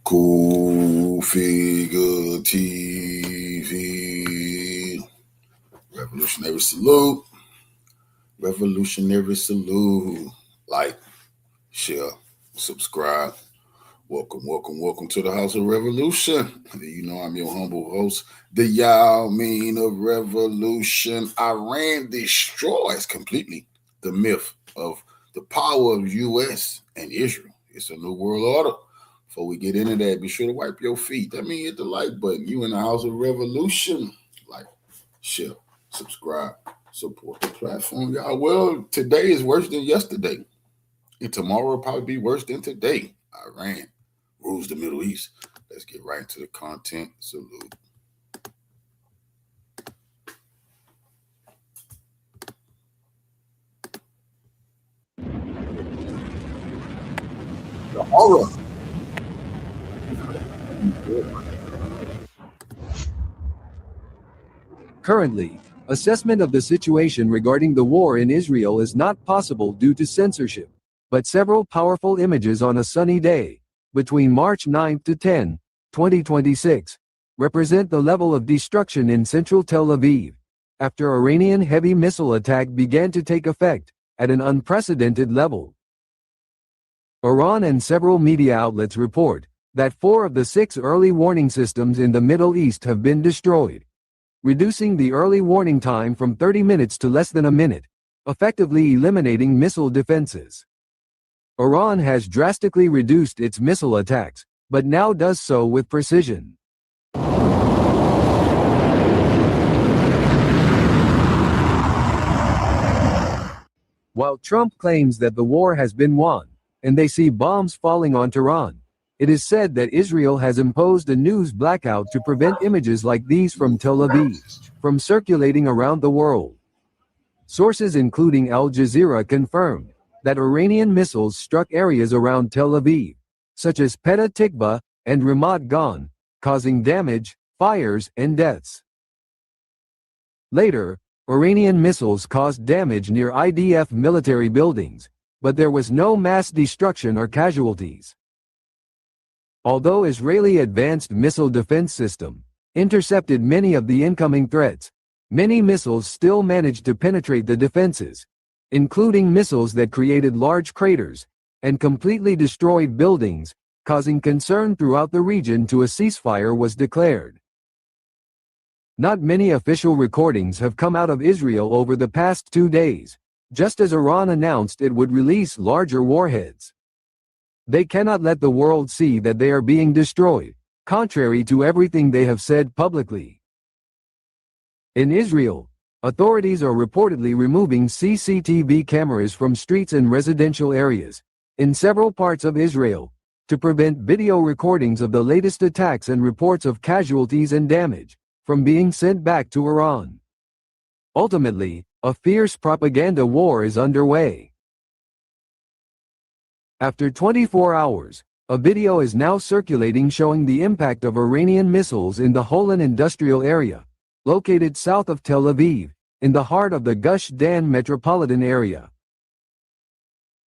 Cool Figure TV. Revolutionary salute. Revolutionary salute. Like, share, subscribe. Welcome to the House of Revolution. You know I'm your humble host, the Yao Mean of Revolution. Iran destroys completely the myth of the power of U.S. and Israel. It's a new world order. Before we get into that, be sure to wipe your feet. That means hit the like button. You in the House of Revolution. Like, share, subscribe, support the platform, y'all. Well, today is worse than yesterday. And tomorrow will probably be worse than today. Iran rules the Middle East. Let's get right into the content. Salute. The horror. Currently, assessment of the situation regarding the war in Israel is not possible due to censorship, but several powerful images on a sunny day, between March 9 to 10, 2026, represent the level of destruction in central Tel Aviv, after Iranian heavy missile attack began to take effect, at an unprecedented level. Iran and several media outlets report that 4 of the 6 early warning systems in the Middle East have been destroyed, reducing the early warning time from 30 minutes to less than a minute, effectively eliminating missile defenses. Iran has drastically reduced its missile attacks, but now does so with precision. While Trump claims that the war has been won, and they see bombs falling on Tehran, it is said that Israel has imposed a news blackout to prevent images like these from Tel Aviv from circulating around the world. Sources including Al Jazeera confirmed that Iranian missiles struck areas around Tel Aviv, such as Petah Tikva and Ramat Gan, causing damage, fires, and deaths. Later, Iranian missiles caused damage near IDF military buildings, but there was no mass destruction or casualties. Although Israeli advanced missile defense system intercepted many of the incoming threats, many missiles still managed to penetrate the defenses, including missiles that created large craters and completely destroyed buildings, causing concern throughout the region till a ceasefire was declared. Not many official recordings have come out of Israel over the past 2 days, just as Iran announced it would release larger warheads. They cannot let the world see that they are being destroyed, contrary to everything they have said publicly. In Israel, authorities are reportedly removing CCTV cameras from streets and residential areas, in several parts of Israel, to prevent video recordings of the latest attacks and reports of casualties and damage from being sent back to Iran. Ultimately, a fierce propaganda war is underway. After 24 hours, a video is now circulating showing the impact of Iranian missiles in the Holon industrial area, located south of Tel Aviv, in the heart of the Gush Dan metropolitan area.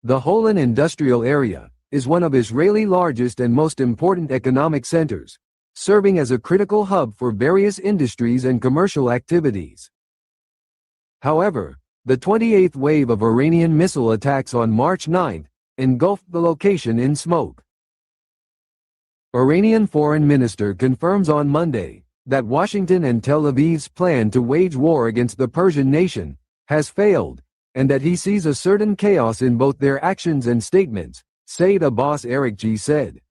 The Holon industrial area is one of Israel's largest and most important economic centers, serving as a critical hub for various industries and commercial activities. However, the 28th wave of Iranian missile attacks on March 9 engulfed the location in smoke. Iranian foreign minister confirms on Monday that Washington and Tel Aviv's plan to wage war against the Persian nation has failed, and that he sees a certain chaos in both their actions and statements, Said Abbas Araghchi said.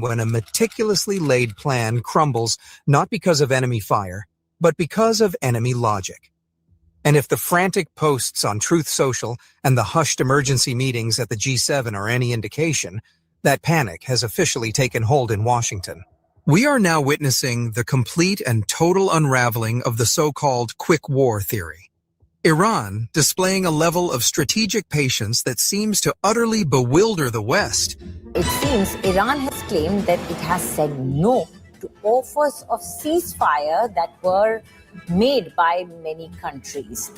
when a meticulously laid plan crumbles not because of enemy fire, but because of enemy logic. And if the frantic posts on Truth Social and the hushed emergency meetings at the G7 are any indication, that panic has officially taken hold in Washington. We are now witnessing the complete and total unraveling of the so-called quick war theory. Iran displaying a level of strategic patience that seems to utterly bewilder the West. It seems Iran has claimed that it has said no to offers of ceasefire that were made by many countries.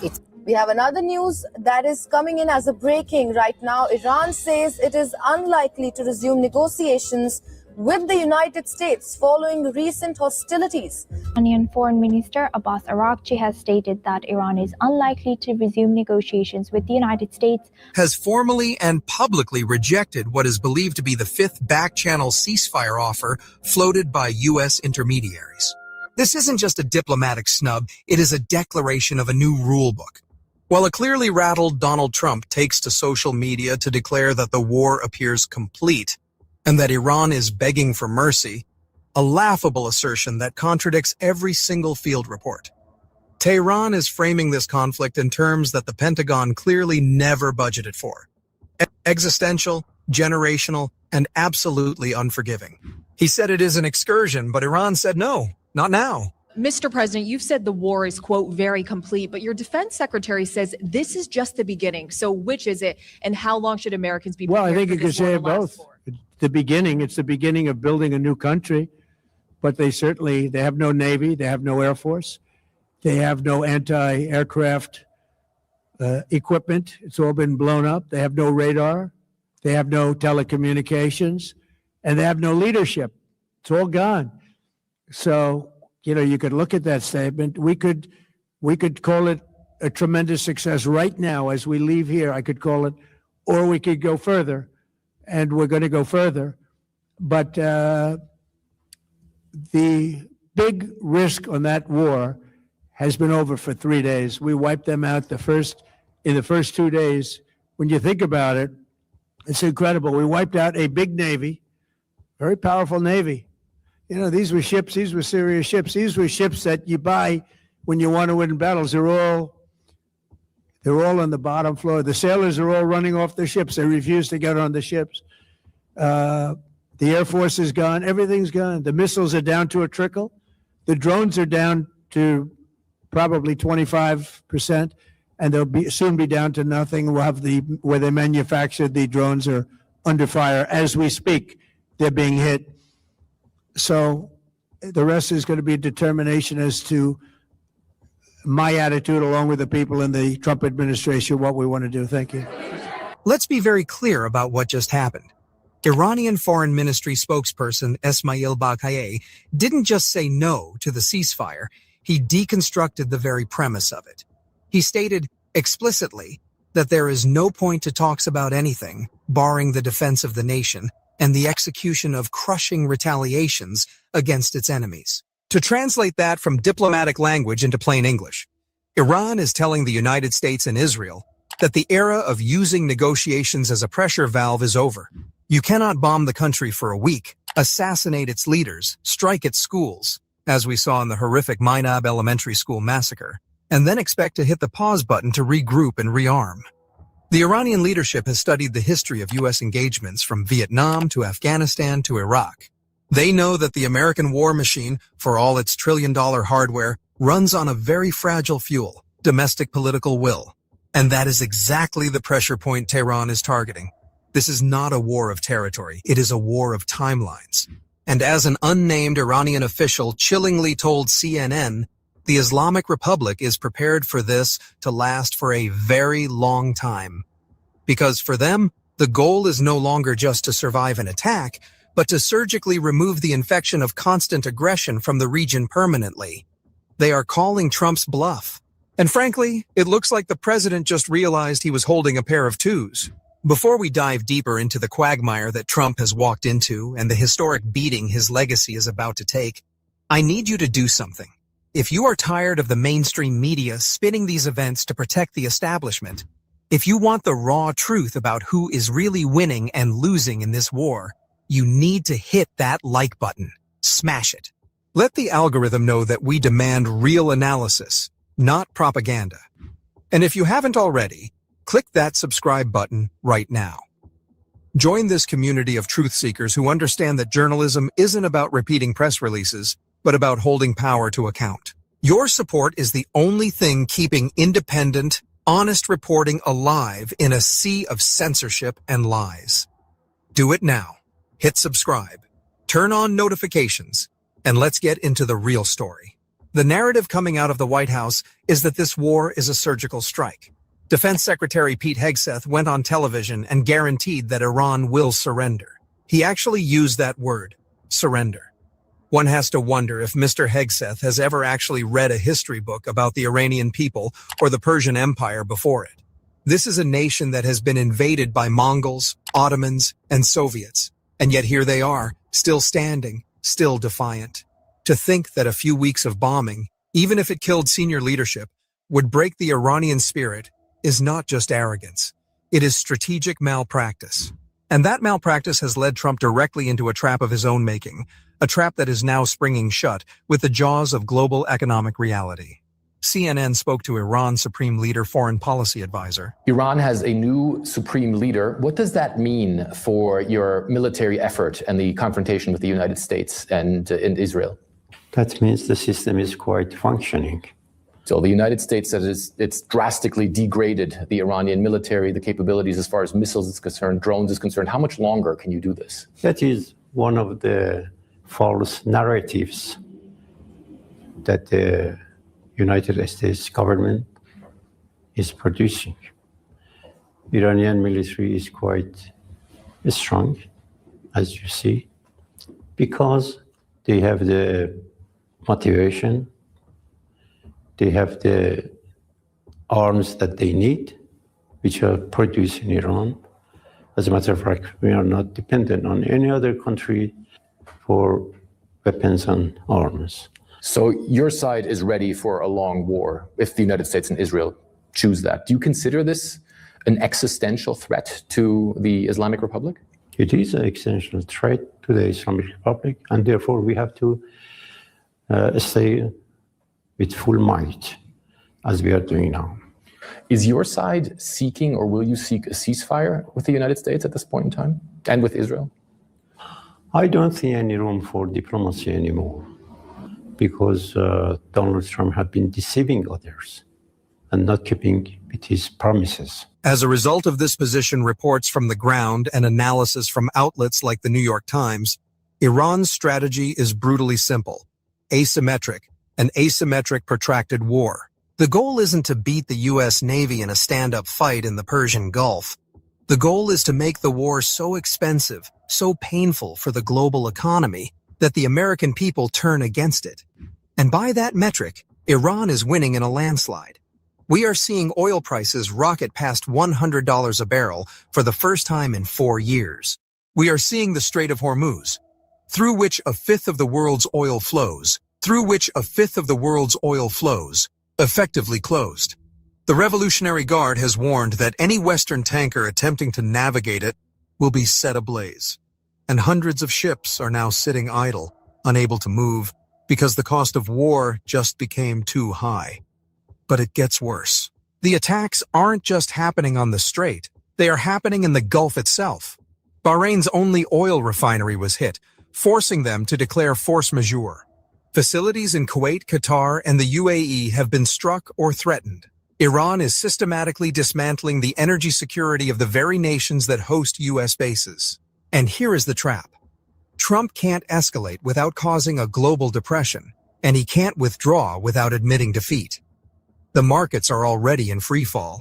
We have another news that is coming in as a breaking right now. Iran says it is unlikely to resume negotiations with the United States following recent hostilities. Iranian Foreign Minister Abbas Araghchi has stated that Iran is unlikely to resume negotiations with the United States. Has formally and publicly rejected what is believed to be the fifth back-channel ceasefire offer floated by U.S. intermediaries. This isn't just a diplomatic snub, it is a declaration of a new rulebook. While a clearly rattled Donald Trump takes to social media to declare that the war appears complete and that Iran is begging for mercy, a laughable assertion that contradicts every single field report. Tehran is framing this conflict in terms that the Pentagon clearly never budgeted for. Existential, generational, and absolutely unforgiving. He said it is an excursion, but Iran said no, not now. Mr. President, you've said the war is, quote, very complete, but your defense secretary says this is just the beginning. So which is it, and how long should Americans be prepared? Well, I think for you could this war say to last both. for? It's the beginning of building a new country, but they have no Navy, they have no Air Force, they have no anti-aircraft equipment. It's all been blown up. They have no radar, they have no telecommunications, and they have no leadership. It's all gone. So, you could look at that statement. We could call it a tremendous success right now as we leave here. I could call it, or we could go further, and we're going to go further. But the big risk on that war has been over for 3 days. We wiped them out in the first 2 days. When you think about it, it's incredible. We wiped out a big Navy, very powerful Navy. These were ships. These were serious ships. These were ships that you buy when you want to win battles. They're all on the bottom floor. The sailors are all running off their ships. They refuse to get on the ships. The Air Force is gone. Everything's gone. The missiles are down to a trickle. The drones are down to probably 25%, and they'll soon be down to nothing. We'll have where they manufactured the drones are under fire as we speak. They're being hit. So the rest is going to be determination as to my attitude, along with the people in the Trump administration, what we want to do. Thank you. Let's be very clear about what just happened. Iranian Foreign Ministry spokesperson Esmail Baghaei didn't just say no to the ceasefire, he deconstructed the very premise of it. He stated explicitly that there is no point to talks about anything, barring the defense of the nation and the execution of crushing retaliations against its enemies. To translate that from diplomatic language into plain English, Iran is telling the United States and Israel that the era of using negotiations as a pressure valve is over. You cannot bomb the country for a week, assassinate its leaders, strike its schools, as we saw in the horrific Mainab Elementary School massacre, and then expect to hit the pause button to regroup and rearm. The Iranian leadership has studied the history of U.S. engagements from Vietnam to Afghanistan to Iraq. They know that the American war machine, for all its trillion-dollar hardware, runs on a very fragile fuel, domestic political will. And that is exactly the pressure point Tehran is targeting. This is not a war of territory. It is a war of timelines. And as an unnamed Iranian official chillingly told CNN, the Islamic Republic is prepared for this to last for a very long time. Because for them, the goal is no longer just to survive an attack, but to surgically remove the infection of constant aggression from the region permanently. They are calling Trump's bluff. And frankly, it looks like the president just realized he was holding a pair of twos. Before we dive deeper into the quagmire that Trump has walked into and the historic beating his legacy is about to take, I need you to do something. If you are tired of the mainstream media spinning these events to protect the establishment, if you want the raw truth about who is really winning and losing in this war, you need to hit that like button. Smash it. Let the algorithm know that we demand real analysis, not propaganda. And if you haven't already, click that subscribe button right now. Join this community of truth seekers who understand that journalism isn't about repeating press releases, but about holding power to account. Your support is the only thing keeping independent, honest reporting alive in a sea of censorship and lies. Do it now. Hit subscribe, turn on notifications, and let's get into the real story. The narrative coming out of the White House is that this war is a surgical strike. Defense Secretary Pete Hegseth went on television and guaranteed that Iran will surrender. He actually used that word, surrender. One has to wonder if Mr. Hegseth has ever actually read a history book about the Iranian people or the Persian Empire before it. This is a nation that has been invaded by Mongols, Ottomans, and Soviets, and yet here they are, still standing, still defiant. To think that a few weeks of bombing, even if it killed senior leadership, would break the Iranian spirit is not just arrogance. It is strategic malpractice. And that malpractice has led Trump directly into a trap of his own making, a trap that is now springing shut with the jaws of global economic reality. CNN spoke to Iran's Supreme Leader Foreign Policy Advisor. Iran has a new supreme leader. What does that mean for your military effort and the confrontation with the United States and Israel? That means the system is quite functioning. So the United States says it's drastically degraded the Iranian military, the capabilities as far as missiles is concerned, drones is concerned. How much longer can you do this? That is one of the false narratives that the United States government is producing. Iranian military is quite strong, as you see, because they have the motivation, they have the arms that they need, which are produced in Iran. As a matter of fact, we are not dependent on any other country for weapons and arms. So your side is ready for a long war if the United States and Israel choose that. Do you consider this an existential threat to the Islamic Republic? It is an existential threat to the Islamic Republic, and therefore we have to stay with full might, as we are doing now. Is your side seeking, or will you seek, a ceasefire with the United States at this point in time, and with Israel? I don't see any room for diplomacy anymore, because Donald Trump has been deceiving others and not keeping with his promises. As a result of this position, reports from the ground and analysis from outlets like the New York Times, Iran's strategy is brutally simple: asymmetric, an asymmetric protracted war. The goal isn't to beat the U.S. Navy in a stand-up fight in the Persian Gulf. The goal is to make the war so expensive, so painful for the global economy, that the American people turn against it. And by that metric, Iran is winning in a landslide. We are seeing oil prices rocket past $100 a barrel for the first time in 4 years. We are seeing the Strait of Hormuz, through which a fifth of the world's oil flows, effectively closed. The Revolutionary Guard has warned that any Western tanker attempting to navigate it will be set ablaze. And hundreds of ships are now sitting idle, unable to move, because the cost of war just became too high. But it gets worse. The attacks aren't just happening on the strait, they are happening in the Gulf itself. Bahrain's only oil refinery was hit, forcing them to declare force majeure. Facilities in Kuwait, Qatar, and the UAE have been struck or threatened. Iran is systematically dismantling the energy security of the very nations that host U.S. bases. And here is the trap. Trump can't escalate without causing a global depression, and he can't withdraw without admitting defeat. The markets are already in freefall.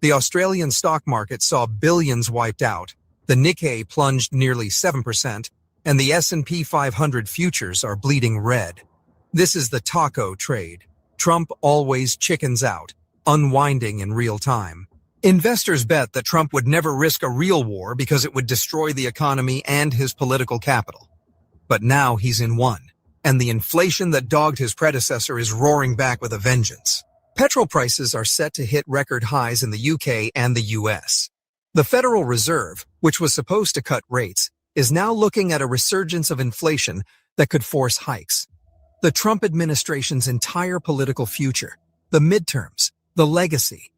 The Australian stock market saw billions wiped out, the Nikkei plunged nearly 7%, and the S&P 500 futures are bleeding red. This is the taco trade. Trump always chickens out, unwinding in real time. Investors bet that Trump would never risk a real war because it would destroy the economy and his political capital. But now he's in one, and the inflation that dogged his predecessor is roaring back with a vengeance. Petrol prices are set to hit record highs in the UK and the US. The Federal Reserve, which was supposed to cut rates, is now looking at a resurgence of inflation that could force hikes. The Trump administration's entire political future, the midterms, the legacy,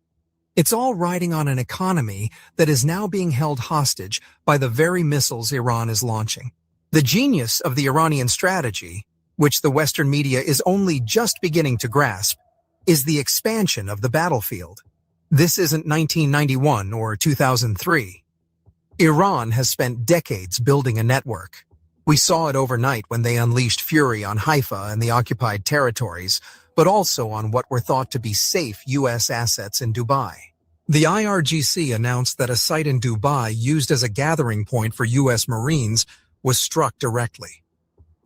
it's all riding on an economy that is now being held hostage by the very missiles Iran is launching. The genius of the Iranian strategy, which the Western media is only just beginning to grasp, is the expansion of the battlefield. This isn't 1991 or 2003. Iran has spent decades building a network. We saw it overnight when they unleashed fury on Haifa and the occupied territories, but also on what were thought to be safe U.S. assets in Dubai. The IRGC announced that a site in Dubai used as a gathering point for U.S. Marines was struck directly.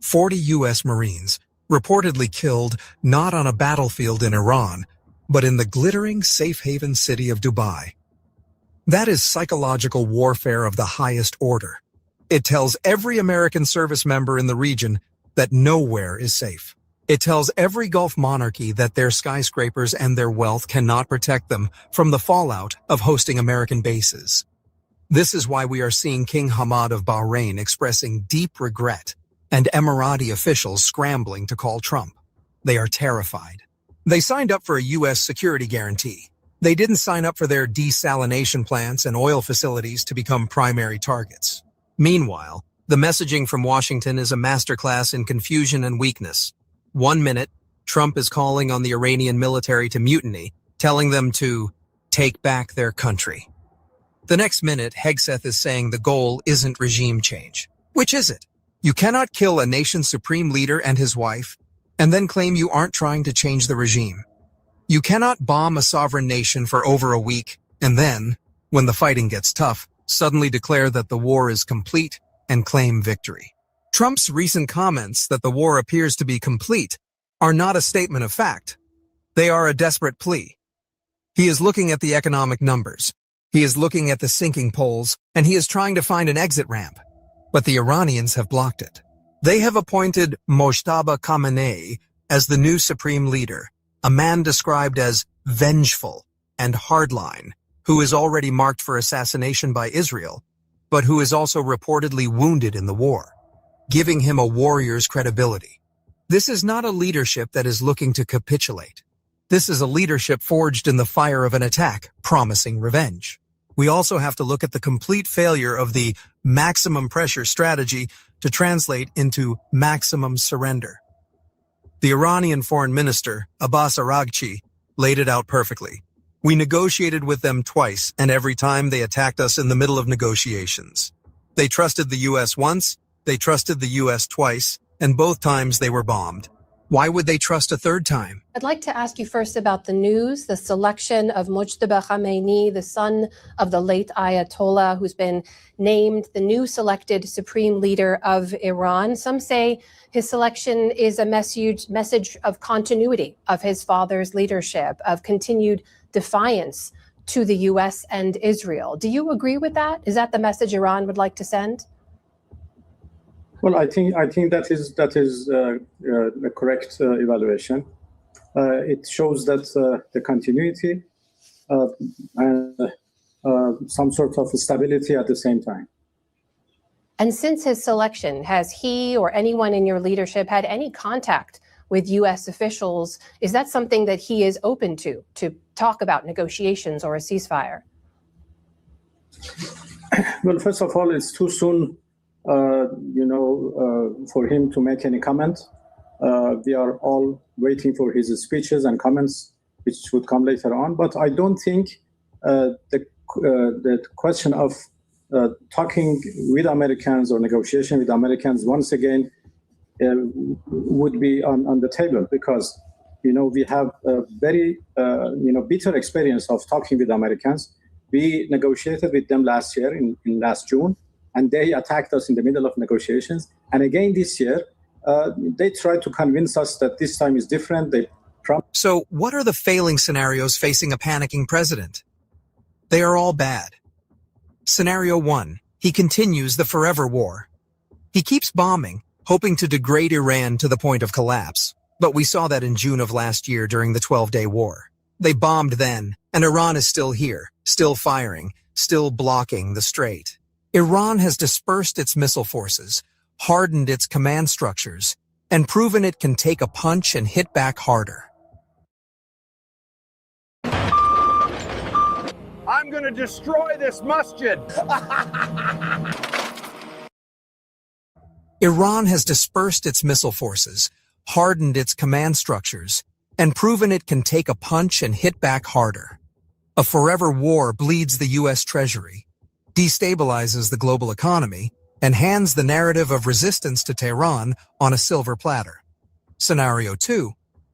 40 U.S. Marines reportedly killed not on a battlefield in Iran, but in the glittering safe haven city of Dubai. That is psychological warfare of the highest order. It tells every American service member in the region that nowhere is safe. It tells every Gulf monarchy that their skyscrapers and their wealth cannot protect them from the fallout of hosting American bases. This is why we are seeing King Hamad of Bahrain expressing deep regret and Emirati officials scrambling to call Trump. They are terrified. They signed up for a U.S. security guarantee. They didn't sign up for their desalination plants and oil facilities to become primary targets. Meanwhile, the messaging from Washington is a masterclass in confusion and weakness. 1 minute, Trump is calling on the Iranian military to mutiny, telling them to take back their country. The next minute, Hegseth is saying the goal isn't regime change. Which is it? You cannot kill a nation's supreme leader and his wife, and then claim you aren't trying to change the regime. You cannot bomb a sovereign nation for over a week, and then, when the fighting gets tough, suddenly declare that the war is complete and claim victory. Trump's recent comments that the war appears to be complete are not a statement of fact. They are a desperate plea. He is looking at the economic numbers. He is looking at the sinking polls, and he is trying to find an exit ramp. But the Iranians have blocked it. They have appointed Mojtaba Khamenei as the new supreme leader, a man described as vengeful and hardline, who is already marked for assassination by Israel, but who is also reportedly wounded in the war, giving him a warrior's credibility. This is not a leadership that is looking to capitulate. This is a leadership forged in the fire of an attack, promising revenge. We also have to look at the complete failure of the maximum pressure strategy to translate into maximum surrender. The Iranian foreign minister, Abbas Araghchi, laid it out perfectly. We negotiated with them twice, and every time they attacked us in the middle of negotiations. They trusted the U.S. once, they trusted the U.S. twice, and both times they were bombed. Why would they trust a third time? I'd like to ask you first about the news, the selection of Mojtaba Khamenei, the son of the late Ayatollah, who's been named the new selected supreme leader of Iran. Some say his selection is a message of continuity of his father's leadership, of continued defiance to the U.S. and Israel. Do you agree with that? Is that the message Iran would like to send? Well, I think that is a correct evaluation. It shows that the continuity and some sort of stability at the same time. And since his selection, has he or anyone in your leadership had any contact with U.S. officials? Is that something that he is open to talk about negotiations or a ceasefire? Well, first of all, it's too soon for him to make any comment. We are all waiting for his speeches and comments, which would come later on. But I don't think the question of talking with Americans or negotiation with Americans once again would be on the table, because we have a very bitter experience of talking with Americans. We negotiated with them last year in last June, and they attacked us in the middle of negotiations. And again this year, they tried to convince us that this time is different. So what are the failing scenarios facing a panicking president? They are all bad. Scenario 1, he continues the forever war. He keeps bombing, hoping to degrade Iran to the point of collapse. But we saw that in June of last year during the 12-day war. They bombed then, and Iran is still here, still firing, still blocking the strait. Iran has dispersed its missile forces, hardened its command structures, and proven it can take a punch and hit back harder. I'm going to destroy this masjid. Iran has dispersed its missile forces, hardened its command structures, and proven it can take a punch and hit back harder. A forever war bleeds the U.S. Treasury, destabilizes the global economy, and hands the narrative of resistance to Tehran on a silver platter. Scenario 2,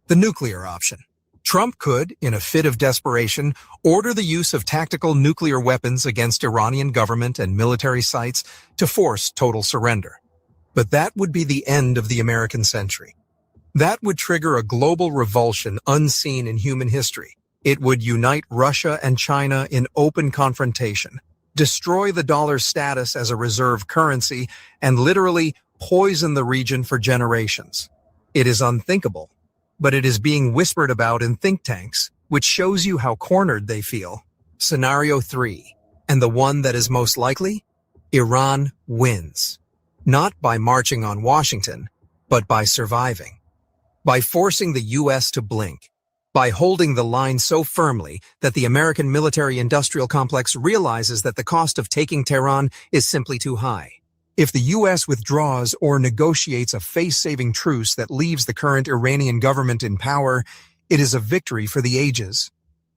the nuclear option. Trump could, in a fit of desperation, order the use of tactical nuclear weapons against Iranian government and military sites to force total surrender. But that would be the end of the American century. That would trigger a global revulsion unseen in human history. It would unite Russia and China in open confrontation, destroy the dollar's status as a reserve currency, and literally poison the region for generations. It is unthinkable, but it is being whispered about in think tanks, which shows you how cornered they feel. Scenario 3, and the one that is most likely? Iran wins. Not by marching on Washington, but by surviving. By forcing the U.S. to blink. By holding the line so firmly that the American military-industrial complex realizes that the cost of taking Tehran is simply too high. If the U.S. withdraws or negotiates a face-saving truce that leaves the current Iranian government in power, it is a victory for the ages.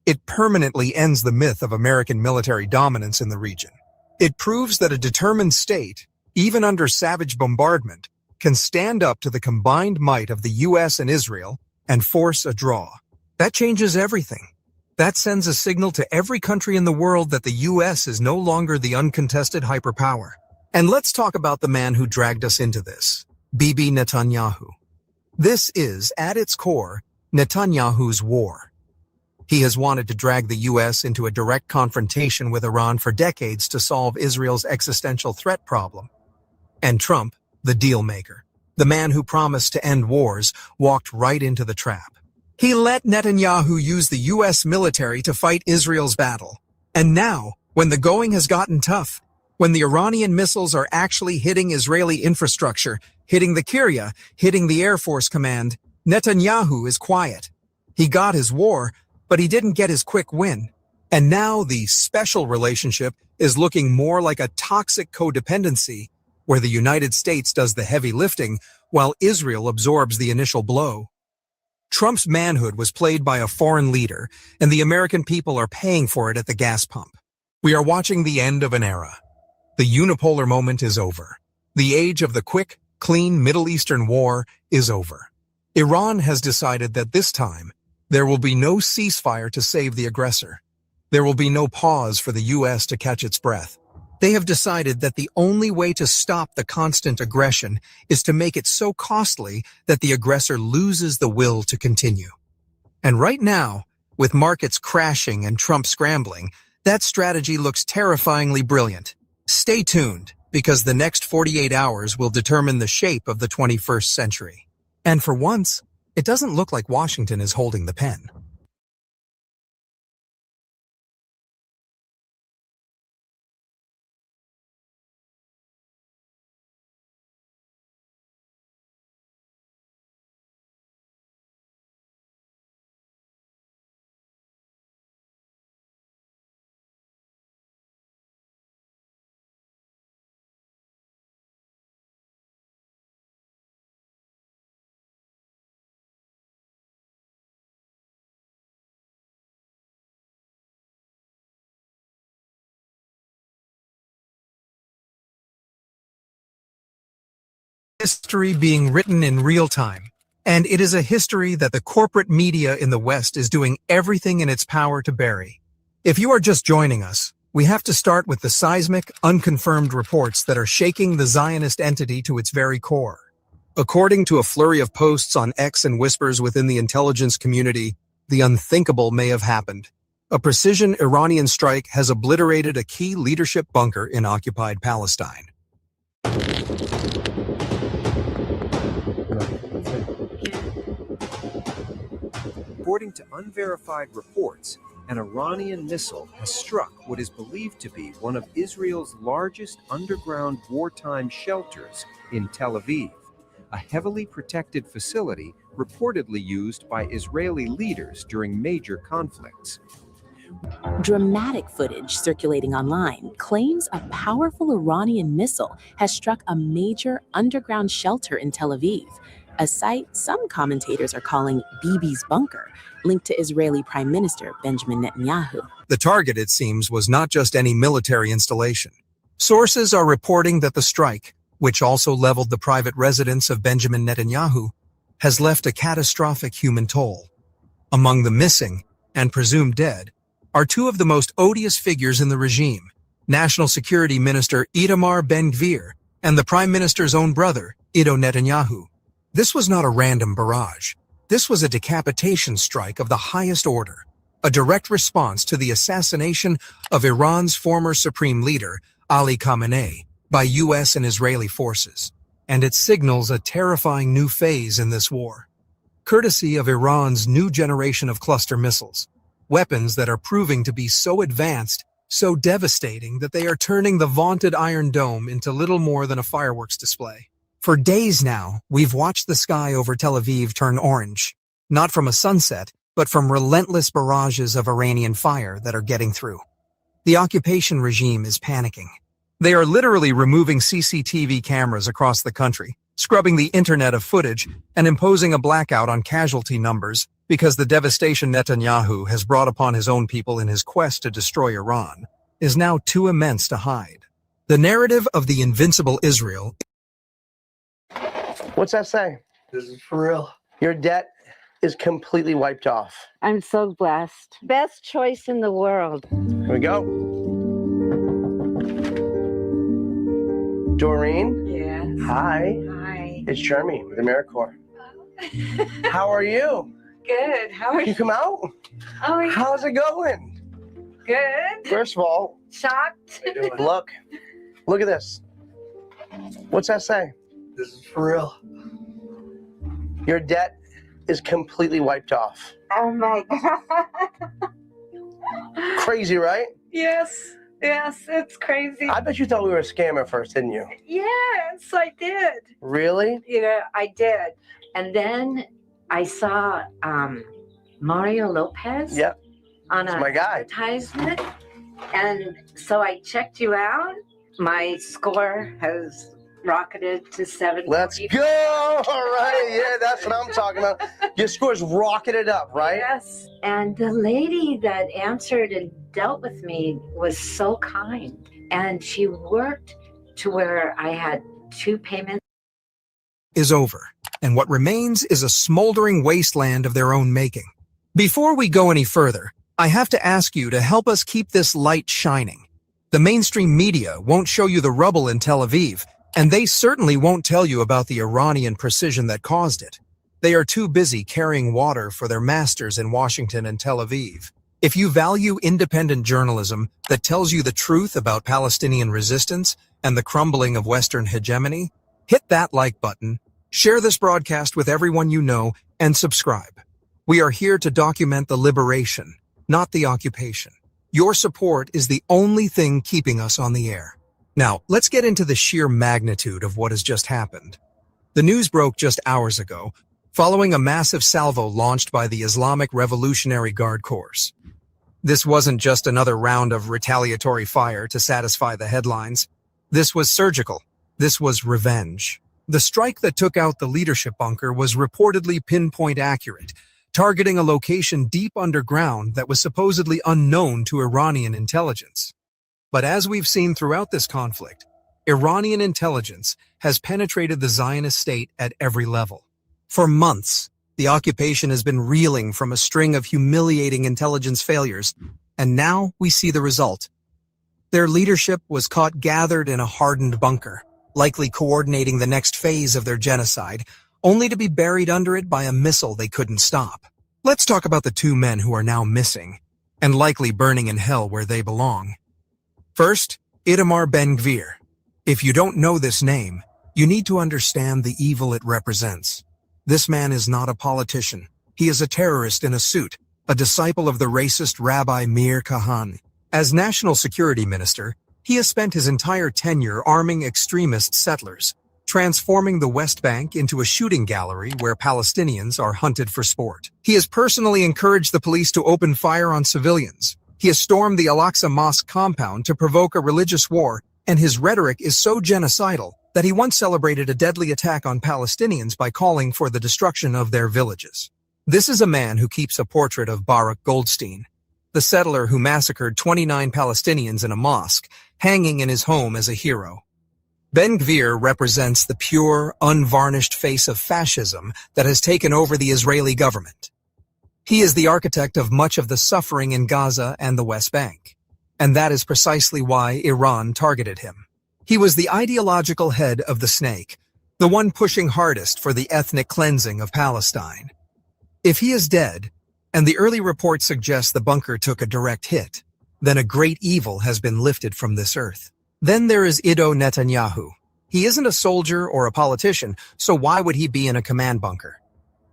It permanently ends the myth of American military dominance in the region. It proves that a determined state, even under savage bombardment, can stand up to the combined might of the U.S. and Israel and force a draw. That changes everything. That sends a signal to every country in the world that the U.S. is no longer the uncontested hyperpower. And let's talk about the man who dragged us into this, Bibi Netanyahu. This is, at its core, Netanyahu's war. He has wanted to drag the U.S. into a direct confrontation with Iran for decades to solve Israel's existential threat problem. And Trump, the deal maker, the man who promised to end wars, walked right into the trap. He let Netanyahu use the U.S. military to fight Israel's battle. And now, when the going has gotten tough, when the Iranian missiles are actually hitting Israeli infrastructure, hitting the Kiryat, hitting the Air Force Command, Netanyahu is quiet. He got his war, but he didn't get his quick win. And now the special relationship is looking more like a toxic codependency, where the United States does the heavy lifting while Israel absorbs the initial blow. Trump's manhood was played by a foreign leader, and the American people are paying for it at the gas pump. We are watching the end of an era. The unipolar moment is over. The age of the quick, clean Middle Eastern war is over. Iran has decided that this time, there will be no ceasefire to save the aggressor. There will be no pause for the U.S. to catch its breath. They have decided that the only way to stop the constant aggression is to make it so costly that the aggressor loses the will to continue. And right now, with markets crashing and Trump scrambling, that strategy looks terrifyingly brilliant. Stay tuned, because the next 48 hours will determine the shape of the 21st century. And for once, it doesn't look like Washington is holding the pen. History being written in real time, and it is a history that the corporate media in the West is doing everything in its power to bury. If you are just joining us, we have to start with the seismic, unconfirmed reports that are shaking the Zionist entity to its very core. According to a flurry of posts on X and whispers within the intelligence community, the unthinkable may have happened. A precision Iranian strike has obliterated a key leadership bunker in occupied Palestine. According to unverified reports, an Iranian missile has struck what is believed to be one of Israel's largest underground wartime shelters in Tel Aviv, a heavily protected facility reportedly used by Israeli leaders during major conflicts. Dramatic footage circulating online claims a powerful Iranian missile has struck a major underground shelter in Tel Aviv, a site some commentators are calling Bibi's bunker, linked to Israeli Prime Minister Benjamin Netanyahu. The target, it seems, was not just any military installation. Sources are reporting that the strike, which also leveled the private residence of Benjamin Netanyahu, has left a catastrophic human toll. Among the missing, and presumed dead, are two of the most odious figures in the regime, National Security Minister Itamar Ben-Gvir and the Prime Minister's own brother, Ido Netanyahu. This was not a random barrage. This was a decapitation strike of the highest order, a direct response to the assassination of Iran's former supreme leader, Ali Khamenei, by U.S. and Israeli forces. And it signals a terrifying new phase in this war, courtesy of Iran's new generation of cluster missiles, weapons that are proving to be so advanced, so devastating that they are turning the vaunted Iron Dome into little more than a fireworks display. For days now, we've watched the sky over Tel Aviv turn orange, not from a sunset, but from relentless barrages of Iranian fire that are getting through. The occupation regime is panicking. They are literally removing CCTV cameras across the country, scrubbing the internet of footage, and imposing a blackout on casualty numbers because the devastation Netanyahu has brought upon his own people in his quest to destroy Iran is now too immense to hide. The narrative of the invincible Israel. What's that say? This is for real. Your debt is completely wiped off. I'm so blessed. Best choice in the world. Here we go. Doreen? Yes. Hi. Hi. It's Jeremy with AmeriCorps. How are you? Good. How are you? You come out? Oh, yeah. How's it going? Good. First of all, Shocked. look at this. What's that say? This is for real. Your debt is completely wiped off. Oh my God. Crazy, right? Yes. Yes, it's crazy. I bet you thought we were a scam at first, didn't you? Yes, I did. Really? I did. And then I saw Mario Lopez on That's an my guy. advertisement. And so I checked you out. My score has rocketed to 7. Let's go! All right, yeah, that's what I'm talking about. Your score's rocketed up, right? Yes. And the lady that answered and dealt with me was so kind. And she worked to where I had 2 payments. Is over, and what remains is a smoldering wasteland of their own making. Before we go any further, I have to ask you to help us keep this light shining. The mainstream media won't show you the rubble in Tel Aviv, and they certainly won't tell you about the Iranian precision that caused it. They are too busy carrying water for their masters in Washington and Tel Aviv. If you value independent journalism that tells you the truth about Palestinian resistance and the crumbling of Western hegemony, hit that like button, share this broadcast with everyone you know, and subscribe. We are here to document the liberation, not the occupation. Your support is the only thing keeping us on the air. Now, let's get into the sheer magnitude of what has just happened. The news broke just hours ago, following a massive salvo launched by the Islamic Revolutionary Guard Corps. This wasn't just another round of retaliatory fire to satisfy the headlines. This was surgical. This was revenge. The strike that took out the leadership bunker was reportedly pinpoint accurate, targeting a location deep underground that was supposedly unknown to Iranian intelligence. But as we've seen throughout this conflict, Iranian intelligence has penetrated the Zionist state at every level. For months, the occupation has been reeling from a string of humiliating intelligence failures, and now we see the result. Their leadership was caught gathered in a hardened bunker, likely coordinating the next phase of their genocide, only to be buried under it by a missile they couldn't stop. Let's talk about the 2 men who are now missing, and likely burning in hell where they belong. First, Itamar Ben-Gvir. If you don't know this name, you need to understand the evil it represents. This man is not a politician. He is a terrorist in a suit, a disciple of the racist Rabbi Meir Kahane. As National Security Minister, he has spent his entire tenure arming extremist settlers, transforming the West Bank into a shooting gallery where Palestinians are hunted for sport. He has personally encouraged the police to open fire on civilians. He has stormed the Al-Aqsa Mosque compound to provoke a religious war, and his rhetoric is so genocidal that he once celebrated a deadly attack on Palestinians by calling for the destruction of their villages. This is a man who keeps a portrait of Baruch Goldstein, the settler who massacred 29 Palestinians in a mosque, hanging in his home as a hero. Ben-Gvir represents the pure, unvarnished face of fascism that has taken over the Israeli government. He is the architect of much of the suffering in Gaza and the West Bank, and that is precisely why Iran targeted him. He was the ideological head of the snake, the one pushing hardest for the ethnic cleansing of Palestine. If he is dead, and the early reports suggest the bunker took a direct hit, then a great evil has been lifted from this earth. Then there is Ido Netanyahu. He isn't a soldier or a politician, so why would he be in a command bunker?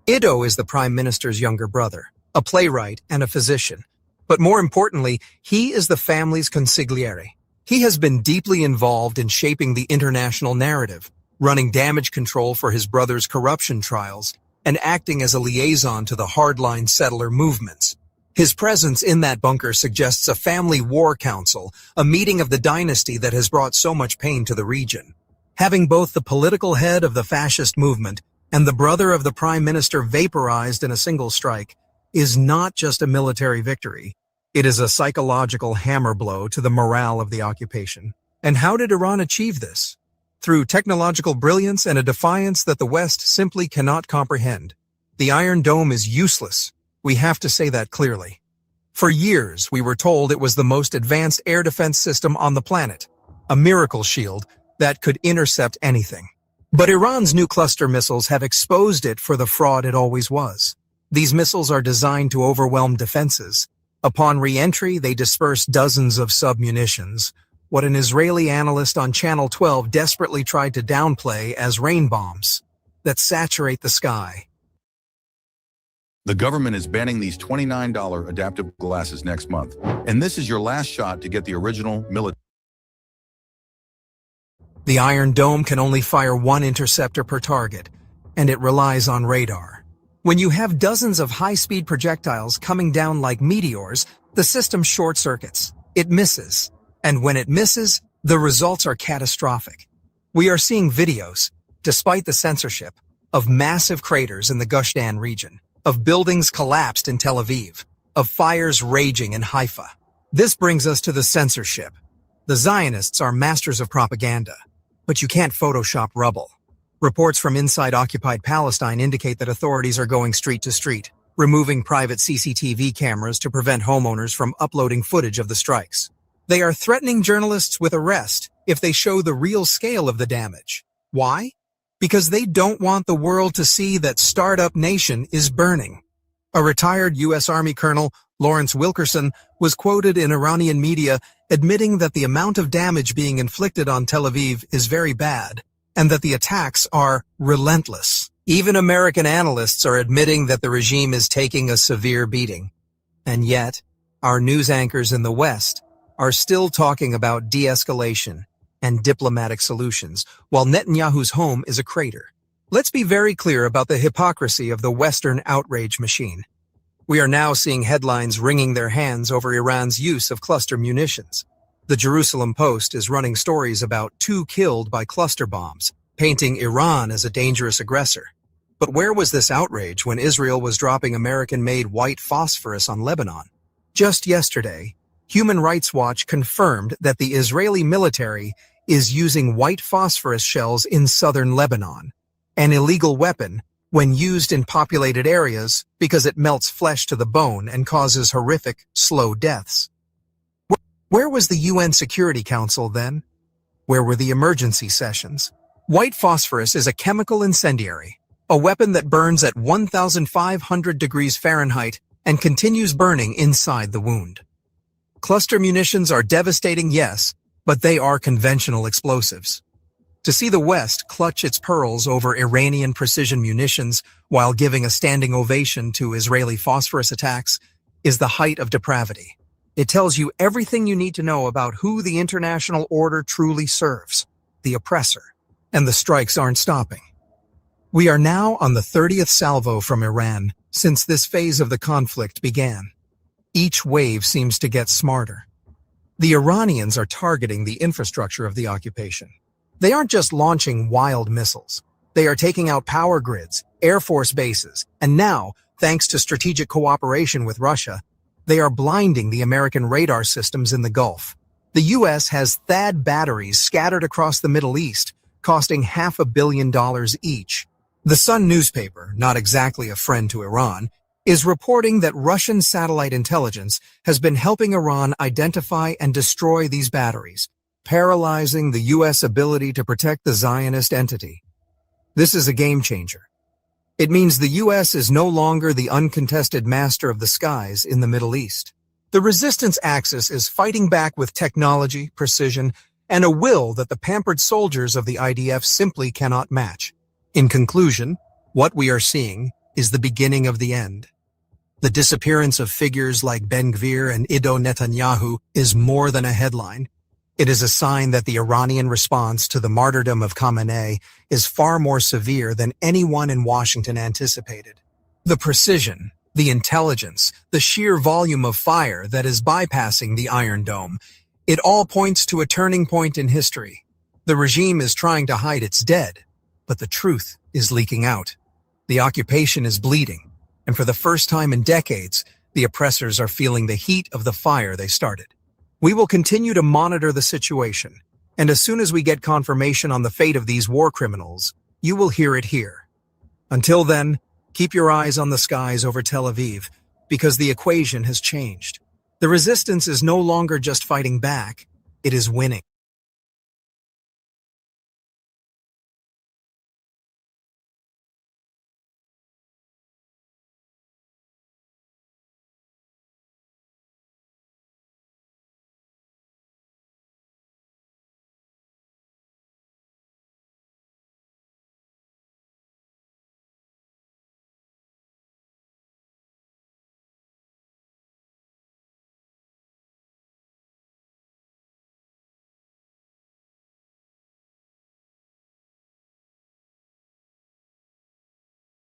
Ido is the prime minister's younger brother, a playwright and a physician. But more importantly, he is the family's consigliere. He has been deeply involved in shaping the international narrative, running damage control for his brother's corruption trials, and acting as a liaison to the hardline settler movements. His presence in that bunker suggests a family war council, a meeting of the dynasty that has brought so much pain to the region. Having both the political head of the fascist movement and the brother of the prime minister vaporized in a single strike is not just a military victory. It is a psychological hammer blow to the morale of the occupation. And how did Iran achieve this? Through technological brilliance and a defiance that the West simply cannot comprehend. The Iron Dome is useless. We have to say that clearly. For years, we were told it was the most advanced air defense system on the planet, a miracle shield that could intercept anything. But Iran's new cluster missiles have exposed it for the fraud it always was. These missiles are designed to overwhelm defenses. Upon re-entry, they disperse dozens of submunitions, what an Israeli analyst on Channel 12 desperately tried to downplay as rain bombs that saturate the sky. The government is banning these $29 adaptive glasses next month, and this is your last shot to get the original military. The Iron Dome can only fire one interceptor per target, and it relies on radar. When you have dozens of high-speed projectiles coming down like meteors, the system short circuits. It misses. And when it misses, the results are catastrophic. We are seeing videos, despite the censorship, of massive craters in the Gush Dan region, of buildings collapsed in Tel Aviv, of fires raging in Haifa. This brings us to the censorship. The Zionists are masters of propaganda, but you can't Photoshop rubble. Reports from inside occupied Palestine indicate that authorities are going street to street, removing private CCTV cameras to prevent homeowners from uploading footage of the strikes. They are threatening journalists with arrest if they show the real scale of the damage. Why? Because they don't want the world to see that Startup Nation is burning. A retired U.S. Army Colonel, Lawrence Wilkerson, was quoted in Iranian media admitting that the amount of damage being inflicted on Tel Aviv is very bad, and that the attacks are relentless. Even American analysts are admitting that the regime is taking a severe beating. And yet, our news anchors in the West are still talking about de-escalation and diplomatic solutions, while Netanyahu's home is a crater. Let's be very clear about the hypocrisy of the Western outrage machine. We are now seeing headlines wringing their hands over Iran's use of cluster munitions. The Jerusalem Post is running stories about 2 killed by cluster bombs, painting Iran as a dangerous aggressor. But where was this outrage when Israel was dropping American-made white phosphorus on Lebanon? Just yesterday, Human Rights Watch confirmed that the Israeli military is using white phosphorus shells in southern Lebanon, an illegal weapon when used in populated areas because it melts flesh to the bone and causes horrific, slow deaths. Where was the UN Security Council then? Where were the emergency sessions? White phosphorus is a chemical incendiary, a weapon that burns at 1,500 degrees Fahrenheit and continues burning inside the wound. Cluster munitions are devastating, yes, but they are conventional explosives. To see the West clutch its pearls over Iranian precision munitions while giving a standing ovation to Israeli phosphorus attacks is the height of depravity. It tells you everything you need to know about who the international order truly serves, the oppressor, and the strikes aren't stopping. We are now on the 30th salvo from Iran since this phase of the conflict began. Each wave seems to get smarter. The Iranians are targeting the infrastructure of the occupation. They aren't just launching wild missiles. They are taking out power grids, air force bases, and now, thanks to strategic cooperation with Russia, they are blinding the American radar systems in the Gulf. The U.S. has THAAD batteries scattered across the Middle East, costing $500 million each. The Sun newspaper, not exactly a friend to Iran, is reporting that Russian satellite intelligence has been helping Iran identify and destroy these batteries, paralyzing the U.S. ability to protect the Zionist entity. This is a game changer. It means the U.S. is no longer the uncontested master of the skies in the Middle East. The resistance axis is fighting back with technology, precision, and a will that the pampered soldiers of the IDF simply cannot match. In conclusion, what we are seeing is the beginning of the end. The disappearance of figures like Ben-Gvir and Ido Netanyahu is more than a headline. It is a sign that the Iranian response to the martyrdom of Khamenei is far more severe than anyone in Washington anticipated. The precision, the intelligence, the sheer volume of fire that is bypassing the Iron Dome, it all points to a turning point in history. The regime is trying to hide its dead, but the truth is leaking out. The occupation is bleeding, and for the first time in decades, the oppressors are feeling the heat of the fire they started. We will continue to monitor the situation, and as soon as we get confirmation on the fate of these war criminals, you will hear it here. Until then, keep your eyes on the skies over Tel Aviv, because the equation has changed. The resistance is no longer just fighting back, it is winning.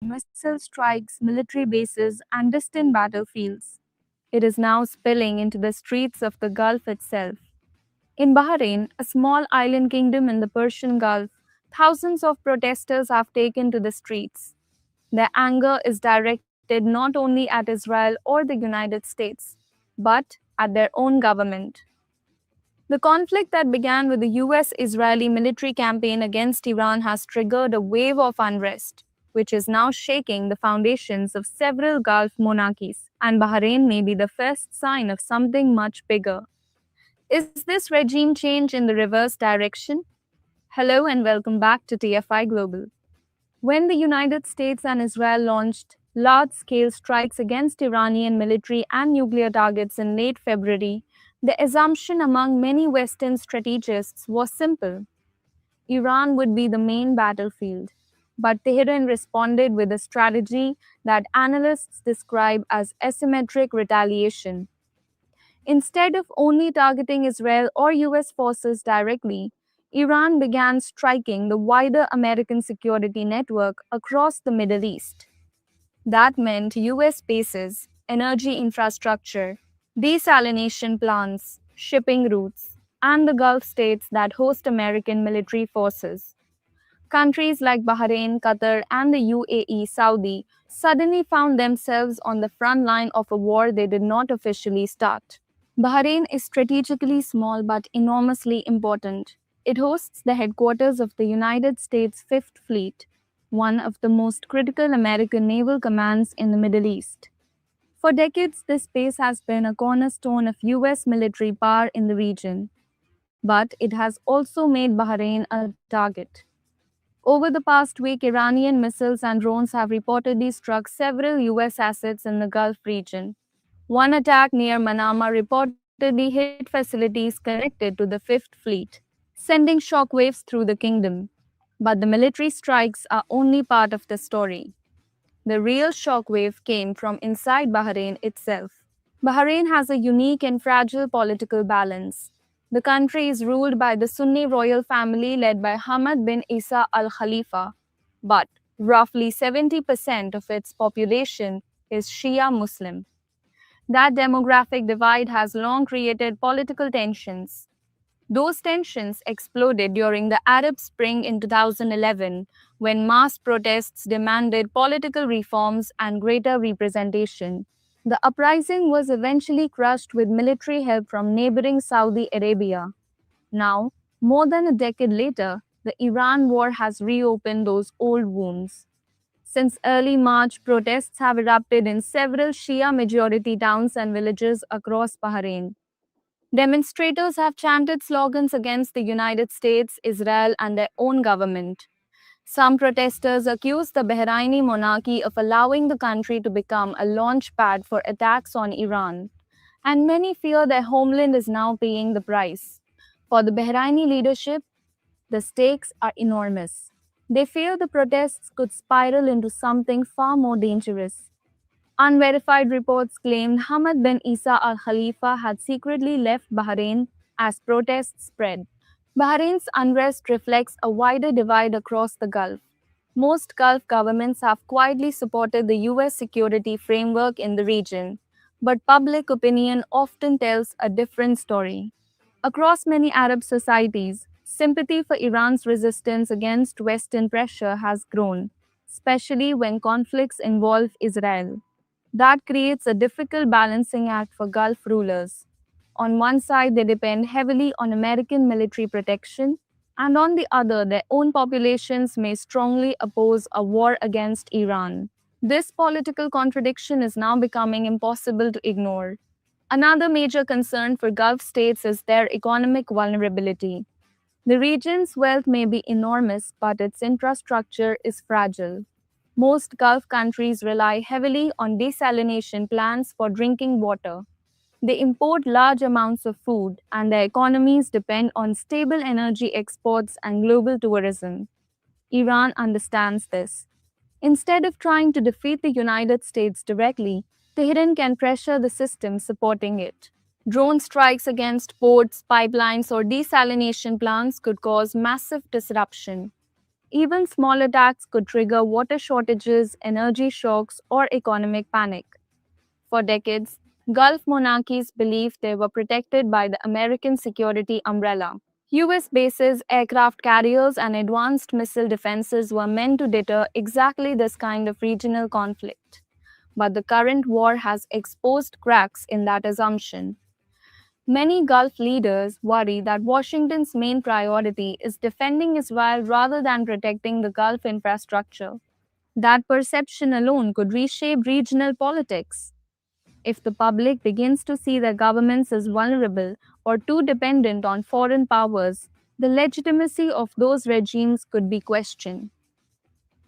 Missile strikes, military bases, and distant battlefields. It is now spilling into the streets of the Gulf itself. In Bahrain, a small island kingdom in the Persian Gulf, thousands of protesters have taken to the streets. Their anger is directed not only at Israel or the United States, but at their own government. The conflict that began with the US-Israeli military campaign against Iran has triggered a wave of unrest, which is now shaking the foundations of several Gulf monarchies, and Bahrain may be the first sign of something much bigger. Is this regime change in the reverse direction? Hello and welcome back to TFI Global. When the United States and Israel launched large-scale strikes against Iranian military and nuclear targets in late February, the assumption among many Western strategists was simple. Iran would be the main battlefield. But Tehran responded with a strategy that analysts describe as asymmetric retaliation. Instead of only targeting Israel or US forces directly, Iran began striking the wider American security network across the Middle East. That meant US bases, energy infrastructure, desalination plants, shipping routes, and the Gulf states that host American military forces. Countries like Bahrain, Qatar, and the UAE, Saudi suddenly found themselves on the front line of a war they did not officially start. Bahrain is strategically small but enormously important. It hosts the headquarters of the United States Fifth Fleet, one of the most critical American naval commands in the Middle East. For decades, this base has been a cornerstone of US military power in the region. But it has also made Bahrain a target. Over the past week, Iranian missiles and drones have reportedly struck several US assets in the Gulf region. One attack near Manama reportedly hit facilities connected to the Fifth Fleet, sending shockwaves through the kingdom. But the military strikes are only part of the story. The real shockwave came from inside Bahrain itself. Bahrain has a unique and fragile political balance. The country is ruled by the Sunni royal family led by Hamad bin Isa al Khalifa, but roughly 70% of its population is Shia Muslim. That demographic divide has long created political tensions. Those tensions exploded during the Arab Spring in 2011, when mass protests demanded political reforms and greater representation. The uprising was eventually crushed with military help from neighboring Saudi Arabia. Now, more than a decade later, the Iran war has reopened those old wounds. Since early March, protests have erupted in several Shia majority towns and villages across Bahrain. Demonstrators have chanted slogans against the United States, Israel, and their own government. Some protesters accuse the Bahraini monarchy of allowing the country to become a launch pad for attacks on Iran, and many fear their homeland is now paying the price. For the Bahraini leadership, the stakes are enormous. They fear the protests could spiral into something far more dangerous. Unverified reports claimed Hamad bin Isa al Khalifa had secretly left Bahrain as protests spread. Bahrain's unrest reflects a wider divide across the Gulf. Most Gulf governments have quietly supported the US security framework in the region, but public opinion often tells a different story. Across many Arab societies, sympathy for Iran's resistance against Western pressure has grown, especially when conflicts involve Israel. That creates a difficult balancing act for Gulf rulers. On one side, they depend heavily on American military protection, and on the other, their own populations may strongly oppose a war against Iran. This political contradiction is now becoming impossible to ignore. Another major concern for Gulf states is their economic vulnerability. The region's wealth may be enormous, but its infrastructure is fragile. Most Gulf countries rely heavily on desalination plants for drinking water. They import large amounts of food, and their economies depend on stable energy exports and global tourism. Iran understands this. Instead of trying to defeat the United States directly, Tehran can pressure the system supporting it. Drone strikes against ports, pipelines, or desalination plants could cause massive disruption. Even small attacks could trigger water shortages, energy shocks, or economic panic. For decades, Gulf monarchies believed they were protected by the American security umbrella. US bases, aircraft carriers, and advanced missile defenses were meant to deter exactly this kind of regional conflict. But the current war has exposed cracks in that assumption. Many Gulf leaders worry that Washington's main priority is defending Israel rather than protecting the Gulf infrastructure. That perception alone could reshape regional politics. If the public begins to see their governments as vulnerable or too dependent on foreign powers, the legitimacy of those regimes could be questioned.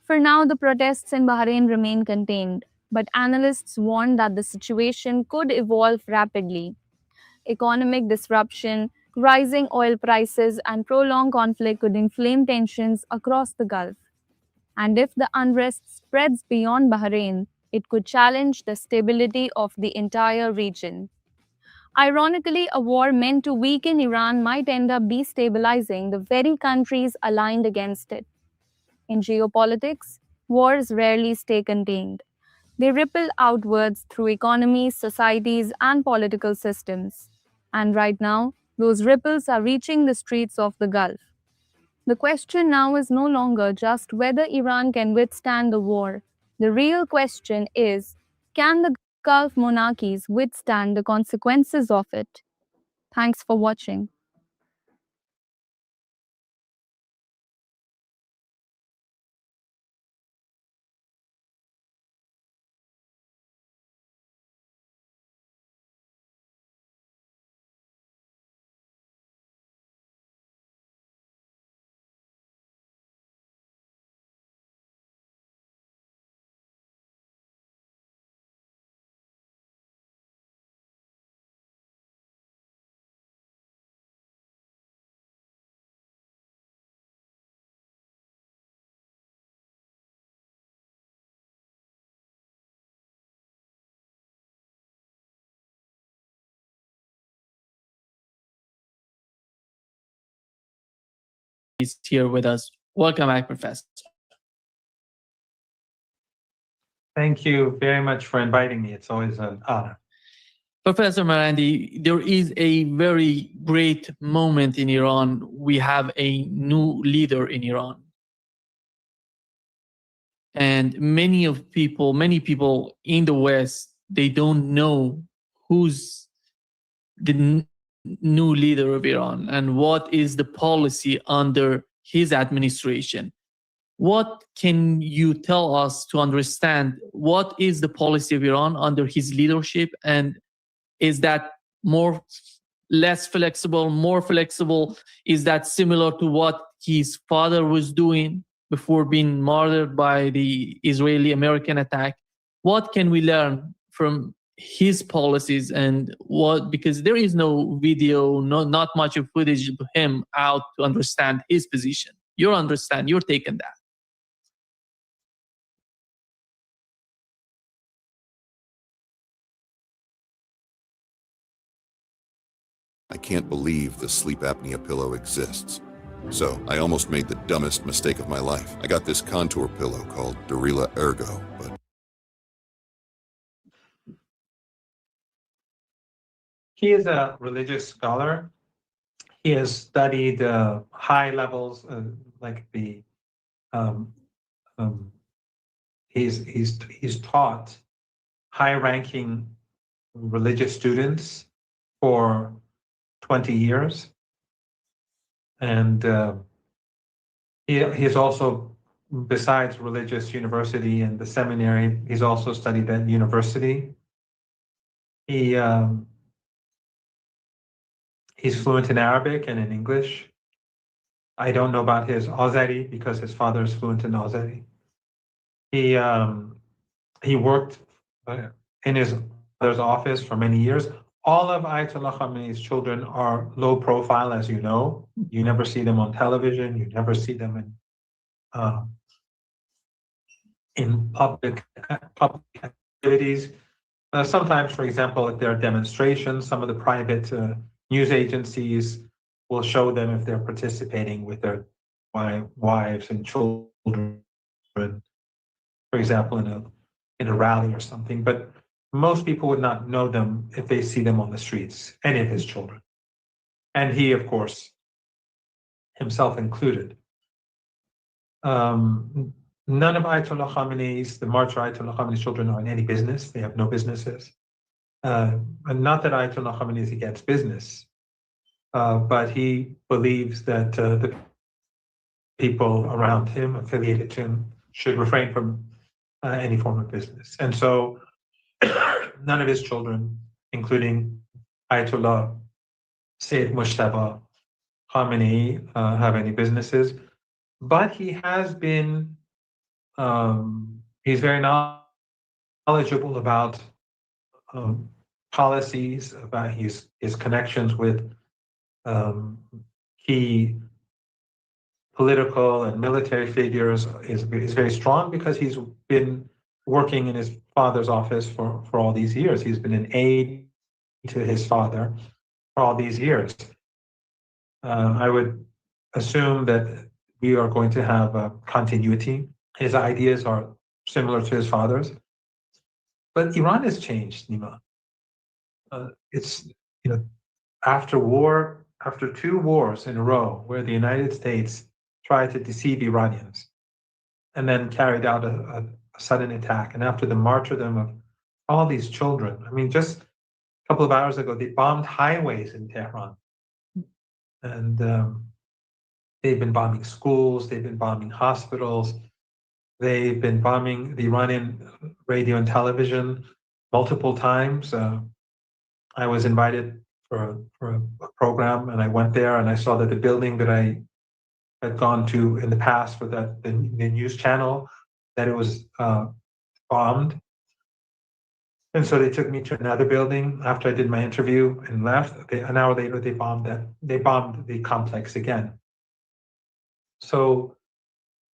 For now, the protests in Bahrain remain contained, but analysts warn that the situation could evolve rapidly. Economic disruption, rising oil prices, and prolonged conflict could inflame tensions across the Gulf. And if the unrest spreads beyond Bahrain, it could challenge the stability of the entire region. Ironically, a war meant to weaken Iran might end up destabilizing the very countries aligned against it. In geopolitics, wars rarely stay contained. They ripple outwards through economies, societies, and political systems. And right now, those ripples are reaching the streets of the Gulf. The question now is no longer just whether Iran can withstand the war. The real question is, can the Gulf monarchies withstand the consequences of it? Thanks for watching. is here with us. Welcome back, Professor. Thank you very much for inviting me. It's always an honor. Professor Marandi, there is a very great moment in Iran. We have a new leader in Iran. And many people in the West, they don't know who's the new leader of Iran and what is the policy under his administration. What can you tell us to understand what is the policy of Iran under his leadership, and is that less flexible, more flexible? Is that similar to what his father was doing before being murdered by the Israeli-American attack? What can we learn from his policies, and what, because there is no video, not much of footage of him out to understand his position. You're taking that. I can't believe the sleep apnea pillow exists. So I almost made the dumbest mistake of my life. I got this contour pillow called Dorila Ergo, but He is a religious scholar. He has studied high levels, like the he's taught high-ranking religious students for 20 years, and he's also, besides religious university and the seminary, he's also studied at university. He's fluent in Arabic and in English. I don't know about his Azeri because his father is fluent in Azeri. He worked in his father's office for many years. All of Ayatollah Khamenei's children are low profile, as you know. You never see them on television. You never see them in public activities. Sometimes, for example, if there are demonstrations, some of the private news agencies will show them if they're participating with their wives and children, for example, in a rally or something. But most people would not know them if they see them on the streets, any of his children. And he, of course, himself included. None of Ayatollah Khamenei's, the martyr Ayatollah Khamenei's children are in any business. They have no businesses. And not that Ayatollah Khamenei is against business, but he believes that the people around him, affiliated to him, should refrain from any form of business. And so none of his children, including Ayatollah Sayyid Mujtaba Khamenei, have any businesses. But he has been, he's very knowledgeable about policies, about his connections with key political and military figures is very strong because he's been working in his father's office for all these years. He's been an aide to his father for all these years. I would assume that we are going to have a continuity. His ideas are similar to his father's. But Iran has changed, Nima. It's, after two wars in a row where the United States tried to deceive Iranians and then carried out a sudden attack, and after the martyrdom of all these children, I mean, just a couple of hours ago, they bombed highways in Tehran. And they've been bombing schools, they've been bombing hospitals, they've been bombing the Iranian radio and television multiple times. I was invited for a program, and I went there, and I saw that the building that I had gone to in the past for the news channel, that it was bombed. And so they took me to another building after I did my interview and left. An hour later, they bombed the complex again. So,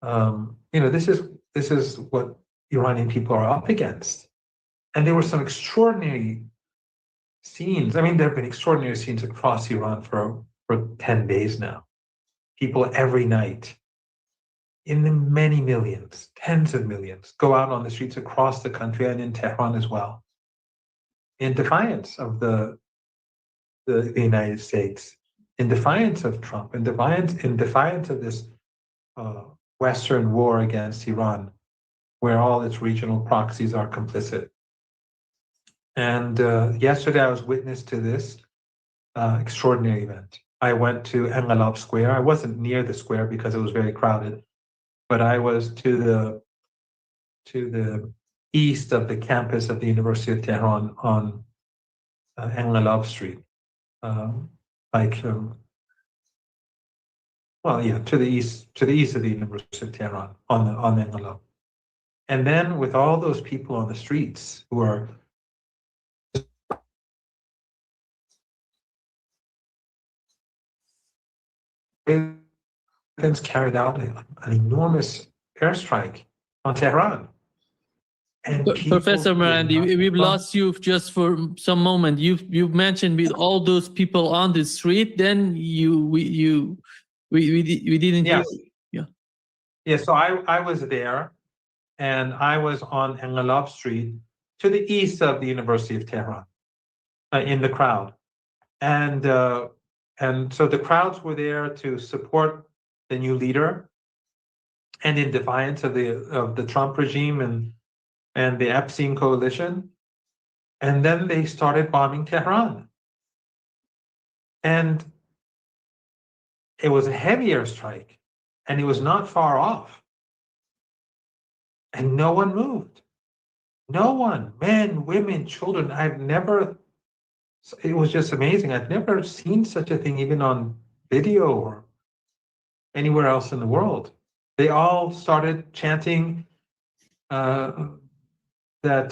this is what Iranian people are up against. And there were some extraordinary scenes. I mean, there have been extraordinary scenes across Iran for 10 days now. people every night, in the many millions, tens of millions, go out on the streets across the country and in Tehran as well, in defiance of the United States, in defiance of Trump, in defiance of this Western war against Iran, where all its regional proxies are complicit. And yesterday I was witness to this extraordinary event. I went to Engelab Square. I wasn't near the square because it was very crowded, but I was to the east of the campus of the University of Tehran on Engelab Street, to the east of the University of Tehran on Engelab. And then with all those people on the streets who are carried out an enormous airstrike on Tehran. And Professor Marandi, we've lost you just for some moment. You've mentioned with all those people on the street, then we didn't hear. Yeah, so I was there, and I was on Engelab Street to the east of the University of Tehran, in the crowd. And so the crowds were there to support the new leader, and in defiance of the Trump regime and the Epstein coalition. And then they started bombing Tehran. And it was a heavy airstrike, and it was not far off. And no one moved. No one, men, women, children. It was just amazing. I've never seen such a thing even on video or anywhere else in the world. They all started chanting that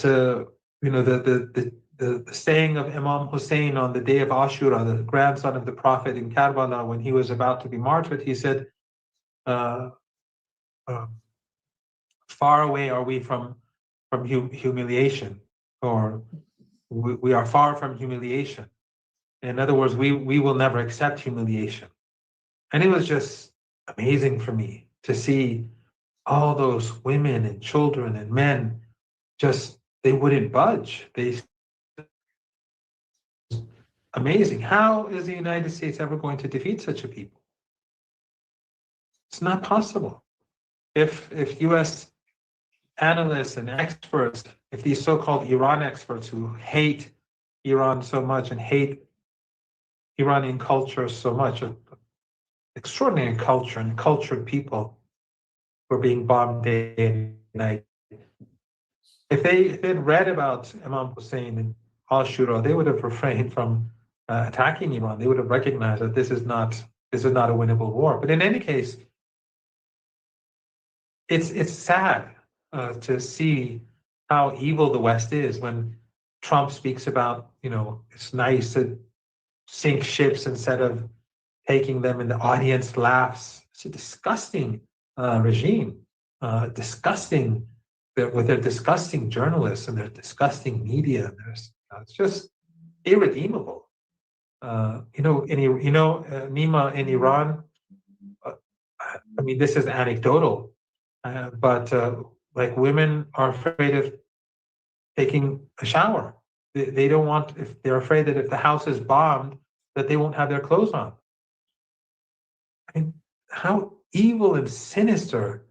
the saying of Imam Hussein on the day of Ashura, the grandson of the Prophet in Karbala, when he was about to be martyred, he said, "Far away are we from humiliation," or "We are far from humiliation." In other words, we will never accept humiliation. And it was just amazing for me to see all those women and children and men, they wouldn't budge. Amazing. How is the United States ever going to defeat such a people? It's not possible. If US analysts and experts, if these so-called Iran experts who hate Iran so much and hate Iranian culture so much, extraordinary culture and cultured people were being bombed day and night. If they'd read about Imam Hussein and Ashura, they would have refrained from attacking Iran. They would have recognized that this is not a winnable war. But in any case, it's sad to see how evil the West is when Trump speaks about, it's nice to sink ships instead of taking them, and the audience laughs. It's a disgusting regime, disgusting with their disgusting journalists and their disgusting media. It's just irredeemable. Nima, in Iran, I mean, this is anecdotal, but like women are afraid of taking a shower. They don't want, if they're afraid that if the house is bombed, that they won't have their clothes on. I mean, how evil and sinister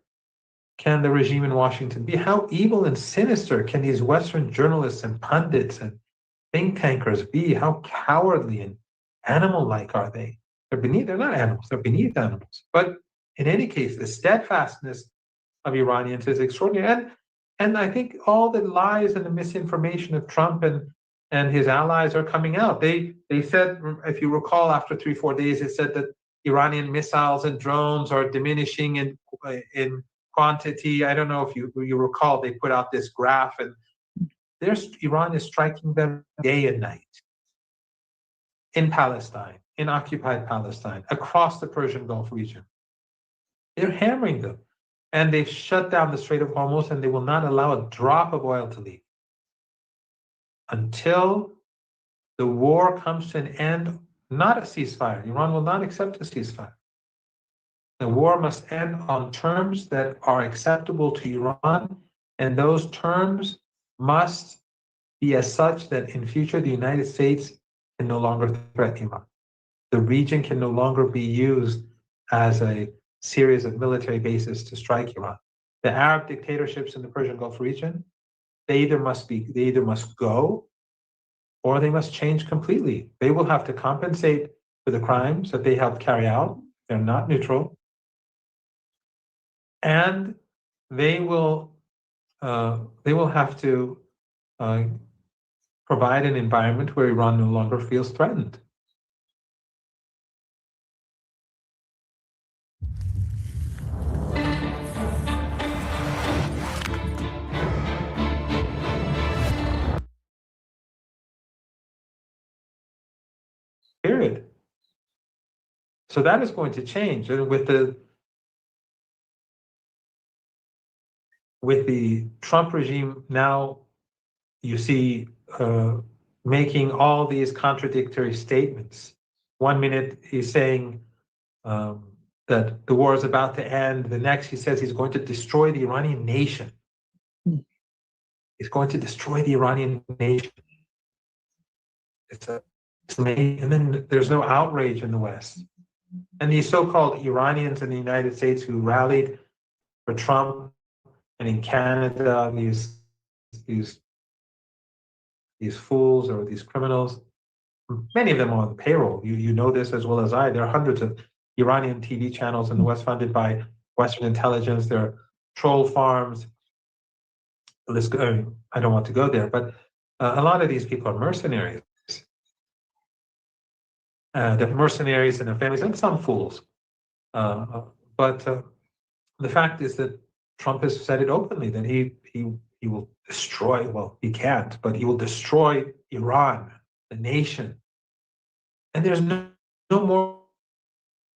can the regime in Washington be? How evil and sinister can these Western journalists and pundits and think tankers be? How cowardly and animal-like are they? They're not animals, they're beneath animals. But in any case, the steadfastness of Iranians is extraordinary. And I think all the lies and the misinformation of Trump and his allies are coming out. They said, if you recall, after 3-4 days, it said that Iranian missiles and drones are diminishing in quantity. I don't know if you recall, they put out this graph, and Iran is striking them day and night in Palestine, in occupied Palestine, across the Persian Gulf region. They're hammering them. And they've shut down the Strait of Hormuz, and they will not allow a drop of oil to leave until the war comes to an end. Not a ceasefire. Iran will not accept a ceasefire The war must end on terms that are acceptable to Iran, and those terms must be as such that in future the United States can no longer threaten Iran. The region can no longer be used as a series of military bases to strike Iran. The Arab dictatorships in the Persian Gulf region, they either must go or they must change completely. They will have to compensate for the crimes that they helped carry out. They're not neutral. And they will have to provide an environment where Iran no longer feels threatened. Period. So that is going to change. And with the Trump regime now, you see making all these contradictory statements. 1 minute he's saying that the war is about to end. The next he says he's going to destroy the Iranian nation. He's going to destroy the Iranian nation. It's amazing. And then there's no outrage in the West. And these so-called Iranians in the United States who rallied for Trump, and in Canada, these fools or these criminals, many of them are on the payroll. You know this as well as I. There are hundreds of Iranian TV channels in the West funded by Western intelligence. There are troll farms. I don't want to go there, but a lot of these people are mercenaries. They're mercenaries and their families, and some fools. But the fact is that Trump has said it openly that he will destroy. Well, he can't, but he will destroy Iran, the nation. And there's no moral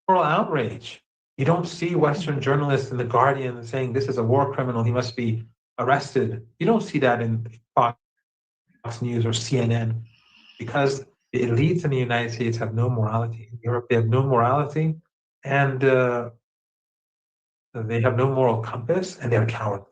outrage. You don't see Western journalists in The Guardian saying this is a war criminal, he must be arrested. You don't see that in Fox News or CNN, because the elites in the United States have no morality. In Europe, they have no morality, and they have no moral compass, and they're cowardly.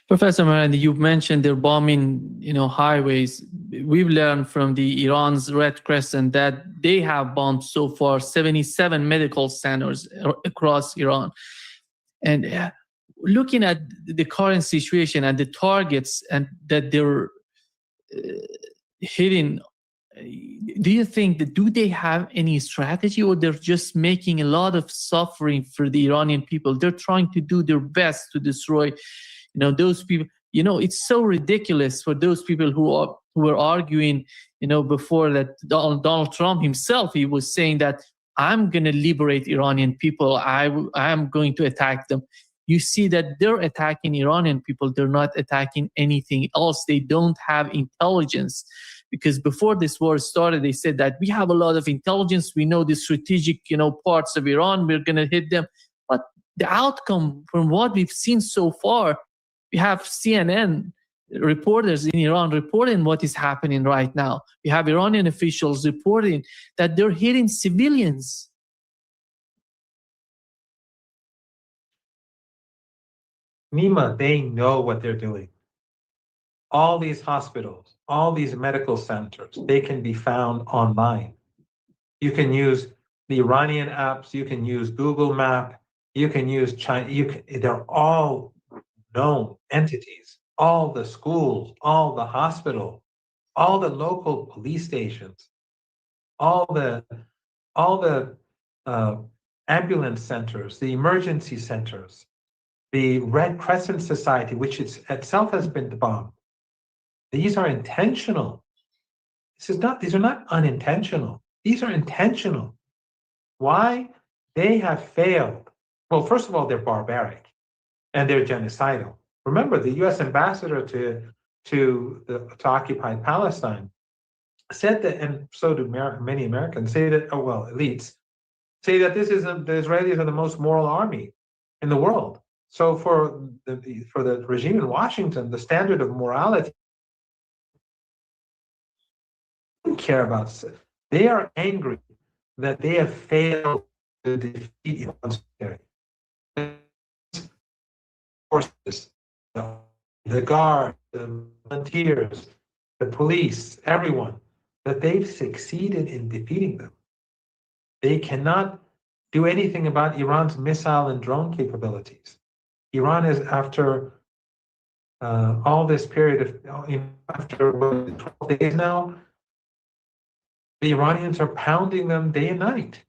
Professor Miranda, you mentioned they're bombing, highways. We've learned from the Iran's Red Crescent that they have bombed so far 77 medical centers across Iran. And looking at the current situation and the targets and that they're hitting, do you think that do they have any strategy, or they're just making a lot of suffering for the Iranian people? They're trying to do their best to destroy those people. It's so ridiculous for those people who were arguing, before that Donald Trump himself, he was saying that I'm going to liberate Iranian people. I am going to attack them. You see that they're attacking Iranian people. They're not attacking anything else. They don't have intelligence, because before this war started, they said that we have a lot of intelligence. We know the strategic, parts of Iran. We're going to hit them. But the outcome from what we've seen so far, we have CNN reporters in Iran reporting what is happening right now. We have Iranian officials reporting that they're hitting civilians. Nima, they know what they're doing. All these hospitals, all these medical centers, they can be found online. You can use the Iranian apps, you can use Google Map, you can use China, they're all known entities. All the schools, all the hospital, all the local police stations, all the ambulance centers, the emergency centers, the Red Crescent Society, which itself has been bombed. These are intentional. These are not unintentional. These are intentional. Why? They have failed. Well, first of all, they're barbaric and they're genocidal. Remember, the U.S. ambassador to occupied Palestine said that, and so do many Americans, say that, elites, say that the Israelis are the most moral army in the world. So for the regime in Washington, the standard of morality, they don't care about. They are angry that they have failed to defeat Iran's military. Forces, the guard, the volunteers, the police, everyone, that they've succeeded in defeating them. They cannot do anything about Iran's missile and drone capabilities. Iran is, after all this period of, after 12 days now, the Iranians are pounding them day and night.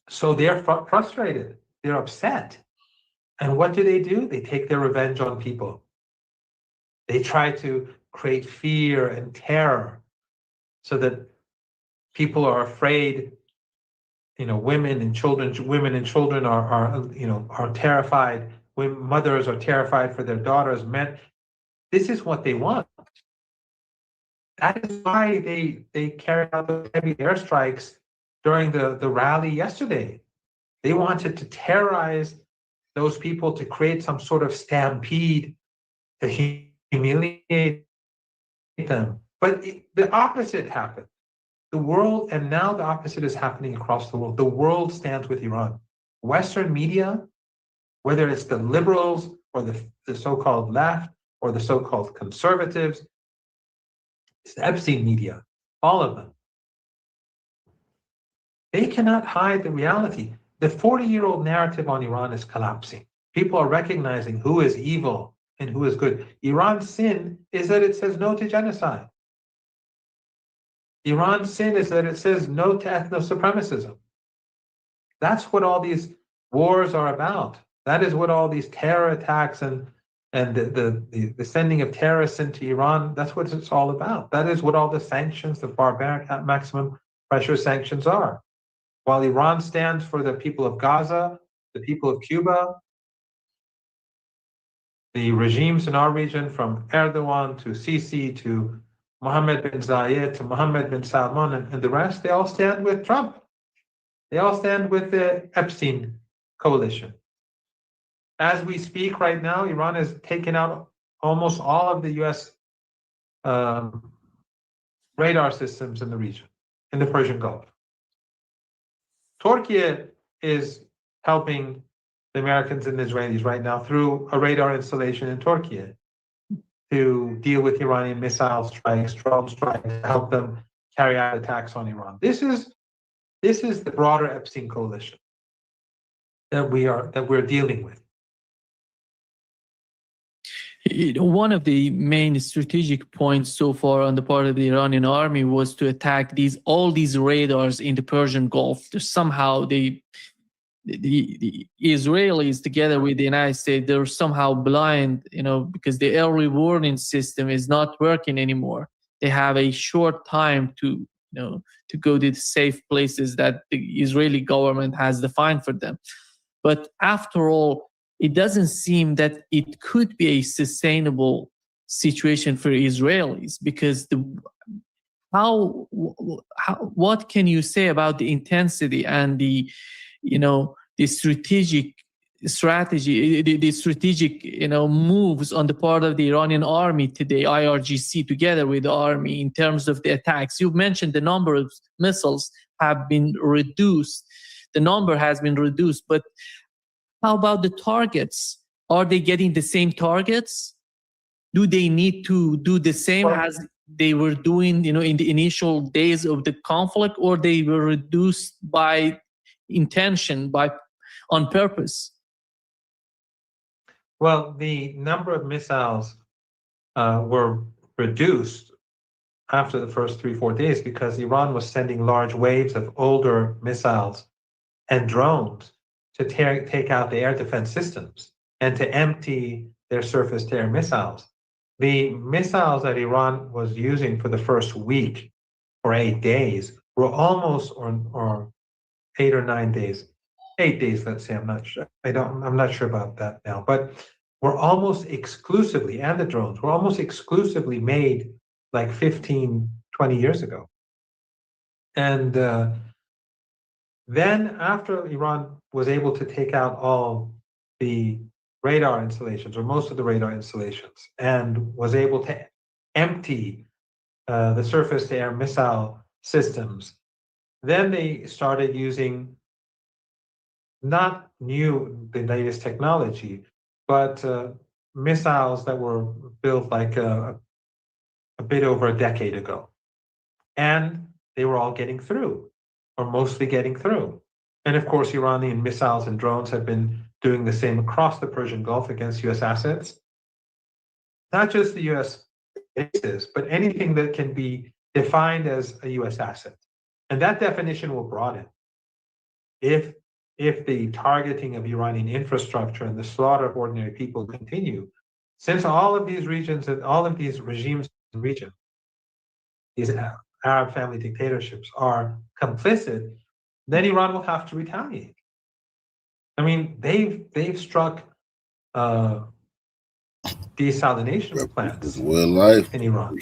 So they're frustrated, they're upset. And what do? They take their revenge on people. They try to create fear and terror so that people are afraid. Women and children are terrified. Mothers are terrified for their daughters. Men, this is what they want. That is why they carried out those heavy airstrikes during the rally yesterday. They wanted to terrorize those people, to create some sort of stampede, to humiliate them. But the opposite happened. The world, and now the opposite is happening across the world. The world stands with Iran. Western media, whether it's the liberals or the so-called left or the so-called conservatives, it's the Epstein media, all of them. They cannot hide the reality. The 40-year-old narrative on Iran is collapsing. People are recognizing who is evil and who is good. Iran's sin is that it says no to genocide. Iran's sin is that it says no to ethno-supremacism. That's what all these wars are about. That is what all these terror attacks and the sending of terrorists into Iran, that's what it's all about. That is what all the sanctions, the barbaric maximum pressure sanctions are. While Iran stands for the people of Gaza, the people of Cuba, the regimes in our region, from Erdogan to Sisi to Mohammed bin Zayed to Mohammed bin Salman and the rest, they all stand with Trump. They all stand with the Epstein coalition. As we speak right now, Iran has taken out almost all of the US radar systems in the region, in the Persian Gulf. Turkey is helping the Americans and the Israelis right now through a radar installation in Turkey to deal with Iranian missile strikes, drone strikes, to help them carry out attacks on Iran. This is the broader Epstein coalition that we're dealing with. One of the main strategic points so far on the part of the Iranian army was to attack all these radars in the Persian Gulf. Somehow the Israelis, together with the United States, they're somehow blind, because the early warning system is not working anymore. They have a short time to go to the safe places that the Israeli government has defined for them. But after all, it doesn't seem that it could be a sustainable situation for Israelis, because what can you say about the intensity and the strategic moves on the part of the Iranian army today, IRGC, together with the army, in terms of the attacks? You mentioned the number of missiles have been reduced. The number has been reduced, but how about the targets? Are they getting the same targets? Do they need to do the same as they were doing, in the initial days of the conflict, or they were reduced by intention, on purpose? Well, the number of missiles were reduced after the first 3-4 days because Iran was sending large waves of older missiles and drones to take out the air defense systems and to empty their surface-to-air missiles. The missiles that Iran was using for the first week or 8 days were almost, or 8 or 9 days, 8 days, let's say, I'm not sure about that now, but were almost exclusively, and the drones were almost exclusively made like 15, 20 years ago. And then after Iran was able to take out all the radar installations, or most of the radar installations, and was able to empty the surface-to-air missile systems, then they started using not new, the latest technology, but missiles that were built like a bit over a decade ago. And they were all getting through, or mostly getting through. And of course, Iranian missiles and drones have been doing the same across the Persian Gulf against US assets. Not just the US bases, but anything that can be defined as a US asset. And that definition will broaden if the targeting of Iranian infrastructure and the slaughter of ordinary people continue. Since all of these regions and all of these regimes in the region, these Arab family dictatorships are complicit, then Iran will have to retaliate. I mean, they've struck desalination plants in Iran.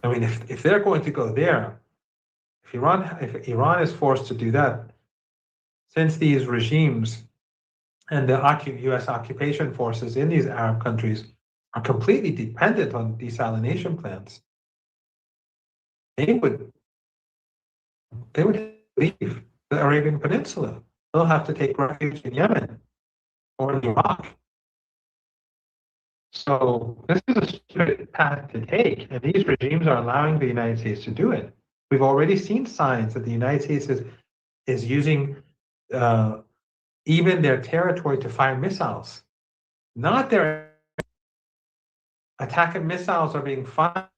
I mean, if they're going to go there, if Iran is forced to do that, since these regimes and the U.S. occupation forces in these Arab countries are completely dependent on desalination plants, they would leave the Arabian Peninsula. They'll have to take refuge in Yemen or in Iraq. So this is a stupid path to take, and these regimes are allowing the United States to do it. We've already seen signs that the United States is using even their territory to fire missiles. Not their attack missiles are being fired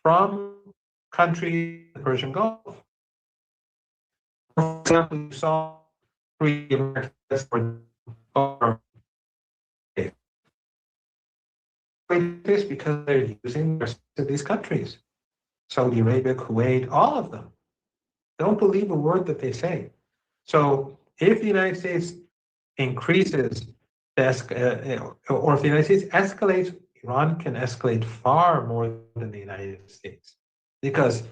from countries in the Persian Gulf. For example, you saw 3 Americans were this because they're using these countries. Saudi Arabia, Kuwait, all of them. Don't believe a word that they say. So if the United States increases, or if the United States escalates, Iran can escalate far more than the United States, because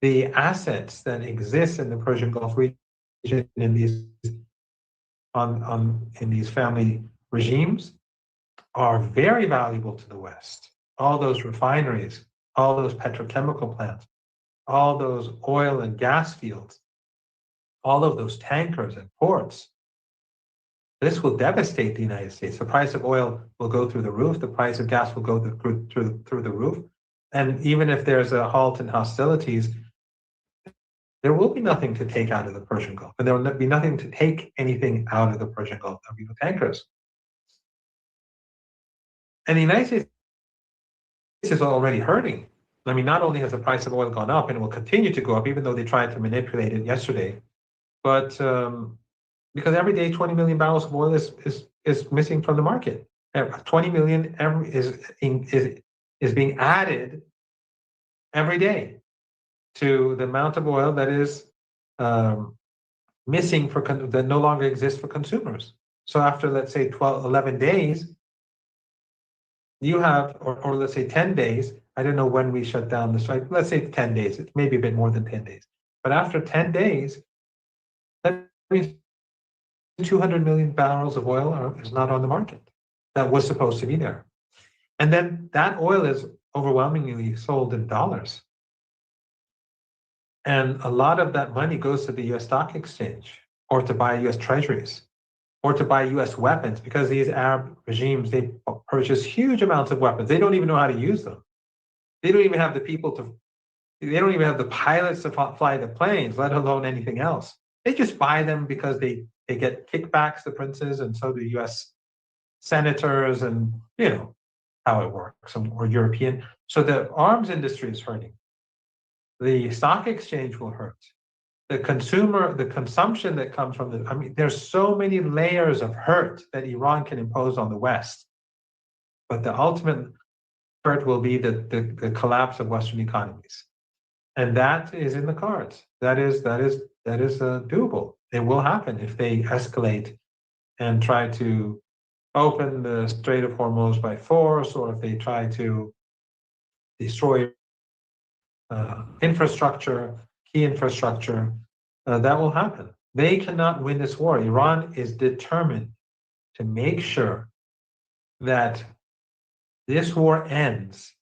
the assets that exist in the Persian Gulf region in these in these family regimes are very valuable to the West. All those refineries, all those petrochemical plants, all those oil and gas fields, all of those tankers and ports. This will devastate the United States. The price of oil will go through the roof. The price of gas will go through the roof. And even if there's a halt in hostilities, there will be nothing to take out of the Persian Gulf. And there will be nothing to take anything out of the Persian Gulf. There'll be no tankers. And the United States is already hurting. I mean, not only has the price of oil gone up and it will continue to go up, even though they tried to manipulate it yesterday, but because every day 20 million barrels of oil is missing from the market. 20 million is being added every day to the amount of oil that is missing that no longer exists for consumers. So after, let's say, 11 days, you have, or let's say 10 days, I don't know when we shut down the strike, let's say 10 days, it's maybe a bit more than 10 days. But after 10 days, that means 200 million barrels of oil is not on the market that was supposed to be there. And then that oil is overwhelmingly sold in dollars. And a lot of that money goes to the US stock exchange, or to buy US treasuries, or to buy US weapons, because these Arab regimes, they purchase huge amounts of weapons. They don't even know how to use them. They don't even have the people they don't even have the pilots to fly the planes, let alone anything else. They just buy them because they get kickbacks, the princes, and so do US senators, and you know how it works, or European. So the arms industry is hurting. The stock exchange will hurt. The consumption that comes from there's so many layers of hurt that Iran can impose on the West. But the ultimate hurt will be the collapse of Western economies. And that is in the cards. That is doable. It will happen if they escalate and try to open the Strait of Hormuz by force, or if they try to destroy infrastructure, key infrastructure. That will happen. They cannot win this war. Iran is determined to make sure that this war ends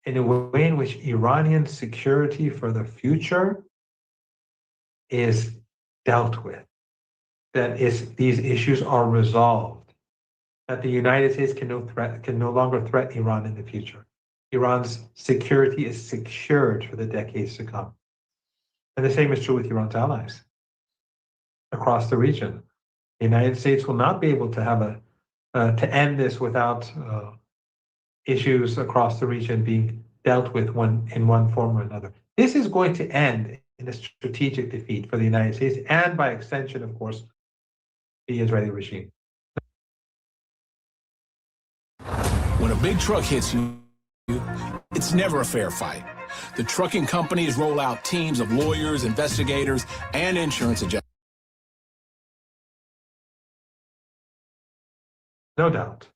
in a way in which Iranian security for the future is dealt with. that these issues are resolved, that the United States can no longer threaten Iran in the future. Iran's security is secured for the decades to come. And the same is true with Iran's allies across the region. The United States will not be able to have to end this without issues across the region being dealt with in one form or another. This is going to end in a strategic defeat for the United States and, by extension, of course, the Israeli regime. When a big truck hits you, it's never a fair fight. The trucking companies roll out teams of lawyers, investigators, and insurance adjusters. No doubt.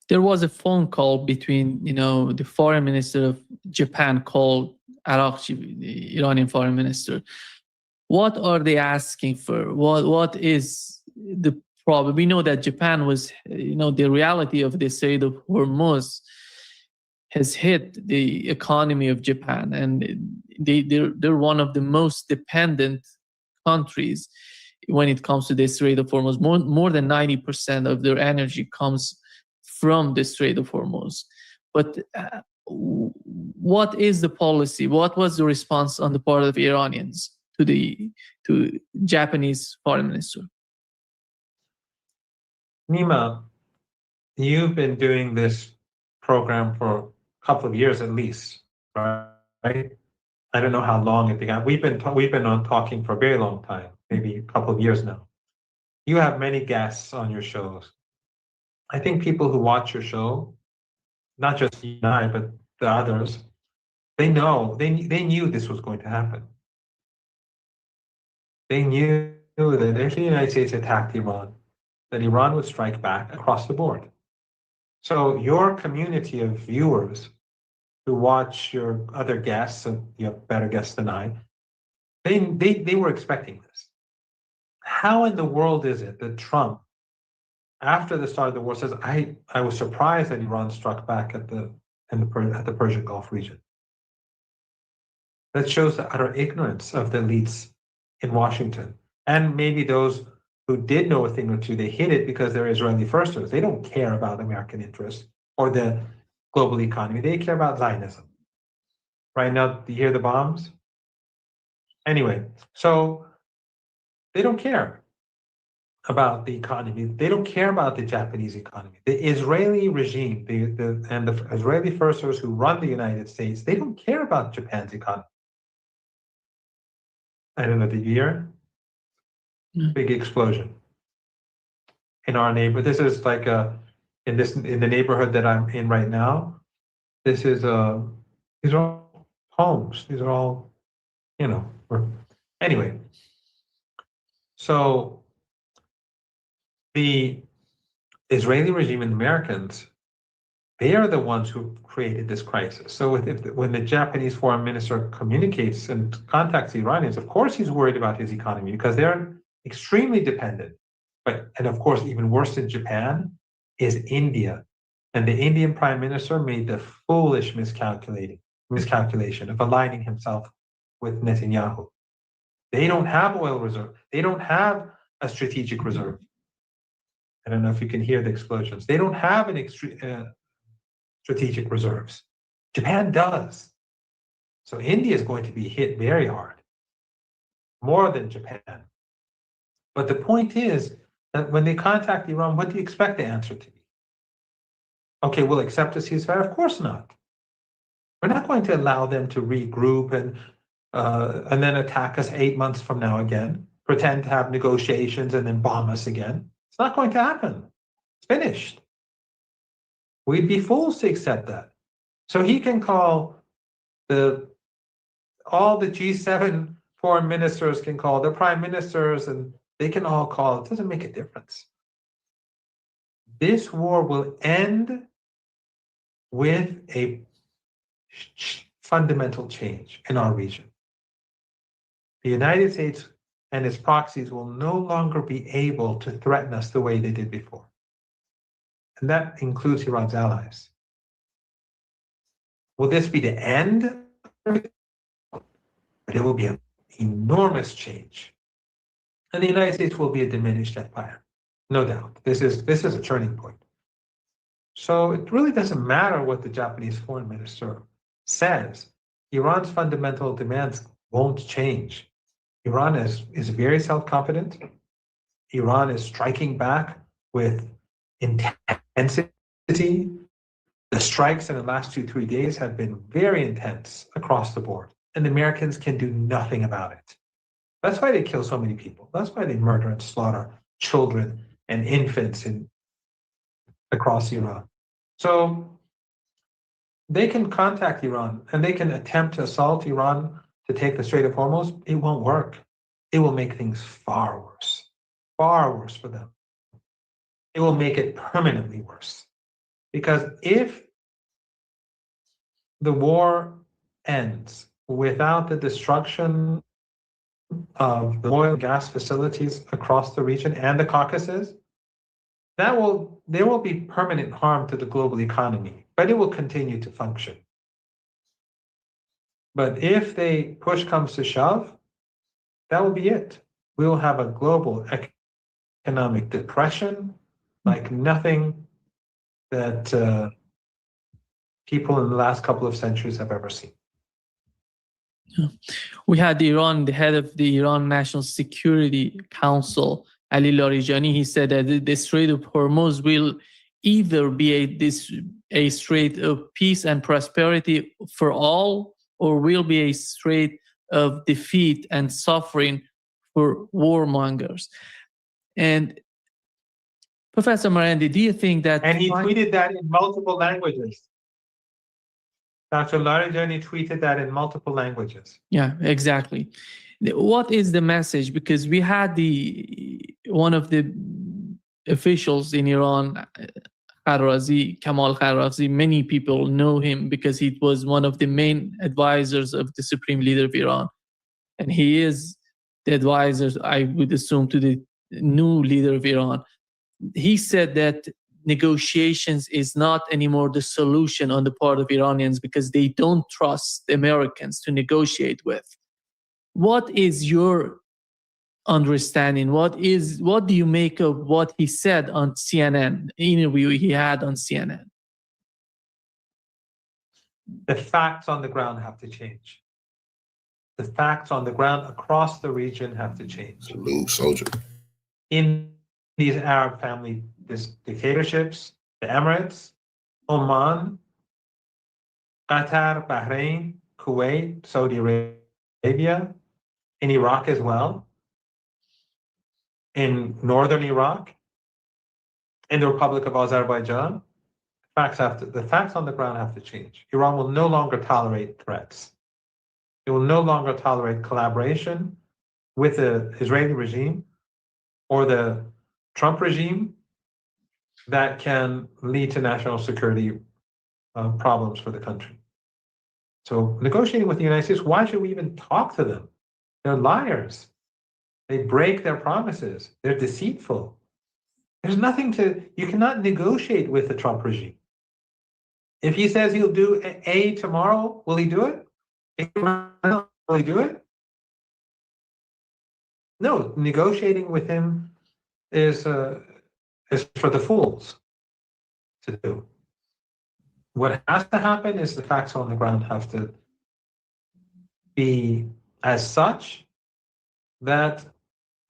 There was a phone call between, the foreign minister of Japan called Araghchi, the Iranian foreign minister. What are they asking for? What is the problem? We know that Japan was, the reality of the Strait of Hormuz has hit the economy of Japan, and they're one of the most dependent countries when it comes to the Strait of Hormuz. More than 90% of their energy comes from the Strait of Hormuz. But what is the policy? What was the response on the part of Iranians to Japanese foreign minister? Nima, you've been doing this program for a couple of years at least, right? I don't know how long it began. We've been on talking for a very long time, maybe a couple of years now. You have many guests on your shows. I think people who watch your show, not just you and I, but the others, they knew this was going to happen. They knew that if the United States attacked Iran, that Iran would strike back across the board. So your community of viewers who watch your other guests, and you have better guests than I, they were expecting this. How in the world is it that Trump, after the start of the war, says, I was surprised that Iran struck back at the Persian Gulf region? That shows the utter ignorance of the elites in Washington. And maybe those who did know a thing or two, they hid it because they're Israeli firsters. They don't care about American interests or the global economy. They care about Zionism. Right now, do you hear the bombs? Anyway, so they don't care about the economy. They don't care about the Japanese economy. The Israeli regime, and the Israeli firsters who run the United States, they don't care about Japan's economy. I don't know, did you hear? Big explosion in our neighborhood. This is like in the neighborhood that I'm in right now. This is these are all homes. These are all, anyway. So the Israeli regime and the Americans, they are the ones who created this crisis. So when the Japanese foreign minister communicates and contacts the Iranians, of course he's worried about his economy because they're extremely dependent. And of course, even worse than Japan is India. And the Indian prime minister made the foolish miscalculation of aligning himself with Netanyahu. They don't have oil reserve. They don't have a strategic reserve. I don't know if you can hear the explosions. They don't have an strategic reserves. Japan does. So India is going to be hit very hard, more than Japan. But the point is that when they contact Iran, what do you expect the answer to be? Okay, we'll accept a ceasefire? Of course not. We're not going to allow them to regroup and then attack us 8 months from now again, pretend to have negotiations and then bomb us again. It's not going to happen. It's finished. We'd be fools to accept that. So he can call all the G7 foreign ministers can call their prime ministers, and they can all call. It doesn't make a difference. This war will end with a fundamental change in our region. The United States and its proxies will no longer be able to threaten us the way they did before. And that includes Iran's allies. Will this be the end? There will be an enormous change. And the United States will be a diminished empire, no doubt. This is a turning point. So it really doesn't matter what the Japanese foreign minister says. Iran's fundamental demands won't change. Iran is very self-confident. Iran is striking back with intensity. The strikes in the last 2-3 days have been very intense across the board, and the Americans can do nothing about it. That's why they kill so many people. That's why they murder and slaughter children and infants across Iran. So they can contact Iran and they can attempt to assault Iran to take the Strait of Hormuz. It won't work. It will make things far worse for them. It will make it permanently worse. Because if the war ends without the destruction of the oil and gas facilities across the region and the Caucasus, there will be permanent harm to the global economy, but it will continue to function. But if push comes to shove, that will be it. We will have a global economic depression like nothing that people in the last couple of centuries have ever seen. We had the head of the Iran National Security Council, Ali Larijani. He said that the Strait of Hormuz will either be a strait of peace and prosperity for all, or will be a strait of defeat and suffering for warmongers. And Professor Marandi, do you think that... And he tweeted that in multiple languages. Dr. Larijani tweeted that in multiple languages. Yeah, exactly. What is the message? Because we had one of the officials in Iran, Kamal Kharrazi, many people know him because he was one of the main advisors of the Supreme Leader of Iran. And he is the advisor, I would assume, to the new leader of Iran. He said that negotiations is not anymore the solution on the part of Iranians because they don't trust the Americans to negotiate with. What is your understanding? What do you make of what he said on CNN, interview he had on CNN? The facts on the ground have to change. The facts on the ground across the region have to change. Salute, soldier. In these Arab family dictatorships, the Emirates, Oman, Qatar, Bahrain, Kuwait, Saudi Arabia, in Iraq as well, in northern Iraq, in the Republic of Azerbaijan, the facts on the ground have to change. Iran will no longer tolerate threats. It will no longer tolerate collaboration with the Israeli regime or the Trump regime that can lead to national security problems for the country. So negotiating with the United States, why should we even talk to them? They're liars. They break their promises. They're deceitful. There's nothing you cannot negotiate with the Trump regime. If he says he'll do A tomorrow, will he do it? Will he do it? No, negotiating with him is for the fools to do. What has to happen is the facts on the ground have to be as such that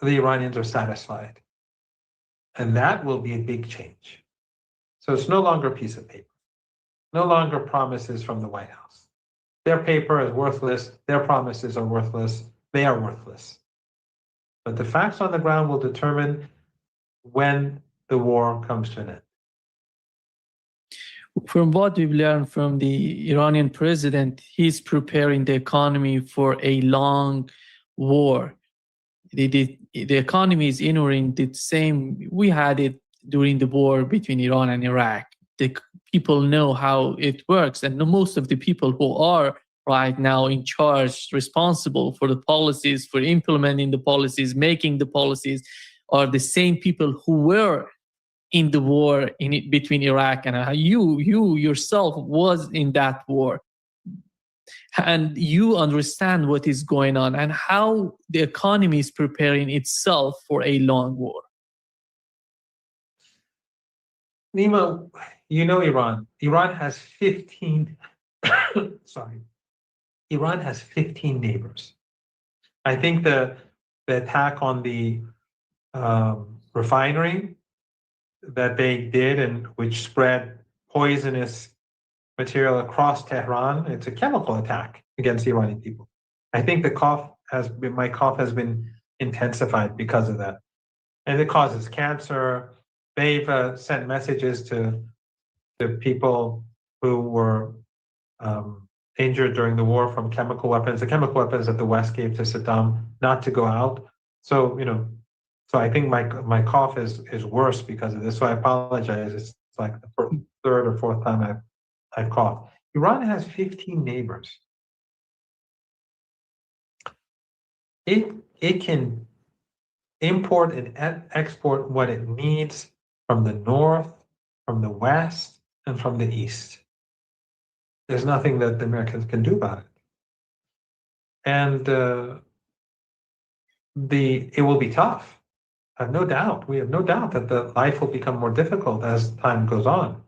the Iranians are satisfied. And that will be a big change. So it's no longer a piece of paper, no longer promises from the White House. Their paper is worthless, their promises are worthless, they are worthless. But the facts on the ground will determine when the war comes to an end. From what we've learned from the Iranian president, he's preparing the economy for a long war. The economy is entering the same, we had it during the war between Iran and Iraq. The people know how it works, and most of the people who are right now in charge, responsible for the policies, for implementing the policies, making the policies, are the same people who were in the war between Iraq and you yourself was in that war. and you understand what is going on and how the economy is preparing itself for a long war. Nima, you know Iran. Iran has 15, sorry. Iran has 15 neighbors. I think the attack on the refinery that they did, and which spread poisonous material across Tehran, it's a chemical attack against the Iranian people. I think my cough has been intensified because of that. And it causes cancer. They've sent messages to people who were injured during the war from chemical weapons, the chemical weapons that the West gave to Saddam, not to go out. So, so I think my cough is worse because of this. So I apologize. It's like the third or fourth time I've coughed. Iran has 15 neighbors. It can import and export what it needs from the north, from the west, and from the east. There's nothing that the Americans can do about it. And it will be tough. I have no doubt. We have no doubt that the life will become more difficult as time goes on.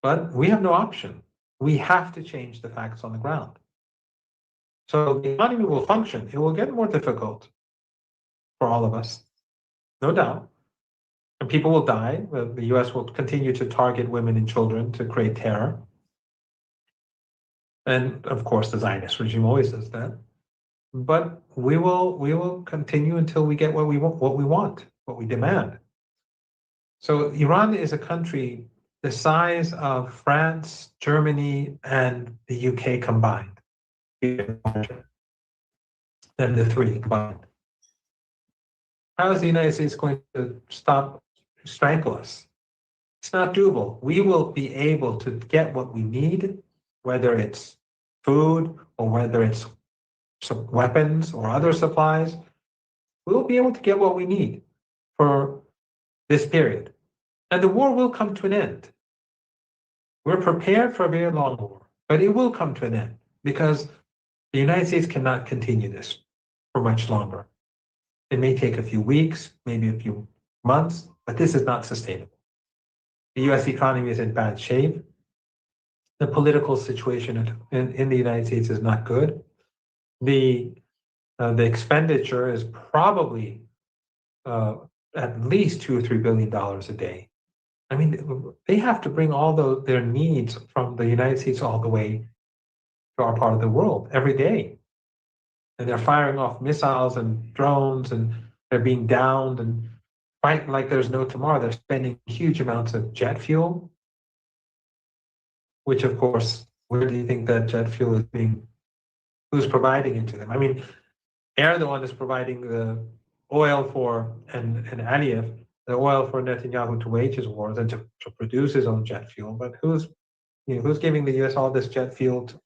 But we have no option. We have to change the facts on the ground. So the economy will function. It will get more difficult for all of us, no doubt. And people will die. The US will continue to target women and children to create terror. And of course, the Zionist regime always does that. But we will continue until we get what we want, what we demand. So Iran is a country the size of France, Germany, and the UK combined. And the three combined. How is the United States going to strangle us? It's not doable. We will be able to get what we need, whether it's food or whether it's weapons or other supplies. We'll be able to get what we need for this period. And the war will come to an end. We're prepared for a very long war, but it will come to an end because the United States cannot continue this for much longer. It may take a few weeks, maybe a few months, but this is not sustainable. The US economy is in bad shape. The political situation in the United States is not good. The expenditure is probably at least $2 or $3 billion a day. I mean, they have to bring all their needs from the United States all the way to our part of the world every day. And they're firing off missiles and drones, and they're being downed and fighting like there's no tomorrow. They're spending huge amounts of jet fuel, which of course, where do you think that jet fuel is who's providing it to them? I mean, Erdogan is providing the oil for, and Aliyev, the oil for Netanyahu to wage his wars and to produce his own jet fuel. But who's giving the US all this jet fuel to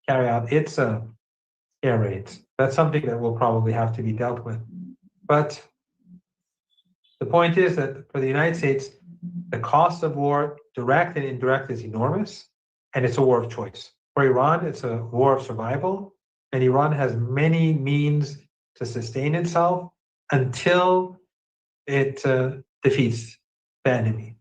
carry out its air raids? That's something that will probably have to be dealt with. But the point is that for the United States, the cost of war, direct and indirect, is enormous, and it's a war of choice. For Iran, it's a war of survival, and Iran has many means to sustain itself until it defeats the enemy.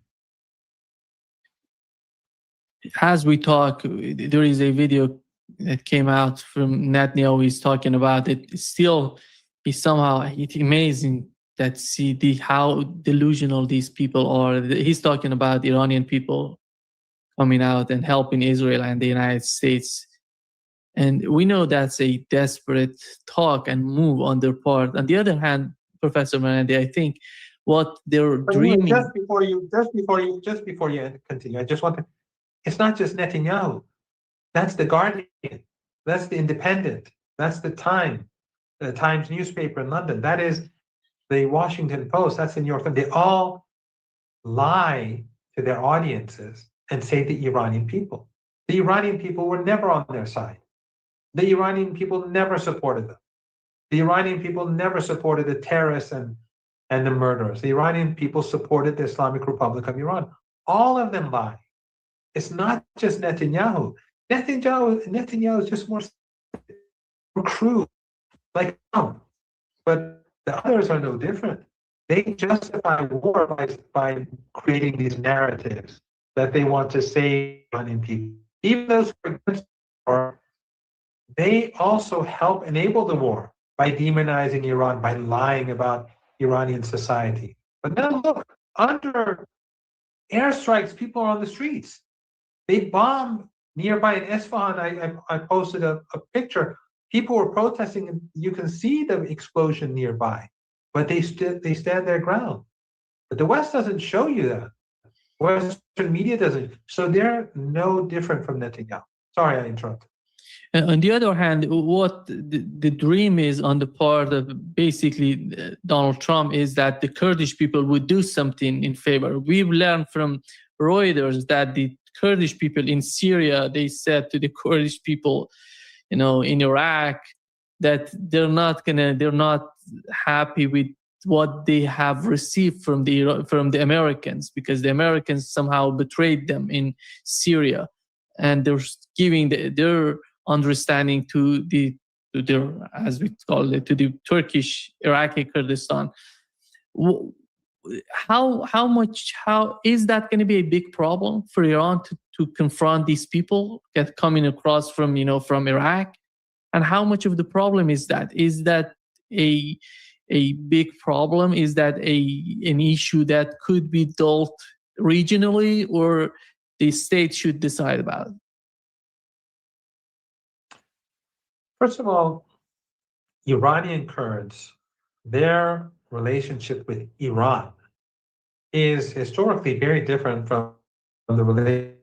As we talk, there is a video that came out from Netanyahu. He's talking about it. Still, it's amazing that see how delusional these people are. He's talking about Iranian people coming out and helping Israel and the United States. And we know that's a desperate talk and move on their part. On the other hand, Professor Menendez, I think what they're dreaming. Just before you continue, I just want to. It's not just Netanyahu. That's the Guardian. That's the Independent. That's the Times newspaper in London. That is the Washington Post. That's the New York Times. They all lie to their audiences and say the Iranian people. The Iranian people were never on their side. The Iranian people never supported them. The Iranian people never supported the terrorists and the murderers. The Iranian people supported the Islamic Republic of Iran. All of them lie. It's not just Netanyahu. Netanyahu is just more crude, like Trump. But the others are no different. They justify war by creating these narratives that they want to save Iranian people. Even those who are against war, they also help enable the war by demonizing Iran, by lying about Iranian society. But now look, under airstrikes, people are on the streets. They bomb nearby in Esfahan. I posted a picture. People were protesting, and you can see the explosion nearby, but they stand their ground. But the West doesn't show you that. Western media doesn't. So they're no different from Netanyahu. Sorry, I interrupted. On the other hand, what the dream is on the part of basically Donald Trump is that the Kurdish people would do something in favor. We've learned from Reuters that the Kurdish people in Syria, they said to the Kurdish people, in Iraq, that they're not happy with what they have received from the Americans, because the Americans somehow betrayed them in Syria, and they're giving their understanding to their, as we call it, to the Turkish Iraqi Kurdistan. How is that going to be a big problem for Iran to confront these people that coming across from Iraq? And how much of the problem is that? Is that a big problem? Is that an issue that could be dealt regionally, or the state should decide about it? First of all, Iranian Kurds, their relationship with Iran is historically very different from the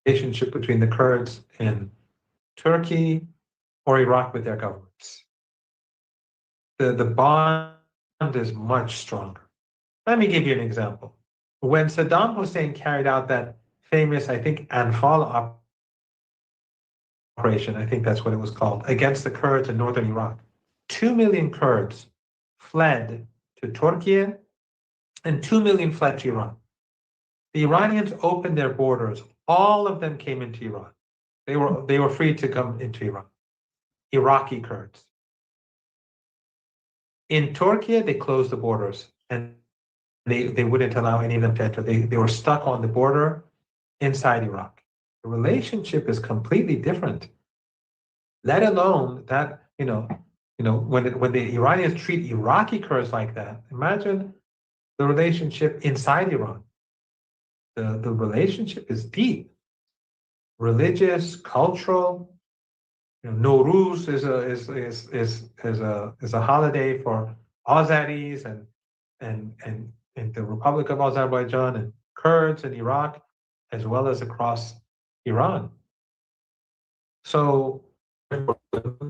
relationship between the Kurds in Turkey or Iraq with their governments. The bond is much stronger. Let me give you an example. When Saddam Hussein carried out that famous, I think, Anfal operation, I think that's what it was called, against the Kurds in northern Iraq, 2 million Kurds fled to Turkey and 2 million fled to Iran. The Iranians opened their borders. All of them came into Iran. They were free to come into Iran. Iraqi Kurds. In Turkey, they closed the borders and they wouldn't allow any of them to enter. They were stuck on the border inside Iraq. The relationship is completely different. Let alone that, when the Iranians treat Iraqi Kurds like that, imagine the relationship inside Iran. The relationship is deep, religious, cultural. Nowruz is a holiday for Azeris and the Republic of Azerbaijan and Kurds in Iraq, as well as across Iran. So the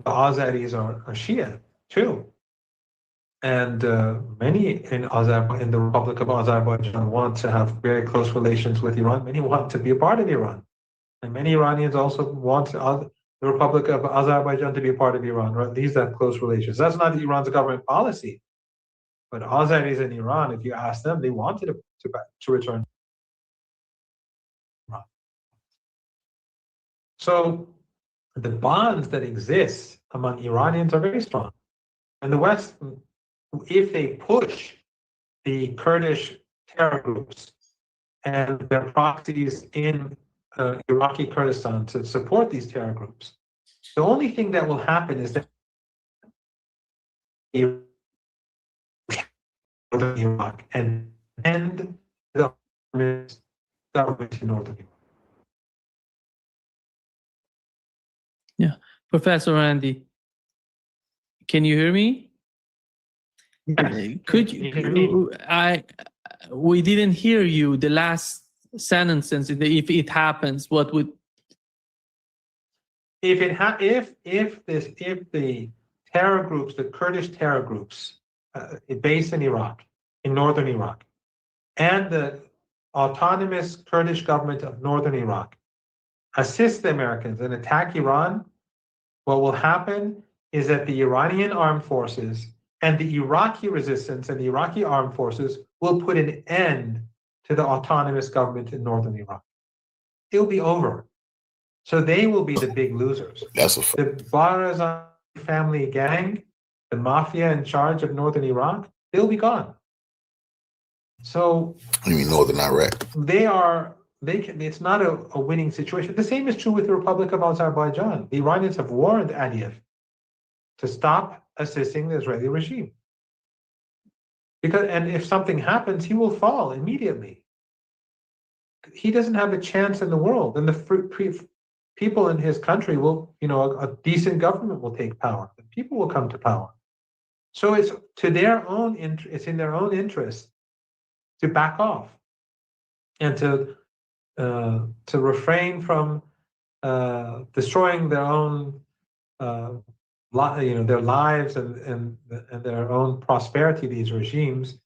Azeris are Shia too. And many in the Republic of Azerbaijan want to have very close relations with Iran. Many want to be a part of Iran. And many Iranians also want the Republic of Azerbaijan to be a part of Iran, or at least have close relations. That's not Iran's government policy. But Azeris in Iran, if you ask them, they wanted to return to Iran. So the bonds that exist among Iranians are very strong. And the West, if they push the Kurdish terror groups and their proxies in Iraqi Kurdistan to support these terror groups, the only thing that will happen is that Iraq and end the government in northern Iraq. Yeah, Professor Randy, can you hear me? Yes. Could you? We didn't hear you. The last sentence. If it happens, what would? If the terror groups, the Kurdish terror groups, based in Iraq, in northern Iraq, and the autonomous Kurdish government of northern Iraq assist the Americans and attack Iran, what will happen is that the Iranian armed forces and the Iraqi resistance and the Iraqi armed forces will put an end to the autonomous government in northern Iraq. It'll be over. So they will be the big losers. That's a The Barzani family gang, the mafia in charge of northern Iraq, they'll be gone. So You mean northern Iraq? it's not a winning situation. The same is true with the Republic of Azerbaijan. The Iranians have warned Aliyev to stop assisting the Israeli regime. And if something happens, he will fall immediately. He doesn't have a chance in the world, and the people in his country will, a decent government will take power. The people will come to power. So it's in their own interest to back off and to refrain from destroying their own, their lives and their own prosperity. These regimes,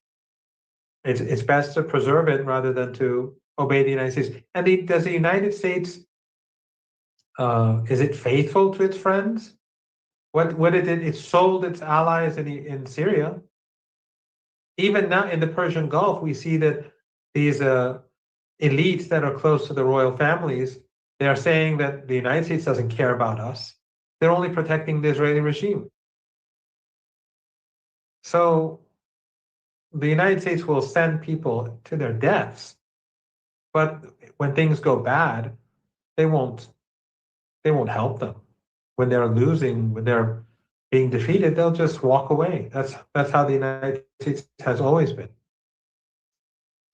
it's best to preserve it rather than to obey the United States. And does the United States, is it faithful to its friends? What it did, it sold its allies in Syria. Even now in the Persian Gulf, we see that these elites that are close to the royal families, they are saying that the United States doesn't care about us. They're only protecting the Israeli regime. So the United States will send people to their deaths, but when things go bad, they won't help them. When they're losing, when they're being defeated, they'll just walk away. That's how the United States has always been.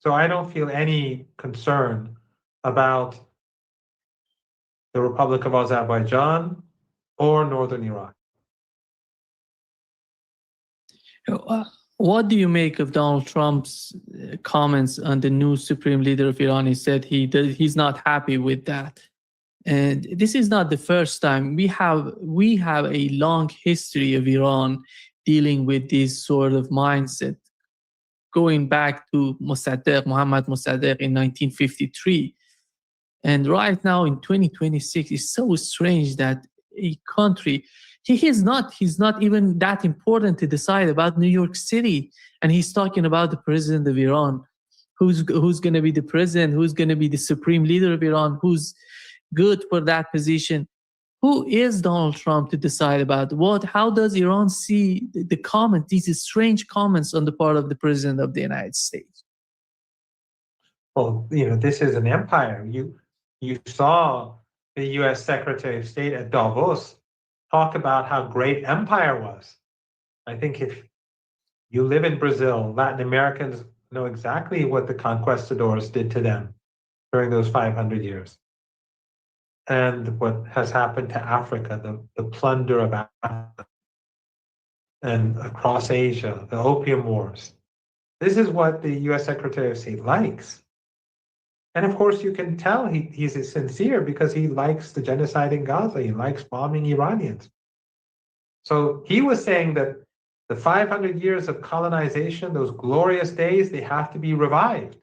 So I don't feel any concern about the Republic of Azerbaijan or northern Iraq. What do you make of Donald Trump's comments on the new supreme leader of Iran? He said he's not happy with that. And this is not the first time. We have a long history of Iran dealing with this sort of mindset, going back to Mohammad Mossadegh in 1953. And right now in 2026, it's so strange that a country, he's not even that important to decide about New York City. And he's talking about the president of Iran. Who's going to be the president? Who's going to be the supreme leader of Iran? Who's good for that position? Who is Donald Trump to decide about what? How does Iran see the comment, these strange comments on the part of the president of the United States? Well, this is an empire. You saw the U.S. Secretary of State at Davos talk about how great empire was. I think if you live in Brazil, Latin Americans know exactly what the conquistadors did to them during those 500 years. And what has happened to Africa, the plunder of Africa, and across Asia, the opium wars. This is what the U.S. Secretary of State likes. And of course, you can tell he's sincere because he likes the genocide in Gaza. He likes bombing Iranians. So he was saying that the 500 years of colonization, those glorious days, they have to be revived.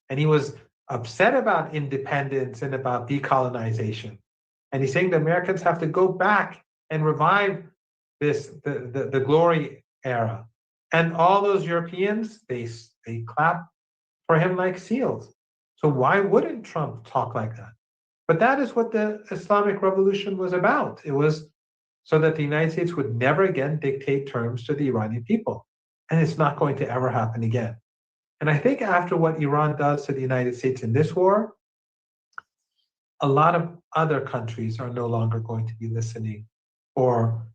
And he was upset about independence and about decolonization. And he's saying the Americans have to go back and revive the glory era. And all those Europeans, they clap for him like seals. So why wouldn't Trump talk like that? But that is what the Islamic Revolution was about. It was so that the United States would never again dictate terms to the Iranian people. And it's not going to ever happen again. And I think after what Iran does to the United States in this war, a lot of other countries are no longer going to be listening, or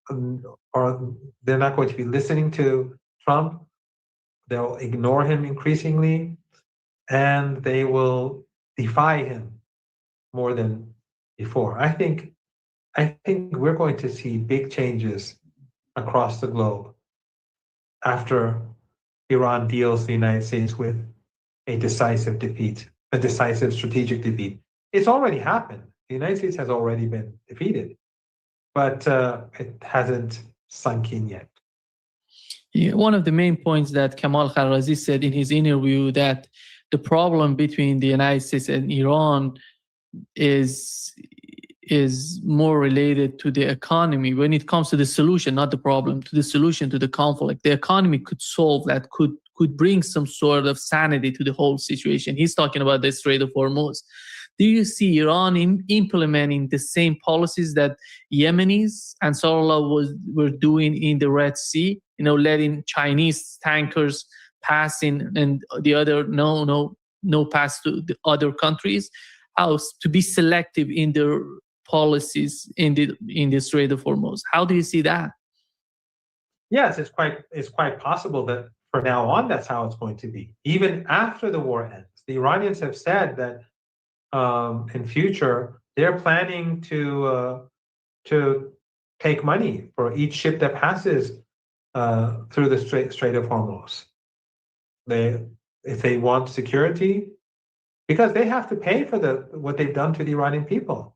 they're not going to be listening to Trump. They'll ignore him increasingly, and they will defy him more than before. I think we're going to see big changes across the globe after Iran deals the United States with a decisive defeat, a decisive strategic defeat. It's already happened. The United States has already been defeated, but it hasn't sunk in yet. Yeah, one of the main points that Kamal Kharrazi said in his interview, that the problem between the United States and Iran is more related to the economy. When it comes to the solution, not the problem, to the solution to the conflict, the economy could solve that, could bring some sort of sanity to the whole situation. He's talking about the Strait of Hormuz. Do you see Iran implementing the same policies that Yemenis and Ansarullah were doing in the Red Sea? Letting Chinese tankers pass in and the other no pass to the other countries. How to be selective in their policies in the Strait of Hormuz? How do you see that? Yes, it's quite possible that from now on that's how it's going to be. Even after the war ends, the Iranians have said that in future they're planning to take money for each ship that passes through the Strait of Hormuz. If they want security, because they have to pay for what they've done to the Iranian people.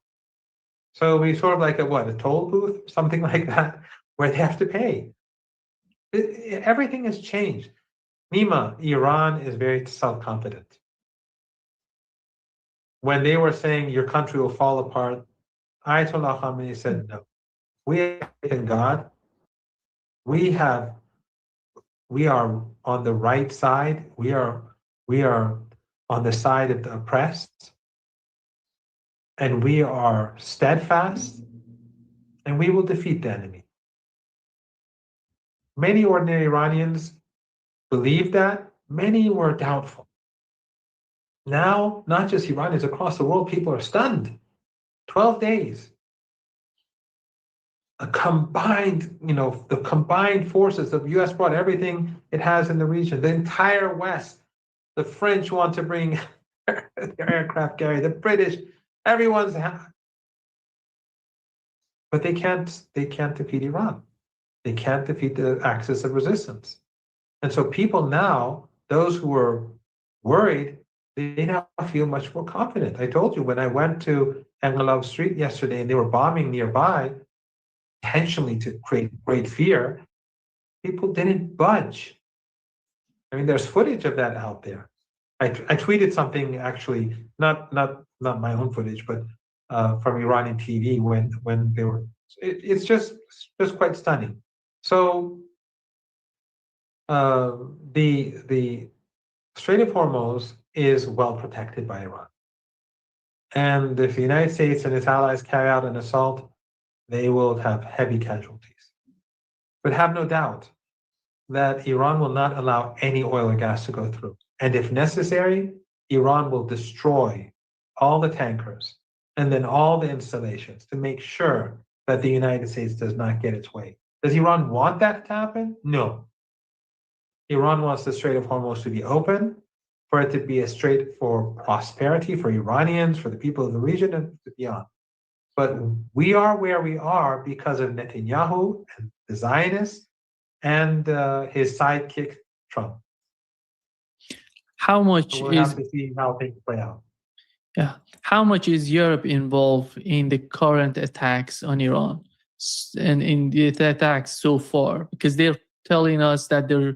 So we sort of like a toll booth, something like that, where they have to pay. Everything has changed. Nima, Iran is very self-confident. When they were saying your country will fall apart, Ayatollah Khamenei said, no, we have faith in God. We are on the right side. We are on the side of the oppressed. And we are steadfast, and we will defeat the enemy. Many ordinary Iranians believed that. Many were doubtful. Now, not just Iranians, across the world, people are stunned. 12 days. The combined forces of U.S. brought everything it has in the region. The entire West. The French want to bring their aircraft carrier. The British, everyone's. But they can't defeat Iran. They can't defeat the axis of resistance. And so people now, those who were worried, they now feel much more confident. I told you when I went to Engelov Street yesterday and they were bombing nearby, intentionally to create great fear, people didn't budge. I mean, there's footage of that out there. I tweeted something actually, not my own footage, but from Iranian TV when they were. It's just quite stunning. So the Strait of Hormuz is well protected by Iran, and if the United States and its allies carry out an assault, they will have heavy casualties. But have no doubt that Iran will not allow any oil or gas to go through. And if necessary, Iran will destroy all the tankers and then all the installations to make sure that the United States does not get its way. Does Iran want that to happen? No. Iran wants the Strait of Hormuz to be open, for it to be a strait for prosperity for Iranians, for the people of the region, and beyond. But we are where we are because of Netanyahu and the Zionists and his sidekick, Trump. How much so we'll have to see how things play out. Yeah. How much is Europe involved in the current attacks on Iran and in the attacks so far? Because they're telling us that their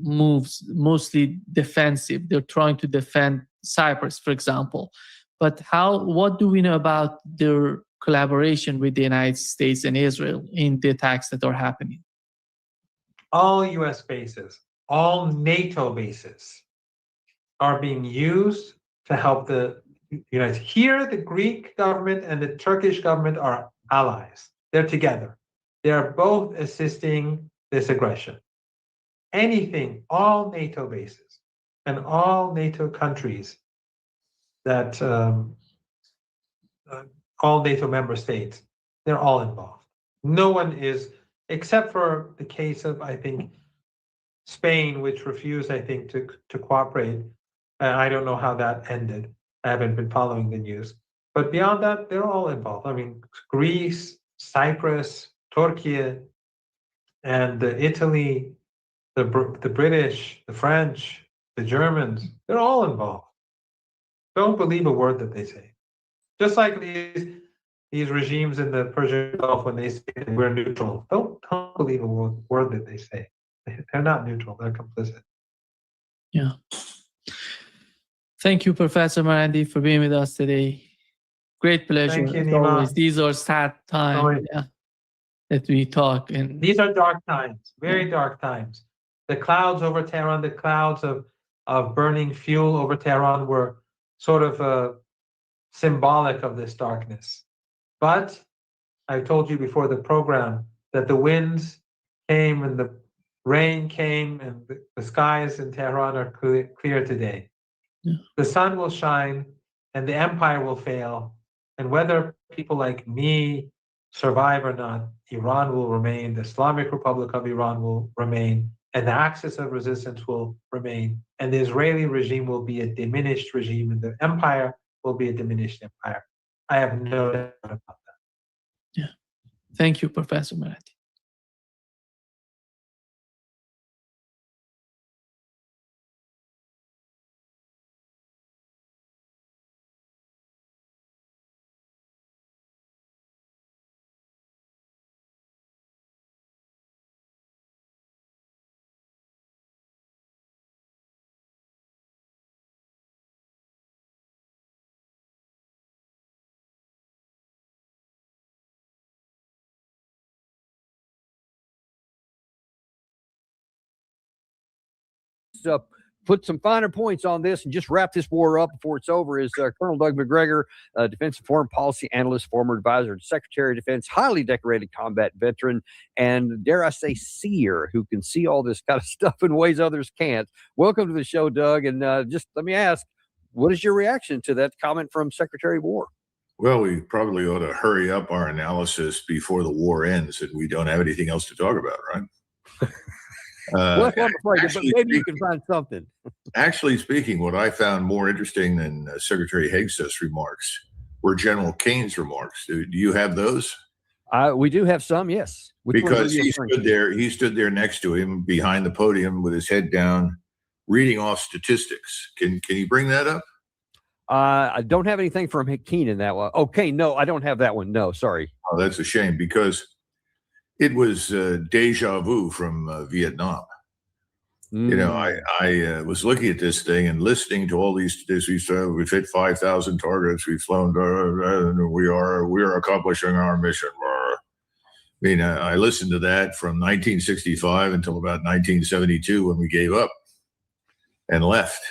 moves mostly defensive. They're trying to defend Cyprus, for example. But what do we know about their collaboration with the United States and Israel in the attacks that are happening? All US bases, all NATO bases are being used to help the United States. Here, the Greek government and the Turkish government are allies. They're together. They are both assisting this aggression. Anything, all NATO bases and all NATO countries that, all NATO member states, they're all involved. No one is, except for the case of, I think, Spain, which refused, I think, to cooperate. I don't know how that ended. I haven't been following the news. But beyond that, they're all involved. I mean, Greece, Cyprus, Turkey, and Italy, the British, the French, the Germans, they're all involved. Don't believe a word that they say. Just like these regimes in the Persian Gulf, when they say that we're neutral, don't believe a word that they say. They're not neutral, they're complicit. Yeah. Thank you, Professor Marandi, for being with us today. Great pleasure. Thank you, as Nima. always. These are sad times that we talk. And these are dark times, very dark times. The clouds over Tehran, the clouds of of burning fuel over Tehran were sort of symbolic of this darkness. But I told you before the program that the winds came and the rain came and the skies in Tehran are clear today. Yeah. The sun will shine and the empire will fail. And whether people like me survive or not, Iran will remain, the Islamic Republic of Iran will remain, and the axis of resistance will remain. And the Israeli regime will be a diminished regime, and the empire will be a diminished empire. I have no doubt about that. Yeah. Thank you, Professor Marathi. Put some finer points on this and just wrap this war up before it's over is Colonel Doug McGregor, defense and foreign policy analyst, former advisor to Secretary of Defense, highly decorated combat veteran, and dare I say seer who can see all this kind of stuff in ways others can't. Welcome to the show, Doug. And just let me ask, what is your reaction to that comment from Secretary of War? Well, we probably ought to hurry up our analysis before the war ends and we don't have anything else to talk about, right? Well, I'm afraid, but maybe you can find something. Actually speaking, what I found more interesting than Secretary Hegseth's remarks were General Kane's remarks. Do you have those? We do have some, yes. Because he stood there next to him behind the podium with his head down, reading off statistics. Can you bring that up? I don't have anything from Keane in that one. Okay, no, I don't have that one. No, sorry. Oh, that's a shame because it was deja vu from Vietnam. You know, I was looking at this thing and listening to all these statistics. We've hit 5,000 targets. We've flown. We are accomplishing our mission. I mean, I listened to that from 1965 until about 1972 when we gave up and left.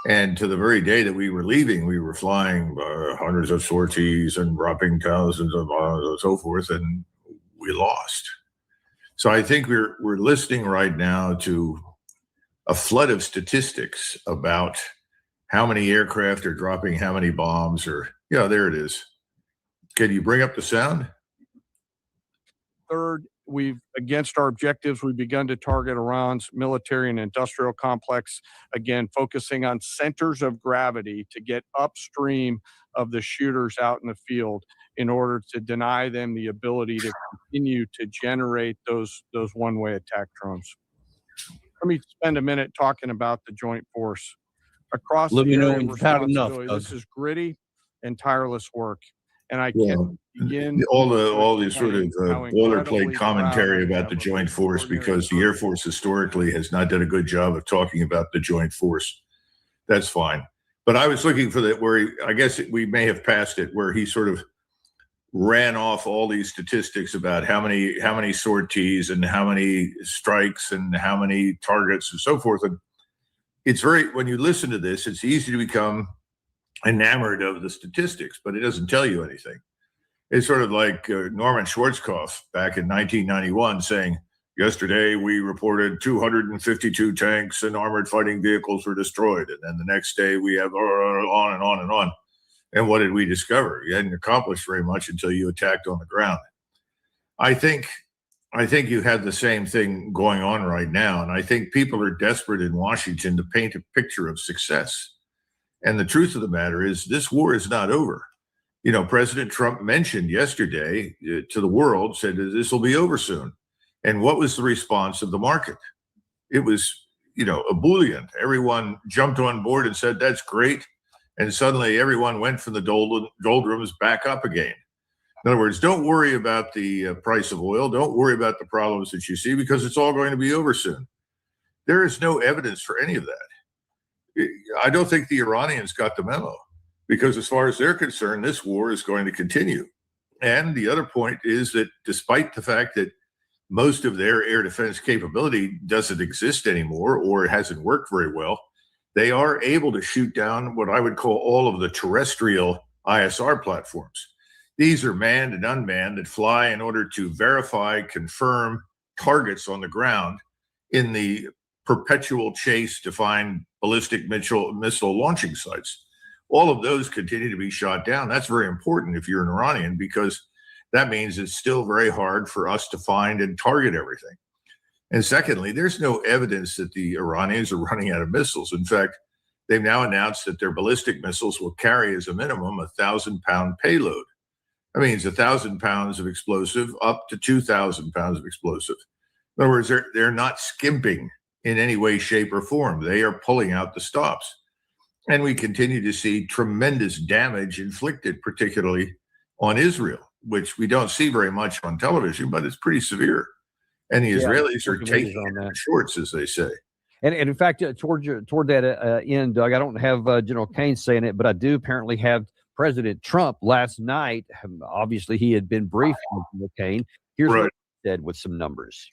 And to the very day that we were leaving, we were flying hundreds of sorties and dropping thousands of bombs and so forth, and we lost. So I think we're listening right now to a flood of statistics about how many aircraft are dropping how many bombs, or there it is. Can you bring up the sound? Third, against our objectives, we've begun to target Iran's military and industrial complex, again, focusing on centers of gravity to get upstream of the shooters out in the field in order to deny them the ability to continue to generate those one-way attack drones. Let me spend a minute talking about the joint force. Across the area of responsibility, this is gritty and tireless work. And I can't begin all the sort of boilerplate commentary about the joint force, because the Air Force historically has not done a good job of talking about the joint force. That's fine. But I was looking for that where I guess we may have passed it, where he sort of ran off all these statistics about how many sorties and how many strikes and how many targets and so forth. And it's when you listen to this, it's easy to become enamored of the statistics, but it doesn't tell you anything. It's sort of like Norman Schwarzkopf back in 1991 saying, yesterday we reported 252 tanks and armored fighting vehicles were destroyed. And then the next day we have on and on and on. And what did we discover? You hadn't accomplished very much until you attacked on the ground. I think you have the same thing going on right now. And I think people are desperate in Washington to paint a picture of success. And the truth of the matter is this war is not over. President Trump mentioned yesterday to the world, said this will be over soon. And what was the response of the market? It was, ebullient. Everyone jumped on board and said, that's great. And suddenly everyone went from the doldrums back up again. In other words, don't worry about the price of oil. Don't worry about the problems that you see, because it's all going to be over soon. There is no evidence for any of that. I don't think the Iranians got the memo, because as far as they're concerned, this war is going to continue. And the other point is that despite the fact that most of their air defense capability doesn't exist anymore, or it hasn't worked very well, they are able to shoot down what I would call all of the terrestrial ISR platforms. These are manned and unmanned that fly in order to verify, confirm targets on the ground in the perpetual chase to find ballistic missile launching sites. All of those continue to be shot down. That's very important if you're an Iranian, because that means it's still very hard for us to find and target everything. And secondly, there's no evidence that the Iranians are running out of missiles. In fact, they've now announced that their ballistic missiles will carry as a minimum 1,000-pound payload. That means 1,000 pounds of explosive up to 2,000 pounds of explosive. In other words, they're not skimping in any way, shape, or form. They are pulling out the stops. And we continue to see tremendous damage inflicted, particularly on Israel, which we don't see very much on television, but it's pretty severe. And the Israelis are taking it in the shorts, as they say. And in fact, toward that end, Doug, I don't have General Kane saying it, but I do apparently have President Trump last night. Obviously, he had been briefed with General Kane. Here's what he said with some numbers.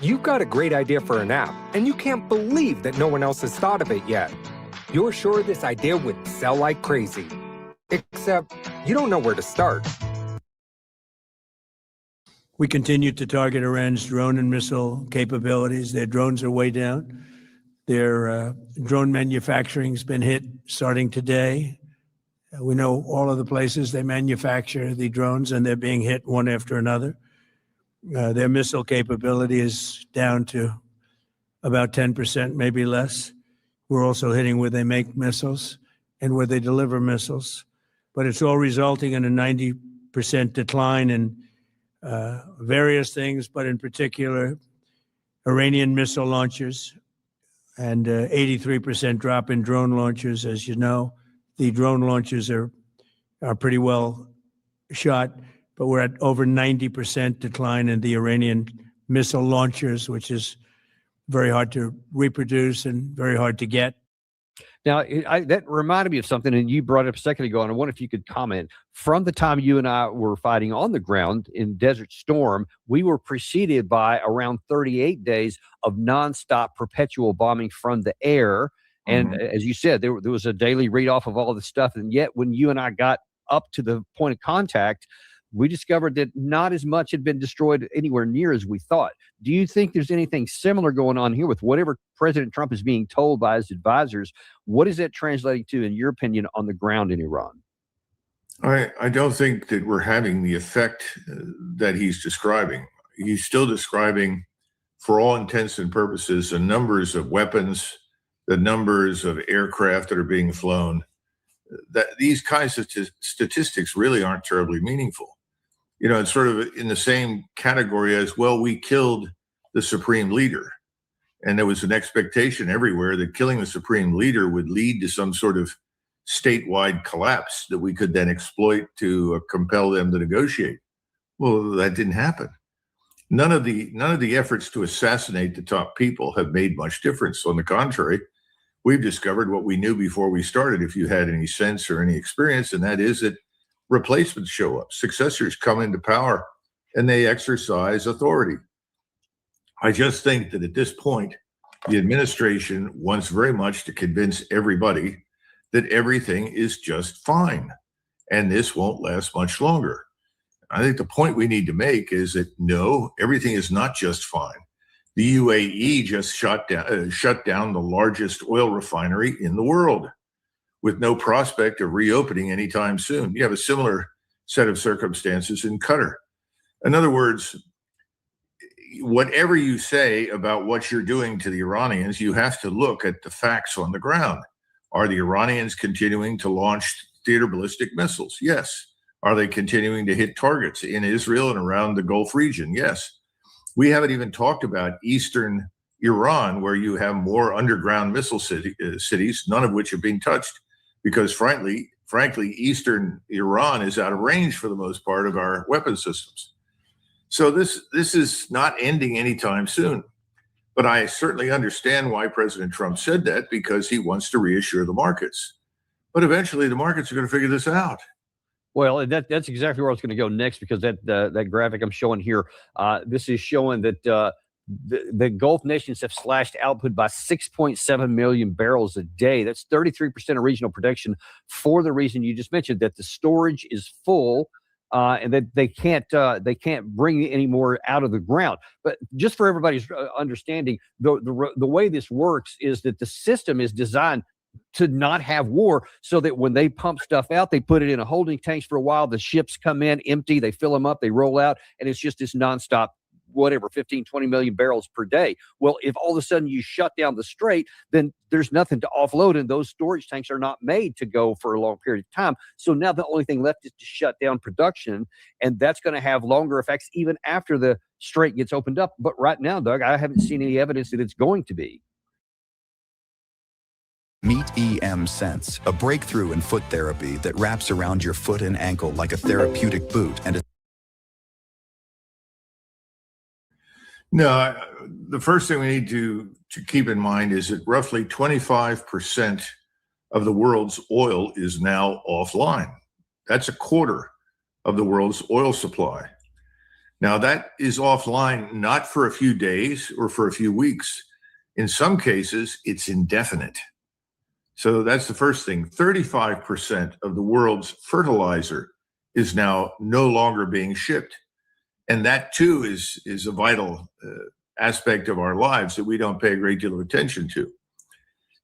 You've got a great idea for an app, and you can't believe that no one else has thought of it yet. You're sure this idea would sell like crazy, except you don't know where to start. We continue to target Iran's drone and missile capabilities. Their drones are way down. Their drone manufacturing has been hit starting today. We know all of the places they manufacture the drones, and they're being hit one after another. Their missile capability is down to about 10%, maybe less. We're also hitting where they make missiles and where they deliver missiles. But it's all resulting in a 90% decline in various things, but in particular, Iranian missile launchers, and 83% drop in drone launchers. As you know, the drone launchers are pretty well shot, but we're at over 90% decline in the Iranian missile launchers, which is very hard to reproduce and very hard to get. Now, that reminded me of something, and you brought it up a second ago, and I wonder if you could comment. From the time you and I were fighting on the ground in Desert Storm, we were preceded by around 38 days of nonstop perpetual bombing from the air. And as you said, there was a daily read off of all the stuff. And yet, when you and I got up to the point of contact, we discovered that not as much had been destroyed anywhere near as we thought. Do you think there's anything similar going on here with whatever President Trump is being told by his advisors? What is that translating to, in your opinion, on the ground in Iran? I don't think that we're having the effect that he's describing. He's still describing, for all intents and purposes, the numbers of weapons, the numbers of aircraft that are being flown. That these kinds of statistics really aren't terribly meaningful. You know, it's sort of in the same category as, well, we killed the supreme leader. And there was an expectation everywhere that killing the supreme leader would lead to some sort of statewide collapse that we could then exploit to compel them to negotiate. Well, that didn't happen. None of the efforts to assassinate the top people have made much difference. On the contrary, we've discovered what we knew before we started, if you had any sense or any experience, and that is that replacements show up, successors come into power, and they exercise authority. I just think that at this point, the administration wants very much to convince everybody that everything is just fine, and this won't last much longer. I think the point we need to make is that no, everything is not just fine. The UAE just shut down the largest oil refinery in the world with no prospect of reopening anytime soon. You have a similar set of circumstances in Qatar. In other words, whatever you say about what you're doing to the Iranians, you have to look at the facts on the ground. Are the Iranians continuing to launch theater ballistic missiles? Yes. Are they continuing to hit targets in Israel and around the Gulf region? Yes. We haven't even talked about eastern Iran, where you have more underground missile cities, none of which have been touched, because frankly, eastern Iran is out of range for the most part of our weapon systems. So this is not ending anytime soon. But I certainly understand why President Trump said that, because he wants to reassure the markets. But eventually the markets are going to figure this out. Well, that's exactly where I was going to go next, because that graphic I'm showing here, this is showing that the Gulf nations have slashed output by 6.7 million barrels a day. That's 33% of regional production, for the reason you just mentioned, that the storage is full. And that they can't bring any more out of the ground. But just for everybody's understanding, the way this works is that the system is designed to not have war, so that when they pump stuff out, they put it in a holding tanks for a while. The ships come in empty, they fill them up, they roll out, and it's just this nonstop, whatever, 15, 20 million barrels per day. Well, if all of a sudden you shut down the strait, then there's nothing to offload, and those storage tanks are not made to go for a long period of time. So now the only thing left is to shut down production, and that's going to have longer effects even after the strait gets opened up. But right now, Doug, I haven't seen any evidence that it's going to be. Meet EM Sense, a breakthrough in foot therapy that wraps around your foot and ankle like a therapeutic boot and No, the first thing we need to keep in mind is that roughly 25% of the world's oil is now offline. That's a quarter of the world's oil supply. Now, that is offline not for a few days or for a few weeks. In some cases, it's indefinite. So that's the first thing. 35% of the world's fertilizer is now no longer being shipped. And that, too, is a vital aspect of our lives that we don't pay a great deal of attention to.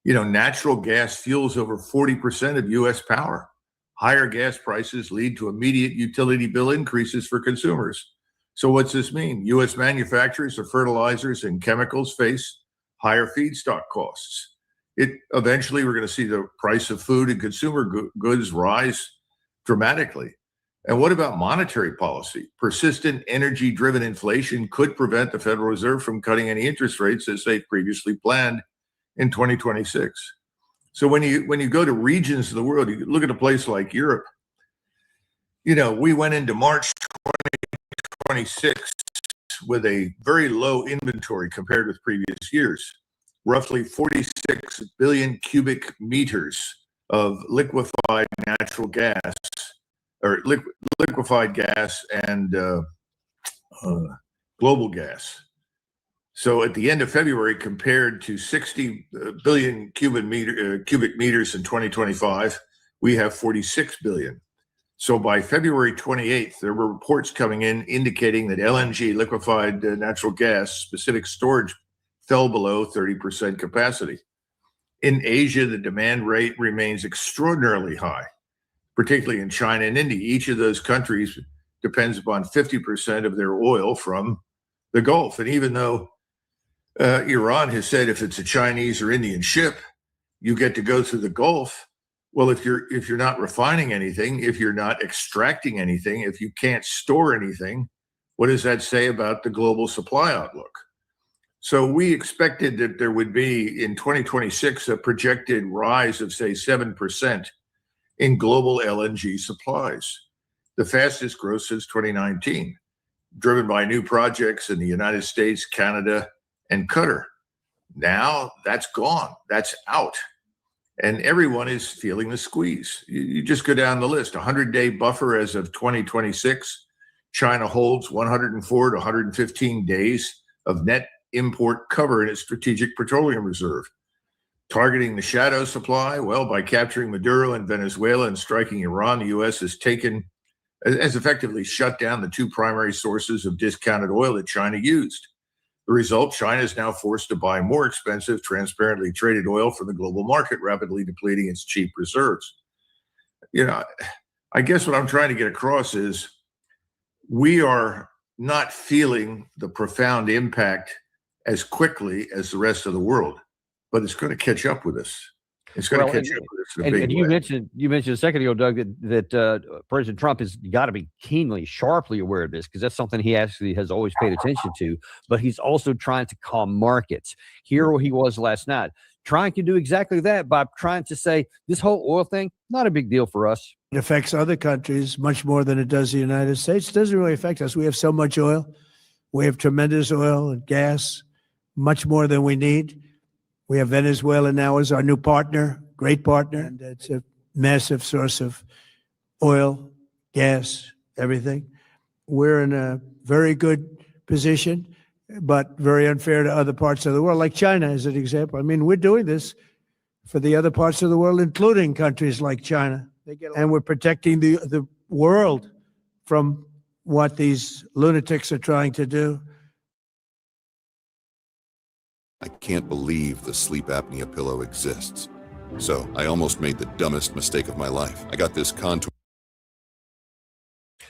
You know, natural gas fuels over 40% of U.S. power. Higher gas prices lead to immediate utility bill increases for consumers. So what's this mean? U.S. manufacturers of fertilizers and chemicals face higher feedstock costs. Eventually, we're going to see the price of food and consumer goods rise dramatically. And what about monetary policy? Persistent energy-driven inflation could prevent the Federal Reserve from cutting any interest rates as they previously planned in 2026. So when you go to regions of the world, you look at a place like Europe. You know, we went into March 2026 with a very low inventory compared with previous years. Roughly 46 billion cubic meters of liquefied natural gas, or liquefied gas and global gas. So at the end of February, compared to 60 billion cubic meters in 2025, we have 46 billion. So by February 28th, there were reports coming in indicating that LNG, liquefied natural gas, specific storage fell below 30% capacity. In Asia, the demand rate remains extraordinarily high, particularly in China and India. Each of those countries depends upon 50% of their oil from the Gulf. And even though Iran has said if it's a Chinese or Indian ship, you get to go through the Gulf. Well, if you're not refining anything, if you're not extracting anything, if you can't store anything, what does that say about the global supply outlook? So we expected that there would be in 2026 a projected rise of, say, 7% in global LNG supplies, the fastest growth since 2019, driven by new projects in the United States, Canada, and Qatar. Now that's gone, that's out, and everyone is feeling the squeeze. You just go down the list, 100-day buffer as of 2026. China holds 104 to 115 days of net import cover in its strategic petroleum reserve. Targeting the shadow supply, well, by capturing Maduro in Venezuela and striking Iran, the U.S. has effectively shut down the two primary sources of discounted oil that China used. The result, China is now forced to buy more expensive, transparently traded oil from the global market, rapidly depleting its cheap reserves. You know, I guess what I'm trying to get across is we are not feeling the profound impact as quickly as the rest of the world, but it's going to catch up with us. It's going to catch up with us in a big and way. you mentioned a second ago, Doug, that President Trump has got to be keenly, sharply aware of this, because that's something he actually has always paid attention to. But he's also trying to calm markets. Here he was last night, trying to do exactly that by trying to say this whole oil thing, not a big deal for us. It affects other countries much more than it does the United States. It doesn't really affect us. We have so much oil. We have tremendous oil and gas, much more than we need. We have Venezuela now as our new partner, great partner, and it's a massive source of oil, gas, everything. We're in a very good position. but very unfair to other parts of the world, like China as an example. I mean, we're doing this for the other parts of the world, including countries like China. And we're protecting the world from what these lunatics are trying to do. I can't believe the sleep apnea pillow exists. So I almost made the dumbest mistake of my life. I got this contour.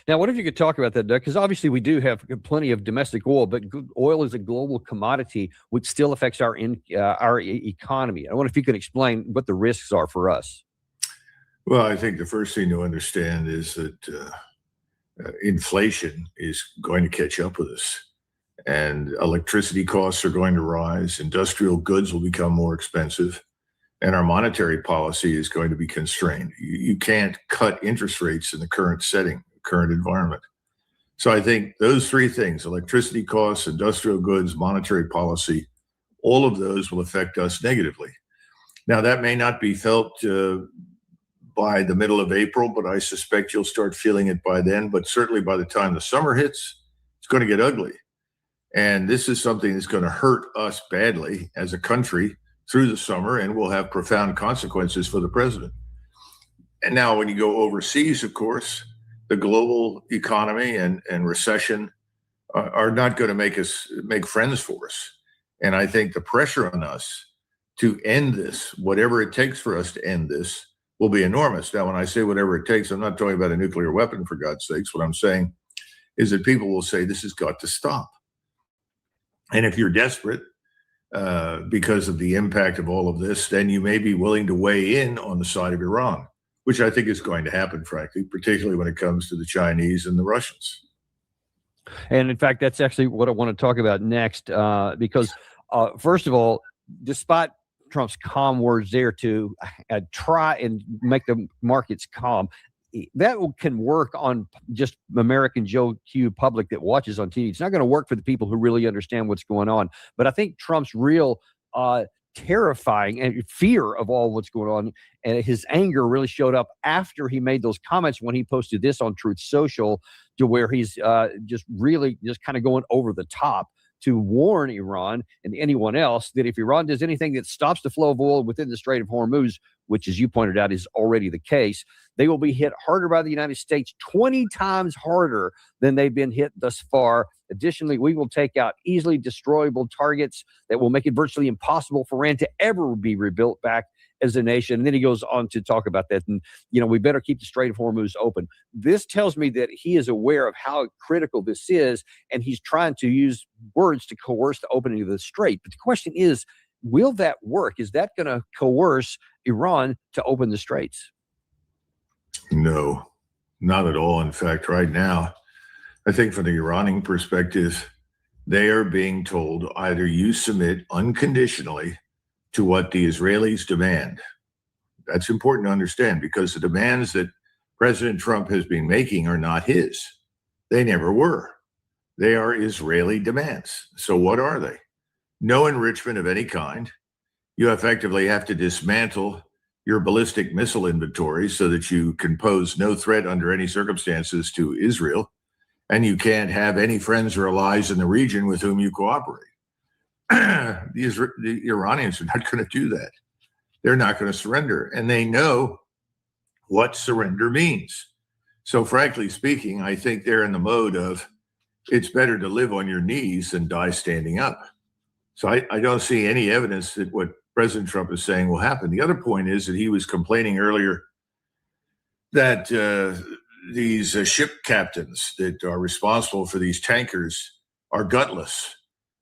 Now, what if you could talk about that, Doug? Because obviously we do have plenty of domestic oil, but oil is a global commodity which still affects our economy. I wonder if you could explain what the risks are for us. Well, I think the first thing to understand is that inflation is going to catch up with us, and electricity costs are going to rise. Industrial goods will become more expensive, and our monetary policy is going to be constrained. You can't cut interest rates in the current setting, current environment. So I think those three things, electricity costs, industrial goods, monetary policy, all of those will affect us negatively. Now, that may not be felt by the middle of April, but I suspect you'll start feeling it by then. But certainly by the time the summer hits, it's going to get ugly. And this is something that's going to hurt us badly as a country through the summer, and will have profound consequences for the president. And now when you go overseas, of course, the global economy and recession are not going to make friends for us. And I think the pressure on us to end this, whatever it takes for us to end this, will be enormous. Now, when I say whatever it takes, I'm not talking about a nuclear weapon, for God's sakes. What I'm saying is that people will say this has got to stop. And if you're desperate because of the impact of all of this, then you may be willing to weigh in on the side of Iran, which I think is going to happen, frankly, particularly when it comes to the Chinese and the Russians. And in fact, that's actually what I want to talk about next, because first of all, despite Trump's calm words there to try and make the markets calm, that can work on just American Joe Q public that watches on TV. It's not going to work for the people who really understand what's going on. But I think Trump's real terrifying and fear of all what's going on, and his anger really showed up after he made those comments when he posted this on Truth Social, to where he's just kind of going over the top to warn Iran and anyone else that if Iran does anything that stops the flow of oil within the Strait of Hormuz, which, as you pointed out, is already the case, they will be hit harder by the United States, 20 times harder than they've been hit thus far. Additionally, we will take out easily destroyable targets that will make it virtually impossible for Iran to ever be rebuilt back as a nation. And then he goes on to talk about that. And, we better keep the Strait of Hormuz open. This tells me that he is aware of how critical this is, and he's trying to use words to coerce the opening of the strait. But the question is, will that work? Is that going to coerce Iran to open the straits? No, not at all. In fact, right now, I think from the Iranian perspective, they are being told either you submit unconditionally to what the Israelis demand. That's important to understand, because the demands that President Trump has been making are not his. They never were. They are Israeli demands. So what are they? No enrichment of any kind. You effectively have to dismantle your ballistic missile inventory so that you can pose no threat under any circumstances to Israel. And you can't have any friends or allies in the region with whom you cooperate. The Iranians are not going to do that. They're not going to surrender. And they know what surrender means. So frankly speaking, I think they're in the mode of, it's better to live on your knees than die standing up. So I don't see any evidence that what President Trump is saying will happen. The other point is that he was complaining earlier that these ship captains that are responsible for these tankers are gutless.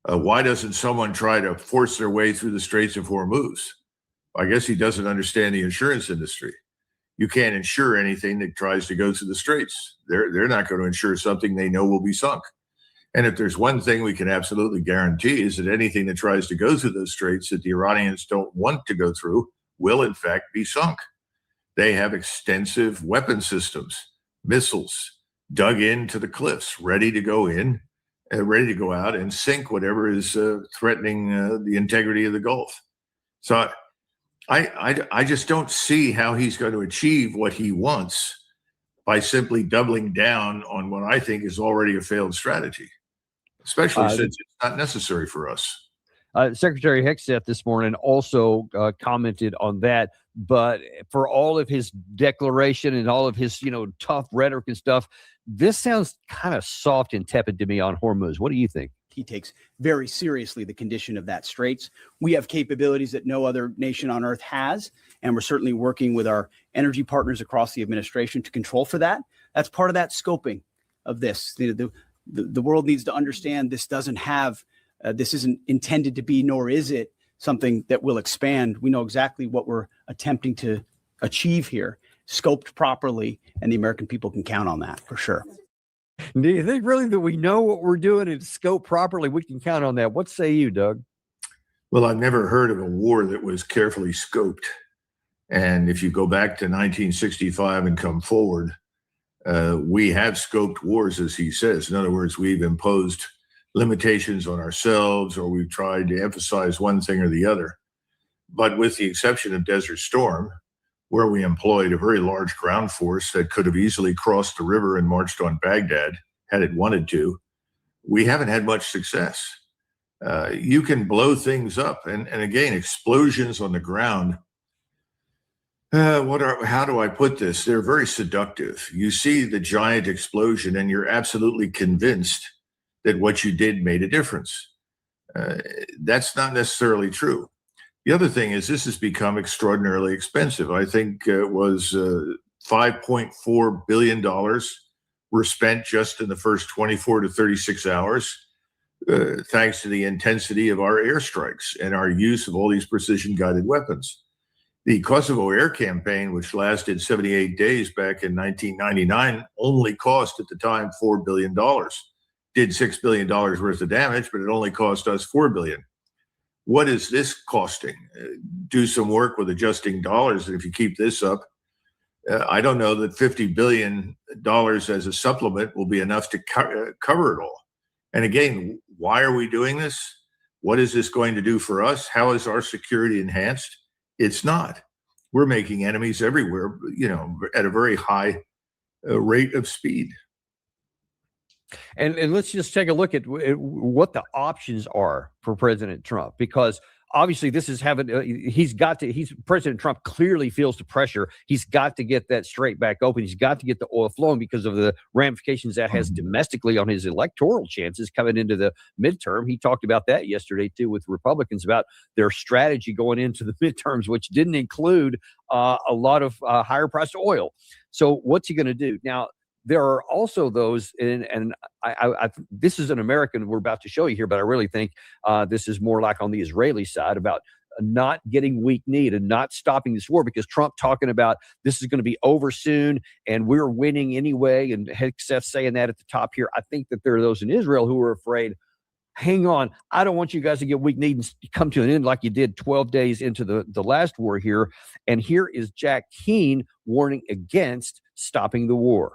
Why doesn't someone try to force their way through the Straits of Hormuz? I guess he doesn't understand the insurance industry. You can't insure anything that tries to go through the straits. They're not going to insure something they know will be sunk. And if there's one thing we can absolutely guarantee, is that anything that tries to go through those straits that the Iranians don't want to go through will in fact be sunk. They have extensive weapon systems, missiles dug into the cliffs, ready to go in, ready to go out and sink whatever is threatening the integrity of the Gulf. So I just don't see how he's going to achieve what he wants by simply doubling down on what I think is already a failed strategy. especially since it's not necessary for us. Secretary Hegseth this morning also commented on that. But for all of his declaration and all of his, tough rhetoric and stuff, this sounds kind of soft and tepid to me on Hormuz. What do you think? He takes very seriously the condition of that straits. We have capabilities that no other nation on earth has, and we're certainly working with our energy partners across the administration to control for that. That's part of that scoping of this. The world needs to understand this doesn't have, this isn't intended to be, nor is it something that will expand. We know exactly what we're attempting to achieve here, scoped properly, and the American people can count on that for sure. Do you think really that we know what we're doing and scope properly? We can count on that. What say you, Doug? Well, I've never heard of a war that was carefully scoped. And if you go back to 1965 and come forward, we have scoped wars, as he says. In other words, we've imposed limitations on ourselves, or we've tried to emphasize one thing or the other. But with the exception of Desert Storm, where we employed a very large ground force that could have easily crossed the river and marched on Baghdad had it wanted to, we haven't had much success. You can blow things up, and again, explosions on the ground. How do I put this? They're very seductive. You see the giant explosion, and you're absolutely convinced that what you did made a difference. That's not necessarily true. The other thing is this has become extraordinarily expensive. I think it was $5.4 billion were spent just in the first 24 to 36 hours, thanks to the intensity of our airstrikes and our use of all these precision-guided weapons. The Kosovo air campaign, which lasted 78 days back in 1999, only cost at the time $4 billion. Did $6 billion worth of damage, but it only cost us $4 billion. What is this costing? Do some work with adjusting dollars. And if you keep this up, I don't know that $50 billion as a supplement will be enough to cover it all. And again, why are we doing this? What is this going to do for us? How is our security enhanced? It's not. We're making enemies everywhere, at a very high rate of speed. And let's just take a look at what the options are for President Trump, because obviously this is President Trump clearly feels the pressure. He's got to get that straight back open. He's got to get the oil flowing because of the ramifications that has domestically on his electoral chances coming into the midterm. He talked about that yesterday too with Republicans about their strategy going into the midterms, which didn't include a lot of higher priced oil. So what's he going to do now? There are also those, and I this is an American we're about to show you here, but I really think this is more like on the Israeli side about not getting weak-kneed and not stopping this war, because Trump talking about this is going to be over soon and we're winning anyway, and Hegseth saying that at the top here. I think that there are those in Israel who are afraid, hang on, I don't want you guys to get weak-kneed and come to an end like you did 12 days into the last war here. And here is Jack Keane warning against stopping the war.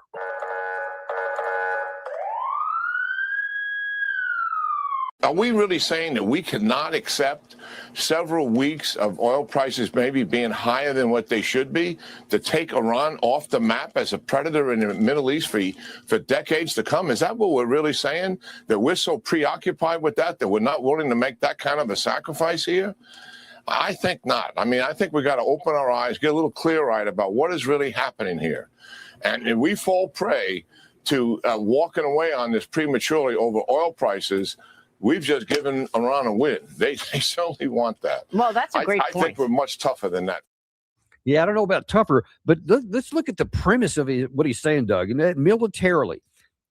Are we really saying that we cannot accept several weeks of oil prices maybe being higher than what they should be to take Iran off the map as a predator in the Middle East for decades to come? Is that what we're really saying? That we're so preoccupied with that we're not willing to make that kind of a sacrifice here? I think not. I mean, I think we got to open our eyes, get a little clear-eyed about what is really happening here. And if we fall prey to walking away on this prematurely over oil prices, we've just given Iran a win. They certainly want that. Well, that's a great point. I think we're much tougher than that. Yeah, I don't know about tougher, but let's look at the premise of what he's saying, Doug. And that militarily,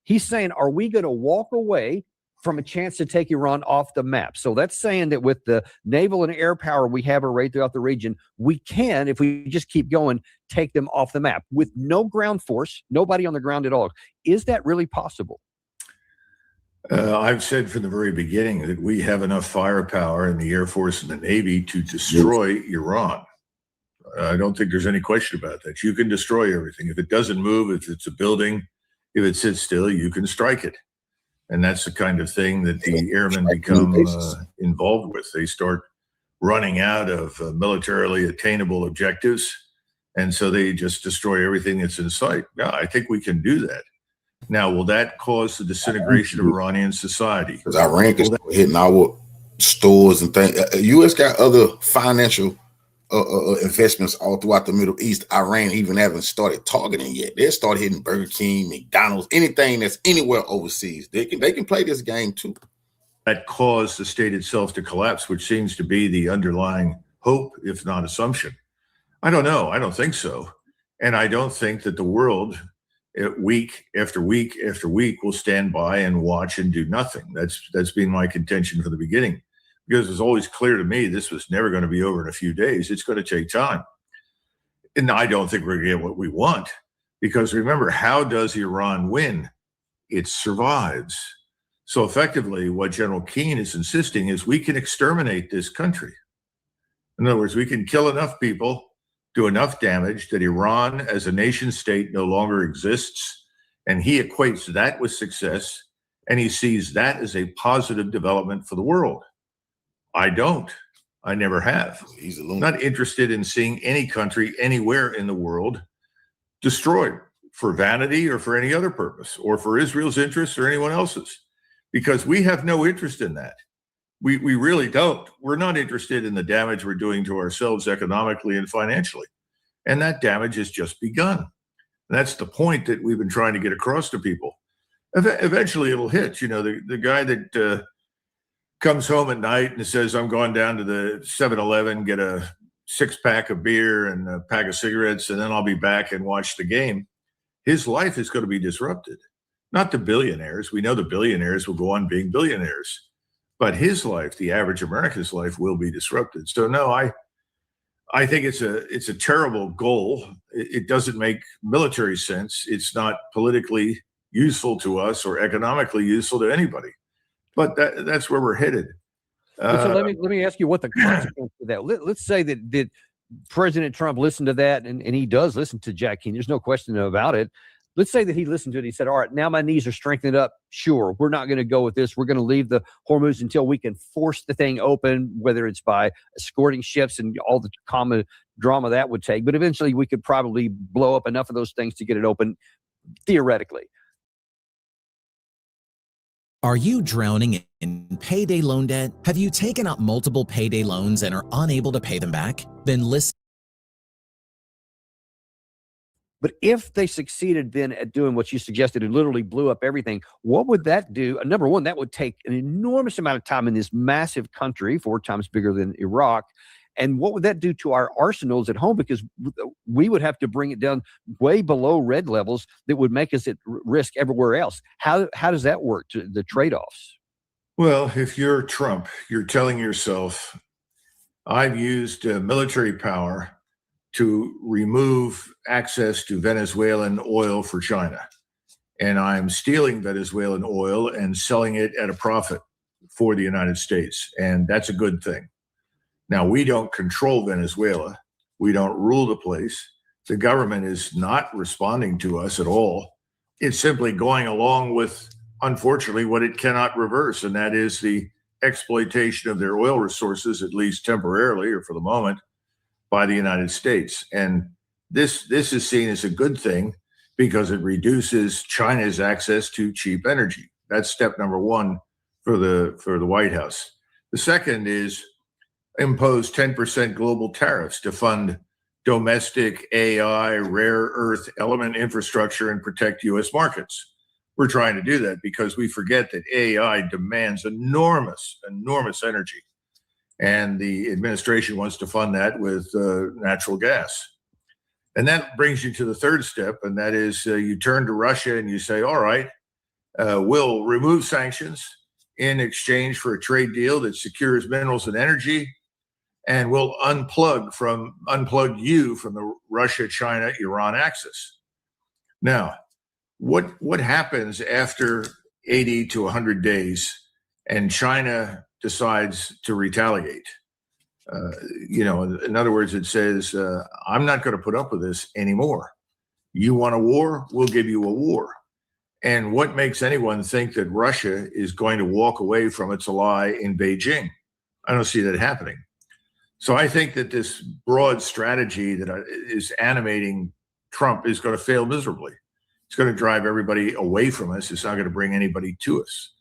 he's saying, are we going to walk away from a chance to take Iran off the map? So that's saying that with the naval and air power we have arrayed throughout the region, we can, if we just keep going, take them off the map with no ground force, nobody on the ground at all. Is that really possible? I've said from the very beginning that we have enough firepower in the Air Force and the Navy to destroy Iran. I don't think there's any question about that. You can destroy everything. If it doesn't move, if it's a building, if it sits still, you can strike it. And that's the kind of thing that the airmen become involved with. They start running out of militarily attainable objectives, and so they just destroy everything that's in sight. Yeah, I think we can do that. Now, will that cause the disintegration of Iranian society? Because Iran is hitting our stores and things. U.S. got other financial investments all throughout the Middle East. Iran even haven't started targeting yet. They started hitting Burger King, McDonald's, anything that's anywhere overseas. They can play this game too. That caused the state itself to collapse, which seems to be the underlying hope, if not assumption. I don't know. I don't think so. And I don't think that the world, week after week after week, will stand by and watch and do nothing. That's been my contention from the beginning, because it's always clear to me this was never going to be over in a few days. It's going to take time. And I don't think we're going to get what we want, because remember, how does Iran win? It survives. So effectively, what General Keane is insisting is we can exterminate this country. In other words, we can kill enough people, do enough damage that Iran as a nation state no longer exists. And he equates that with success, and he sees that as a positive development for the world. I don't. I never have. He's not interested in seeing any country anywhere in the world destroyed for vanity or for any other purpose, or for Israel's interests or anyone else's, because we have no interest in that. We really don't. We're not interested in the damage we're doing to ourselves economically and financially. And that damage has just begun. And that's the point that we've been trying to get across to people. Eventually it'll hit. You know, the guy that comes home at night and says, I'm going down to the 7-Eleven, get a 6-pack of beer and a pack of cigarettes, and then I'll be back and watch the game. His life is going to be disrupted. Not the billionaires. We know the billionaires will go on being billionaires. But his life, the average American's life, will be disrupted. So no, I think it's a terrible goal. It doesn't make military sense. It's not politically useful to us or economically useful to anybody. But that's where we're headed. So let me ask you what the consequence of that. Let's say that President Trump listened to that, and he does listen to Jack Keane. There's no question about it. Let's say that he listened to it. He said, all right, now my knees are strengthened up. Sure, we're not going to go with this. We're going to leave the Hormuz until we can force the thing open, whether it's by escorting ships and all the common drama that would take. But eventually we could probably blow up enough of those things to get it open, theoretically. Are you drowning in payday loan debt? Have you taken out multiple payday loans and are unable to pay them back? Then listen. But if they succeeded then at doing what you suggested and literally blew up everything, what would that do? Number one, that would take an enormous amount of time in this massive country, 4 times bigger than Iraq. And what would that do to our arsenals at home? Because we would have to bring it down way below red levels that would make us at risk everywhere else. How does that work, the trade-offs? Well, if you're Trump, you're telling yourself, I've used military power to remove access to Venezuelan oil for China. And I'm stealing Venezuelan oil and selling it at a profit for the United States. And that's a good thing. Now, we don't control Venezuela. We don't rule the place. The government is not responding to us at all. It's simply going along with, unfortunately, what it cannot reverse, and that is the exploitation of their oil resources, at least temporarily or for the moment, by the United States. And this is seen as a good thing because it reduces China's access to cheap energy. That's step number one for the White House. The second is impose 10% global tariffs to fund domestic AI, rare earth element infrastructure and protect U.S. markets. We're trying to do that because we forget that AI demands enormous energy. And the administration wants to fund that with natural gas. And that brings you to the third step, and that is you turn to Russia and you say, all right, we'll remove sanctions in exchange for a trade deal that secures minerals and energy, and we'll unplug you from the Russia, China, Iran axis. Now, what happens after 80 to 100 days and China decides to retaliate? In other words, it says, I'm not going to put up with this anymore. You want a war? We'll give you a war. And what makes anyone think that Russia is going to walk away from its ally in Beijing? I don't see that happening. So I think that this broad strategy that is animating Trump is going to fail miserably. It's going to drive everybody away from us. It's not going to bring anybody to us.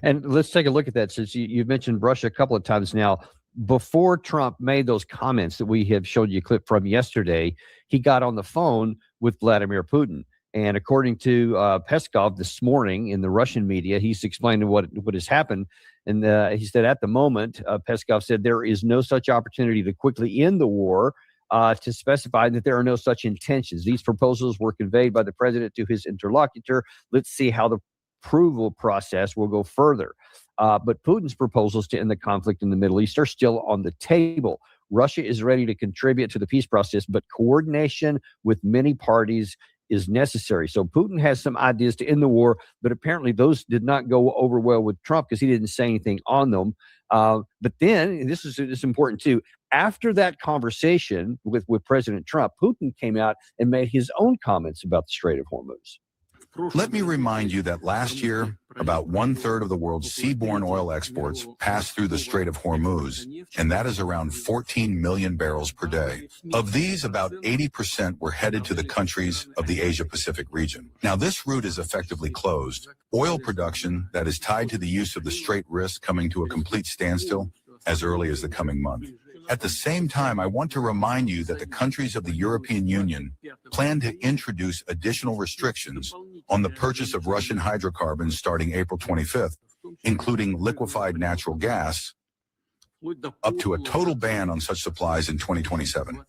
And let's take a look at that, since you've mentioned Russia a couple of times now. Before Trump made those comments that we have showed you a clip from yesterday, he got on the phone with Vladimir Putin. And according to Peskov this morning in the Russian media, he's explaining what has happened. And he said at the moment, Peskov said there is no such opportunity to quickly end the war, to specify that there are no such intentions. These proposals were conveyed by the president to his interlocutor. Let's see how the approval process will go further. But Putin's proposals to end the conflict in the Middle East are still on the table. Russia is ready to contribute to the peace process, but coordination with many parties is necessary. So Putin has some ideas to end the war, but apparently those did not go over well with Trump because he didn't say anything on them. But then, and this is important too, after that conversation with President Trump, Putin came out and made his own comments about the Strait of Hormuz. Let me remind you that last year, about 1/3 of the world's seaborne oil exports passed through the Strait of Hormuz, and that is around 14 million barrels per day. Of these, about 80% were headed to the countries of the Asia-Pacific region. Now, this route is effectively closed. Oil production that is tied to the use of the strait risks coming to a complete standstill as early as the coming month. At the same time, I want to remind you that the countries of the European Union plan to introduce additional restrictions on the purchase of Russian hydrocarbons starting April 25th, including liquefied natural gas, up to a total ban on such supplies in 2027.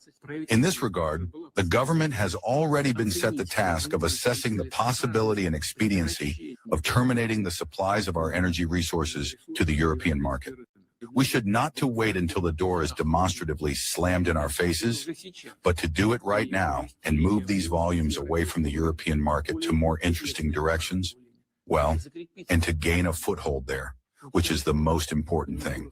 In this regard, the government has already been set the task of assessing the possibility and expediency of terminating the supplies of our energy resources to the European market. We should not to wait until the door is demonstratively slammed in our faces, but to do it right now and move these volumes away from the European market to more interesting directions, well, and to gain a foothold there, which is the most important thing.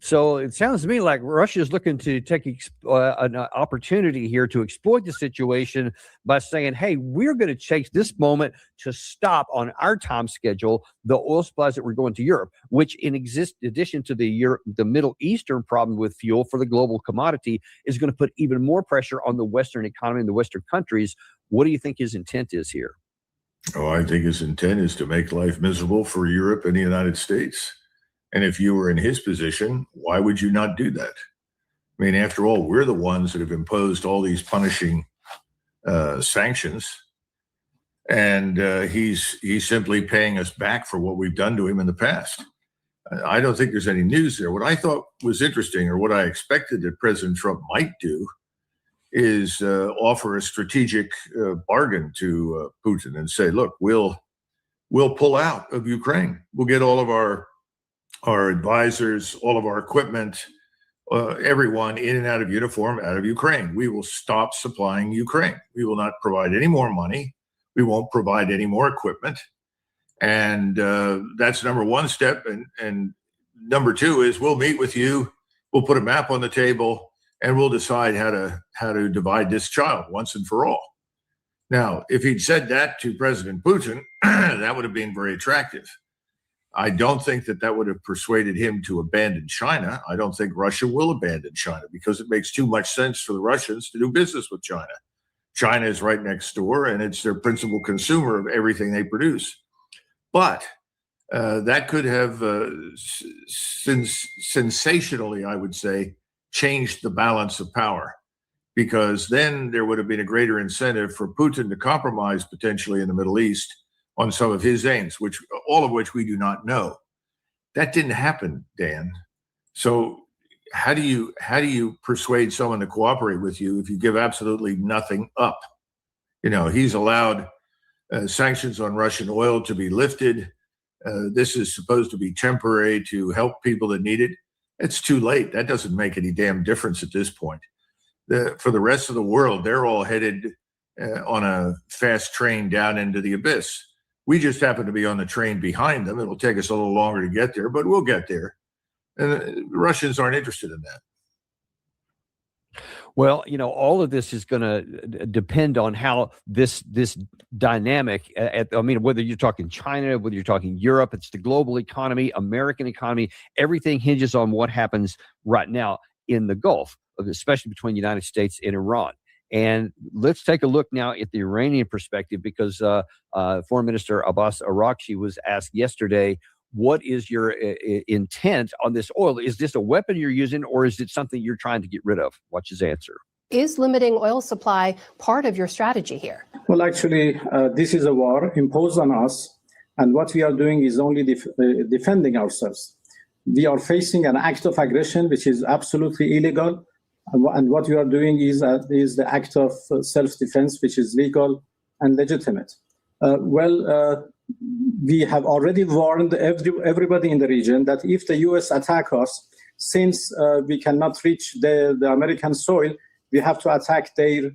So it sounds to me like Russia is looking to take an opportunity here to exploit the situation by saying, hey, we're going to chase this moment to stop on our time schedule the oil supplies that were going to Europe, which in addition to the Middle Eastern problem with fuel for the global commodity is going to put even more pressure on the Western economy and the Western countries. What do you think his intent is here? Oh, I think his intent is to make life miserable for Europe and the United States. And if you were in his position, why would you not do that? I mean, after all, we're the ones that have imposed all these punishing sanctions. And he's simply paying us back for what we've done to him in the past. I don't think there's any news there. What I thought was interesting, or what I expected that President Trump might do, is offer a strategic bargain to Putin and say, look, we'll pull out of Ukraine. We'll get all of our advisors, all of our equipment, everyone in and out of uniform out of Ukraine. We will stop supplying Ukraine. We will not provide any more money. We won't provide any more equipment. And that's number one step. And number two is we'll meet with you. We'll put a map on the table and we'll decide how to divide this child once and for all. Now, if he'd said that to President Putin, that would have been very attractive. I don't think that would have persuaded him to abandon China. I don't think Russia will abandon China because it makes too much sense for the Russians to do business with China. China is right next door, and it's their principal consumer of everything they produce. But that could have sensationally, I would say, changed the balance of power, because then there would have been a greater incentive for Putin to compromise potentially in the Middle East on some of his aims, all of which we do not know. That didn't happen, Dan. So how do you persuade someone to cooperate with you if you give absolutely nothing up? You know, he's allowed sanctions on Russian oil to be lifted. This is supposed to be temporary to help people that need it. It's too late. That doesn't make any damn difference at this point. For the rest of the world, they're all headed on a fast train down into the abyss. We just happen to be on the train behind them. It'll take us a little longer to get there, but we'll get there. And the Russians aren't interested in that. Well, you know, all of this is going to depend on how this dynamic, I mean, whether you're talking China, whether you're talking Europe, it's the global economy, American economy, everything hinges on what happens right now in the Gulf, especially between the United States and Iran. And let's take a look now at the Iranian perspective, because Foreign Minister Abbas Araghchi was asked yesterday, what is your intent on this oil? Is this a weapon you're using, or is it something you're trying to get rid of? Watch his answer. Is limiting oil supply part of your strategy here? Well, actually, this is a war imposed on us, and what we are doing is only defending ourselves. We are facing an act of aggression, which is absolutely illegal, and what we are doing is the act of self-defense, which is legal and legitimate. We have already warned everybody in the region that if the U.S. attack us, since we cannot reach the American soil, we have to attack their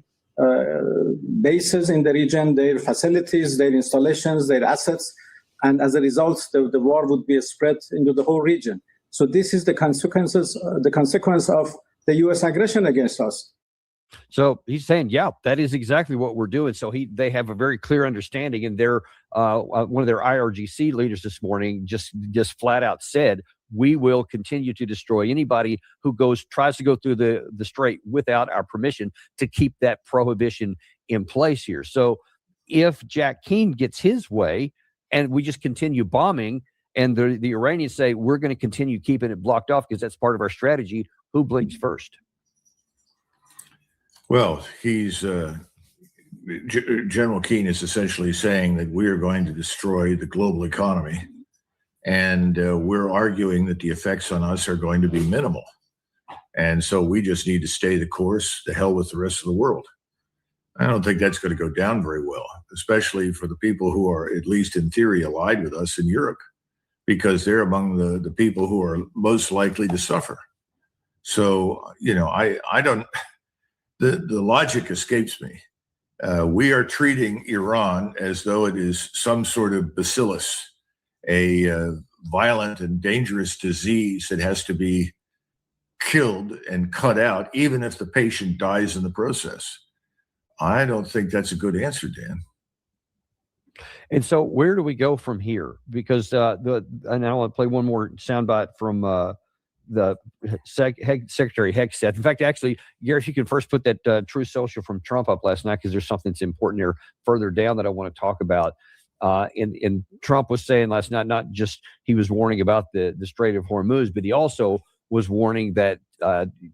bases in the region, their facilities, their installations, their assets, and as a result, the war would be spread into the whole region. So this is the consequence of the U.S. aggression against us. So he's saying, yeah, that is exactly what we're doing. So they have a very clear understanding, and they're one of their IRGC leaders this morning just flat out said, we will continue to destroy anybody who tries to go through the strait without our permission, to keep that prohibition in place here. So if Jack Keane gets his way and we just continue bombing, and the Iranians say we're going to continue keeping it blocked off because that's part of our strategy, who blinks first? Well, General Keane is essentially saying that we are going to destroy the global economy, and we're arguing that the effects on us are going to be minimal. And so we just need to stay the course, the hell with the rest of the world. I don't think that's going to go down very well, especially for the people who are, at least in theory, allied with us in Europe, because they're among the people who are most likely to suffer. So, I don't, the logic escapes me. We are treating Iran as though it is some sort of bacillus, a violent and dangerous disease that has to be killed and cut out, even if the patient dies in the process. I don't think that's a good answer, Dan. And so where do we go from here? Because and I want to play one more soundbite from the Secretary Hegseth. In fact, actually, Gary, if you can first put that True Social from Trump up last night, because there's something that's important here further down that I want to talk about. And Trump was saying last night, not just he was warning about the Strait of Hormuz, but he also was warning that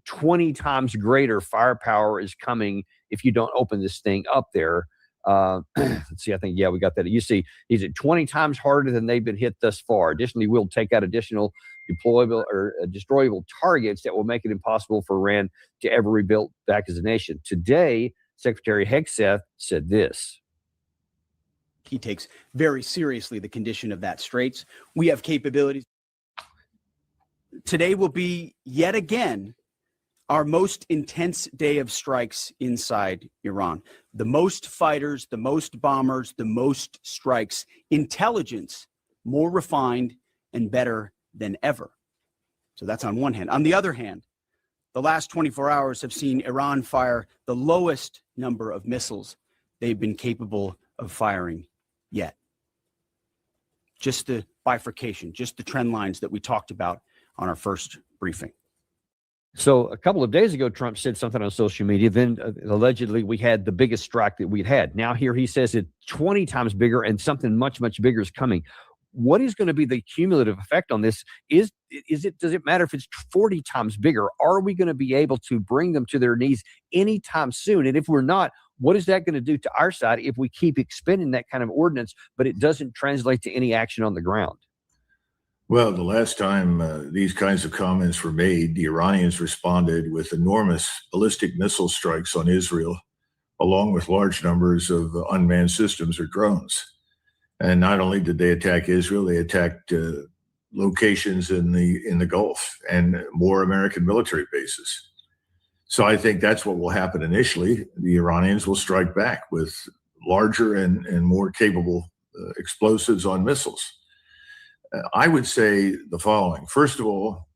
20 times greater firepower is coming if you don't open this thing up there. Let's see, I think, we got that. You see, he's at 20 times harder than they've been hit thus far. Additionally, we'll take out additional deployable or destroyable targets that will make it impossible for Iran to ever rebuild back as a nation. Today, Secretary Hegseth said this. He takes very seriously the condition of that straits. We have capabilities. Today will be yet again our most intense day of strikes inside Iran. The most fighters, the most bombers, the most strikes. Intelligence more refined and better than ever. So that's on one hand. On the other hand, the last 24 hours have seen Iran fire the lowest number of missiles they've been capable of firing yet. Just the bifurcation, just the trend lines that we talked about on our first briefing. So a couple of days ago, Trump said something on social media. Then allegedly we had the biggest strike that we'd had. Now here he says it's 20 times bigger and something much, much bigger is coming. What is going to be the cumulative effect on this? Does it matter if it's 40 times bigger? Are we going to be able to bring them to their knees anytime soon? And if we're not, what is that going to do to our side if we keep expending that kind of ordnance, but it doesn't translate to any action on the ground? Well, the last time these kinds of comments were made, the Iranians responded with enormous ballistic missile strikes on Israel, along with large numbers of unmanned systems or drones. And not only did they attack Israel, they attacked locations in the Gulf and more American military bases. So I think that's what will happen initially. The Iranians will strike back with larger and more capable explosives on missiles. I would say the following. First of all,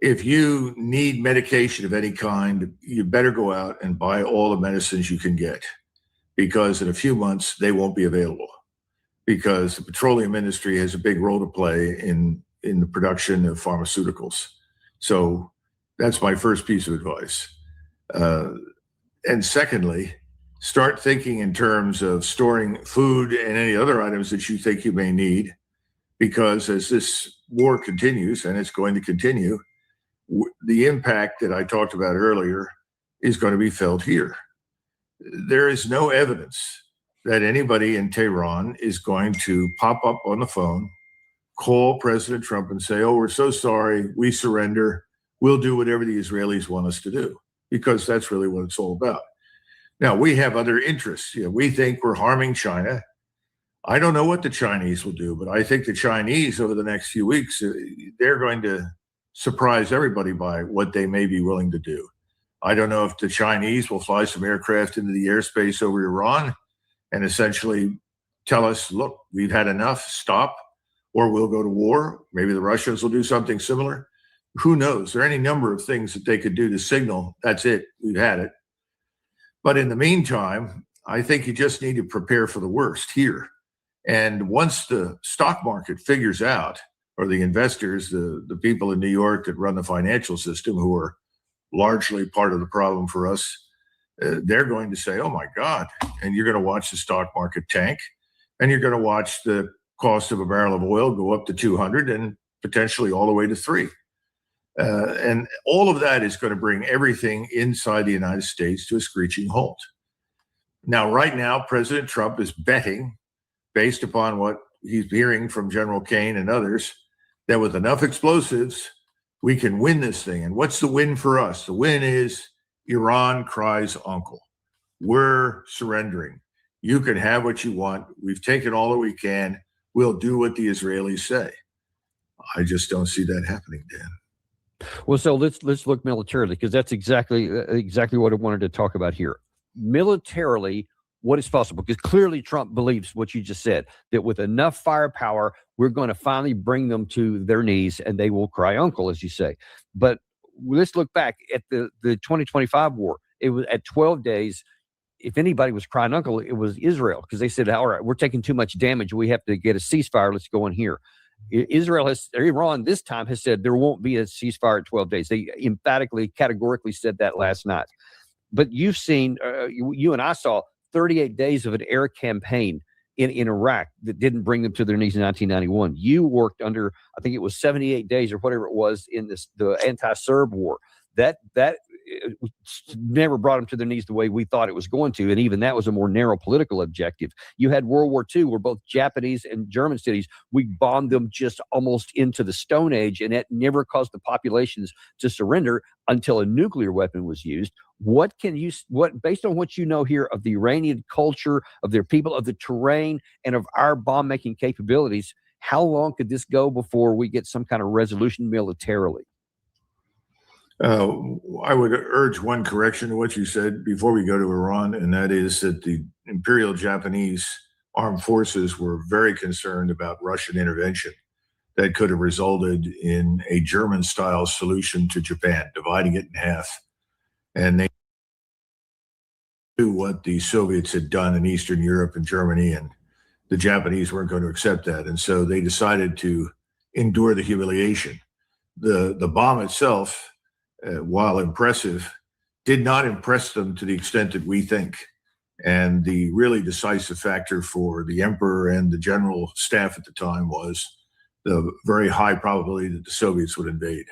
if you need medication of any kind, you better go out and buy all the medicines you can get, because in a few months, they won't be available, because the petroleum industry has a big role to play in the production of pharmaceuticals. So that's my first piece of advice. And secondly, start thinking in terms of storing food and any other items that you think you may need, because as this war continues, and it's going to continue, the impact that I talked about earlier is going to be felt here. There is no evidence that anybody in Tehran is going to pop up on the phone, call President Trump and say, oh, we're so sorry, we surrender, we'll do whatever the Israelis want us to do, because that's really what it's all about. Now, we have other interests. We think we're harming China. I don't know what the Chinese will do, but I think the Chinese over the next few weeks, they're going to surprise everybody by what they may be willing to do. I don't know if the Chinese will fly some aircraft into the airspace over Iran and essentially tell us, look, we've had enough, stop, or we'll go to war. Maybe the Russians will do something similar. Who knows? There are any number of things that they could do to signal, that's it, we've had it. But in the meantime, I think you just need to prepare for the worst here. And once the stock market figures out, or the investors, the people in New York that run the financial system, who are largely part of the problem for us, they're going to say, oh my God, and you're going to watch the stock market tank, and you're going to watch the cost of a barrel of oil go up to 200 and potentially all the way to 3. And all of that is going to bring everything inside the United States to a screeching halt. Now, right now, President Trump is betting, based upon what he's hearing from General Kane and others, that with enough explosives, we can win this thing. And what's the win for us? The win is Iran cries uncle. We're surrendering. You can have what you want. We've taken all that we can. We'll do what the Israelis say. I just don't see that happening, Dan. Well, so let's look militarily, because that's exactly what I wanted to talk about here. Militarily, what is possible? Because clearly Trump believes what you just said, that with enough firepower, we're going to finally bring them to their knees and they will cry uncle, as you say. But let's look back at the 2025 war. It was at 12 days. If anybody was crying uncle, it was Israel, because they said, all right, we're taking too much damage. We have to get a ceasefire. Let's go in here. Iran this time has said there won't be a ceasefire at 12 days. They emphatically, categorically said that last night. But you've seen, you and I saw 38 days of an air campaign in Iraq that didn't bring them to their knees in 1991. You worked under, I think it was 78 days or whatever it was in the anti-Serb war. That never brought them to their knees the way we thought it was going to. And even that was a more narrow political objective. You had World War II, where both Japanese and German cities, we bombed them just almost into the Stone Age, and it never caused the populations to surrender until a nuclear weapon was used. Based on what you know here of the Iranian culture, of their people, of the terrain, and of our bomb-making capabilities, how long could this go before we get some kind of resolution militarily? I would urge one correction to what you said before we go to Iran, and that is that the Imperial Japanese armed forces were very concerned about Russian intervention that could have resulted in a German-style solution to Japan, dividing it in half. And they knew what the Soviets had done in Eastern Europe and Germany, and the Japanese weren't going to accept that. And so they decided to endure the humiliation. The bomb itself, while impressive, did not impress them to the extent that we think. And the really decisive factor for the emperor and the general staff at the time was the very high probability that the Soviets would invade.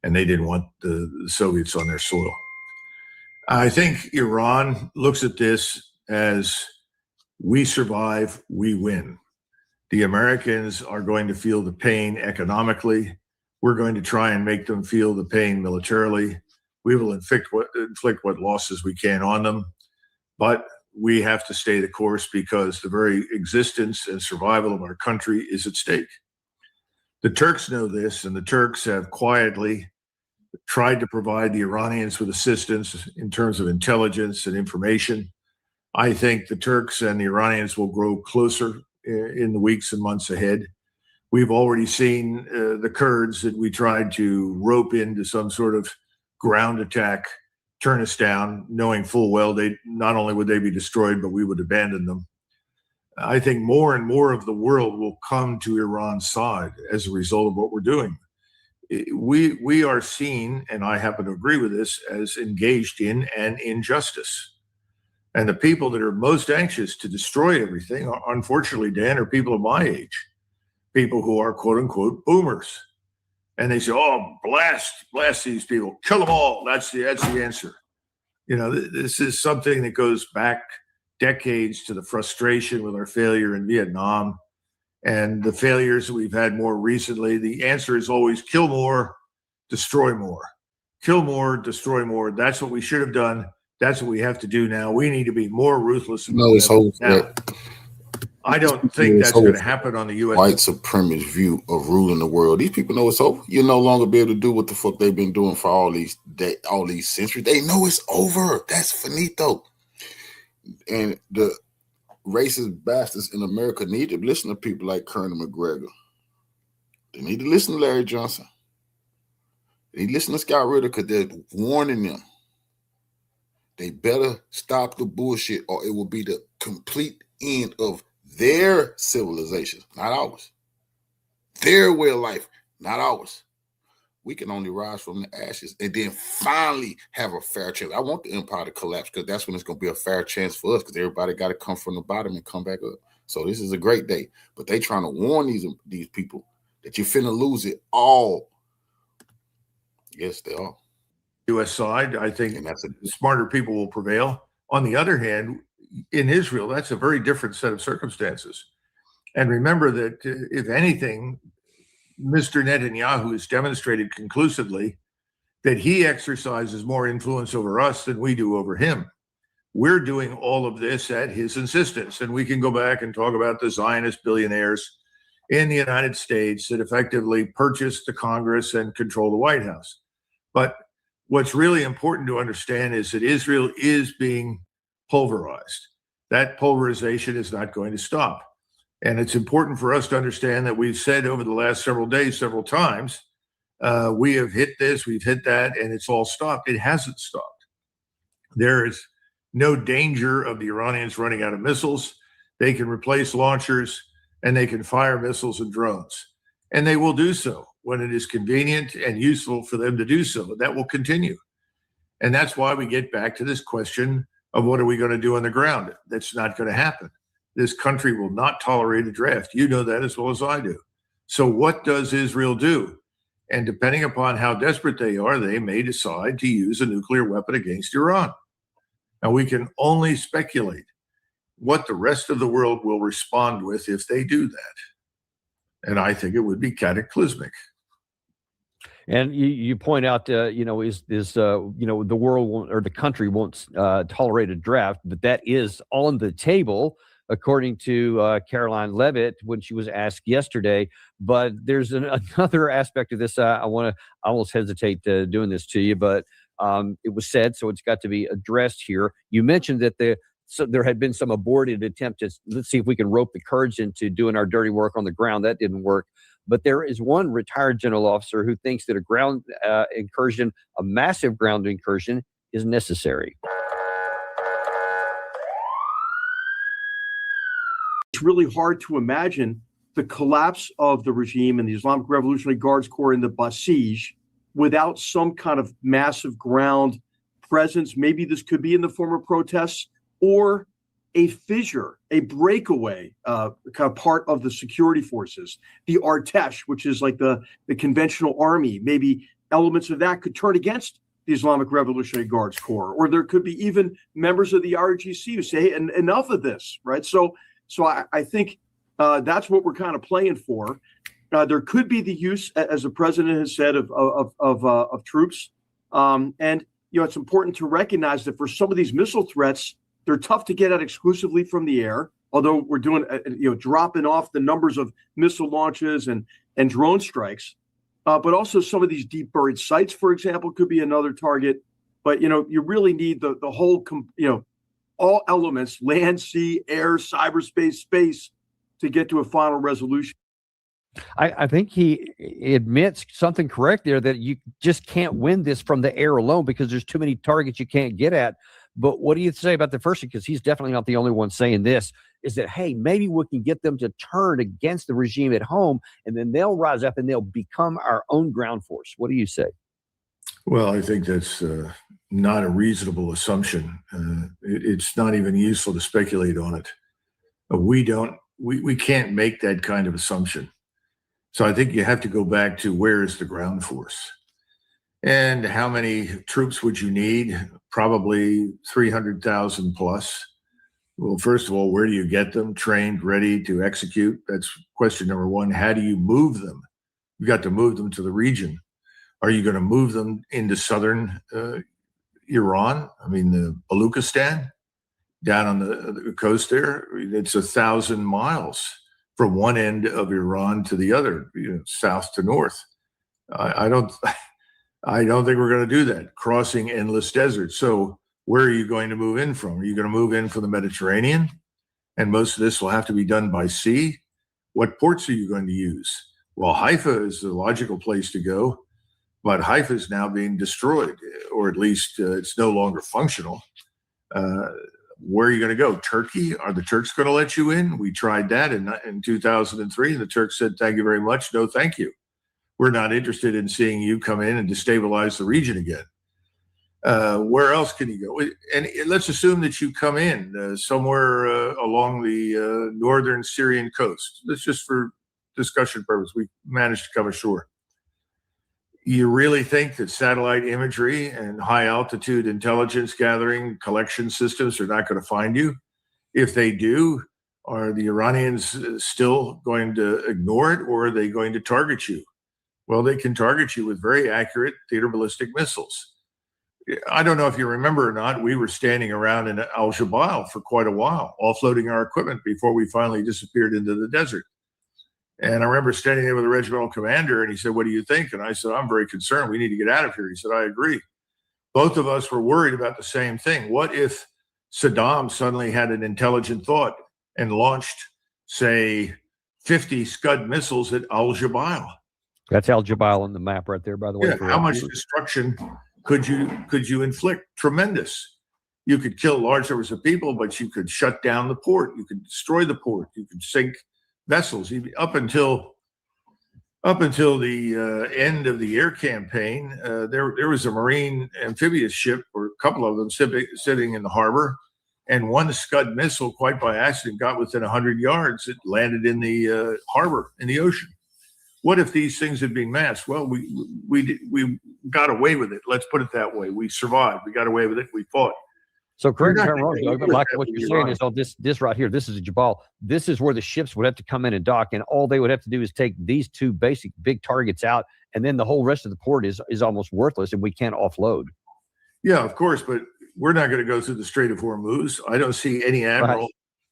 And they didn't want the Soviets on their soil. I think Iran looks at this as, we survive, we win. The Americans are going to feel the pain economically. We're going to try and make them feel the pain militarily. We will inflict what losses we can on them, but we have to stay the course, because the very existence and survival of our country is at stake. The Turks know this, and the Turks have quietly tried to provide the Iranians with assistance in terms of intelligence and information. I think the Turks and the Iranians will grow closer in the weeks and months ahead. We've already seen the Kurds that we tried to rope into some sort of ground attack turn us down, knowing full well they not only would they be destroyed, but we would abandon them. I think more and more of the world will come to Iran's side as a result of what we're doing. we are seen, and I happen to agree with this, as engaged in an injustice. And the people that are most anxious to destroy everything, unfortunately, Dan, are people of my age, people who are quote unquote boomers. And they say, oh, blast these people, kill them all. That's the answer. You know, this is something that goes back decades to the frustration with our failure in Vietnam and the failures that we've had more recently. The answer is always kill more, destroy more. Kill more, destroy more. That's what we should have done. That's what we have to do now. We need to be more ruthless about it now. I don't think that's going to happen on the U.S. white supremacist view of ruling the world. These people know it's over. You'll no longer be able to do what the fuck they've been doing for all these centuries. They know it's over. That's finito. And the racist bastards in America need to listen to people like Colonel McGregor. They need to listen to Larry Johnson. They need to listen to Scott Ritter because they're warning them. They better stop the bullshit or it will be the complete end of their civilization, not ours. Their way of life, not ours. We can only rise from the ashes and then finally have a fair chance. I want the empire to collapse because that's when it's going to be a fair chance for us because everybody got to come from the bottom and come back up. So this is a great day. But they trying to warn these people that you're finna lose it all. Yes, they are. U.S. side, I think smarter people will prevail. On the other hand, in Israel, that's a very different set of circumstances. And remember that if anything, Mr. Netanyahu has demonstrated conclusively that he exercises more influence over us than we do over him. We're doing all of this at his insistence. And we can go back and talk about the Zionist billionaires in the United States that effectively purchased the Congress and control the White House. But what's really important to understand is that Israel is being pulverized. That pulverization is not going to stop. And it's important for us to understand that we've said over the last several days, several times, we have hit this, we've hit that, and it's all stopped. It hasn't stopped. There is no danger of the Iranians running out of missiles. They can replace launchers and they can fire missiles and drones. And they will do so when it is convenient and useful for them to do so. That will continue. And that's why we get back to this question of what are we going to do on the ground? That's not going to happen. This country will not tolerate a draft. You know that as well as I do. So what does Israel do? And depending upon how desperate they are, they may decide to use a nuclear weapon against Iran. Now, we can only speculate what the rest of the world will respond with if they do that. And I think it would be cataclysmic. And you point out, the world won't, or the country won't tolerate a draft, but that is on the table, according to Caroline Levitt when she was asked yesterday. But there's another aspect of this. I almost hesitate doing this to you, but it was said, so it's got to be addressed here. You mentioned that there had been some aborted attempt to, let's see if we can rope the Kurds into doing our dirty work on the ground. That didn't work. But there is one retired general officer who thinks that a ground incursion, a massive ground incursion, is necessary. It's really hard to imagine the collapse of the regime and the Islamic Revolutionary Guards Corps in the Basij without some kind of massive ground presence. Maybe this could be in the form of protests or a fissure, a breakaway kind of part of the security forces, the Artesh, which is like the conventional army. Maybe elements of that could turn against the Islamic Revolutionary Guards Corps, or there could be even members of the RGC who say, hey, enough of this, right? So I think that's what we're kind of playing for. There could be the use, as the president has said, of troops. And it's important to recognize that for some of these missile threats, they're tough to get at exclusively from the air, although we're doing, dropping off the numbers of missile launches and drone strikes. But also some of these deep buried sites, for example, could be another target. But, you really need the whole, all elements, land, sea, air, cyberspace, space, to get to a final resolution. I think he admits something correct there, that you just can't win this from the air alone because there's too many targets you can't get at. But what do you say about the first one? Because he's definitely not the only one saying this. is that, hey, maybe we can get them to turn against the regime at home, and then they'll rise up and they'll become our own ground force. What do you say? Well, I think that's not a reasonable assumption. It's not even useful to speculate on it. We can't make that kind of assumption. So I think you have to go back to where is the ground force? And how many troops would you need? Probably 300,000 plus. Well, first of all, where do you get them trained, ready to execute? That's question number one. How do you move them? You've got to move them to the region. Are you going to move them into southern Iran? I mean, the Baluchistan down on the coast there, it's 1,000 miles from one end of Iran to the other, south to north. I don't think we're going to do that, crossing endless deserts. So where are you going to move in from? Are you going to move in from the Mediterranean? And most of this will have to be done by sea. What ports are you going to use? Well, Haifa is the logical place to go, but Haifa is now being destroyed, or at least it's no longer functional. Where are you going to go? Turkey? Are the Turks going to let you in? We tried that in 2003, and the Turks said, thank you very much. No, thank you. We're not interested in seeing you come in and destabilize the region again. Where else can you go? And let's assume that you come in somewhere along the northern Syrian coast. That's just for discussion purpose. We managed to come ashore. You really think that satellite imagery and high altitude intelligence gathering collection systems are not going to find you? If they do, are the Iranians still going to ignore it, or are they going to target you? Well, they can target you with very accurate theater ballistic missiles. I don't know if you remember or not, we were standing around in Al-Jabal for quite a while, offloading our equipment before we finally disappeared into the desert. And I remember standing there with the regimental commander, and he said, what do you think? And I said, I'm very concerned. We need to get out of here. He said, I agree. Both of us were worried about the same thing. What if Saddam suddenly had an intelligent thought and launched, say, 50 Scud missiles at Al-Jabal? That's Al-Jabal on the map right there, by the way. Yeah, how much destruction could you inflict? Tremendous. You could kill large numbers of people, but you could shut down the port. You could destroy the port. You could sink vessels. Up until the end of the air campaign, there was a Marine amphibious ship, or a couple of them, sitting in the harbor, and one Scud missile, quite by accident, got within 100 yards. It landed in the harbor, in the ocean. What if these things had been masked? Well, we got away with it. Let's put it that way. We survived. We got away with it. We fought. So correct me if I'm wrong, Doug, but like what you're saying is, this right here, this is a Jabal. This is where the ships would have to come in and dock, and all they would have to do is take these two basic big targets out, and then the whole rest of the port is almost worthless, and we can't offload. Yeah, of course, but we're not going to go through the Strait of Hormuz. I don't see any admiral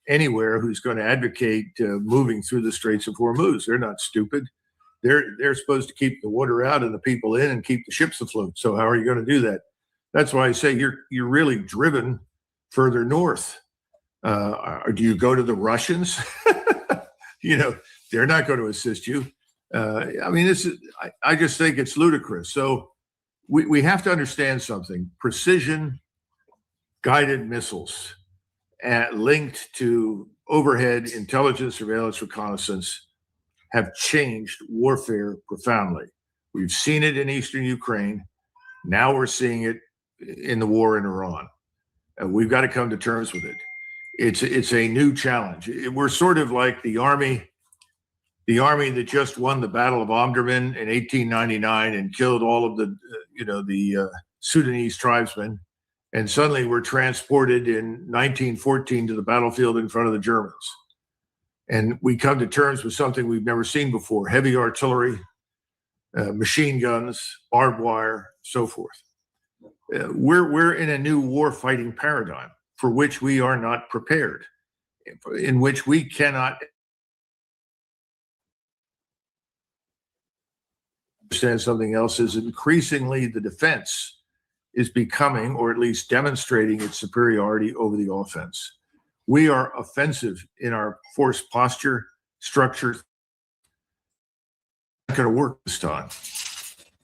anywhere who's going to advocate moving through the Straits of Hormuz. They're not stupid. They're supposed to keep the water out and the people in and keep the ships afloat. So how are you going to do that? That's why I say you're really driven further north. Do you go to the Russians? They're not going to assist you. I mean, I just think it's ludicrous. So we have to understand something. Precision guided missiles linked to overhead intelligence, surveillance, reconnaissance have changed warfare profoundly. We've seen it in eastern Ukraine. Now we're seeing it in the war in Iran. We've got to come to terms with it. It's a new challenge. We're sort of like the army that just won the Battle of Omdurman in 1899 and killed all of the Sudanese tribesmen, and suddenly we're transported in 1914 to the battlefield in front of the Germans. And we come to terms with something we've never seen before: heavy artillery, machine guns, barbed wire, so forth. We're in a new war fighting paradigm for which we are not prepared, in which we cannot understand. Something else is increasingly the defense is becoming, or at least demonstrating, its superiority over the offense. We are offensive in our force posture, structure. Not going to work this time.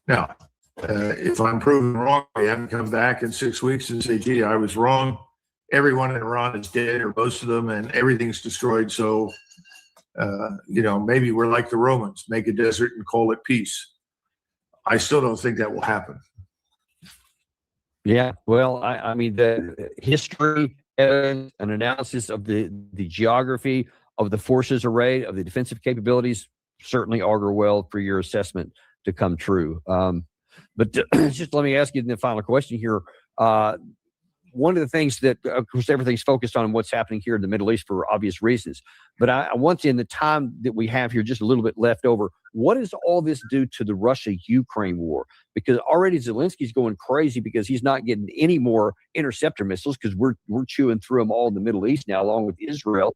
Now, if I'm proven wrong, I haven't come back in 6 weeks and say, gee, I was wrong. everyone in Iran is dead, or most of them, and everything's destroyed. So, maybe we're like the Romans, make a desert and call it peace. I still don't think that will happen. Yeah, well, I mean, the history, evidence, an analysis of the geography of the forces array, of the defensive capabilities, certainly augur well for your assessment to come true. But just let me ask you the final question here. One of the things that, of course, everything's focused on what's happening here in the Middle East for obvious reasons. But I want you, in the time that we have here, just a little bit left over, what does all this do to the Russia-Ukraine war? Because already Zelensky's going crazy because he's not getting any more interceptor missiles, because we're chewing through them all in the Middle East now, along with Israel.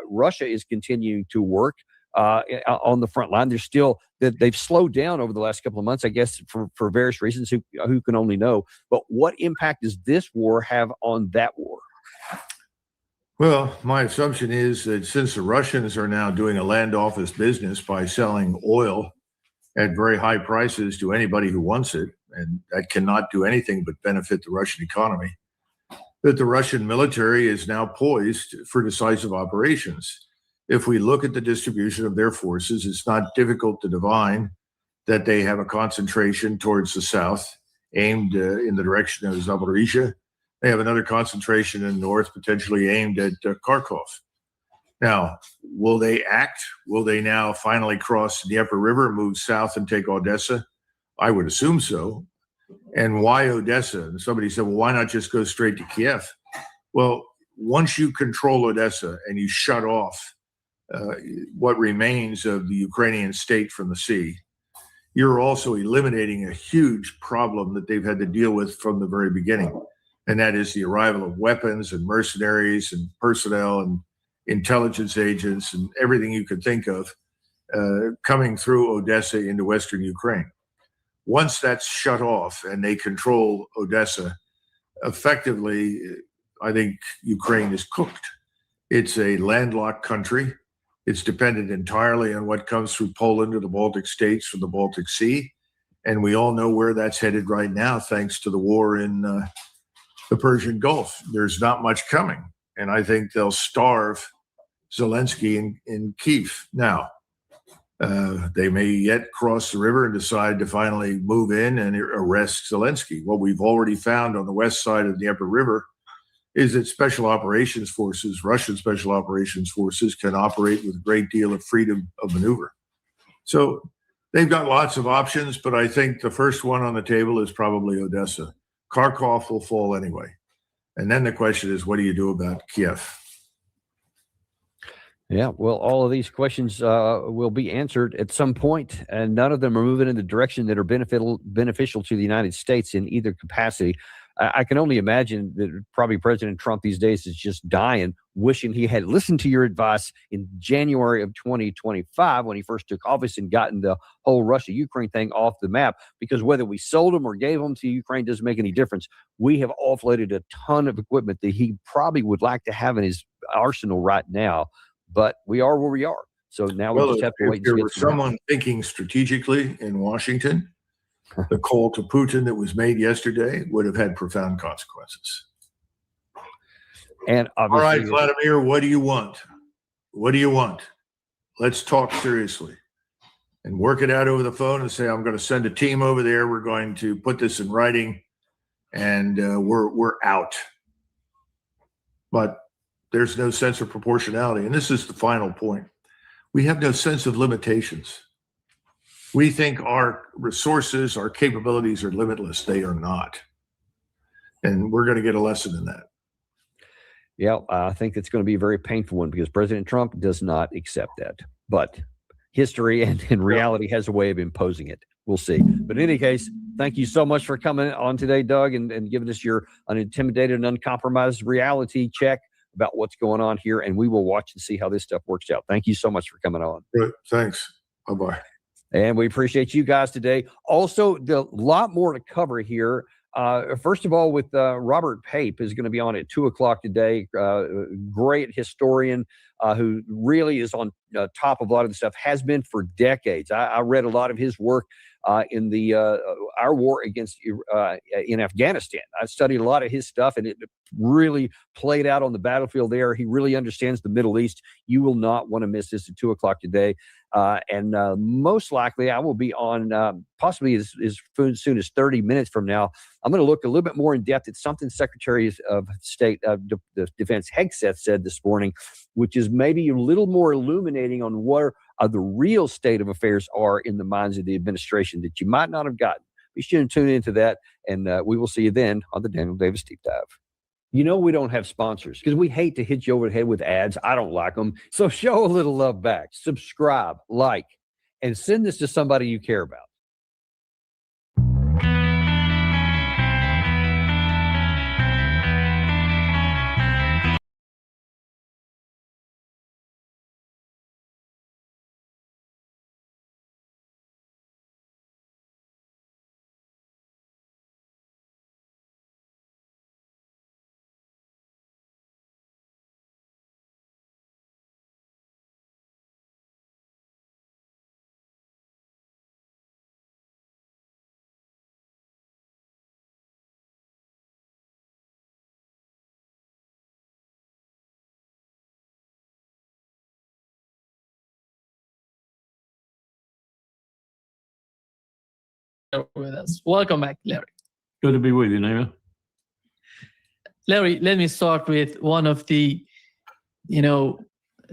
Russia is continuing to work on the front line. There's still that they've slowed down over the last couple of months, I guess, for various reasons. Who can only know? But what impact does this war have on that war? Well, my assumption is that since the Russians are now doing a land office business by selling oil at very high prices to anybody who wants it, and that cannot do anything but benefit the Russian economy, that the Russian military is now poised for decisive operations. If we look at the distribution of their forces, it's not difficult to divine that they have a concentration towards the south, aimed in the direction of Zaporizhia. They have another concentration in the north, potentially aimed at Kharkov. Now, will they act? Will they now finally cross the Dnieper River, move south, and take Odessa? I would assume so. And why Odessa? And somebody said, well, why not just go straight to Kiev? Well, once you control Odessa and you shut off what remains of the Ukrainian state from the sea, you're also eliminating a huge problem that they've had to deal with from the very beginning. And that is the arrival of weapons and mercenaries and personnel and intelligence agents and everything you could think of coming through Odessa into Western Ukraine. Once that's shut off and they control Odessa, effectively, I think Ukraine is cooked. It's a landlocked country. It's dependent entirely on what comes through Poland or the Baltic states from the Baltic Sea. And we all know where that's headed right now, thanks to the war in the Persian Gulf. There's not much coming. And I think they'll starve Zelensky in Kyiv. Now, they may yet cross the river and decide to finally move in and arrest Zelensky. What we've already found on the west side of the Dnieper River is that special operations forces, Russian special operations forces, can operate with a great deal of freedom of maneuver. So they've got lots of options, but I think the first one on the table is probably Odessa. Kharkov will fall anyway. And then the question is, what do you do about Kiev? Yeah, well, all of these questions will be answered at some point, and none of them are moving in the direction that are beneficial to the United States in either capacity. I can only imagine that probably President Trump these days is just dying, wishing he had listened to your advice in January of 2025 when he first took office and gotten the whole Russia-Ukraine thing off the map. Because whether we sold them or gave them to Ukraine doesn't make any difference. We have offloaded a ton of equipment that he probably would like to have in his arsenal right now, but we are where we are. So now we just have to wait and see. If there was someone thinking strategically in Washington, the call to Putin that was made yesterday would have had profound consequences. And all right, Vladimir, what do you want? What do you want? Let's talk seriously and work it out over the phone and say, I'm going to send a team over there. We're going to put this in writing and we're out. But there's no sense of proportionality. And this is the final point. We have no sense of limitations. We think our resources, our capabilities are limitless. They are not. And we're going to get a lesson in that. Yeah, I think it's going to be a very painful one because President Trump does not accept that. But history and reality has a way of imposing it. We'll see. But in any case, thank you so much for coming on today, Doug, and giving us your unintimidated and uncompromised reality check about what's going on here. And we will watch and see how this stuff works out. Thank you so much for coming on. Good. Thanks. Bye-bye. And we appreciate you guys today. Also, a lot more to cover here. First of all, with Robert Pape is going to be on at 2:00 today. Great historian who really is on top of a lot of the stuff, has been for decades. I read a lot of his work in the our war against in Afghanistan. I studied a lot of his stuff, and it really played out on the battlefield there. He really understands the Middle East. You will not want to miss this at 2:00 today. And most likely I will be on possibly as soon as 30 minutes from now. I'm going to look a little bit more in depth at something Secretary of State of Defense Hegseth said this morning, which is maybe a little more illuminating on where the real state of affairs are in the minds of the administration that you might not have gotten. Be sure to tune into that, and we will see you then on the Daniel Davis Deep Dive. You know we don't have sponsors because we hate to hit you over the head with ads. I don't like them. So show a little love back. Subscribe, like, and send this to somebody you care about. With us. Welcome back, Larry. Good to be with you, Nima. Larry, let me start with one of the,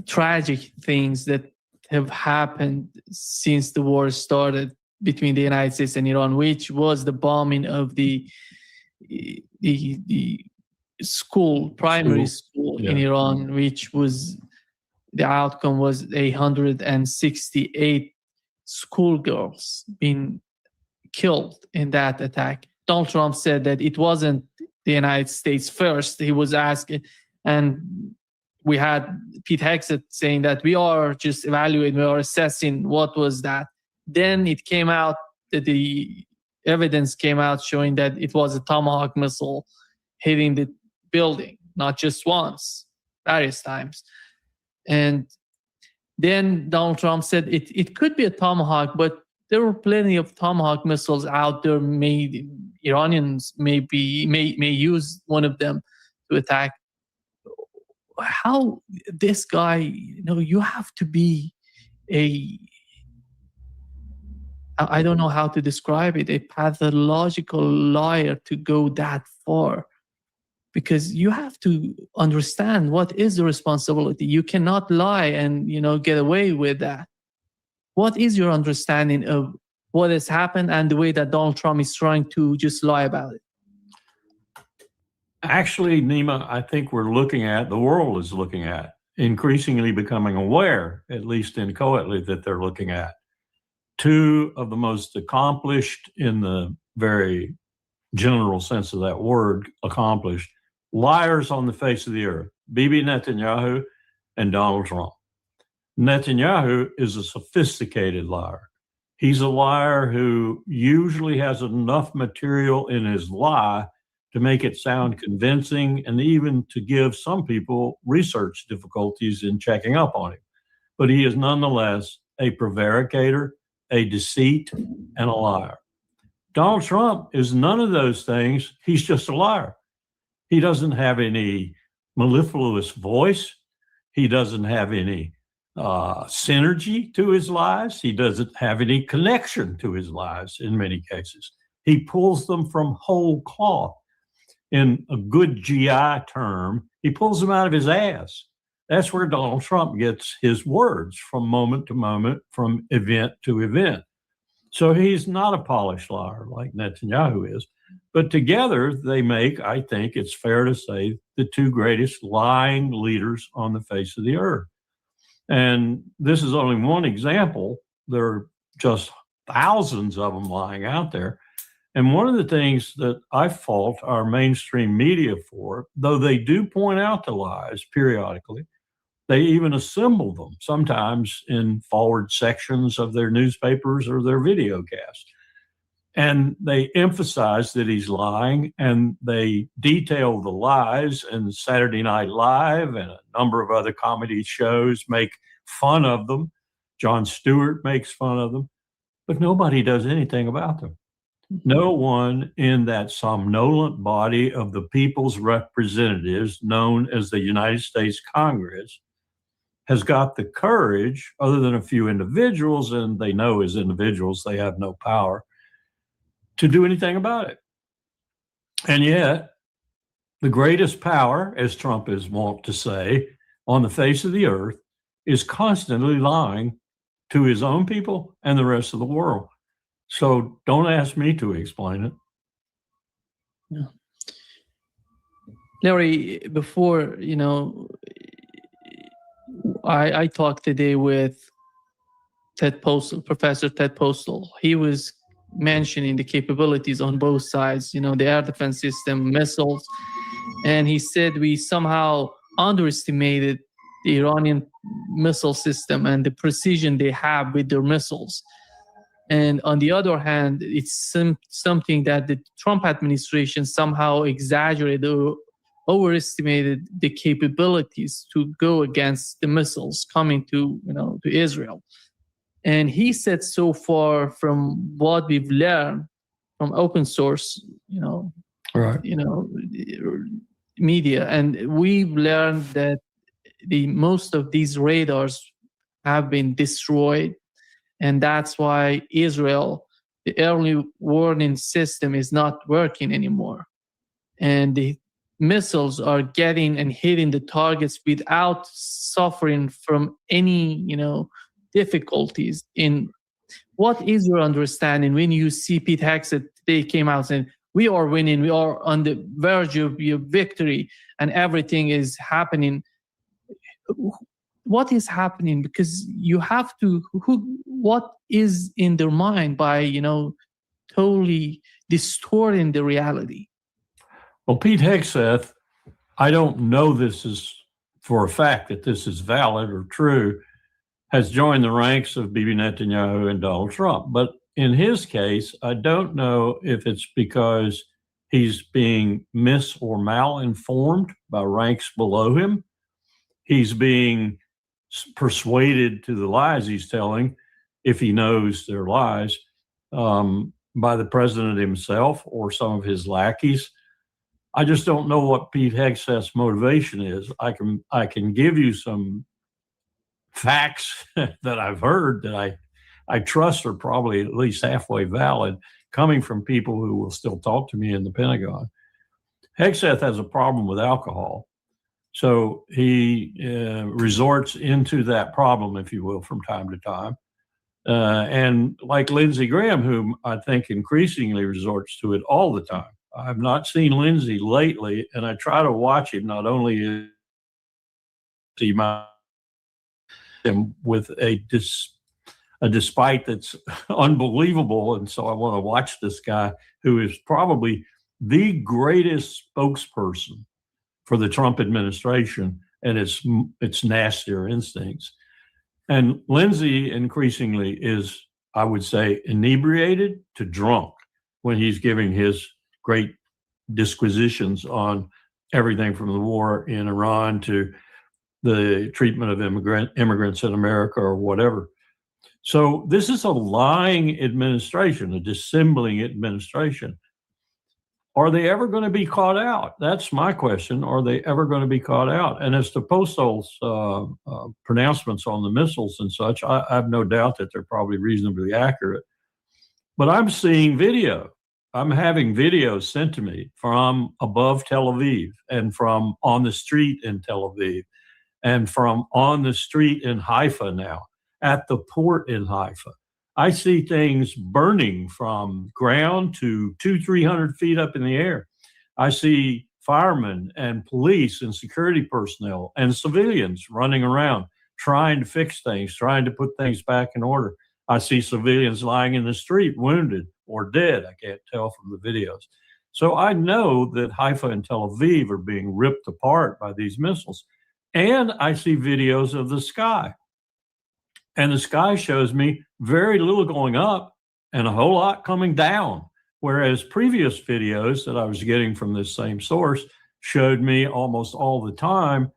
tragic things that have happened since the war started between the United States and Iran, which was the bombing of the school, primary school in Iran, which was the outcome was 168 schoolgirls being killed in that attack. Donald Trump said that it wasn't the United States first. He was asked, and we had Pete Hegseth saying that we are just evaluating, we are assessing what was that. Then it came out that the evidence came out showing that it was a Tomahawk missile hitting the building, not just once, various times. And then Donald Trump said it could be a Tomahawk, but there were plenty of Tomahawk missiles out there. Iranians may use one of them to attack. How this guy, you have to be I don't know how to describe it, a pathological liar to go that far. Because you have to understand what is the responsibility. You cannot lie and, get away with that. What is your understanding of what has happened and the way that Donald Trump is trying to just lie about it? Actually, Nima, I think the world is looking at, increasingly becoming aware, at least inchoately, that they're looking at two of the most accomplished, in the very general sense of that word, accomplished liars on the face of the earth, Bibi Netanyahu and Donald Trump. Netanyahu is a sophisticated liar. He's a liar who usually has enough material in his lie to make it sound convincing and even to give some people research difficulties in checking up on him. But he is nonetheless a prevaricator, a deceit, and a liar. Donald Trump is none of those things. He's just a liar. He doesn't have any mellifluous voice. He doesn't have any synergy to his lies. He doesn't have any connection to his lies in many cases. He pulls them from whole cloth. In a good GI term, he pulls them out of his ass. That's where Donald Trump gets his words, from moment to moment, from event to event. So he's not a polished liar like Netanyahu is. But together they make, I think it's fair to say, the two greatest lying leaders on the face of the earth. And this is only one example. There are just thousands of them lying out there. And one of the things that I fault our mainstream media for, though they do point out the lies periodically, they even assemble them sometimes in forward sections of their newspapers or their videocasts. And they emphasize that he's lying, and they detail the lies, and Saturday Night Live and a number of other comedy shows make fun of them. Jon Stewart makes fun of them. but nobody does anything about them. No one in that somnolent body of the people's representatives, known as the United States Congress, has got the courage, other than a few individuals, and they know as individuals they have no power, to do anything about it. And yet, the greatest power, as Trump is wont to say, on the face of the earth is constantly lying to his own people and the rest of the world. So don't ask me to explain it. Yeah. Larry, before, I talked today with Ted Postel, Professor Ted Postel. He was mentioning the capabilities on both sides, the air defense system, missiles. And he said we somehow underestimated the Iranian missile system and the precision they have with their missiles. And on the other hand, it's something that the Trump administration somehow exaggerated or overestimated the capabilities to go against the missiles coming to Israel. And he said so far, from what we've learned from open source, right, media, and we've learned that most of these radars have been destroyed, and that's why Israel, the early warning system is not working anymore, and the missiles are getting and hitting the targets without suffering from any difficulties. In what is your understanding when you see Pete Hegseth today came out saying we are winning, we are on the verge of your victory, and everything is happening? What is happening? Because you have to, what is in their mind by, totally distorting the reality? Well, Pete Hegseth, I don't know this is for a fact that this is valid or true, has joined the ranks of Bibi Netanyahu and Donald Trump. But in his case, I don't know if it's because he's being mis or malinformed by ranks below him. He's being persuaded to the lies he's telling, if he knows they're lies, by the president himself or some of his lackeys. I just don't know what Pete Hegseth's motivation is. I can give you some facts that I've heard that I trust are probably at least halfway valid, coming from people who will still talk to me in the Pentagon. Hegseth has a problem with alcohol. So he resorts into that problem, if you will, from time to time. And like Lindsey Graham, whom I think increasingly resorts to it all the time. I've not seen Lindsey lately, and I try to watch him. Not only is he with a despite that's unbelievable, and so I want to watch this guy who is probably the greatest spokesperson for the Trump administration and its nastier instincts. And Lindsey increasingly is, I would say, inebriated to drunk when he's giving his great disquisitions on everything from the war in Iran to the treatment of immigrants in America or whatever. So this is a lying administration, a dissembling administration. Are they ever going to be caught out? That's my question. Are they ever going to be caught out? And as to Postel's pronouncements on the missiles and such, I have no doubt that they're probably reasonably accurate. But I'm seeing video. I'm having videos sent to me from above Tel Aviv and from on the street in Tel Aviv and from on the street in Haifa now, at the port in Haifa. I see things burning from ground to 200-300 feet up in the air. I see firemen and police and security personnel and civilians running around trying to fix things, trying to put things back in order. I see civilians lying in the street, wounded or dead. I can't tell from the videos. So I know that Haifa and Tel Aviv are being ripped apart by these missiles. And I see videos of the sky. And the sky shows me very little going up and a whole lot coming down. Whereas previous videos that I was getting from this same source showed me almost all the time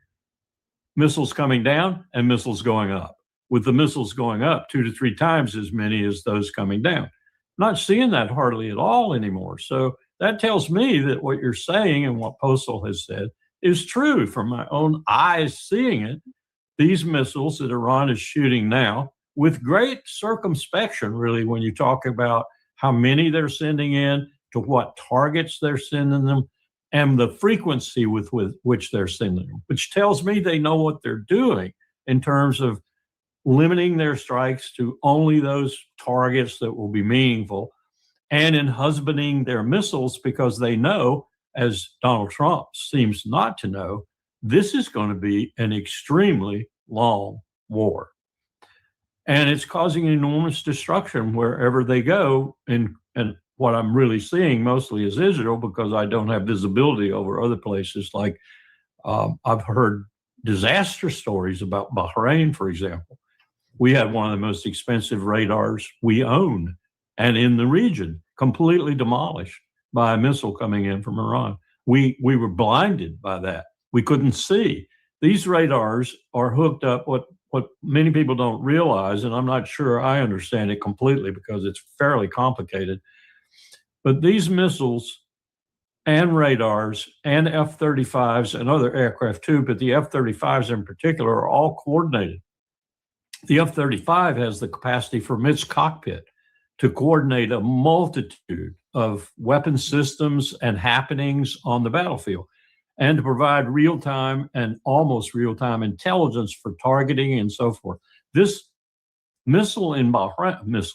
missiles coming down and missiles going up. with the missiles going up 2 to 3 times as many as those coming down. Not seeing that hardly at all anymore. So that tells me that what you're saying and what Postal has said is true from my own eyes seeing it. These missiles that Iran is shooting now, with great circumspection, really, when you talk about how many they're sending in, to what targets they're sending them, and the frequency with which they're sending them, which tells me they know what they're doing in terms of limiting their strikes to only those targets that will be meaningful, and in husbanding their missiles, because they know, as Donald Trump seems not to know, this is going to be an extremely long war. And it's causing enormous destruction wherever they go. And what I'm really seeing mostly is Israel, because I don't have visibility over other places. Like I've heard disaster stories about Bahrain, for example. We had one of the most expensive radars we own and in the region, completely demolished by a missile coming in from Iran. We were blinded by that. We couldn't see. These radars are hooked up. What many people don't realize, and I'm not sure I understand it completely because it's fairly complicated, but these missiles and radars and F-35s and other aircraft too, but the F-35s in particular are all coordinated. The F-35 has the capacity from its cockpit to coordinate a multitude of weapon systems and happenings on the battlefield, and to provide real-time and almost real-time intelligence for targeting and so forth. This missile in Bahrain,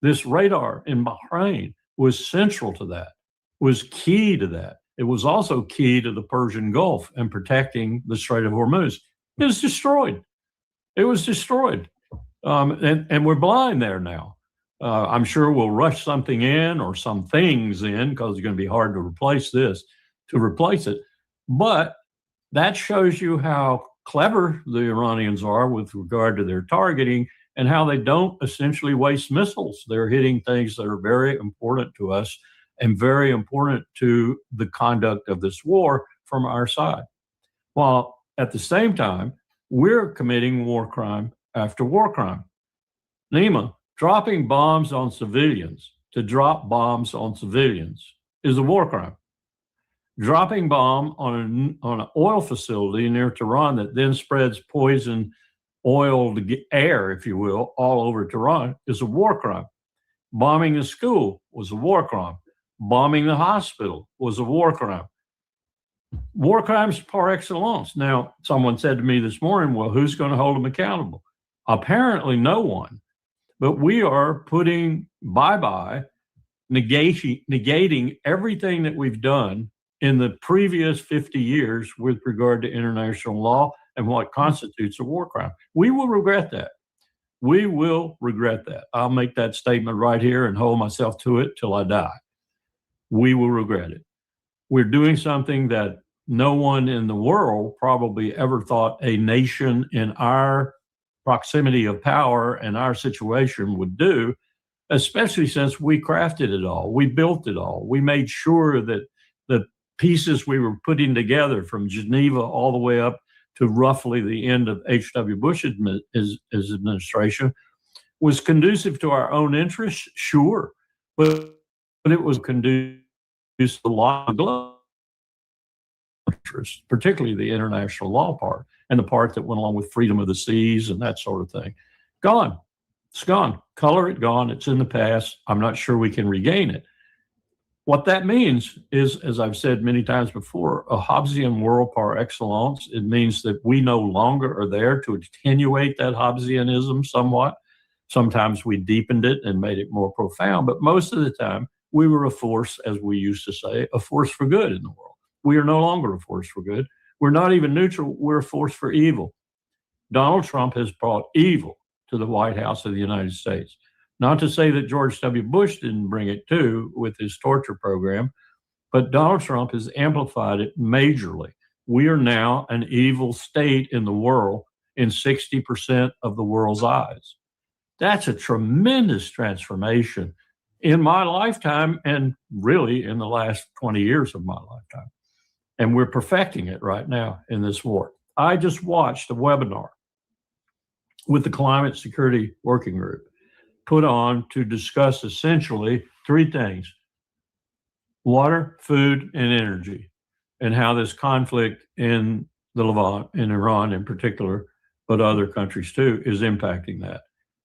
this radar in Bahrain was central to that, was key to that. It was also key to the Persian Gulf and protecting the Strait of Hormuz. It was destroyed. It was destroyed. And we're blind there now. I'm sure we'll rush something in or some things in, because it's going to be hard to replace it. But that shows you how clever the Iranians are with regard to their targeting, and how they don't essentially waste missiles. They're hitting things that are very important to us and very important to the conduct of this war from our side. While at the same time, we're committing war crime after war crime. Nima, dropping bombs on civilians to drop bombs on civilians is a war crime. Dropping bomb on an oil facility near Tehran that then spreads poison oiled air, if you will, all over Tehran is a war crime. Bombing a school was a war crime. Bombing the hospital was a war crime. War crimes par excellence. Now, someone said to me this morning, well, who's going to hold them accountable? Apparently no one. But we are putting negating everything that we've done in the previous 50 years with regard to international law and what constitutes a war crime. We will regret that. We will regret that. I'll make that statement right here and hold myself to it till I die. We will regret it. We're doing something that no one in the world probably ever thought a nation in our proximity of power and our situation would do, especially since we crafted it all. We built it all. We made sure that the pieces we were putting together from Geneva all the way up to roughly the end of H.W. Bush's administration was conducive to our own interests, sure, but it was conducive to a lot of global interests, particularly the international law part and the part that went along with freedom of the seas and that sort of thing. Gone. It's gone. Color it gone. It's in the past. I'm not sure we can regain it. What that means is, as I've said many times before, a Hobbesian world par excellence. It means that we no longer are there to attenuate that Hobbesianism somewhat. Sometimes we deepened it and made it more profound, but most of the time we were a force, as we used to say, a force for good in the world. We are no longer a force for good. We're not even neutral. We're a force for evil. Donald Trump has brought evil to the White House of the United States. Not to say that George W. Bush didn't bring it too with his torture program, but Donald Trump has amplified it majorly. We are now an evil state in the world in 60% of the world's eyes. That's a tremendous transformation in my lifetime and really in the last 20 years of my lifetime. And we're perfecting it right now in this war. I just watched a webinar with the Climate Security Working Group put on to discuss essentially three things: water, food, and energy, and how this conflict in the Levant, in Iran in particular, but other countries too, is impacting that.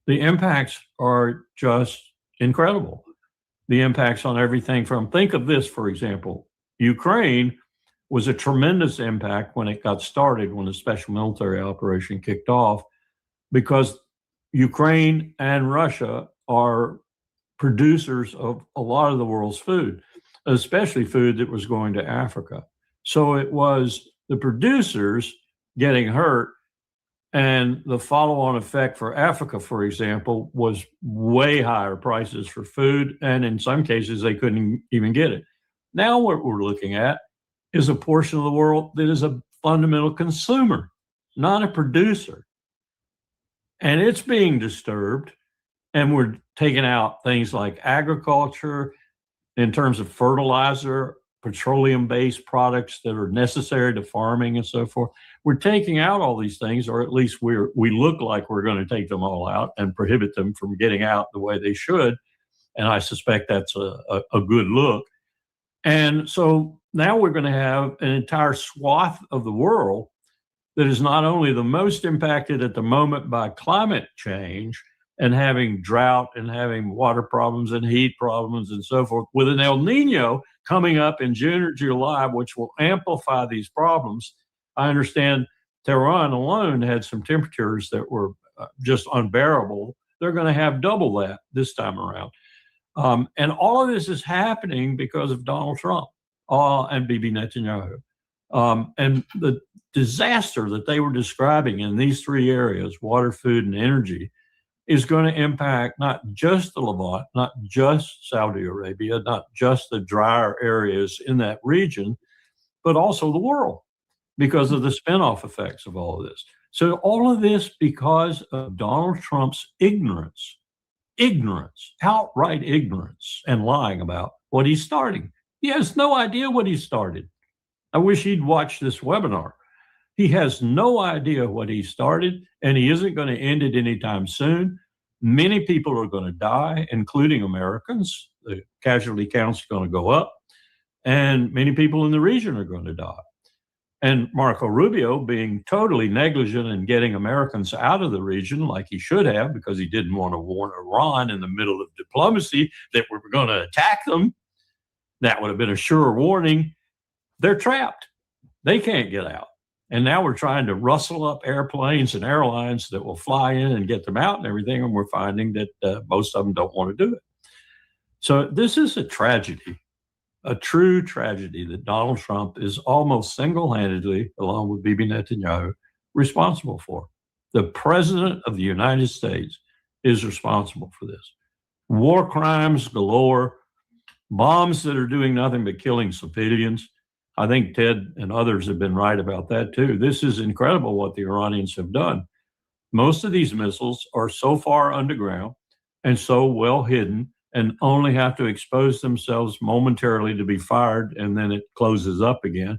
The impacts are just incredible. The impacts on everything from, think of this, for example, Ukraine was a tremendous impact when it got started, when the special military operation kicked off, because Ukraine and Russia are producers of a lot of the world's food, especially food that was going to Africa. So it was the producers getting hurt, and the follow-on effect for Africa, for example, was way higher prices for food, and in some cases they couldn't even get it. Now what we're looking at is a portion of the world that is a fundamental consumer, not a producer. And it's being disturbed, and we're taking out things like agriculture in terms of fertilizer, petroleum-based products that are necessary to farming and so forth. We're taking out all these things, or at least we look like we're going to take them all out and prohibit them from getting out the way they should. And I suspect that's a good look. And so now we're going to have an entire swath of the world that is not only the most impacted at the moment by climate change and having drought and having water problems and heat problems and so forth, with an El Nino coming up in June or July, which will amplify these problems. I understand Tehran alone had some temperatures that were just unbearable. They're going to have double that this time around. And all of this is happening because of Donald Trump and Bibi Netanyahu. And the disaster that they were describing in these three areas, water, food, and energy, is going to impact not just the Levant, not just Saudi Arabia, not just the drier areas in that region, but also the world because of the spinoff effects of all of this. So all of this because of Donald Trump's ignorance, outright ignorance, and lying about what he's starting. He has no idea what he started. I wish he'd watched this webinar. He has no idea what he started, and he isn't going to end it anytime soon. Many people are going to die, including Americans. The casualty count's going to go up, and many people in the region are going to die. And Marco Rubio, being totally negligent in getting Americans out of the region like he should have, because he didn't want to warn Iran in the middle of diplomacy that we were going to attack them, that would have been a sure warning. They're trapped. They can't get out. And now we're trying to rustle up airplanes and airlines that will fly in and get them out and everything. And we're finding that most of them don't want to do it. So this is a tragedy, a true tragedy that Donald Trump is almost single-handedly, along with Bibi Netanyahu, responsible for. The president of the United States is responsible for this. War crimes galore, bombs that are doing nothing but killing civilians. I think Ted and others have been right about that too. This is incredible what the Iranians have done. Most of these missiles are so far underground and so well hidden and only have to expose themselves momentarily to be fired, and then it closes up again,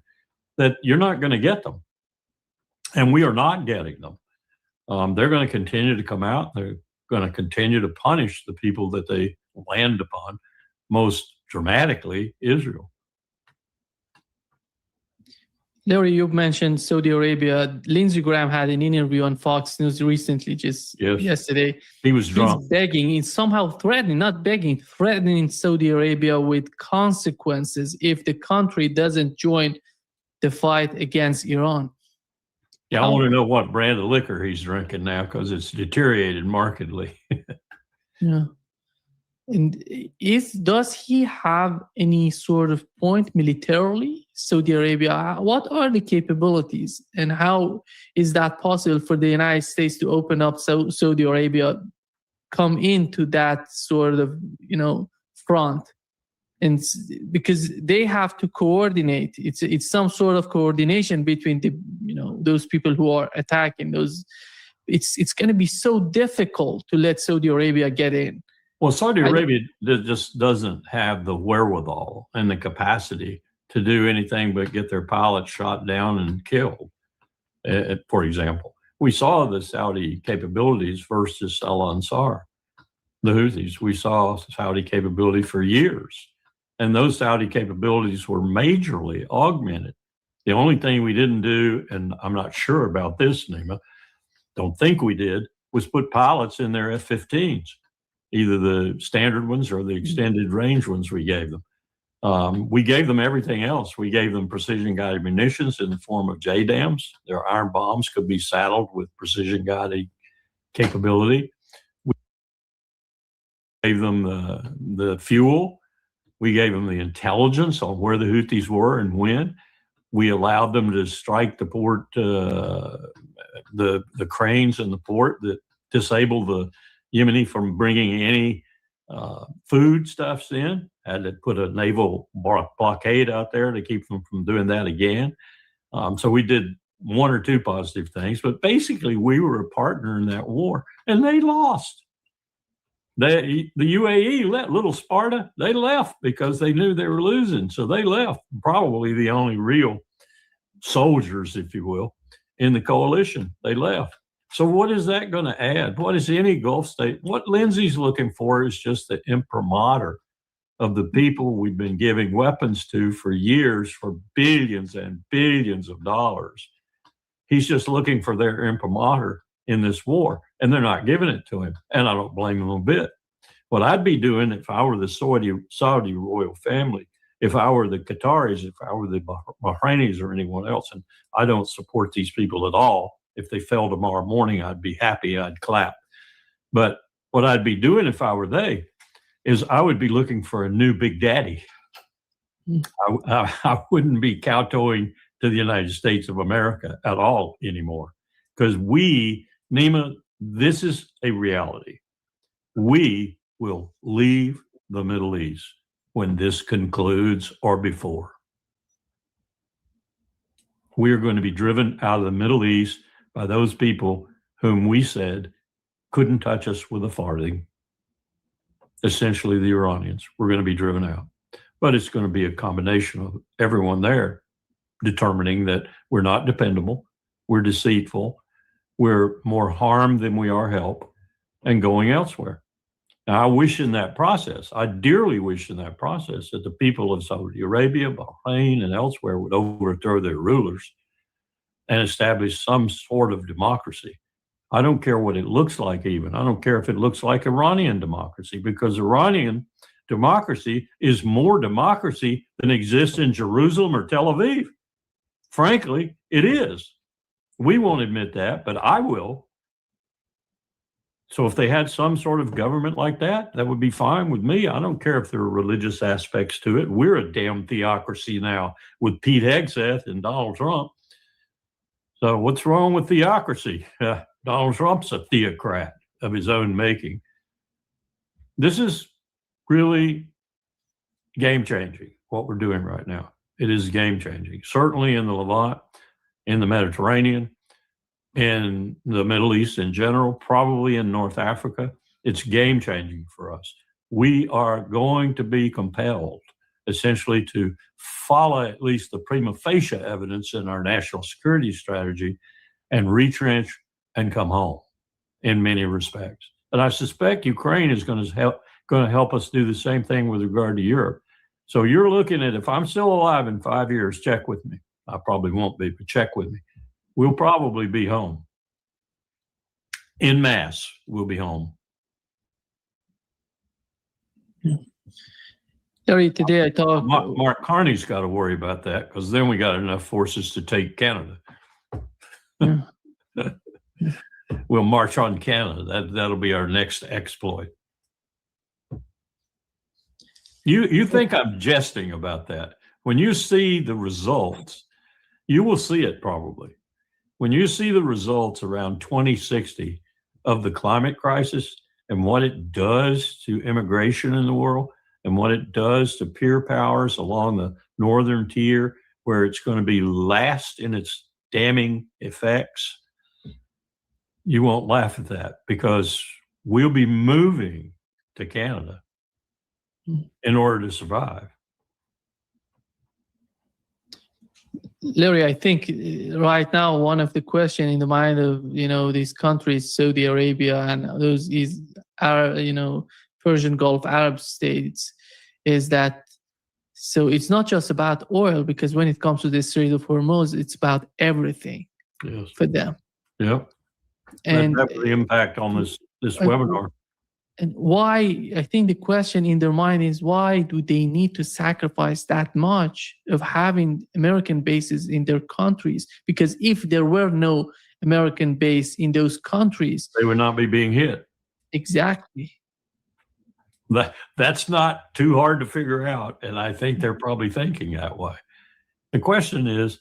that you're not going to get them. And we are not getting them. They're going to continue to come out. They're going to continue to punish the people that they land upon, most dramatically Israel. Larry, you mentioned Saudi Arabia. Lindsey Graham had an interview on Fox News recently, just yesterday. He was drunk. He's begging, he's somehow threatening, not begging, threatening Saudi Arabia with consequences if the country doesn't join the fight against Iran. Yeah, I want to know what brand of liquor he's drinking now, because it's deteriorated markedly. Yeah. And does he have any sort of point militarily, Saudi Arabia? What are the capabilities, and how is that possible for the United States to open up Saudi Arabia, come into that sort of, front? And because they have to coordinate, it's some sort of coordination between those people who are attacking those. It's going to be so difficult to let Saudi Arabia get in. Well, Saudi Arabia just doesn't have the wherewithal and the capacity to do anything but get their pilots shot down and killed, for example. We saw the Saudi capabilities versus Al Ansar, the Houthis. We saw Saudi capability for years. And those Saudi capabilities were majorly augmented. The only thing we didn't do, and I'm not sure about this, Nima, don't think we did, was put pilots in their F-15s, either the standard ones or the extended range ones we gave them. We gave them everything else. We gave them precision-guided munitions in the form of JDAMs. Their iron bombs could be saddled with precision-guided capability. We gave them the fuel. We gave them the intelligence on where the Houthis were and when. We allowed them to strike the port, the cranes in the port that disable the Yemeni from bringing any food stuffs in. Had to put a naval blockade out there to keep them from doing that again. So we did one or two positive things, but basically we were a partner in that war, and they lost. The UAE let little Sparta, they left because they knew they were losing. So they left, probably the only real soldiers, if you will, in the coalition. They left. So what is that going to add? What is any Gulf state? What Lindsay's looking for is just the imprimatur of the people we've been giving weapons to for years for billions and billions of dollars. He's just looking for their imprimatur in this war, and they're not giving it to him. And I don't blame them a bit. What I'd be doing if I were the Saudi royal family, if I were the Qataris, if I were the Bahrainis or anyone else, and I don't support these people at all. If they fell tomorrow morning, I'd be happy, I'd clap. But what I'd be doing if I were they is I would be looking for a new big daddy. I wouldn't be kowtowing to the United States of America at all anymore. Because we, Nima, this is a reality. We will leave the Middle East when this concludes or before. We are going to be driven out of the Middle East by those people whom we said couldn't touch us with a farthing. Essentially the Iranians. We're going to be driven out. But it's going to be a combination of everyone there determining that we're not dependable, we're deceitful, we're more harm than we are help, and going elsewhere. Now, I wish in that process, I dearly wish in that process that the people of Saudi Arabia, Bahrain, and elsewhere would overthrow their rulers and establish some sort of democracy. I don't care what it looks like even. I don't care if it looks like Iranian democracy, because Iranian democracy is more democracy than exists in Jerusalem or Tel Aviv. Frankly, it is. We won't admit that, but I will. So if they had some sort of government like that, that would be fine with me. I don't care if there are religious aspects to it. We're a damn theocracy now with Pete Hegseth and Donald Trump. So what's wrong with theocracy? Donald Trump's a theocrat of his own making. This is really game-changing, what we're doing right now. It is game-changing, certainly in the Levant, in the Mediterranean, in the Middle East in general, probably in North Africa. It's game-changing for us. We are going to be compelled, essentially, to follow at least the prima facie evidence in our national security strategy and retrench and come home in many respects. And I suspect Ukraine is going to help us do the same thing with regard to Europe. So you're looking at, if I'm still alive in 5 years, check with me. I probably won't be, but check with me. We'll probably be home. En masse, we'll be home. Terry, today I thought Mark Carney's got to worry about that, because then we got enough forces to take Canada. Yeah. We'll march on Canada. That'll be our next exploit. You think I'm jesting about that? When you see the results, you will see it probably. When you see the results around 2060 of the climate crisis and what it does to immigration in the world and what it does to peer powers along the northern tier, where it's going to be last in its damning effects, you won't laugh at that, because we'll be moving to Canada in order to survive. Larry, I think right now one of the question in the mind of these countries, Saudi Arabia and those Persian Gulf Arab states, is that so it's not just about oil, because when it comes to the Strait of Hormuz, it's about everything for them. Yep. And that the impact on this webinar. And why, I think the question in their mind is, why do they need to sacrifice that much of having American bases in their countries? Because if there were no American base in those countries, they would not be being hit. Exactly. That's not too hard to figure out, and I think they're probably thinking that way. The question is,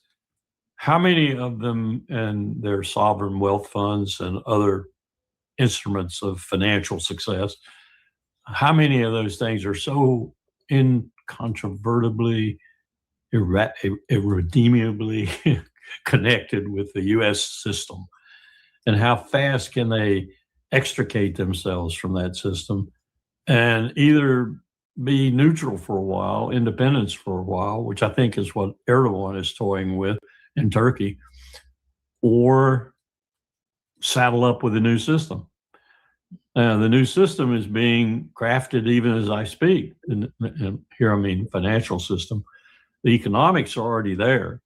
how many of them and their sovereign wealth funds and other instruments of financial success, how many of those things are so incontrovertibly, irredeemably connected with the U.S. system? And how fast can they extricate themselves from that system and either be neutral for a while, independence for a while, which I think is what Erdogan is toying with in Turkey, or saddle up with a new system. The new system is being crafted even as I speak. And here I mean financial system. The economics are already there.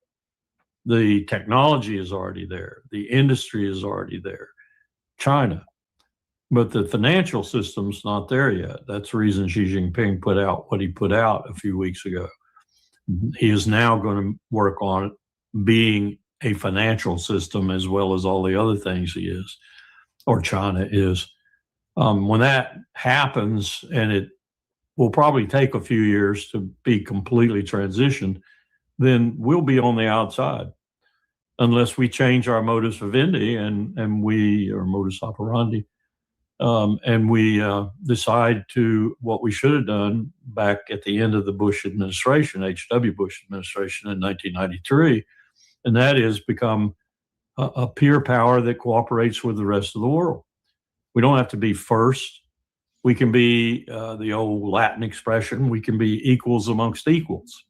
The technology is already there. The industry is already there. China. But the financial system's not there yet. That's the reason Xi Jinping put out what he put out a few weeks ago. He is now going to work on being a financial system as well as all the other things he is, or China is. When that happens, and it will probably take a few years to be completely transitioned, then we'll be on the outside unless we change our modus vivendi and we, or modus operandi, and we decide to what we should have done back at the end of the Bush administration, H.W. Bush administration in 1993, and that is become a peer power that cooperates with the rest of the world. We don't have to be first. We can be, the old Latin expression, we can be equals amongst equals.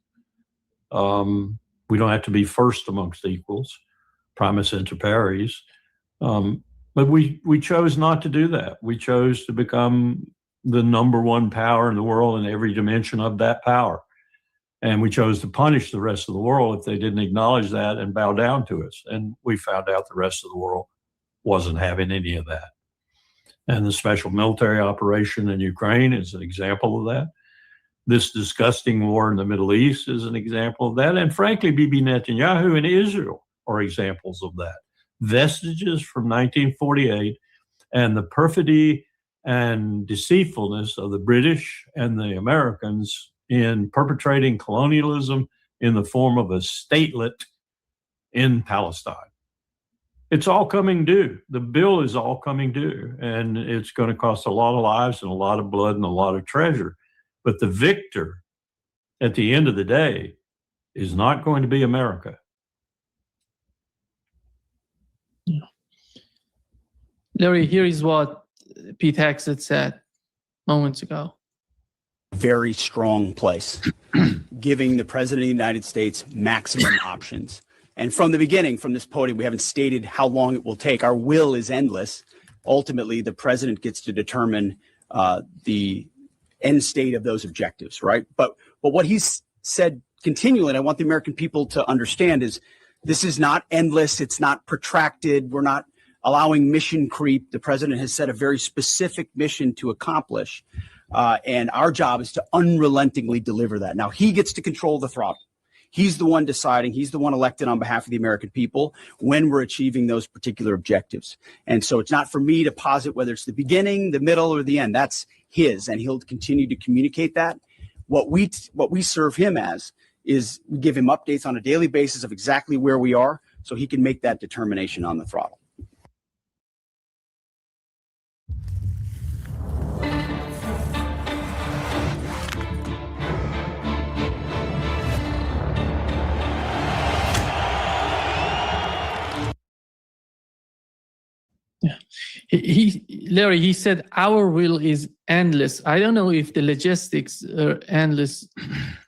We don't have to be first amongst equals, primus inter pares. But we chose not to do that. We chose to become the number one power in the world in every dimension of that power. And we chose to punish the rest of the world if they didn't acknowledge that and bow down to us. And we found out the rest of the world wasn't having any of that. And the special military operation in Ukraine is an example of that. This disgusting war in the Middle East is an example of that. And frankly, Bibi Netanyahu and Israel are examples of that. Vestiges from 1948 and the perfidy and deceitfulness of the British and the Americans in perpetrating colonialism in the form of a statelet in Palestine. It's all coming due. The bill is all coming due, and it's going to cost a lot of lives and a lot of blood and a lot of treasure. But the victor at the end of the day is not going to be America. Larry, here is what Pete Hegseth said moments ago. Very strong place, giving the President of the United States maximum options. And from the beginning, from this podium, we haven't stated how long it will take. Our will is endless. Ultimately, the president gets to determine the end state of those objectives, right? But what he's said continually, and I want the American people to understand, is this is not endless. It's not protracted. We're not allowing mission creep. The president has set a very specific mission to accomplish. And our job is to unrelentingly deliver that. Now, he gets to control the throttle. He's the one deciding, he's the one elected on behalf of the American people when we're achieving those particular objectives. And so it's not for me to posit whether it's the beginning, the middle, or the end. That's his, and he'll continue to communicate that. What we serve him as is we give him updates on a daily basis of exactly where we are so he can make that determination on the throttle. Larry, he said our will is endless. I don't know if the logistics are endless.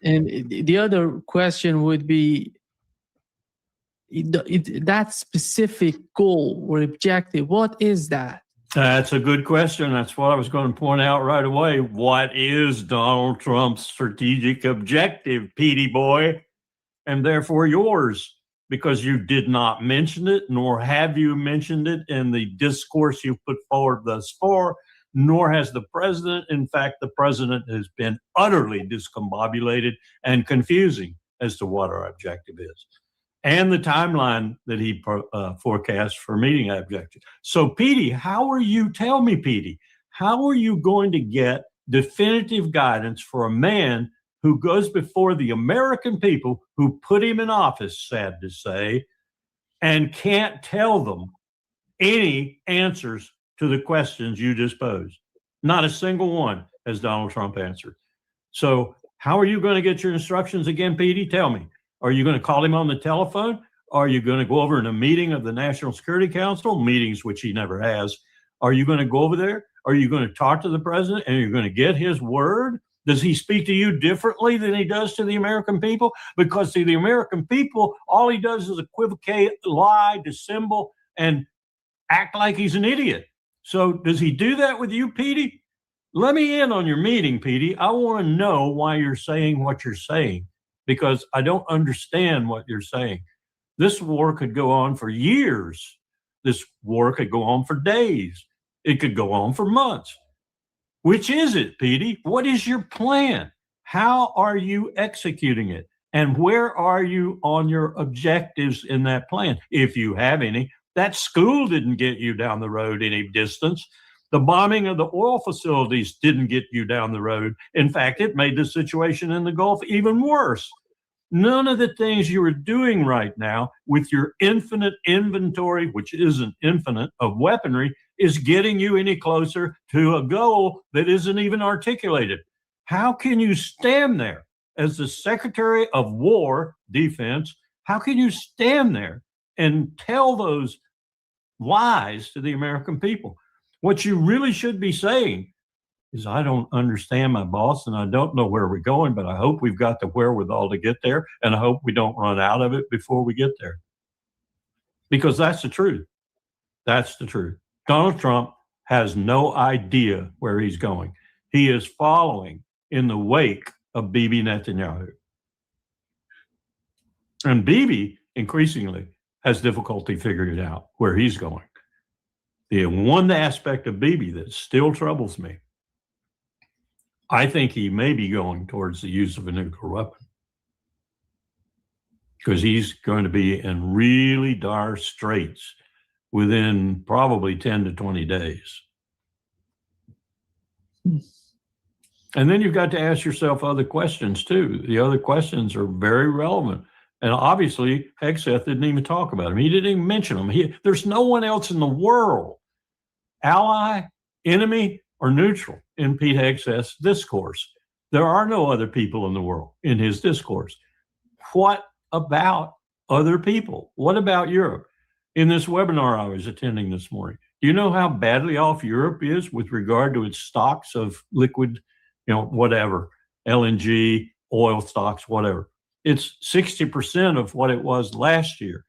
And the other question would be, that specific goal or objective, what is that? That's a good question. That's what I was going to point out right away. What is Donald Trump's strategic objective, Petey boy, and therefore yours? Because you did not mention it, nor have you mentioned it in the discourse you put forward thus far, nor has the president. In fact, the president has been utterly discombobulated and confusing as to what our objective is and the timeline that he forecast for meeting that objective. So, Petey, tell me, Petey, how are you going to get definitive guidance for a man who goes before the American people who put him in office, sad to say, and can't tell them any answers to the questions you just posed? Not a single one has Donald Trump answered. So how are you going to get your instructions again, Petey? Tell me. Are you going to call him on the telephone? Are you going to go over in a meeting of the National Security Council, meetings which he never has? Are you going to go over there? Are you going to talk to the president and you're going to get his word? Does he speak to you differently than he does to the American people? Because to the American people, all he does is equivocate, lie, dissemble, and act like he's an idiot. So does he do that with you, Petey? Let me in on your meeting, Petey. I want to know why you're saying what you're saying, because I don't understand what you're saying. This war could go on for years. This war could go on for days. It could go on for months. Which is it, Petey? What is your plan? How are you executing it? And where are you on your objectives in that plan, if you have any? That school didn't get you down the road any distance. The bombing of the oil facilities didn't get you down the road. In fact, it made the situation in the Gulf even worse. None of the things you are doing right now with your infinite inventory, which isn't infinite, of weaponry, is getting you any closer to a goal that isn't even articulated. How can you stand there as the Secretary of War, Defense? How can you stand there and tell those lies to the American people? What you really should be saying is, I don't understand my boss and I don't know where we're going, but I hope we've got the wherewithal to get there, and I hope we don't run out of it before we get there. Because that's the truth. That's the truth. Donald Trump has no idea where he's going. He is following in the wake of Bibi Netanyahu. And Bibi increasingly has difficulty figuring out where he's going. The one aspect of Bibi that still troubles me, I think he may be going towards the use of a nuclear weapon, because he's going to be in really dire straits within probably 10 to 20 days. And then you've got to ask yourself other questions too. The other questions are very relevant. And obviously, Hegseth didn't even talk about him. He didn't even mention him. There's no one else in the world, ally, enemy, or neutral, in Pete Hegseth's discourse. There are no other people in the world in his discourse. What about other people? What about Europe? In this webinar I was attending this morning, do you know how badly off Europe is with regard to its stocks of liquid, whatever, LNG, oil stocks, whatever? It's 60% of what it was last year.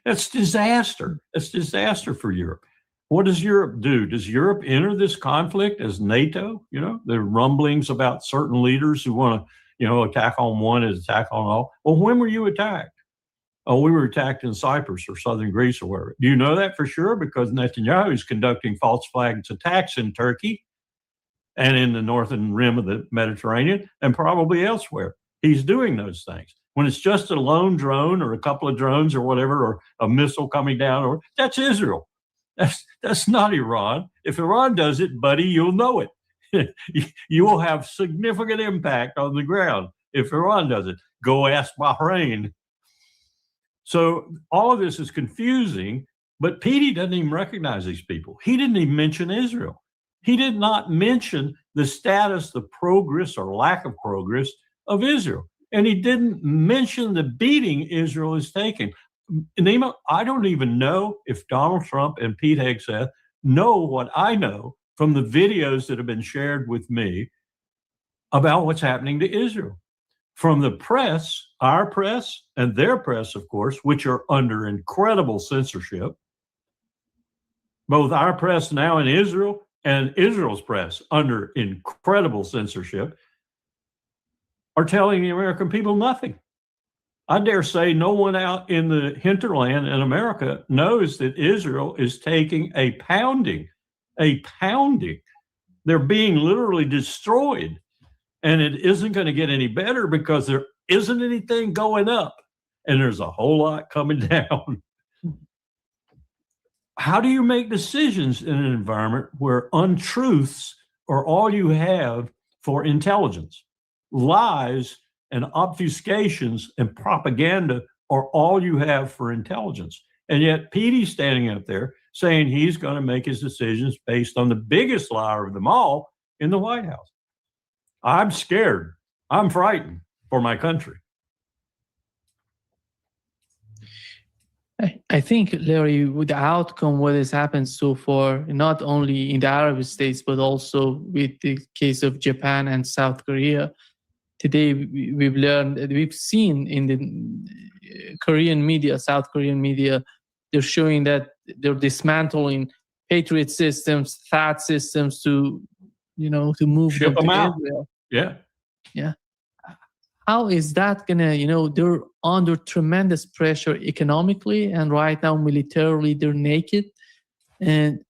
That's disaster. That's disaster for Europe. What does Europe do? Does Europe enter this conflict as NATO? There are rumblings about certain leaders who want to, attack on one and attack on all. Well, when were you attacked? Oh, we were attacked in Cyprus or southern Greece or wherever. Do you know that for sure? Because Netanyahu is conducting false flags attacks in Turkey and in the northern rim of the Mediterranean and probably elsewhere. He's doing those things. When it's just a lone drone or a couple of drones or whatever, or a missile coming down, that's Israel. That's not Iran. If Iran does it, buddy, you'll know it. You will have significant impact on the ground if Iran does it. Go ask Bahrain. So all of this is confusing, but Petey doesn't even recognize these people. He didn't even mention Israel. He did not mention the status, the progress or lack of progress of Israel. And he didn't mention the beating Israel is taking. Nima, I don't even know if Donald Trump and Pete Hegseth know what I know from the videos that have been shared with me about what's happening to Israel. from the press, our press and their press, of course, which are under incredible censorship. Both our press now in Israel and Israel's press under incredible censorship are telling the American people nothing. I dare say no one out in the hinterland in America knows that Israel is taking a pounding. They're being literally destroyed. And it isn't going to get any better because there isn't anything going up and there's a whole lot coming down. How do you make decisions in an environment where untruths are all you have for intelligence? Lies and obfuscations and propaganda are all you have for intelligence. And yet Petey's standing up there saying he's going to make his decisions based on the biggest liar of them all in the White House. I'm scared. I'm frightened for my country. I think, Larry, with the outcome, what has happened so far, not only in the Arab states, but also with the case of Japan and South Korea, today we've learned, we've seen in the Korean media, South Korean media, they're showing that they're dismantling Patriot systems, THAAD systems to move Ship them them to out. Israel. Yeah. How is that gonna, they're under tremendous pressure economically, and right now militarily they're naked. And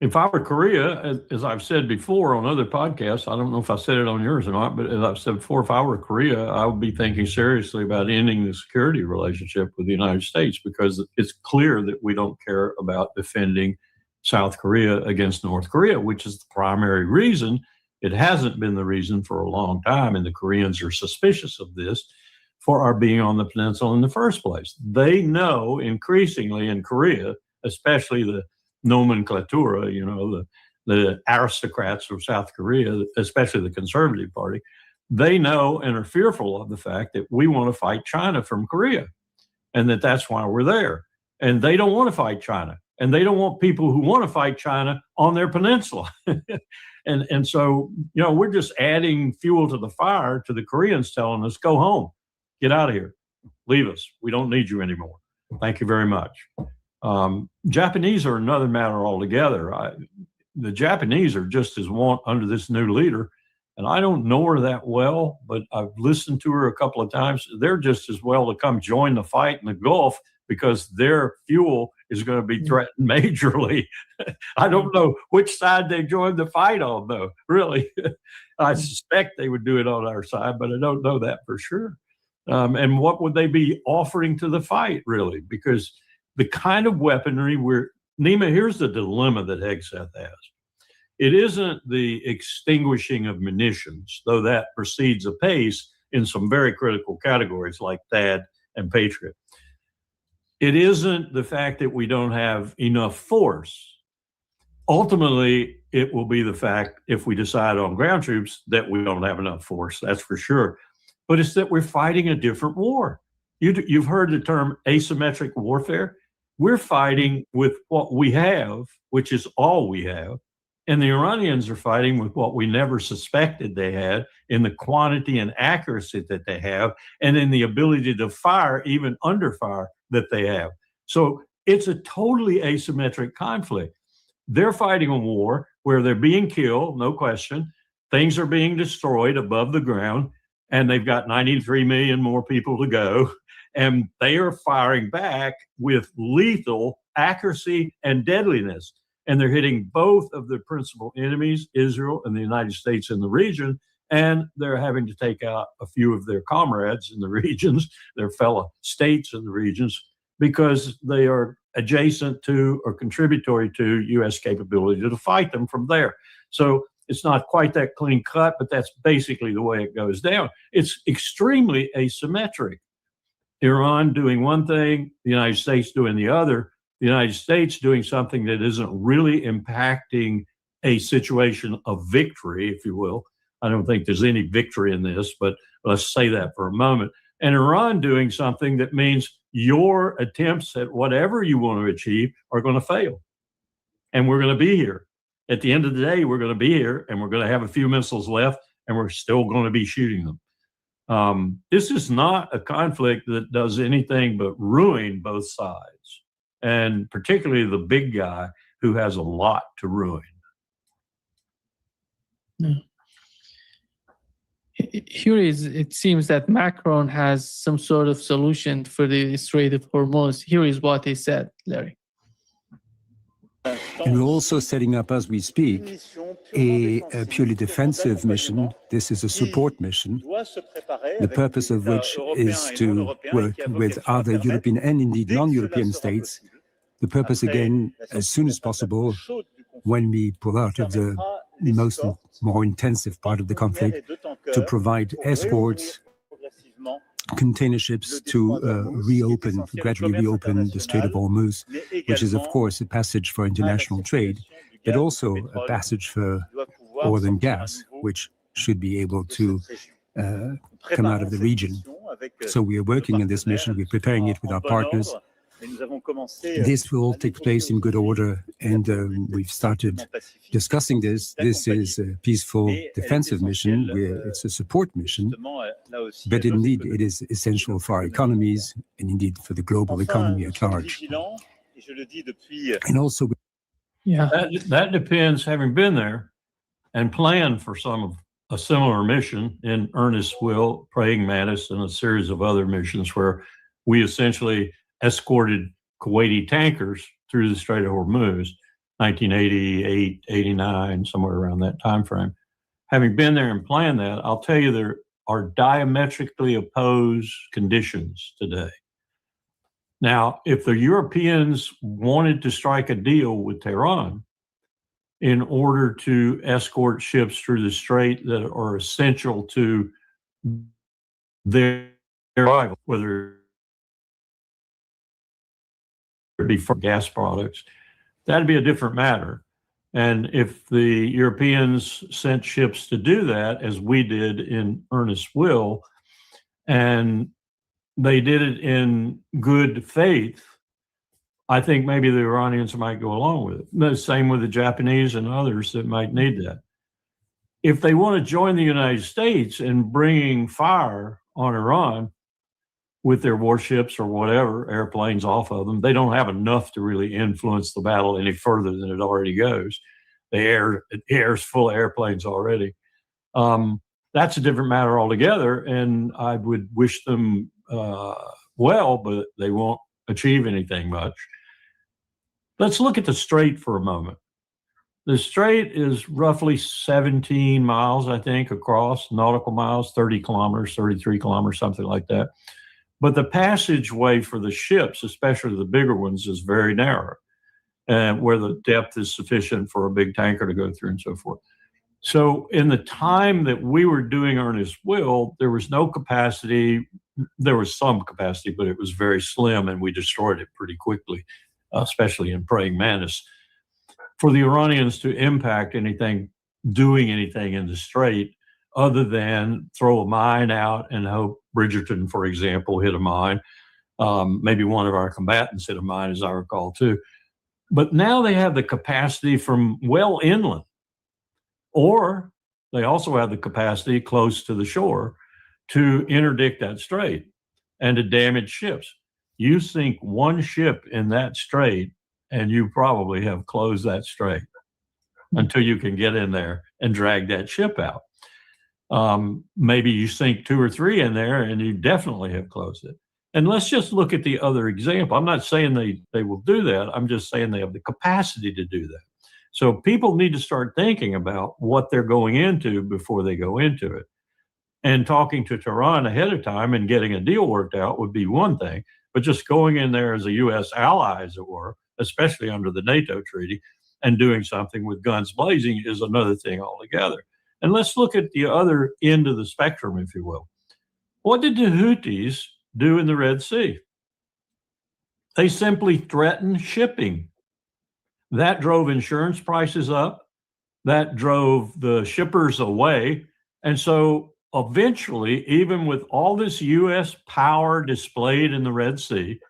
if I were Korea, as I've said before on other podcasts, I don't know if I said it on yours or not, but as I've said before, if I were Korea, I would be thinking seriously about ending the security relationship with the United States, because it's clear that we don't care about defending South Korea against North Korea, which is the primary reason. It hasn't been the reason for a long time, and the Koreans are suspicious of this, for our being on the peninsula in the first place. They know increasingly in Korea, especially the nomenclatura, the aristocrats of South Korea, especially the Conservative Party, they know and are fearful of the fact that we want to fight China from Korea, and that's why we're there. And they don't want to fight China, and they don't want people who want to fight China on their peninsula. And so, we're just adding fuel to the fire to the Koreans telling us, go home, get out of here, leave us. We don't need you anymore. Thank you very much. Japanese are another matter altogether. The Japanese are just as want under this new leader, and I don't know her that well, but I've listened to her a couple of times. They're just as well to come join the fight in the Gulf, because their fuel is going to be threatened majorly. I don't know which side they joined the fight on, though, really. I suspect they would do it on our side, but I don't know that for sure. And what would they be offering to the fight, really? Because the kind of weaponry Nima, here's the dilemma that Hegseth has. It isn't the extinguishing of munitions, though that proceeds apace in some very critical categories like THAAD and Patriot. It isn't the fact that we don't have enough force. Ultimately, it will be the fact, if we decide on ground troops, that we don't have enough force, that's for sure. But it's that we're fighting a different war. You've heard the term asymmetric warfare. We're fighting with what we have, which is all we have. And the Iranians are fighting with what we never suspected they had in the quantity and accuracy that they have, and in the ability to fire even under fire that they have. So it's a totally asymmetric conflict. They're fighting a war where they're being killed, no question. Things are being destroyed above the ground, and they've got 93 million more people to go. And they are firing back with lethal accuracy and deadliness. And they're hitting both of their principal enemies, Israel and the United States in the region, and they're having to take out a few of their comrades in the regions, their fellow states in the regions, because they are adjacent to or contributory to U.S. capability to fight them from there. So it's not quite that clean cut, but that's basically the way it goes down. It's extremely asymmetric. Iran doing one thing, the United States doing the other. The United States doing something that isn't really impacting a situation of victory, if you will. I don't think there's any victory in this, but let's say that for a moment. And Iran doing something that means your attempts at whatever you want to achieve are going to fail. And we're going to be here. At the end of the day, we're going to be here, and we're going to have a few missiles left, and we're still going to be shooting them. This is not a conflict that does anything but ruin both sides, and particularly the big guy who has a lot to ruin. Here it seems that Macron has some sort of solution for the Strait of Hormuz. Here is what he said, Larry. And we're also setting up, as we speak, a purely defensive mission. This is a support mission, the purpose of which is to work with other European and indeed non-European states. The purpose, again, as soon as possible, when we pull out of the more intensive part of the conflict, to provide escorts, container ships to gradually reopen the Strait of Hormuz, which is, of course, a passage for international trade, but also a passage for oil and gas, which should be able to come out of the region. So we are working on this mission. We're preparing it with our partners. This will take place in good order, and we've started discussing this. This is a peaceful defensive mission. It's a support mission, but indeed it is essential for our economies and indeed for the global economy at large. And also, that depends, having been there and planned for some of a similar mission in Ernest Will, Praying Mantis, and a series of other missions where we essentially escorted Kuwaiti tankers through the Strait of Hormuz, 1988, 89, somewhere around that time frame. Having been there and planned that, I'll tell you there are diametrically opposed conditions today. Now, if the Europeans wanted to strike a deal with Tehran in order to escort ships through the strait that are essential to their arrival, whether be for gas products, that'd be a different matter. And if the Europeans sent ships to do that, as we did in Ernest Will, and they did it in good faith, I think maybe the Iranians might go along with it. The same with the Japanese and others that might need that. If they want to join the United States in bringing fire on Iran, with their warships or whatever, airplanes off of them, they don't have enough to really influence the battle any further than it already goes. The air's full of airplanes already. That's a different matter altogether, and I would wish them well, but they won't achieve anything much. Let's look at the strait for a moment. The strait is roughly 17 miles, I think, across, nautical miles, 30 kilometers, 33 kilometers, something like that. But the passageway for the ships, especially the bigger ones, is very narrow, and where the depth is sufficient for a big tanker to go through and so forth. So in the time that we were doing Ernest Will, there was no capacity. There was some capacity, but it was very slim, and we destroyed it pretty quickly, especially in Praying Mantis. For the Iranians to impact anything, doing anything in the strait, other than throw a mine out and hope Bridgerton, for example, hit a mine. Maybe one of our combatants hit a mine, as I recall, too. But now they have the capacity from well inland, or they also have the capacity close to the shore to interdict that strait and to damage ships. You sink one ship in that strait, and you probably have closed that strait until you can get in there and drag that ship out. Maybe you sink 2 or 3 in there and you definitely have closed it. And let's just look at the other example. I'm not saying they will do that. I'm just saying they have the capacity to do that. So people need to start thinking about what they're going into before they go into it. And talking to Tehran ahead of time and getting a deal worked out would be one thing, but just going in there as a U.S. ally, as it were, especially under the NATO treaty, and doing something with guns blazing is another thing altogether. And let's look at the other end of the spectrum, if you will. What did the Houthis do in the Red Sea? They simply threatened shipping. That drove insurance prices up. That drove the shippers away. And so eventually, even with all this U.S. power displayed in the Red Sea,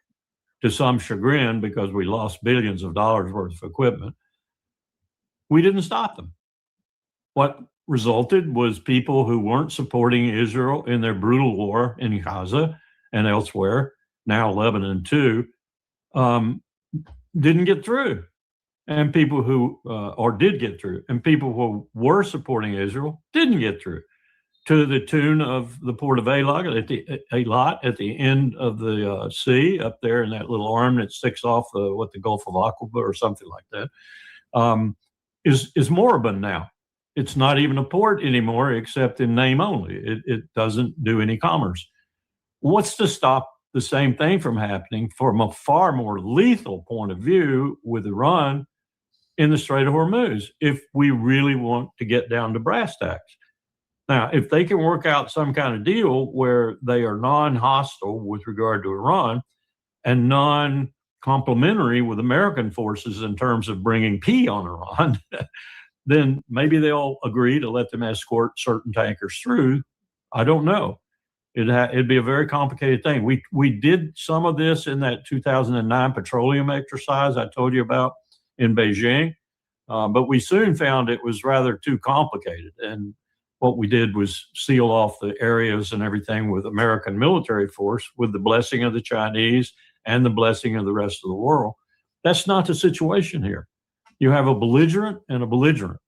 to some chagrin because we lost billions of dollars worth of equipment, we didn't stop them. What resulted was people who weren't supporting Israel in their brutal war in Gaza and elsewhere, now Lebanon too, didn't get through. And people who, or did get through, and people who were supporting Israel didn't get through, to the tune of the port of Eilat at the end of the sea, up there in that little arm that sticks off the Gulf of Aqaba or something like that, is moribund now. It's not even a port anymore, except in name only. It doesn't do any commerce. What's to stop the same thing from happening from a far more lethal point of view with Iran in the Strait of Hormuz, if we really want to get down to brass tacks? Now, if they can work out some kind of deal where they are non-hostile with regard to Iran and non-complementary with American forces in terms of bringing P on Iran, then maybe they'll agree to let them escort certain tankers through. I don't know. It'd be a very complicated thing. We did some of this in that 2009 petroleum exercise I told you about in Beijing, but we soon found it was rather too complicated. And what we did was seal off the areas and everything with American military force with the blessing of the Chinese and the blessing of the rest of the world. That's not the situation here. You have a belligerent and a belligerent.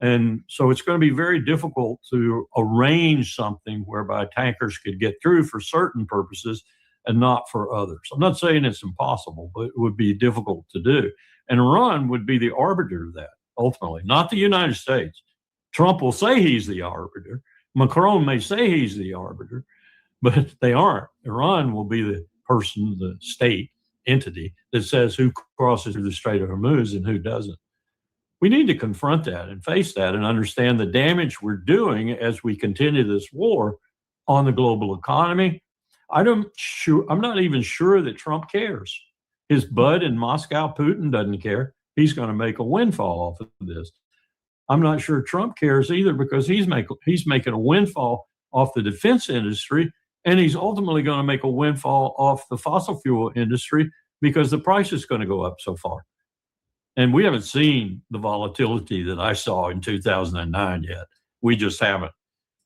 And so it's going to be very difficult to arrange something whereby tankers could get through for certain purposes and not for others. I'm not saying it's impossible, but it would be difficult to do. And Iran would be the arbiter of that, ultimately, not the United States. Trump will say he's the arbiter. Macron may say he's the arbiter, but they aren't. Iran will be the person, the state entity that says who crosses through the Strait of Hormuz and who doesn't. We need to confront that and face that and understand the damage we're doing as we continue this war on the global economy. I'm not even sure that Trump cares. His bud in Moscow, Putin, doesn't care. He's going to make a windfall off of this. I'm not sure Trump cares either, because he's making a windfall off the defense industry, and he's ultimately going to make a windfall off the fossil fuel industry because the price is going to go up so far. And we haven't seen the volatility that I saw in 2009 yet. We just haven't.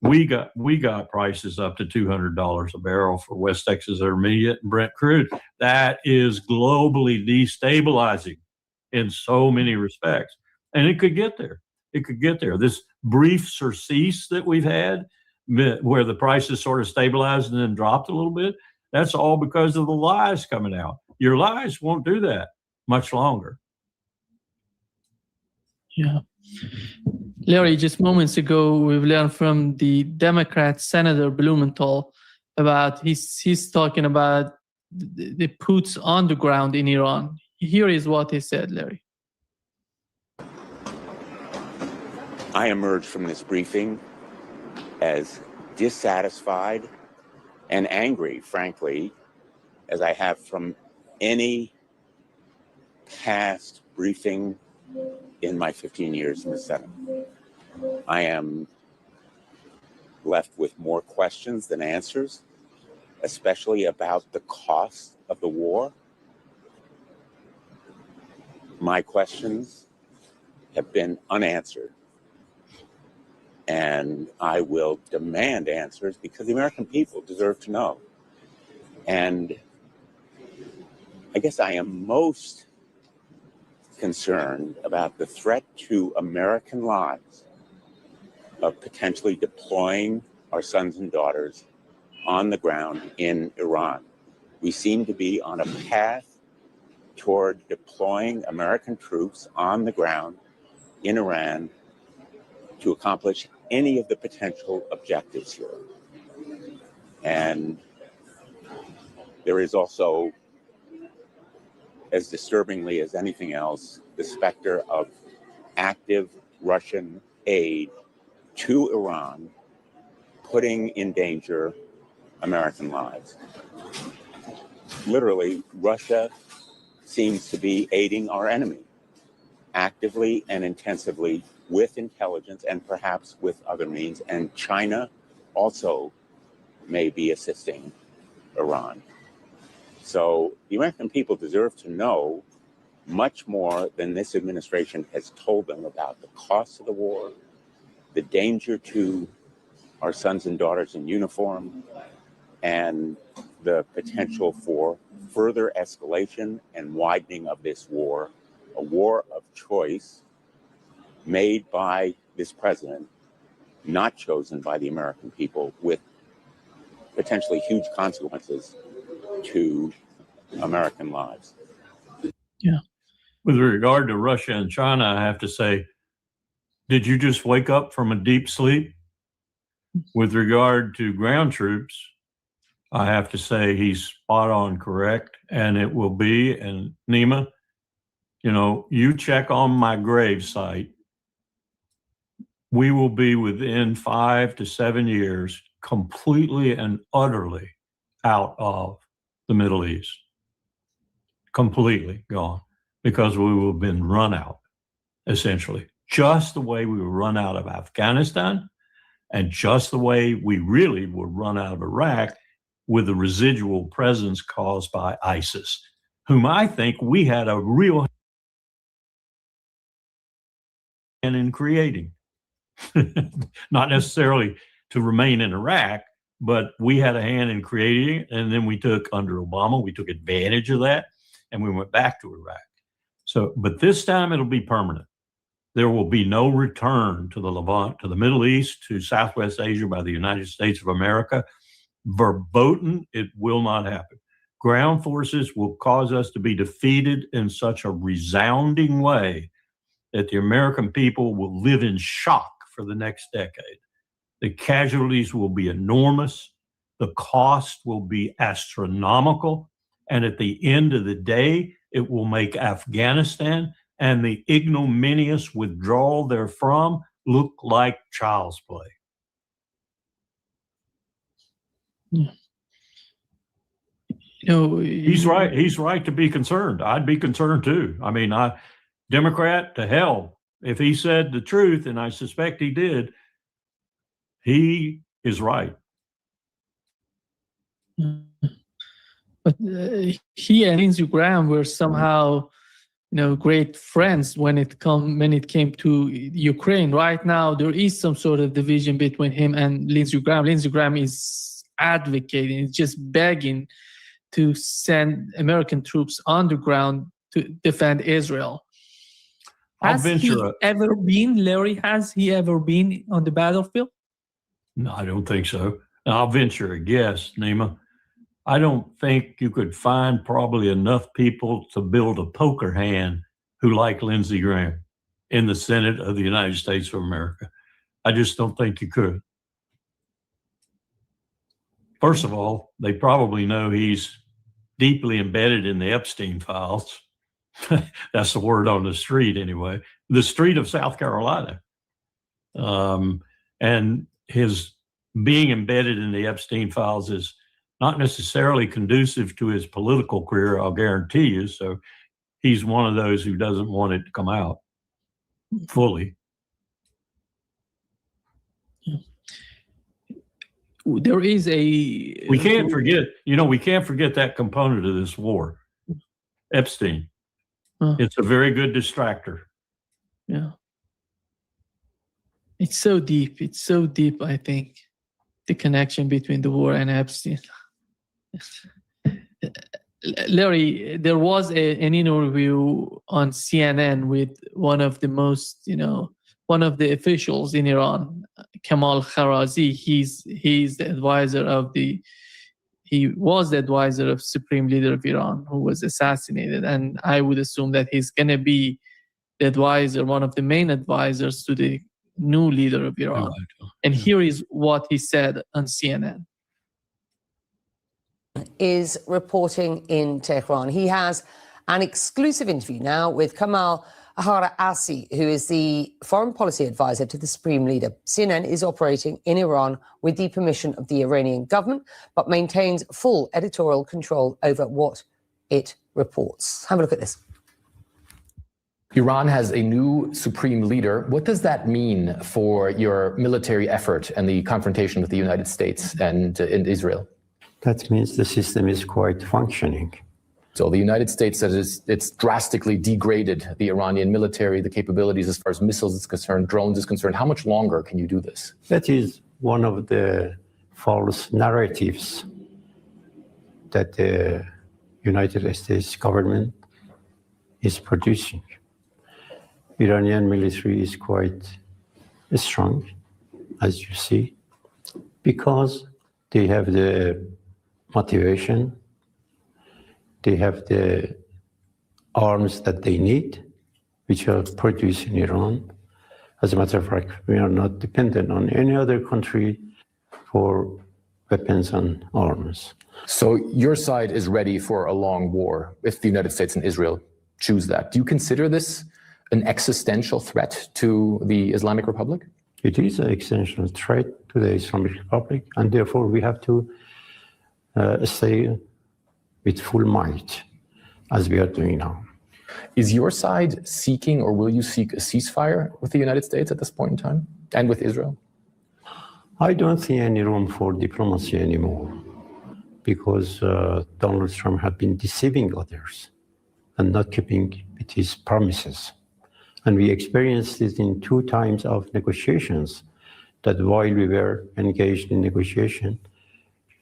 We got prices up to $200 a barrel for West Texas Intermediate and Brent crude. That is globally destabilizing in so many respects. And it could get there. It could get there. This brief surcease that we've had, where the prices sort of stabilized and then dropped a little bit, that's all because of the lies coming out. Your lies won't do that much longer. Yeah. Larry, just moments ago, we've learned from the Democrat Senator Blumenthal about he's talking about the puts on the ground in Iran. Here is what he said, Larry. I emerged from this briefing as dissatisfied and angry, frankly, as I have from any past briefing in my 15 years in the Senate. I am left with more questions than answers, especially about the cost of the war. My questions have been unanswered, and I will demand answers because the American people deserve to know. And I guess I am most concerned about the threat to American lives of potentially deploying our sons and daughters on the ground in Iran. We seem to be on a path toward deploying American troops on the ground in Iran to accomplish any of the potential objectives here. And there is also, as disturbingly as anything else, the specter of active Russian aid to Iran, putting in danger American lives. Literally, Russia seems to be aiding our enemy actively and intensively with intelligence and perhaps with other means. And China also may be assisting Iran. So the American people deserve to know much more than this administration has told them about the cost of the war, the danger to our sons and daughters in uniform, and the potential for further escalation and widening of this war, a war of choice made by this president, not chosen by the American people, with potentially huge consequences to American lives. Yeah. With regard to Russia and China, I have to say, did you just wake up from a deep sleep? With regard to ground troops, I have to say he's spot on correct, and it will be. And Nima, you know, you check on my grave site, we will be within 5 to 7 years completely and utterly out of the Middle East. Completely gone, because we will have been run out, essentially, just the way we were run out of Afghanistan, and just the way we really were run out of Iraq, with the residual presence caused by ISIS, whom I think we had a real hand in creating. Not necessarily to remain in Iraq, but we had a hand in creating it. And then we took, under Obama, we took advantage of that, and we went back to Iraq. So, but this time it'll be permanent. There will be no return to the Levant, to the Middle East, to Southwest Asia by the United States of America. Verboten, it will not happen. Ground forces will cause us to be defeated in such a resounding way that the American people will live in shock for the next decade. The casualties will be enormous. The cost will be astronomical. And at the end of the day, it will make Afghanistan and the ignominious withdrawal therefrom look like child's play. Yeah. You know, he's right. He's right to be concerned. I'd be concerned too. I mean, Democrat to hell. If he said the truth, and I suspect he did, he is right. But he and Lindsey Graham were somehow, you know, great friends when it came to Ukraine. Right now, there is some sort of division between him and Lindsey Graham. Lindsey Graham is advocating, is just begging to send American troops on the ground to defend Israel. Has he ever been, Larry, has he ever been on the battlefield? No, I don't think so. I'll venture a guess, Nima. I don't think you could find probably enough people to build a poker hand who like Lindsey Graham in the Senate of the United States of America. I just don't think you could. First of all, they probably know he's deeply embedded in the Epstein files. That's the word on the street anyway, the street of South Carolina. And his being embedded in the Epstein files is not necessarily conducive to his political career, I'll guarantee you. So he's one of those who doesn't want it to come out fully. There is a... We can't forget that component of this war, Epstein. It's a very good distractor. Yeah. It's so deep. It's so deep, I think, the connection between the war and Epstein. Larry, there was an interview on CNN with one of the most, one of the officials in Iran, Kamal Kharazi. He was the advisor of Supreme Leader of Iran, who was assassinated. And I would assume that he's going to be the advisor, one of the main advisors to the new leader of Iran. And here is what he said on CNN. Is reporting in Tehran. He has an exclusive interview now with Kamal Kharazi, who is the foreign policy advisor to the Supreme Leader. CNN is operating in Iran with the permission of the Iranian government, but maintains full editorial control over what it reports. Have a look at this. Iran has a new supreme leader. What does that mean for your military effort and the confrontation with the United States and Israel? That means the system is quite functioning. still. The United States says it's drastically degraded the Iranian military, the capabilities as far as missiles is concerned, drones is concerned. How much longer can you do this? That is one of the false narratives that the United States government is producing. Iranian military is quite strong, as you see, because they have the motivation, they have the arms that they need, which are produced in Iran. As a matter of fact, we are not dependent on any other country for weapons and arms. So your side is ready for a long war if the United States and Israel choose that. Do you consider this an existential threat to the Islamic Republic? It is an existential threat to the Islamic Republic, and therefore we have to stay with full might, as we are doing now. Is your side seeking, or will you seek, a ceasefire with the United States at this point in time, and with Israel? I don't see any room for diplomacy anymore, because Donald Trump had been deceiving others and not keeping with his promises. And we experienced it in 2 times of negotiations, that while we were engaged in negotiation,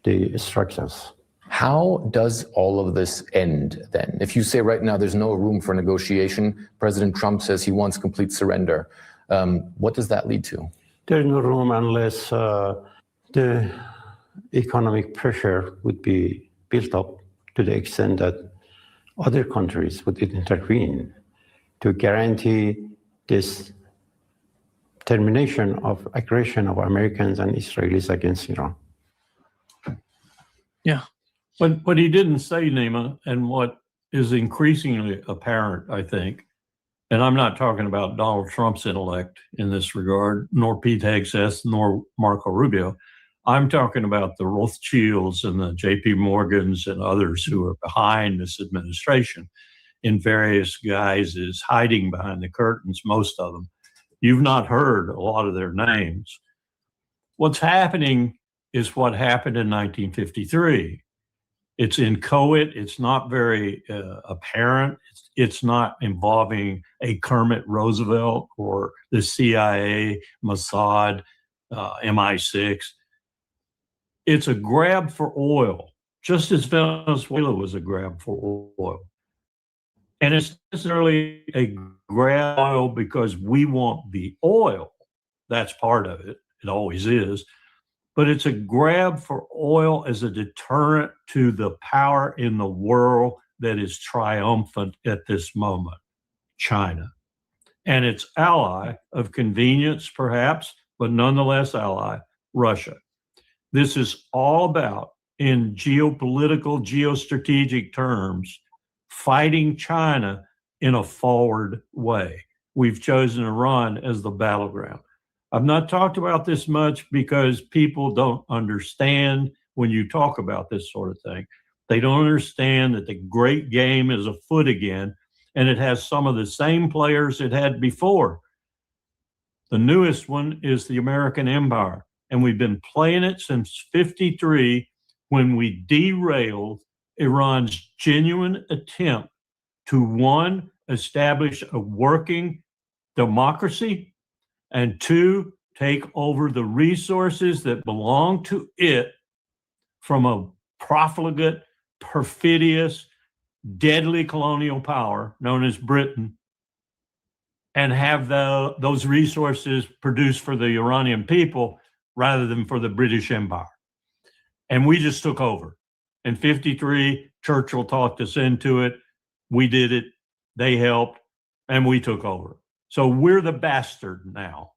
they struck us. How does all of this end then? If you say right now there's no room for negotiation, President Trump says he wants complete surrender. What does that lead to? There's no room unless the economic pressure would be built up to the extent that other countries would intervene to guarantee this termination of aggression of Americans and Israelis against Iran. Yeah. What he didn't say, Nima, and what is increasingly apparent, I think, and I'm not talking about Donald Trump's intellect in this regard, nor Pete Hegseth, nor Marco Rubio. I'm talking about the Rothschilds and the JP Morgans and others who are behind this administration in various guises, hiding behind the curtains, most of them. You've not heard a lot of their names. What's happening is what happened in 1953. It's inchoate. It's not very apparent. It's not involving a Kermit Roosevelt or the CIA, Mossad, MI6. It's a grab for oil, just as Venezuela was a grab for oil. And it's necessarily a grab for oil because we want the oil. That's part of it. It always is. But it's a grab for oil as a deterrent to the power in the world that is triumphant at this moment, China. And its ally of convenience, perhaps, but nonetheless ally, Russia. This is all about, in geopolitical, geostrategic terms, fighting China in a forward way. We've chosen Iran as the battleground. I've not talked about this much because people don't understand when you talk about this sort of thing. They don't understand that the great game is afoot again, and it has some of the same players it had before. The newest one is the American empire, and we've been playing it since '53 when we derailed Iran's genuine attempt to, 1, establish a working democracy, and 2, take over the resources that belong to it from a profligate, perfidious, deadly colonial power known as Britain, and have those resources produced for the Iranian people rather than for the British Empire. And we just took over. In '53, Churchill talked us into it. We did it. They helped, and we took over. So we're the bastard now.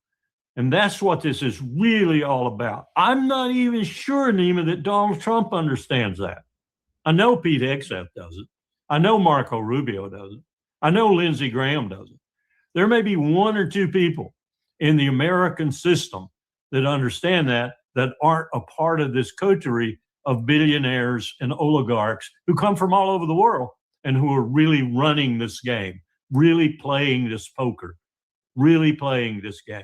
And that's what this is really all about. I'm not even sure, Nima, that Donald Trump understands that. I know Pete Hegseth doesn't. I know Marco Rubio doesn't. I know Lindsey Graham doesn't. There may be 1 or 2 people in the American system that understand that aren't a part of this coterie of billionaires and oligarchs who come from all over the world and who are really running this game, really playing this poker, really playing this game.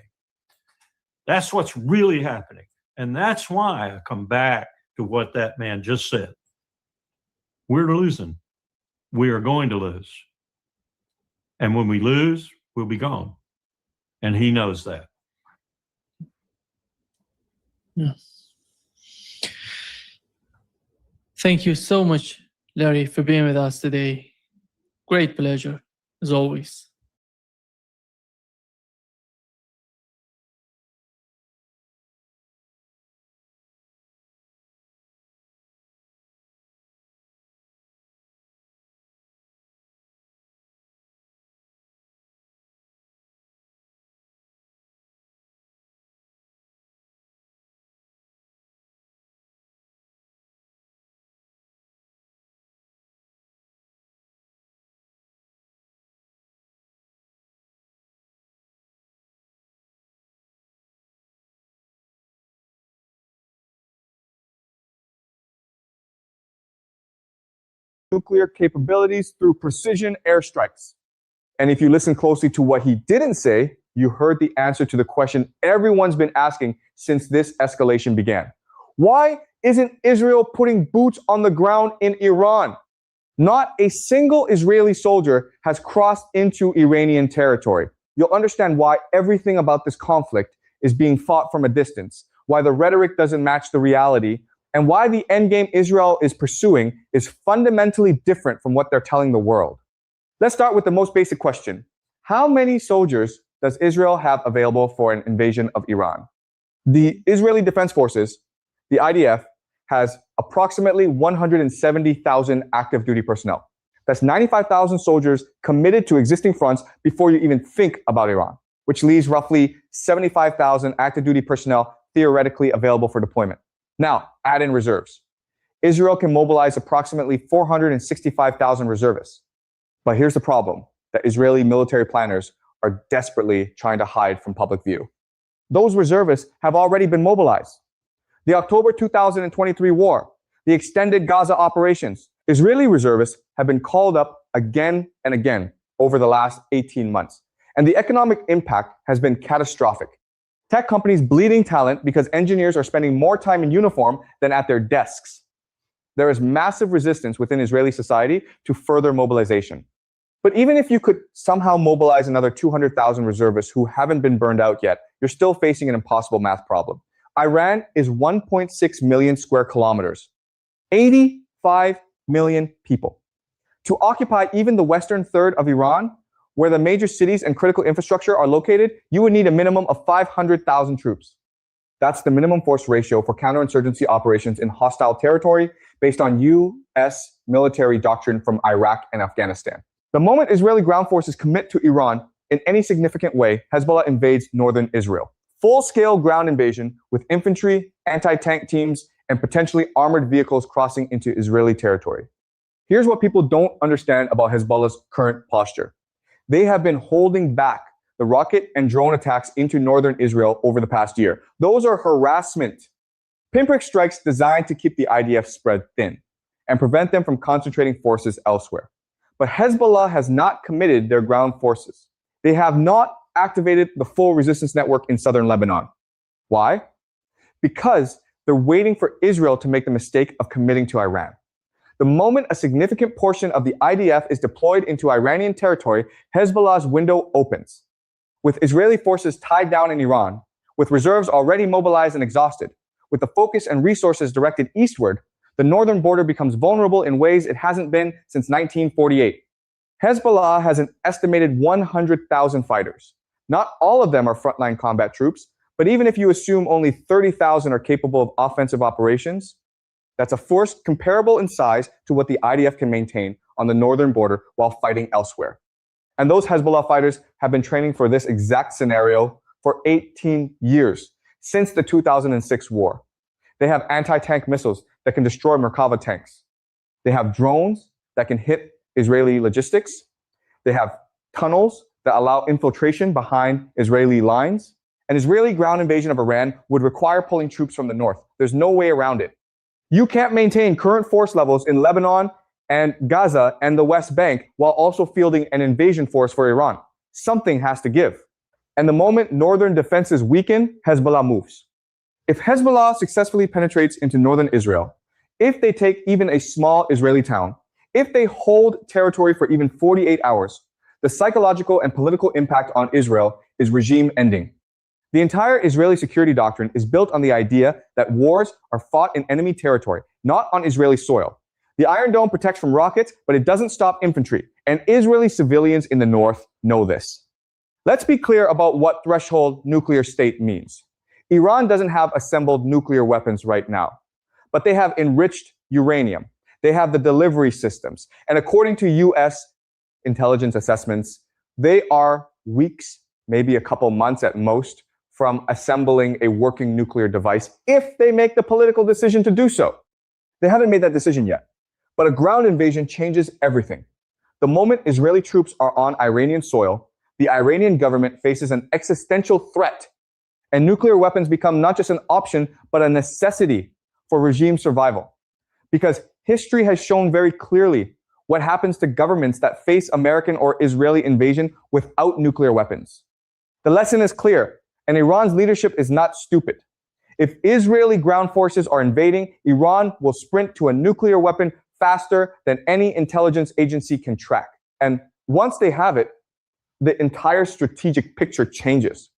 That's what's really happening. And that's why I come back to what that man just said. We're losing. we are going to lose. And when we lose, we'll be gone. And he knows that. Yeah. Thank you so much, Larry, for being with us today. Great pleasure, as always. Nuclear capabilities through precision airstrikes. And if you listen closely to what he didn't say, you heard the answer to the question everyone's been asking since this escalation began. Why isn't Israel putting boots on the ground in Iran? Not a single Israeli soldier has crossed into Iranian territory. You'll understand why everything about this conflict is being fought from a distance, why the rhetoric doesn't match the reality, and why the endgame Israel is pursuing is fundamentally different from what they're telling the world. Let's start with the most basic question. How many soldiers does Israel have available for an invasion of Iran? The Israeli Defense Forces, the IDF, has approximately 170,000 active duty personnel. That's 95,000 soldiers committed to existing fronts before you even think about Iran, which leaves roughly 75,000 active duty personnel theoretically available for deployment. Now, add in reserves. Israel can mobilize approximately 465,000 reservists. But here's the problem that Israeli military planners are desperately trying to hide from public view. Those reservists have already been mobilized. The October 2023 war, the extended Gaza operations, Israeli reservists have been called up again and again over the last 18 months. And the economic impact has been catastrophic. Tech companies bleeding talent because engineers are spending more time in uniform than at their desks. There is massive resistance within Israeli society to further mobilization. But even if you could somehow mobilize another 200,000 reservists who haven't been burned out yet, you're still facing an impossible math problem. Iran is 1.6 million square kilometers, 85 million people. To occupy even the western third of Iran, where the major cities and critical infrastructure are located, you would need a minimum of 500,000 troops. That's the minimum force ratio for counterinsurgency operations in hostile territory based on U.S. military doctrine from Iraq and Afghanistan. The moment Israeli ground forces commit to Iran in any significant way, Hezbollah invades northern Israel. Full-scale ground invasion with infantry, anti-tank teams, and potentially armored vehicles crossing into Israeli territory. Here's what people don't understand about Hezbollah's current posture. They have been holding back the rocket and drone attacks into northern Israel over the past year. Those are harassment. Pinprick strikes designed to keep the IDF spread thin and prevent them from concentrating forces elsewhere. But Hezbollah has not committed their ground forces. They have not activated the full resistance network in southern Lebanon. Why? Because they're waiting for Israel to make the mistake of committing to Iran. The moment a significant portion of the IDF is deployed into Iranian territory, Hezbollah's window opens. With Israeli forces tied down in Iran, with reserves already mobilized and exhausted, with the focus and resources directed eastward, the northern border becomes vulnerable in ways it hasn't been since 1948. Hezbollah has an estimated 100,000 fighters. Not all of them are frontline combat troops, but even if you assume only 30,000 are capable of offensive operations, that's a force comparable in size to what the IDF can maintain on the northern border while fighting elsewhere. And those Hezbollah fighters have been training for this exact scenario for 18 years, since the 2006 war. They have anti-tank missiles that can destroy Merkava tanks. They have drones that can hit Israeli logistics. They have tunnels that allow infiltration behind Israeli lines. An Israeli ground invasion of Iran would require pulling troops from the north. There's no way around it. You can't maintain current force levels in Lebanon and Gaza and the West Bank while also fielding an invasion force for Iran. Something has to give. And the moment northern defenses weaken, Hezbollah moves. If Hezbollah successfully penetrates into northern Israel, if they take even a small Israeli town, If they hold territory for even 48 hours, the psychological and political impact on Israel is regime ending. The entire Israeli security doctrine is built on the idea that wars are fought in enemy territory, not on Israeli soil. The Iron Dome protects from rockets, but it doesn't stop infantry, and Israeli civilians in the north know this. Let's be clear about what threshold nuclear state means. Iran doesn't have assembled nuclear weapons right now, but they have enriched uranium. They have the delivery systems, and according to US intelligence assessments, they are weeks, maybe a couple months at most, from assembling a working nuclear device if they make the political decision to do so. They haven't made that decision yet. But a ground invasion changes everything. The moment Israeli troops are on Iranian soil, the Iranian government faces an existential threat, and nuclear weapons become not just an option, but a necessity for regime survival. Because history has shown very clearly what happens to governments that face American or Israeli invasion without nuclear weapons. The lesson is clear, and Iran's leadership is not stupid. If Israeli ground forces are invading, Iran will sprint to a nuclear weapon faster than any intelligence agency can track. And once they have it, the entire strategic picture changes.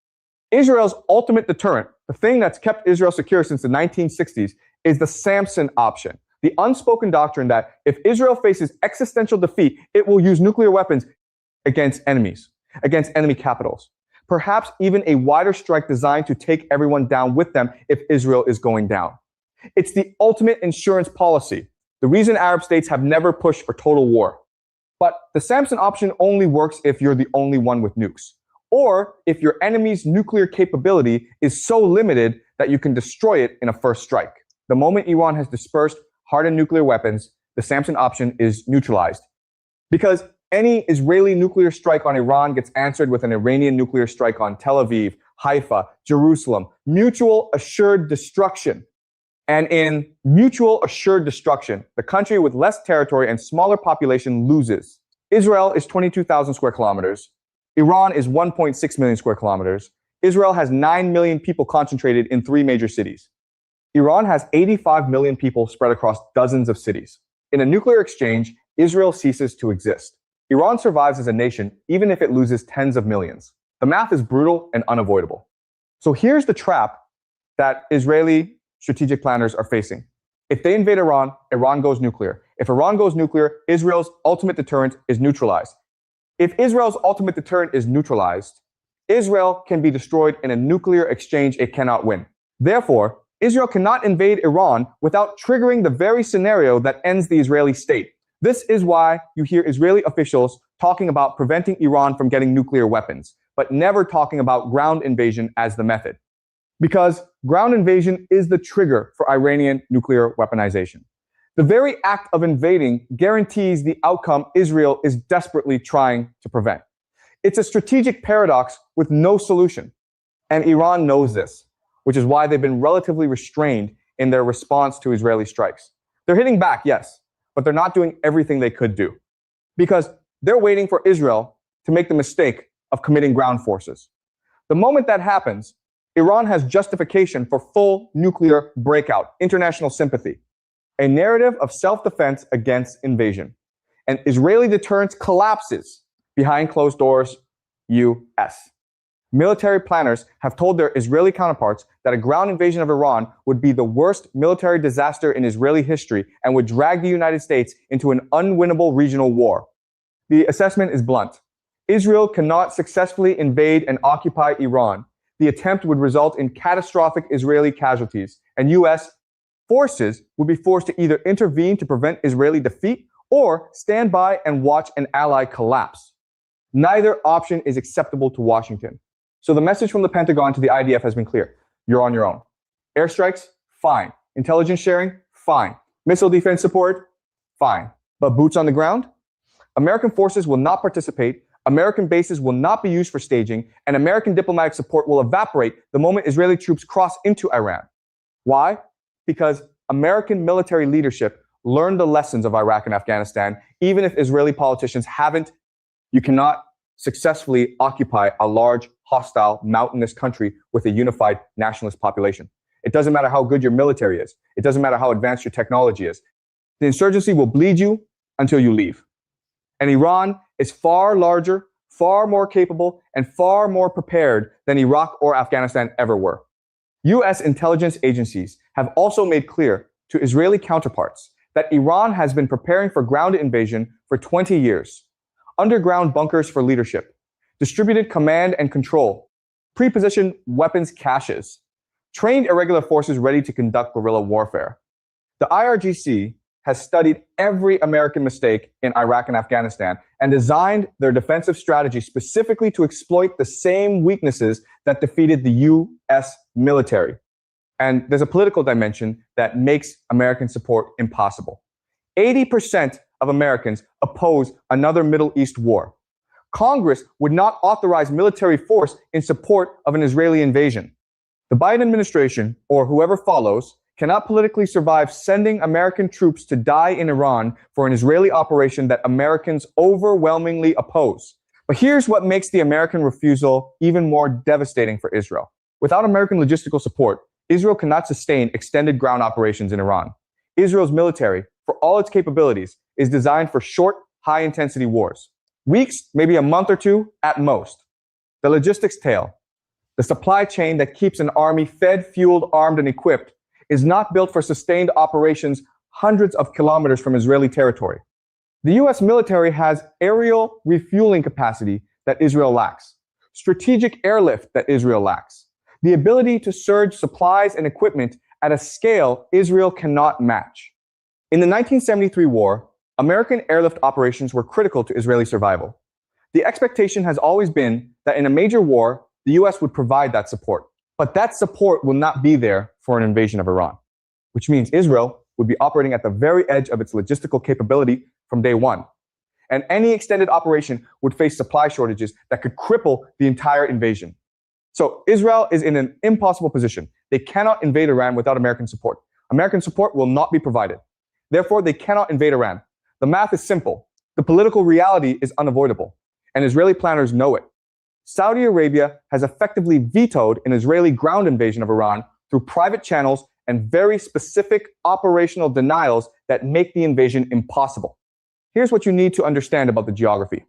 Israel's ultimate deterrent, the thing that's kept Israel secure since the 1960s, is the Samson option. The unspoken doctrine that if Israel faces existential defeat, it will use nuclear weapons against enemies, against enemy capitals. Perhaps even a wider strike designed to take everyone down with them if Israel is going down. It's the ultimate insurance policy. The reason Arab states have never pushed for total war. But the Samson option only works if you're the only one with nukes, or if your enemy's nuclear capability is so limited that you can destroy it in a first strike. The moment Iran has dispersed hardened nuclear weapons, the Samson option is neutralized. Because any Israeli nuclear strike on Iran gets answered with an Iranian nuclear strike on Tel Aviv, Haifa, Jerusalem, mutual assured destruction. And in mutual assured destruction, the country with less territory and smaller population loses. Israel is 22,000 square kilometers. Iran is 1.6 million square kilometers. Israel has 9 million people concentrated in 3 major cities. Iran has 85 million people spread across dozens of cities. In a nuclear exchange, Israel ceases to exist. Iran survives as a nation even if it loses tens of millions. The math is brutal and unavoidable. So here's the trap that Israeli strategic planners are facing. If they invade Iran, Iran goes nuclear. If Iran goes nuclear, Israel's ultimate deterrent is neutralized. If Israel's ultimate deterrent is neutralized, Israel can be destroyed in a nuclear exchange it cannot win. Therefore, Israel cannot invade Iran without triggering the very scenario that ends the Israeli state. This is why you hear Israeli officials talking about preventing Iran from getting nuclear weapons, but never talking about ground invasion as the method. Because ground invasion is the trigger for Iranian nuclear weaponization. The very act of invading guarantees the outcome Israel is desperately trying to prevent. It's a strategic paradox with no solution. And Iran knows this, which is why they've been relatively restrained in their response to Israeli strikes. They're hitting back, yes, but they're not doing everything they could do. Because they're waiting for Israel to make the mistake of committing ground forces. The moment that happens, Iran has justification for full nuclear breakout, international sympathy, a narrative of self-defense against invasion. And Israeli deterrence collapses behind closed doors, US. Military planners have told their Israeli counterparts that a ground invasion of Iran would be the worst military disaster in Israeli history and would drag the United States into an unwinnable regional war. The assessment is blunt. Israel cannot successfully invade and occupy Iran. The attempt would result in catastrophic Israeli casualties, and US forces would be forced to either intervene to prevent Israeli defeat or stand by and watch an ally collapse. Neither option is acceptable to Washington. So the message from the Pentagon to the IDF has been clear. You're on your own. Airstrikes? Fine. Intelligence sharing? Fine. Missile defense support? Fine. But boots on the ground? American forces will not participate. American bases will not be used for staging, and American diplomatic support will evaporate the moment Israeli troops cross into Iran. Why? Because American military leadership learned the lessons of Iraq and Afghanistan, even if Israeli politicians haven't. You cannot successfully occupy a large, hostile, mountainous country with a unified nationalist population. It doesn't matter how good your military is. It doesn't matter how advanced your technology is. The insurgency will bleed you, until you leave. And Iran is far larger, far more capable, and far more prepared than Iraq or Afghanistan ever were. US intelligence agencies have also made clear to Israeli counterparts that Iran has been preparing for ground invasion for 20 years. Underground bunkers for leadership, distributed command and control, pre-positioned weapons caches, trained irregular forces ready to conduct guerrilla warfare. The IRGC has studied every American mistake in Iraq and Afghanistan and designed their defensive strategy specifically to exploit the same weaknesses that defeated the US military. And there's a political dimension that makes American support impossible. 80% of Americans oppose another Middle East war. Congress would not authorize military force in support of an Israeli invasion. The Biden administration, or whoever follows, cannot politically survive sending American troops to die in Iran for an Israeli operation that Americans overwhelmingly oppose. But here's what makes the American refusal even more devastating for Israel. Without American logistical support, Israel cannot sustain extended ground operations in Iran. Israel's military, for all its capabilities, is designed for short, high-intensity wars. Weeks, maybe a month or two at most. The logistics tail, the supply chain that keeps an army fed, fueled, armed, and equipped, is not built for sustained operations hundreds of kilometers from Israeli territory. The US military has aerial refueling capacity that Israel lacks, strategic airlift that Israel lacks, the ability to surge supplies and equipment at a scale Israel cannot match. In the 1973 war, American airlift operations were critical to Israeli survival. The expectation has always been that in a major war, the US would provide that support. But that support will not be there for an invasion of Iran, which means Israel would be operating at the very edge of its logistical capability from day one. And any extended operation would face supply shortages that could cripple the entire invasion. So Israel is in an impossible position. They cannot invade Iran without American support. American support will not be provided. Therefore, they cannot invade Iran. The math is simple. The political reality is unavoidable, and Israeli planners know it. Saudi Arabia has effectively vetoed an Israeli ground invasion of Iran through private channels and very specific operational denials that make the invasion impossible. Here's what you need to understand about the geography.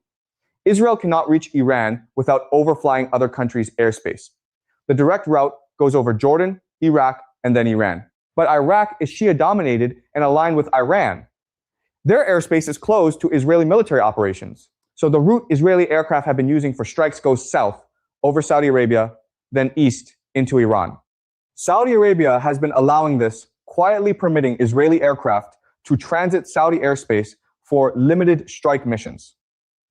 Israel cannot reach Iran without overflying other countries' airspace. The direct route goes over Jordan, Iraq, and then Iran. But Iraq is Shia-dominated and aligned with Iran. Their airspace is closed to Israeli military operations. So the route Israeli aircraft have been using for strikes goes south over Saudi Arabia, then east into Iran. Saudi Arabia has been allowing this, quietly permitting Israeli aircraft to transit Saudi airspace for limited strike missions.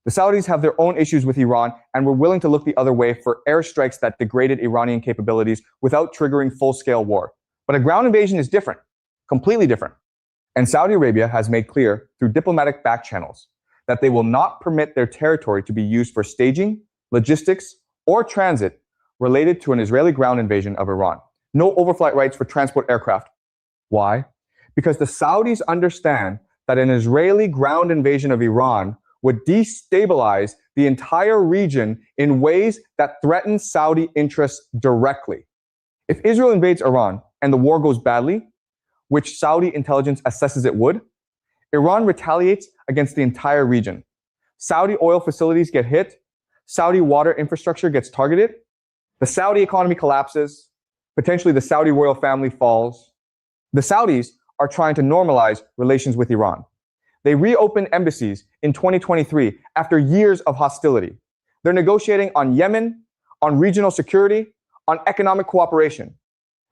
The Saudis have their own issues with Iran and were willing to look the other way for airstrikes that degraded Iranian capabilities without triggering full-scale war. But a ground invasion is different, completely different. And Saudi Arabia has made clear through diplomatic back channels that they will not permit their territory to be used for staging, logistics, or transit related to an Israeli ground invasion of Iran. No overflight rights for transport aircraft. Why? Because the Saudis understand that an Israeli ground invasion of Iran would destabilize the entire region in ways that threaten Saudi interests directly. If Israel invades Iran and the war goes badly, which Saudi intelligence assesses it would, Iran retaliates against the entire region. Saudi oil facilities get hit. Saudi water infrastructure gets targeted. The Saudi economy collapses. Potentially the Saudi royal family falls. The Saudis are trying to normalize relations with Iran. They reopened embassies in 2023 after years of hostility. They're negotiating on Yemen, on regional security, on economic cooperation.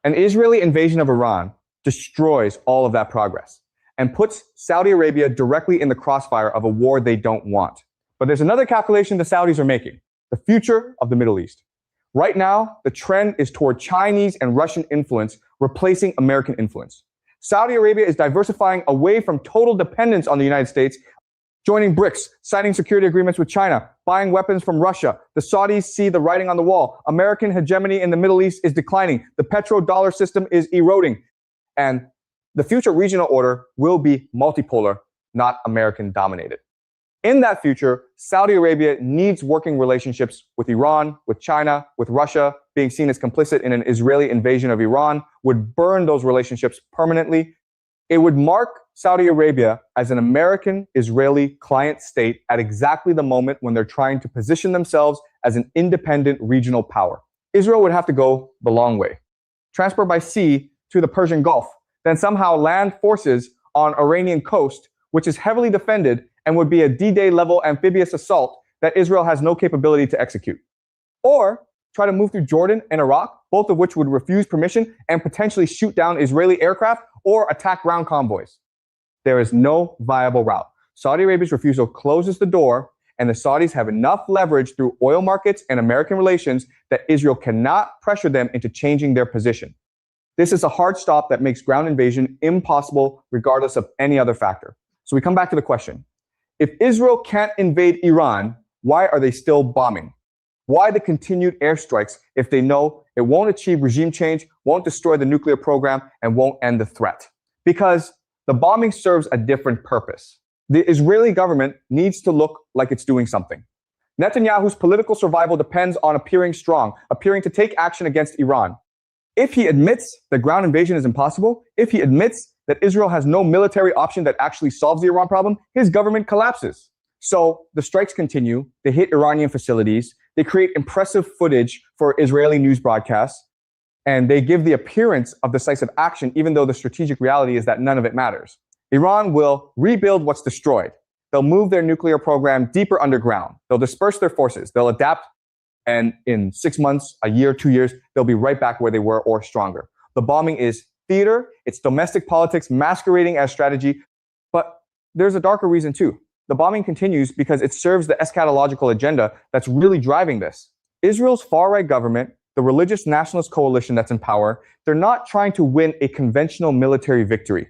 An Israeli invasion of Iran destroys all of that progress and puts Saudi Arabia directly in the crossfire of a war they don't want. But there's another calculation the Saudis are making: the future of the Middle East. Right now, the trend is toward Chinese and Russian influence replacing American influence. Saudi Arabia is diversifying away from total dependence on the United States, joining BRICS, signing security agreements with China, buying weapons from Russia. The Saudis see the writing on the wall. American hegemony in the Middle East is declining. The petrodollar system is eroding. And the future regional order will be multipolar, not American dominated. In that future, Saudi Arabia needs working relationships with Iran, with China, with Russia. Being seen as complicit in an Israeli invasion of Iran would burn those relationships permanently. It would mark Saudi Arabia as an American-Israeli client state at exactly the moment when they're trying to position themselves as an independent regional power. Israel would have to go the long way. Transport by sea to the Persian Gulf, then somehow land forces on Iranian coast, which is heavily defended and would be a D-Day level amphibious assault that Israel has no capability to execute. Or try to move through Jordan and Iraq, both of which would refuse permission and potentially shoot down Israeli aircraft or attack ground convoys. There is no viable route. Saudi Arabia's refusal closes the door, and the Saudis have enough leverage through oil markets and American relations that Israel cannot pressure them into changing their position. This is a hard stop that makes ground invasion impossible regardless of any other factor. So we come back to the question. If Israel can't invade Iran, why are they still bombing? Why the continued airstrikes if they know it won't achieve regime change, won't destroy the nuclear program, and won't end the threat? Because the bombing serves a different purpose. The Israeli government needs to look like it's doing something. Netanyahu's political survival depends on appearing strong, appearing to take action against Iran. If he admits that ground invasion is impossible, if he admits that Israel has no military option that actually solves the Iran problem, his government collapses. So the strikes continue, they hit Iranian facilities, they create impressive footage for Israeli news broadcasts, and they give the appearance of decisive action, even though the strategic reality is that none of it matters. Iran will rebuild what's destroyed. They'll move their nuclear program deeper underground. They'll disperse their forces. They'll adapt. And in 6 months, a year, 2 years, they'll be right back where they were or stronger. The bombing is theater. It's domestic politics masquerading as strategy. But there's a darker reason too. The bombing continues because it serves the eschatological agenda that's really driving this. Israel's far-right government, the religious nationalist coalition that's in power, they're not trying to win a conventional military victory.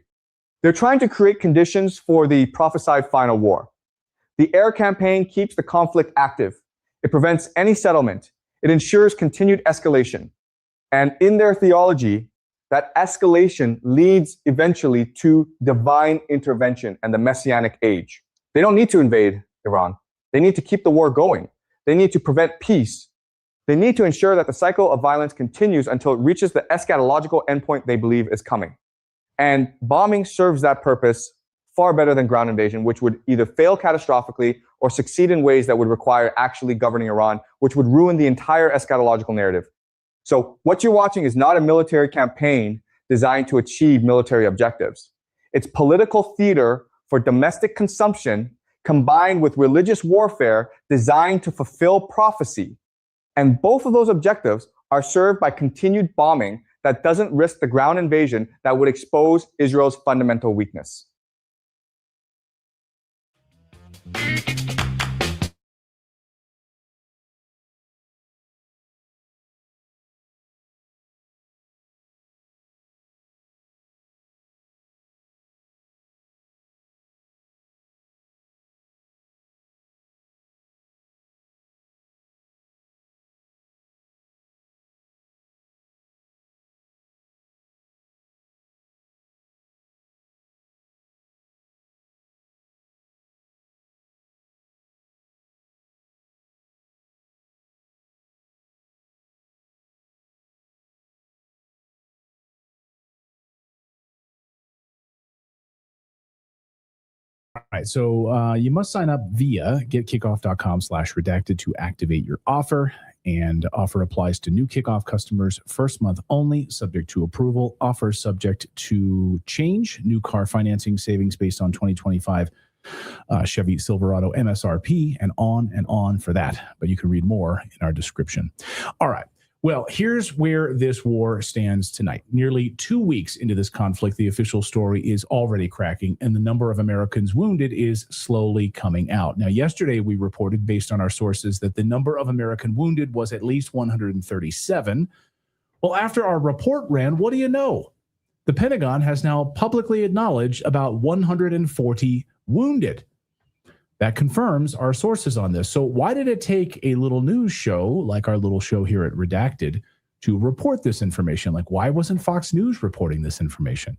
They're trying to create conditions for the prophesied final war. The air campaign keeps the conflict active. It prevents any settlement. It ensures continued escalation. And in their theology, that escalation leads eventually to divine intervention and the messianic age. They don't need to invade Iran. They need to keep the war going. They need to prevent peace. They need to ensure that the cycle of violence continues until it reaches the eschatological endpoint they believe is coming. And bombing serves that purpose far better than ground invasion, which would either fail catastrophically or succeed in ways that would require actually governing Iran, which would ruin the entire eschatological narrative. So what you're watching is not a military campaign designed to achieve military objectives. It's political theater for domestic consumption combined with religious warfare designed to fulfill prophecy. And both of those objectives are served by continued bombing that doesn't risk the ground invasion that would expose Israel's fundamental weakness. All right, so you must sign up via getkickoff.com/redacted to activate your offer. And offer applies to new kickoff customers first month only, subject to approval. Offer subject to change. New car financing savings based on 2025 Chevy Silverado MSRP, and on for that. But you can read more in our description. All right. Well, here's where this war stands tonight. Nearly 2 weeks into this conflict, the official story is already cracking, and the number of Americans wounded is slowly coming out. Now, yesterday we reported, based on our sources, that the number of American wounded was at least 137. Well, after our report ran, what do you know? The Pentagon has now publicly acknowledged about 140 wounded. That confirms our sources on this. So why did it take a little news show like our little show here at Redacted to report this information? Like, why wasn't Fox News reporting this information?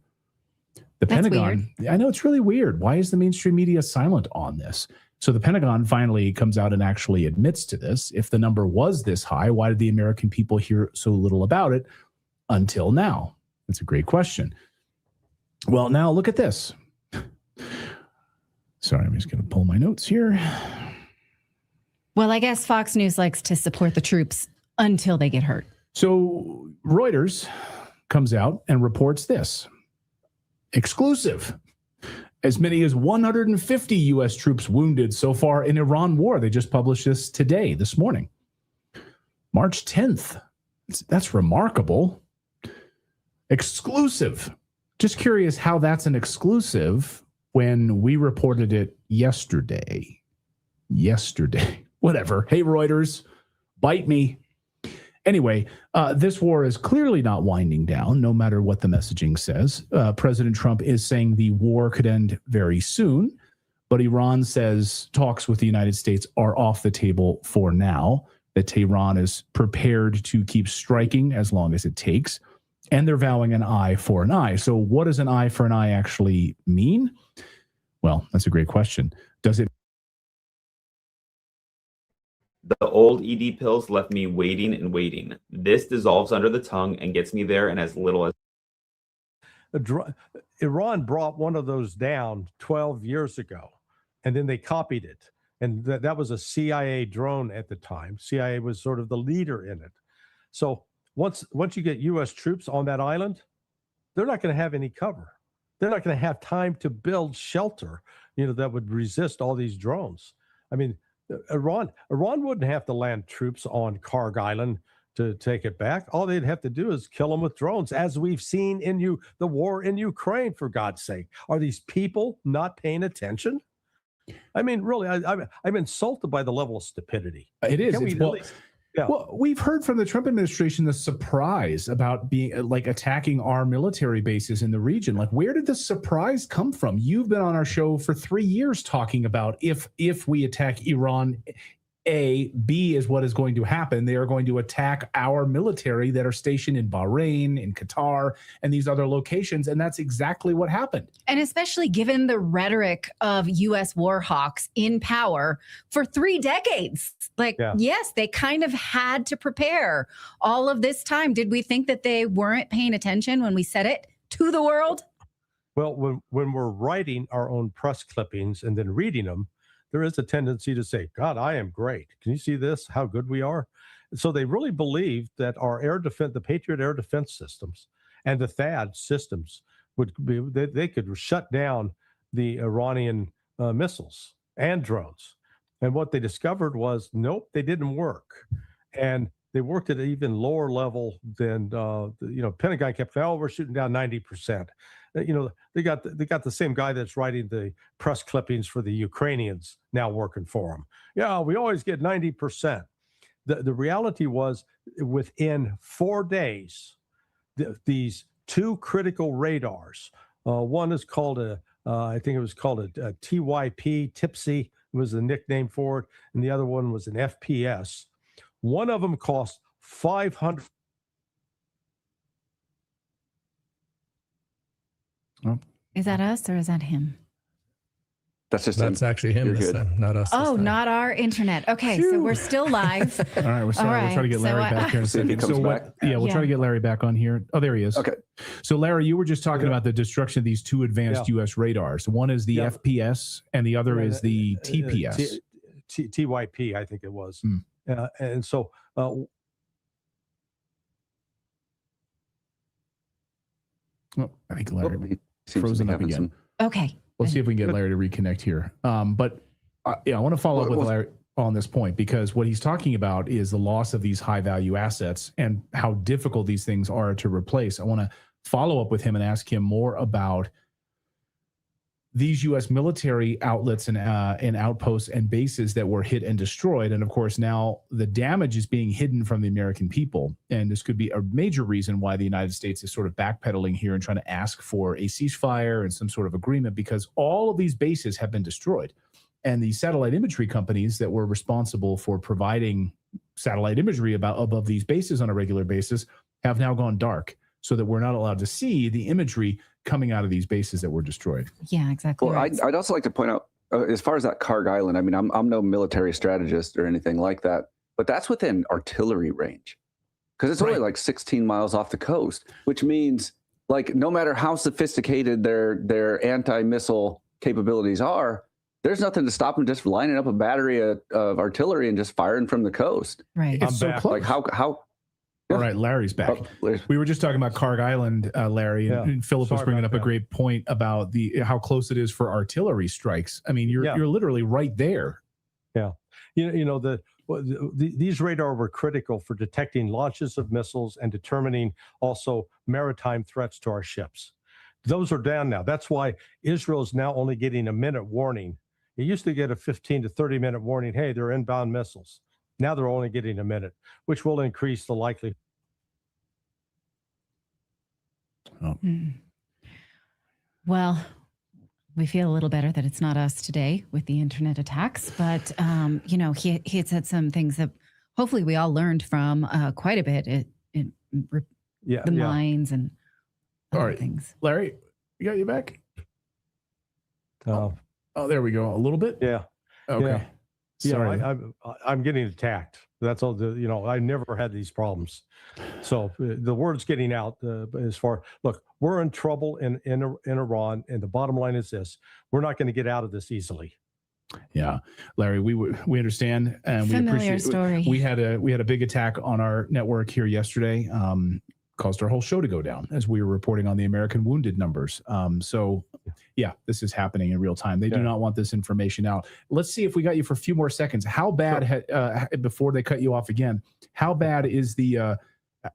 The Pentagon, I know it's really weird. Why is the mainstream media silent on this? So the Pentagon finally comes out and actually admits to this. If the number was this high, why did the American people hear so little about it until now? That's a great question. Well, now look at this. Sorry, I'm just going to pull my notes here. Well, I guess Fox News likes to support the troops until they get hurt. So Reuters comes out and reports this. Exclusive. As many as 150 U.S. troops wounded so far in Iran war. They just published this today, this morning. March 10th. That's remarkable. Exclusive. Just curious how that's an exclusive when we reported it yesterday. Whatever. Hey, Reuters, bite me. Anyway, this war is clearly not winding down, no matter what the messaging says. President Trump is saying the war could end very soon, but Iran says talks with the United States are off the table for now, that Tehran is prepared to keep striking as long as it takes, and they're vowing an eye for an eye. So what does an eye for an eye actually mean? Well, that's a great question. Does it? The old ED pills left me waiting and waiting. This dissolves under the tongue and gets me there in as little as. Iran brought one of those down 12 years ago, and then they copied it. And that was a CIA drone at the time. CIA was sort of the leader in it. So once you get U.S. troops on that island, they're not going to have any cover. They're not going to have time to build shelter, that would resist all these drones. I mean, Iran wouldn't have to land troops on Karg Island to take it back. All they'd have to do is kill them with drones, as we've seen in the war in Ukraine, for God's sake. Are these people not paying attention? I mean, really, I'm insulted by the level of stupidity. It is. Yeah. Well, we've heard from the Trump administration the surprise about being attacking our military bases in the region. Like, where did the surprise come from? You've been on our show for 3 years talking about if we attack Iran, B is what is going to happen. They are going to attack our military that are stationed in Bahrain, in Qatar, and these other locations. And that's exactly what happened. And especially given the rhetoric of U.S. war hawks in power for 3 decades. Yes, they kind of had to prepare all of this time. Did we think that they weren't paying attention when we said it to the world? Well, when we're writing our own press clippings and then reading them, there is a tendency to say, God, I am great. Can you see this? How good we are? So they really believed that our air defense, the Patriot air defense systems and the THAAD systems they could shut down the Iranian missiles and drones. And what they discovered was, nope, they didn't work. And they worked at an even lower level than, Pentagon kept saying, we're shooting down 90%. They got the same guy that's writing the press clippings for the Ukrainians now working for them. Yeah, we always get 90%. The reality was, within 4 days, these 2 critical radars, one is called I think it was called a TYP, TIPSY was the nickname for it, and the other one was an FPS. One of them cost $500. Is that us or is that him? That's actually him this time, not us. Oh, not our internet. Okay, so we're still live. All right, we're sorry. We'll try to get Larry back here in a second. We'll try to get Larry back on here. Oh, there he is. Okay. So, Larry, you were just talking about the destruction of these 2 advanced U.S. radars. One is the FPS, and the other is the TPS. TYP, I think it was. And so... I think Larry frozen up again. Okay. Let's see if we can get Larry to reconnect here. I want to follow up with Larry on this point, because what he's talking about is the loss of these high value assets and how difficult these things are to replace. I want to follow up with him and ask him more about these U.S. military outlets and outposts and bases that were hit and destroyed. And of course, now the damage is being hidden from the American people. And this could be a major reason why the United States is sort of backpedaling here and trying to ask for a ceasefire and some sort of agreement, because all of these bases have been destroyed. And the satellite imagery companies that were responsible for providing satellite imagery above these bases on a regular basis have now gone dark, so that we're not allowed to see the imagery coming out of these bases that were destroyed. Yeah, exactly. Well, right. I'd also like to point out, as far as that Karg Island, I mean, I'm no military strategist or anything like that, but that's within artillery range, because it's only like 16 miles off the coast, which means, like, no matter how sophisticated their anti-missile capabilities are, There's nothing to stop them just lining up a battery of artillery and just firing from the coast. Right. It's so close. Like how All right, Larry's back. We were just talking about Karg Island, Larry, and Philip was bringing up a great point about how close it is for artillery strikes. I mean, you're literally right there. Yeah, these radar were critical for detecting launches of missiles and determining also maritime threats to our ships. Those are down now. That's why Israel is now only getting a minute warning. It used to get a 15 to 30-minute warning. Hey, they're inbound missiles. Now they're only getting a minute, which will increase the likelihood. Well, we feel a little better that it's not us today with the internet attacks, but he had said some things that hopefully we all learned from quite a bit. The mines and other things. Larry, you got you back? Oh, there we go. A little bit. Yeah. Okay. Sorry. I'm getting attacked. That's all. I never had these problems. So the word's getting out as far. Look, we're in trouble in Iran, and the bottom line is this: we're not going to get out of this easily. Yeah, Larry, we understand, and we appreciate. Story. We had a big attack on our network here yesterday. Caused our whole show to go down as we were reporting on the American wounded numbers. So yeah, this is happening in real time. They do not want this information out. Let's see if we got you for a few more seconds. How bad, before they cut you off again, how bad is the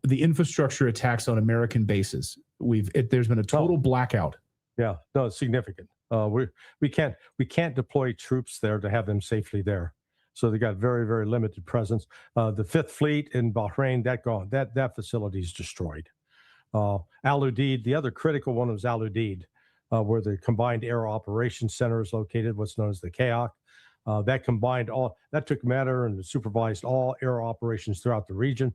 infrastructure attacks on American bases? There's been a total blackout. Yeah, no, it's significant. We can't deploy troops there to have them safely there. So they got very, very limited presence. The Fifth Fleet in Bahrain, that facility is destroyed. Al Udeid, the other critical one was Al Udeid, where the Combined Air Operations Center is located, what's known as the CAOC. That took matter and supervised all air operations throughout the region.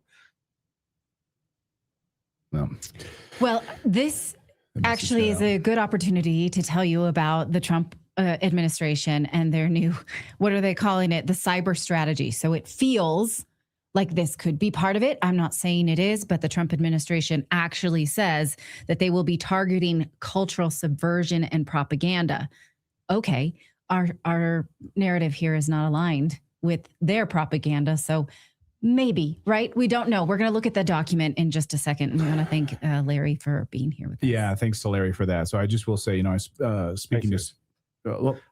Well, this actually is a good opportunity to tell you about the Trump administration and their new, what are they calling it? The cyber strategy. So it feels like this could be part of it. I'm not saying it is, but the Trump administration actually says that they will be targeting cultural subversion and propaganda. Okay, our narrative here is not aligned with their propaganda. So maybe, right? We don't know. We're going to look at the document in just a second. And we want to thank Larry for being here with us. Yeah, thanks to Larry for that. So I just will say, speaking to...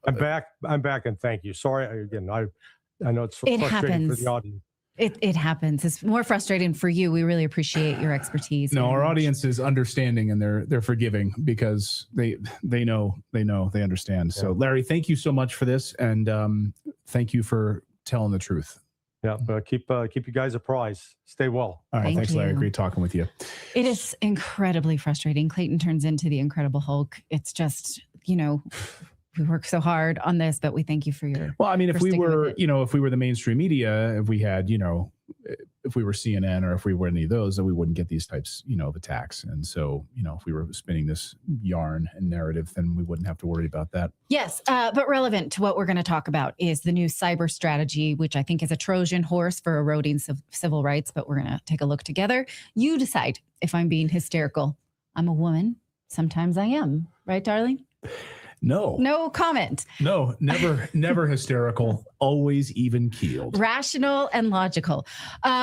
I'm back, and thank you. Sorry again. I know it's frustrating for the audience. It happens. It's more frustrating for you. We really appreciate your expertise. No, our audience is understanding and they're forgiving because they understand. So Larry, thank you so much for this, and thank you for telling the truth. Yeah, keep you guys apprised. Stay well. All right, thanks, Larry. Great talking with you. It is incredibly frustrating. Clayton turns into the Incredible Hulk. It's just, we work so hard on this, but we thank you for your. Well, I mean, if we were the mainstream media, if we had, if we were CNN or if we were any of those, then we wouldn't get these types, of attacks. And so, if we were spinning this yarn and narrative, then we wouldn't have to worry about that. Yes, but relevant to what we're going to talk about is the new cyber strategy, which I think is a Trojan horse for eroding civil rights. But we're going to take a look together. You decide if I'm being hysterical. I'm a woman. Sometimes I am. Right, darling? No comment. No, never hysterical, always even keeled. Rational and logical.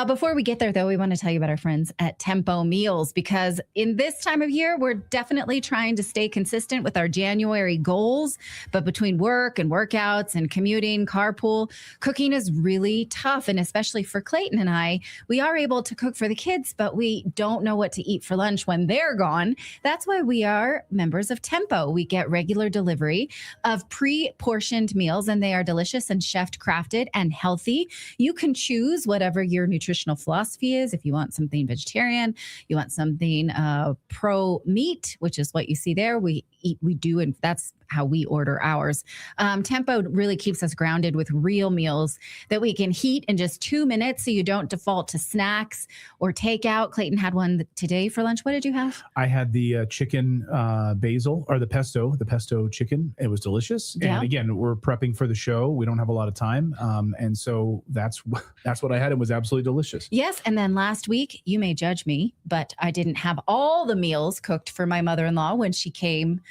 Before we get there, though, we want to tell you about our friends at Tempo Meals, because in this time of year, we're definitely trying to stay consistent with our January goals. But between work and workouts and commuting, carpool, cooking is really tough. And especially for Clayton and I, we are able to cook for the kids, but we don't know what to eat for lunch when they're gone. That's why we are members of Tempo. We get regular delivery of pre-portioned meals, and they are delicious and chef-crafted and healthy. You can choose whatever your nutritional philosophy is. If you want something vegetarian, you want something pro-meat, which is what you see there. We do, and that's how we order ours. Tempo really keeps us grounded with real meals that we can heat in just 2 minutes, so you don't default to snacks or takeout. Clayton had one today for lunch. What did you have? I had the chicken basil, or the pesto chicken. It was delicious. Yeah. And again, we're prepping for the show. We don't have a lot of time. And so that's what I had. It was absolutely delicious. Yes. And then last week, you may judge me, but I didn't have all the meals cooked for my mother-in-law when she came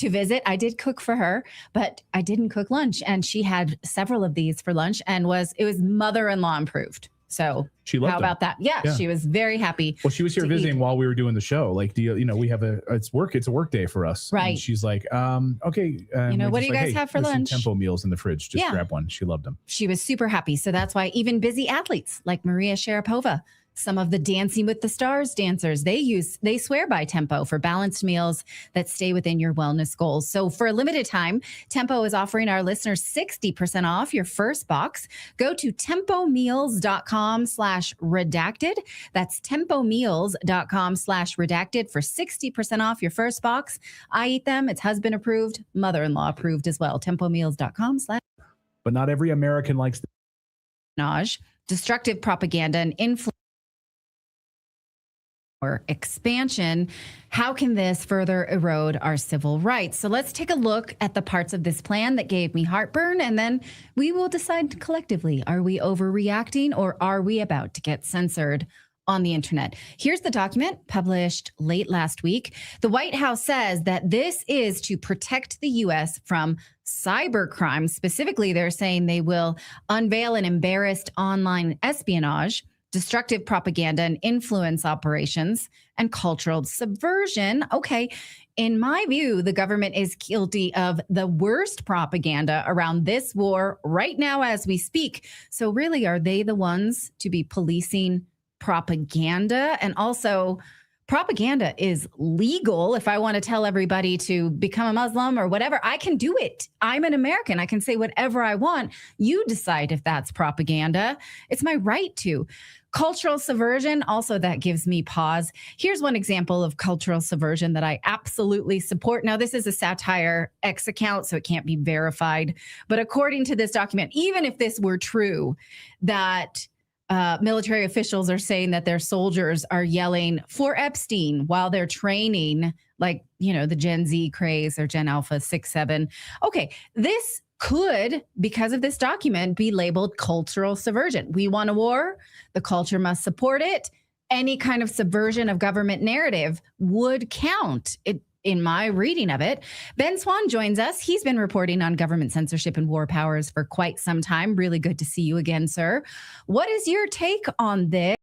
to visit. I did cook for her, but I didn't cook lunch. And she had several of these for lunch and it was mother-in-law approved. So She loved how them. about that? Yeah, she was very happy. Well, she was here visiting while we were doing the show. Like, we have it's a work day for us. Right. And she's like, okay. What do you guys have for there's lunch? Some Tempo meals in the fridge. Just grab one. She loved them. She was super happy. So that's why even busy athletes like Maria Sharapova, some of the Dancing with the Stars dancers, they swear by Tempo for balanced meals that stay within your wellness goals. So for a limited time, Tempo is offering our listeners 60% off your first box. Go to tempomeals.com/redacted. That's tempomeals.com/redacted for 60% off your first box. I eat them. It's husband approved, mother-in-law approved as well. Tempomeals.com/. But not every American likes destructive propaganda and influence or expansion. How can this further erode our civil rights? So let's take a look at the parts of this plan that gave me heartburn, and then we will decide collectively, are we overreacting or are we about to get censored on the internet? Here's the document published late last week. The White House says that this is to protect the U.S. from cybercrime. Specifically, they're saying they will unveil an embarrassed online espionage, destructive propaganda and influence operations, and cultural subversion. Okay, in my view, the government is guilty of the worst propaganda around this war right now as we speak. So really, are they the ones to be policing propaganda? And also, propaganda is legal. If I want to tell everybody to become a Muslim or whatever, I can do it. I'm an American. I can say whatever I want. You decide if that's propaganda. It's my right to. Cultural subversion, also that gives me pause. Here's one example of cultural subversion that I absolutely support. Now, this is a satire X account, so it can't be verified. But according to this document, even if this were true, that military officials are saying that their soldiers are yelling for Epstein while they're training, like, the Gen Z craze or Gen Alpha 6-7. Okay, this could, because of this document, be labeled cultural subversion. We want a war. The culture must support it. Any kind of subversion of government narrative would count. In my reading of it. Ben Swan joins us. He's been reporting on government censorship and war powers for quite some time. Really good to see you again, sir. What is your take on this?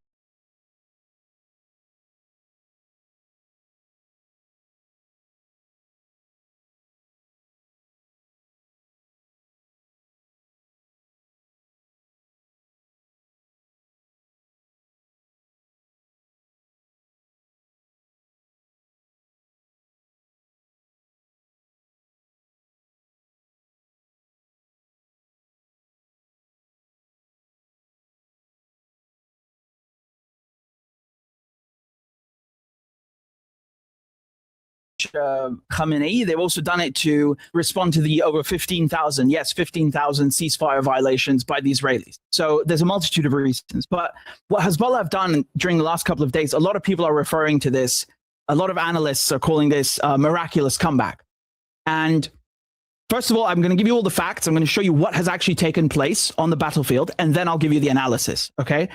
Khamenei. They've also done it to respond to the over 15,000 ceasefire violations by the Israelis. So there's a multitude of reasons. But what Hezbollah have done during the last couple of days, a lot of people are referring to this. A lot of analysts are calling this a miraculous comeback. And first of all, I'm going to give you all the facts. I'm going to show you what has actually taken place on the battlefield, and then I'll give you the analysis. Okay.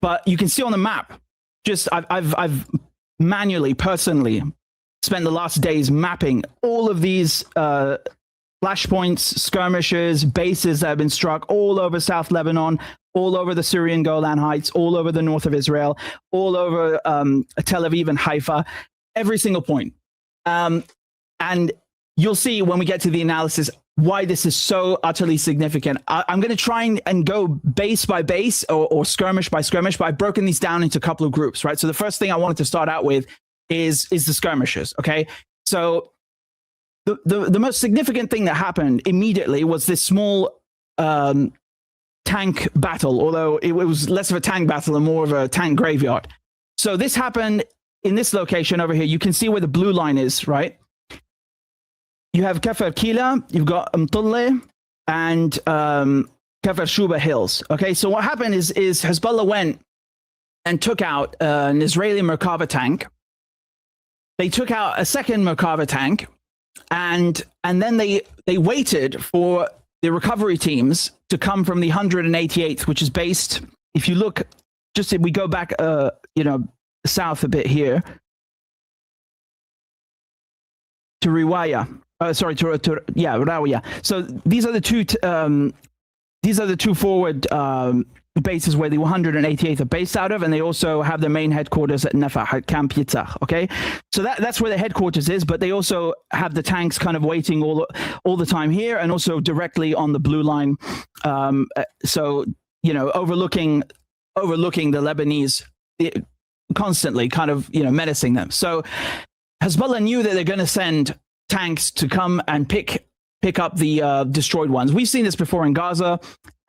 But you can see on the map, I've manually, personally, spent the last days mapping all of these flashpoints, skirmishes, bases that have been struck all over South Lebanon, all over the Syrian Golan Heights, all over the north of Israel, all over Tel Aviv and Haifa, every single point. And you'll see when we get to the analysis why this is so utterly significant. I'm going to try and go base by base or skirmish by skirmish, but I've broken these down into a couple of groups, right? So the first thing I wanted to start out with is the skirmishes, okay? So the most significant thing that happened immediately was this small tank battle, although it was less of a tank battle and more of a tank graveyard. So this happened in this location over here. You can see where the blue line is, right? You have Kafr Kila, you've got Mtulle, and Kafr Shuba Hills, okay? So what happened is Hezbollah went and took out an Israeli Merkava tank. They took out a second Merkava tank, and then they waited for the recovery teams to come from the 188th, which is based, if you look, just if we go back, south a bit here, to Riwaya. Rawa. So these are the two forward bases where the 188th are based out of, and they also have their main headquarters at Nafah, at Camp Yitzhak. Okay, so that's where the headquarters is, but they also have the tanks kind of waiting all the time here, and also directly on the blue line. So overlooking the Lebanese, constantly kind of menacing them. So Hezbollah knew that they're going to send tanks to come and pick up the destroyed ones. We've seen this before in Gaza.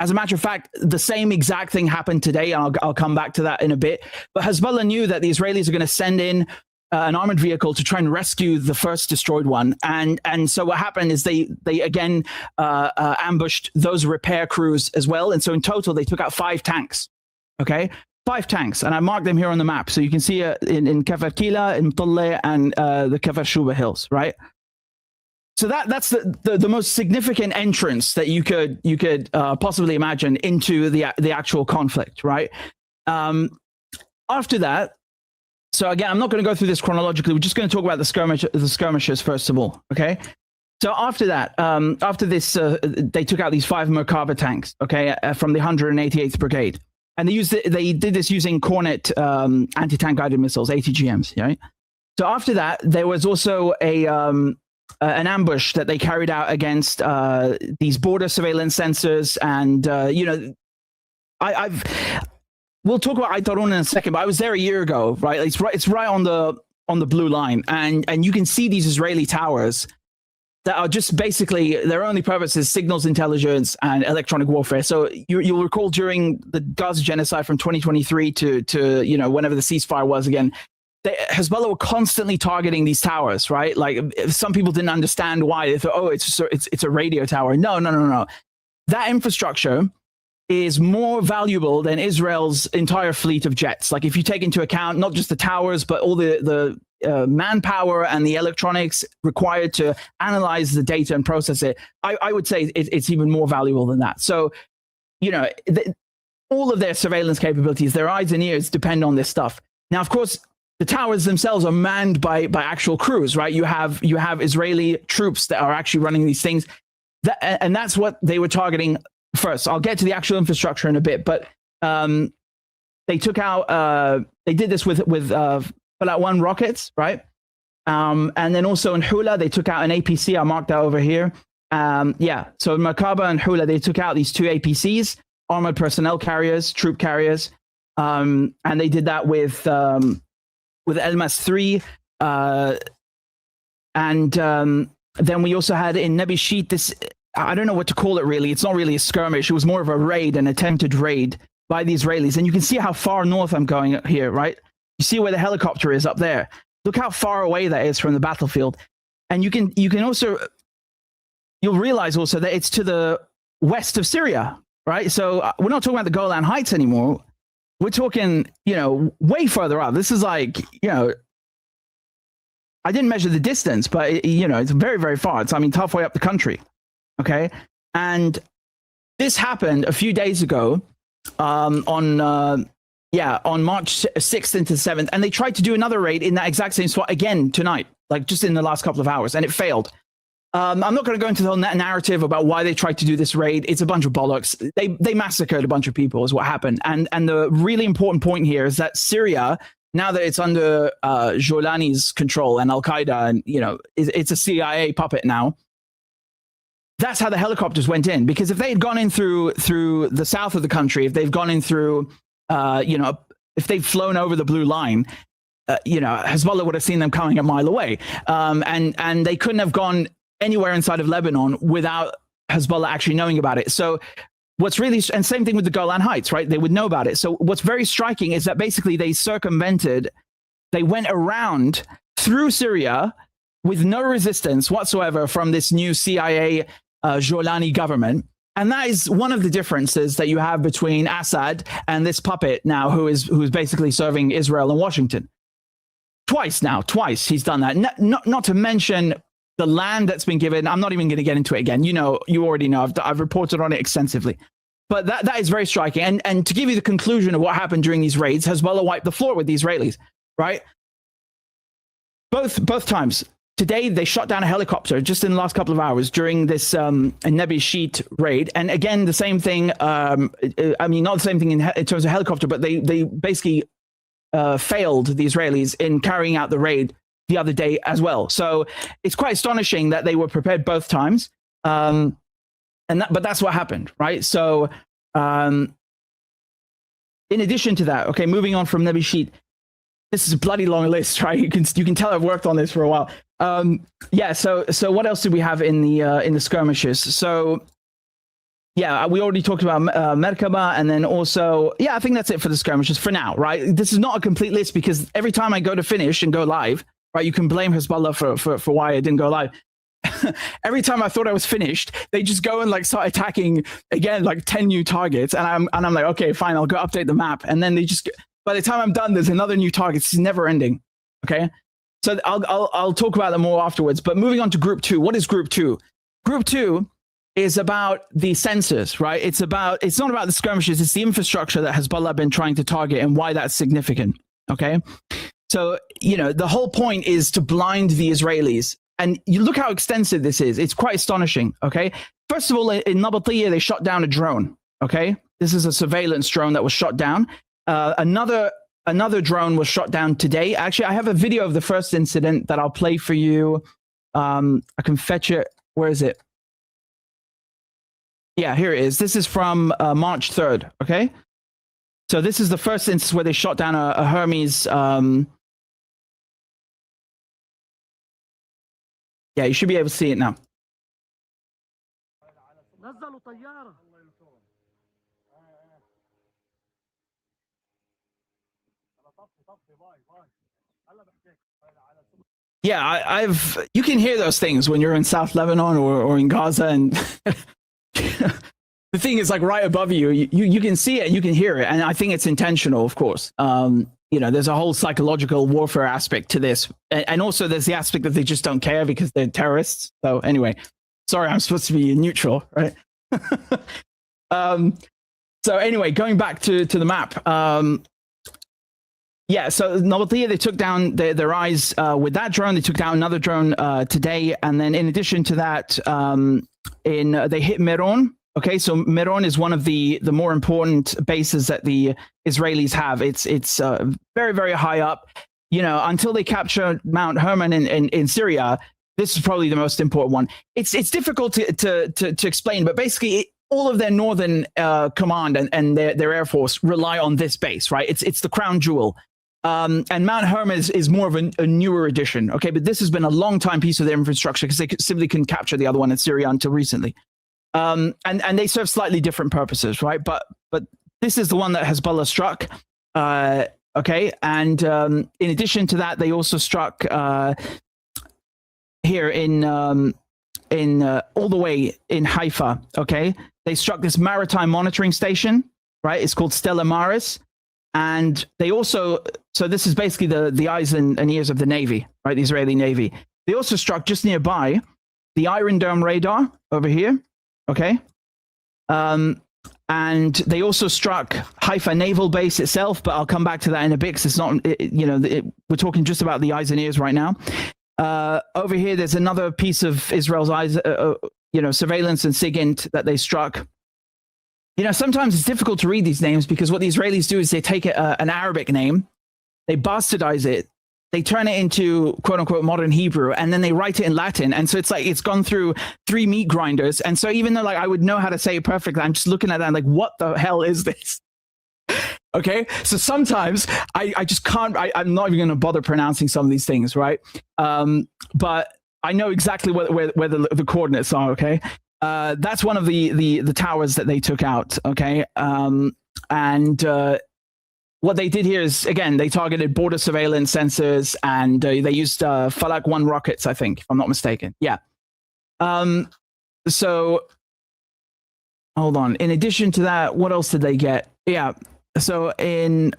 As a matter of fact, the same exact thing happened today, and I'll come back to that in a bit. But Hezbollah knew that the Israelis are going to send in an armored vehicle to try and rescue the first destroyed one. And so what happened is they again ambushed those repair crews as well. And so in total, they took out 5 tanks. Okay, 5 tanks, and I marked them here on the map, so you can see in Kafar Kila, in Mutalle, and the Kafar Shuba hills, right? So that's the most significant entrance that you could possibly imagine into the actual conflict, right? After that, so again, I'm not going to go through this chronologically. We're just going to talk about the skirmishes first of all, okay? So after that, after this, they took out these 5 Merkava tanks, okay, from the 188th Brigade, and they did this using Cornet anti-tank guided missiles, ATGMs, right? So after that, there was also an ambush that they carried out against these border surveillance sensors, and we'll talk about Aitarun in a second, but I was there a year ago, right? It's right on the blue line, and you can see these Israeli towers that are just basically, their only purpose is signals intelligence and electronic warfare. So you'll recall during the Gaza genocide from 2023 to whenever the ceasefire was again, Hezbollah were constantly targeting these towers, right? Like, some people didn't understand why. They thought, it's a radio tower. No. That infrastructure is more valuable than Israel's entire fleet of jets. Like, if you take into account not just the towers, but all the manpower and the electronics required to analyze the data and process it, I would say it's even more valuable than that. So, all of their surveillance capabilities, their eyes and ears depend on this stuff. Now, of course, the towers themselves are manned by actual crews, right? You have Israeli troops that are actually running these things, and that's what they were targeting first. I'll get to the actual infrastructure in a bit, but they took out. They did this with Fallout 1 rockets, right? And then also in Hula, they took out an APC. I marked that over here. So in Merkaba and Hula, they took out these 2 APCs, armored personnel carriers, troop carriers, and they did that with Elmas 3, and then we also had in Nebi Sheet this, I don't know what to call it really. It's not really a skirmish. It was more of a raid, an attempted raid by the Israelis. And you can see how far north I'm going here, right? You see where the helicopter is up there. Look how far away that is from the battlefield. And you can also, you'll realize also that it's to the west of Syria, right? So we're not talking about the Golan Heights anymore. We're talking, way further up. This is like, I didn't measure the distance, but it's very, very far. It's halfway up the country. Okay. And this happened a few days ago, on March 6th into 7th. And they tried to do another raid in that exact same spot again tonight, like just in the last couple of hours, and it failed. I'm not going to go into the whole narrative about why they tried to do this raid. It's a bunch of bollocks. They massacred a bunch of people is what happened. And the really important point here is that Syria, now that it's under Jolani's control and Al-Qaeda, and it's a CIA puppet now, that's how the helicopters went in. Because if they had gone in through the south of the country, if they've gone in through, if they've flown over the blue line, Hezbollah would have seen them coming a mile away. And they couldn't have gone anywhere inside of Lebanon without Hezbollah actually knowing about it. So what's really, and same thing with the Golan Heights, right? They would know about it. So what's very striking is that basically they went around through Syria with no resistance whatsoever from this new CIA Jolani government. And that is one of the differences that you have between Assad and this puppet now who is basically serving Israel and Washington. Twice he's done that. Not to mention the land that's been given. I'm not even going to get into it again. You already know. I've reported on it extensively. But that is very striking. And to give you the conclusion of what happened during these raids, Hezbollah wiped the floor with the Israelis, right? Both times. today they shot down a helicopter just in the last couple of hours during this Nebi Sheet raid. And again, the same thing. I mean, not the same thing in terms of helicopter, but they basically failed the Israelis in carrying out the raid the other day as well. So it's quite astonishing that they were prepared both times. But that's what happened, right? So in addition to that, okay, moving on from Nebi Sheet, this is a bloody long list, right? You can tell I've worked on this for a while. Yeah. So what else did we have in the skirmishes? So yeah, we already talked about Merkaba, and then also, yeah, I think that's it for the skirmishes for now, right? This is not a complete list because every time I go to finish and go live, right, you can blame Hezbollah for why I didn't go live. Every time I thought I was finished, they just go and like start attacking again, like 10 new targets, and I'm like, okay, fine, I'll go update the map, and then they just. By the time I'm done, there's another new target. It's never ending. Okay, so I'll talk about them more afterwards. But moving on to Group 2, what is Group 2? Group 2 is about the sensors, right? It's not about the skirmishes. It's the infrastructure that Hezbollah been trying to target and why that's significant. Okay, so the whole point is to blind the Israelis. And you look how extensive this is. It's quite astonishing. Okay, first of all, in Nabatiyah, they shot down a drone. Okay, this is a surveillance drone that was shot down. Another drone was shot down today. Actually, I have a video of the first incident that I'll play for you. I can fetch it. Where is it? Yeah, here it is. This is from March 3rd. Okay, so this is the first instance where they shot down a Hermes. Yeah, you should be able to see it now. Yeah, you can hear those things when you're in South Lebanon or in Gaza, and the thing is like right above you. You can see it, you can hear it, and I think it's intentional, of course. There's a whole psychological warfare aspect to this, and also there's the aspect that they just don't care because they're terrorists. So anyway, sorry, I'm supposed to be neutral, right? So anyway, going back to the map. Yeah, so Nabatiyah, they took down their eyes with that drone. They took down another drone today. And then in addition to that, they hit Meron. Okay, so Meron is one of the more important bases that the Israelis have. It's very, very high up. Until they capture Mount Hermon in Syria, this is probably the most important one. It's difficult to explain, but basically all of their northern command and their air force rely on this base, right? It's the crown jewel. And Mount Hermon is more of a newer addition, okay? But this has been a long time piece of their infrastructure because they simply couldn't capture the other one in Syria until recently. And they serve slightly different purposes, right? But this is the one that Hezbollah struck, okay? And in addition to that, they also struck here in all the way in Haifa, okay? They struck this maritime monitoring station, right? It's called Stella Maris. And they also, so this is basically the eyes and ears of the Navy, right? The Israeli Navy. They also struck just nearby the Iron Dome radar over here, okay? And they also struck Haifa Naval Base itself, but I'll come back to that in a bit because it's not, we're talking just about the eyes and ears right now. Over here, there's another piece of Israel's eyes, surveillance and SIGINT that they struck. Sometimes it's difficult to read these names because what the Israelis do is they take an Arabic name, they bastardize it, they turn it into quote unquote modern Hebrew, and then they write it in Latin. And so it's like it's gone through 3 meat grinders. And so even though like I would know how to say it perfectly, I'm just looking at that and like, what the hell is this? Okay, so sometimes I just can't. I'm not even going to bother pronouncing some of these things, right? But I know exactly where the coordinates are. Okay. That's one of the towers that they took out, okay? And what they did here is, again, they targeted border surveillance sensors, and they used Falak 1 rockets, I think, if I'm not mistaken. Yeah. So, hold on. In addition to that, what else did they get? Yeah. So they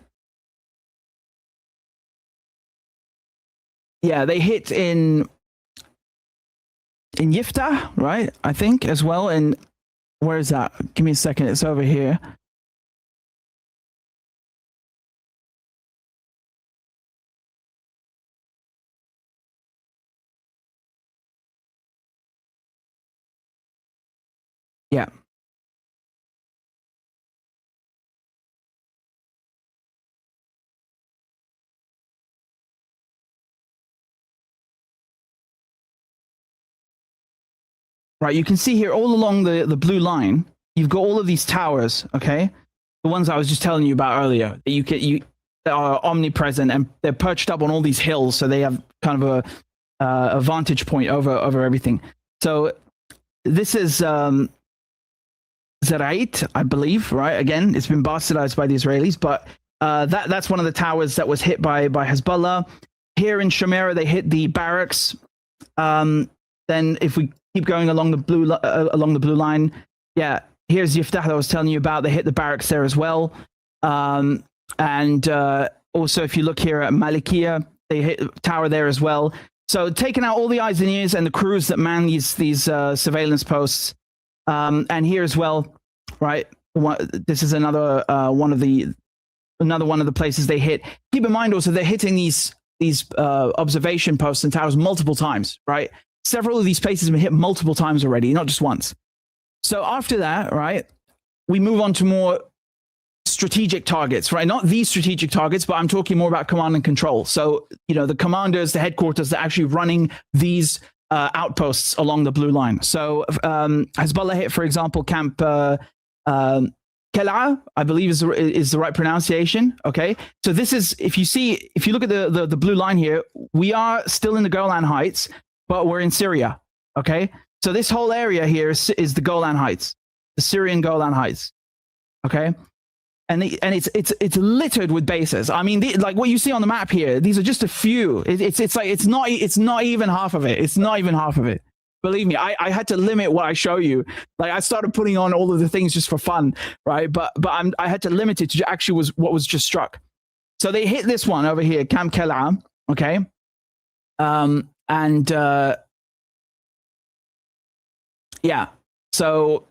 hit in Yiftah, right? I think as well. And where is that? Give me a second. It's over here. Yeah. Right, you can see here all along the blue line, you've got all of these towers, okay? The ones I was just telling you about earlier, that that are omnipresent, and they're perched up on all these hills, so they have kind of a vantage point over everything. So this is Zerait, I believe, right? Again, it's been bastardized by the Israelis, but that's one of the towers that was hit by Hezbollah. Here in Shamira, they hit the barracks. Then if we keep going along the blue line, yeah, here's Yiftah that I was telling you about. They hit the barracks there as well. And also, if you look here at Malikia, they hit the tower there as well. So taking out all the eyes and ears and the crews that man these surveillance posts. And here as well, right? This is another one of the places they hit. Keep in mind also they're hitting these observation posts and towers multiple times, right? Several of these places have been hit multiple times already, not just once. So after that, right, we move on to more strategic targets, right? Not these strategic targets, but I'm talking more about command and control. So, the commanders, the headquarters, that are actually running these outposts along the blue line. So Hezbollah hit, for example, Camp Kel'a, I believe is the right pronunciation. Okay, so this is, if you look at the blue line here, we are still in the Golan Heights, but we're in Syria. Okay, so this whole area here is the Golan Heights, the Syrian Golan Heights. Okay. And it's littered with bases. I mean, like what you see on the map here, these are just a few. It's not even half of it. It's not even half of it. Believe me, I had to limit what I show you. Like I started putting on all of the things just for fun, right? But I had to limit it to actually what was just struck. So they hit this one over here, Camp Kel'a, okay, yeah. So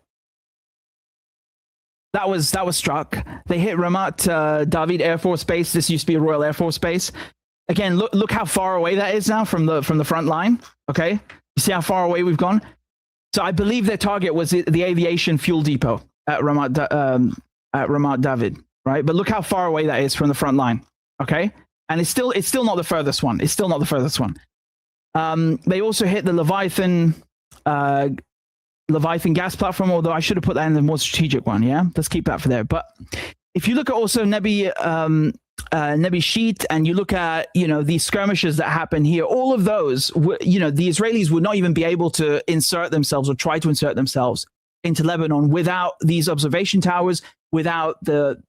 that was struck. They hit Ramat David Air Force Base. This used to be a Royal Air Force Base. Again, look how far away that is now from the front line. Okay, you see how far away we've gone. So I believe their target was the aviation fuel depot at Ramat David, right? But look how far away that is from the front line. Okay, and it's still not the furthest one. It's still not the furthest one. They also hit the Leviathan gas platform, although I should have put that in the more strategic one. Yeah, let's keep that for there. But if you look at also Nebi Sheet, and you look at these skirmishes that happen here, all of those, the Israelis would not even be able to insert themselves or try to insert themselves into Lebanon without these observation towers, without the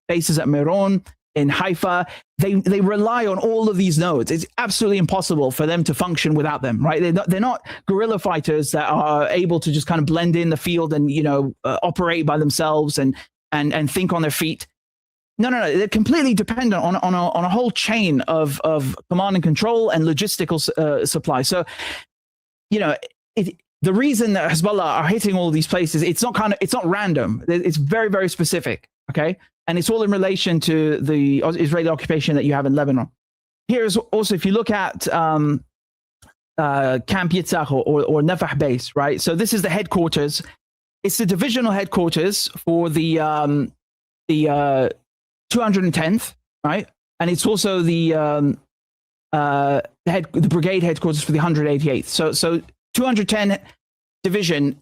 bases at Meron, in Haifa. They rely on all of these nodes. It's absolutely impossible for them to function without them, right? They're not guerrilla fighters that are able to just kind of blend in the field and operate by themselves and think on their feet. No. They're completely dependent on a whole chain of command and control and logistical supply. So, the reason that Hezbollah are hitting all these places, it's not random. It's very, very specific. Okay. And it's all in relation to the Israeli occupation that you have in Lebanon. Here's also, if you look at Camp Yitzhak or Nafah base, right? So this is the headquarters. It's the divisional headquarters for the 210th, right? And it's also the brigade headquarters for the 188th. So 210 division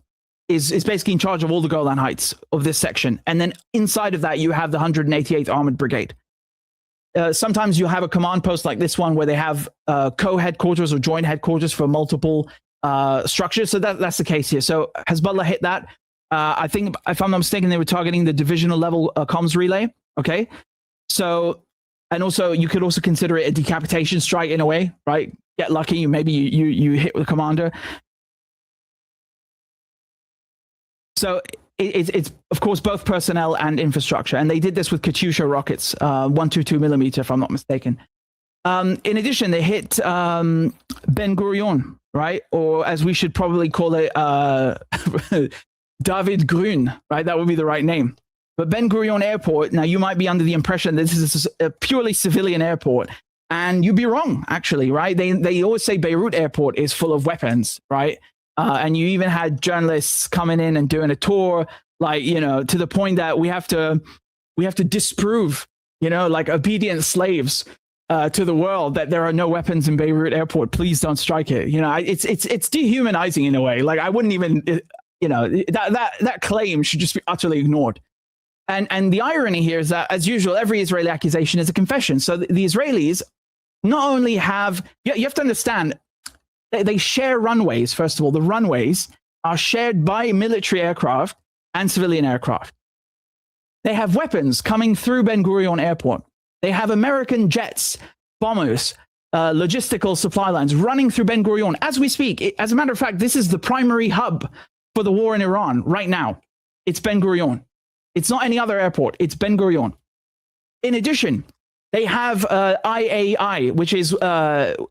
is basically in charge of all the Golan Heights of this section. And then inside of that, you have the 188th Armored Brigade. Sometimes you'll have a command post like this one where they have co-headquarters or joint headquarters for multiple structures. So that's the case here. So Hezbollah hit that. I think, if I'm not mistaken, they were targeting the divisional level comms relay. Okay. So, and also you could also consider it a decapitation strike in a way, right? Get lucky, maybe you hit with the commander. So it's of course both personnel and infrastructure, and they did this with Katyusha rockets, 122 millimeter, if I'm not mistaken. In addition, they hit Ben Gurion, right, or as we should probably call it, David Grün, right? That would be the right name. But Ben Gurion Airport. Now you might be under the impression that this is a purely civilian airport, and you'd be wrong, actually, right? They always say Beirut Airport is full of weapons, right? And you even had journalists coming in and doing a tour, like, to the point that we have to disprove, like obedient slaves to the world, that there are no weapons in Beirut airport. Please don't strike it. It's dehumanizing in a way. Like, I wouldn't even, that claim should just be utterly ignored. And the irony here is that, as usual, every Israeli accusation is a confession. So the Israelis not only have, you have to understand, they share runways. First of all, the runways are shared by military aircraft and civilian aircraft. They have weapons coming through Ben Gurion Airport. They have American jets, bombers, logistical supply lines running through Ben Gurion as we speak. As a matter of fact, this is the primary hub for the war in Iran right now. It's Ben Gurion. It's not any other airport. It's Ben Gurion. In addition, they have IAI, which is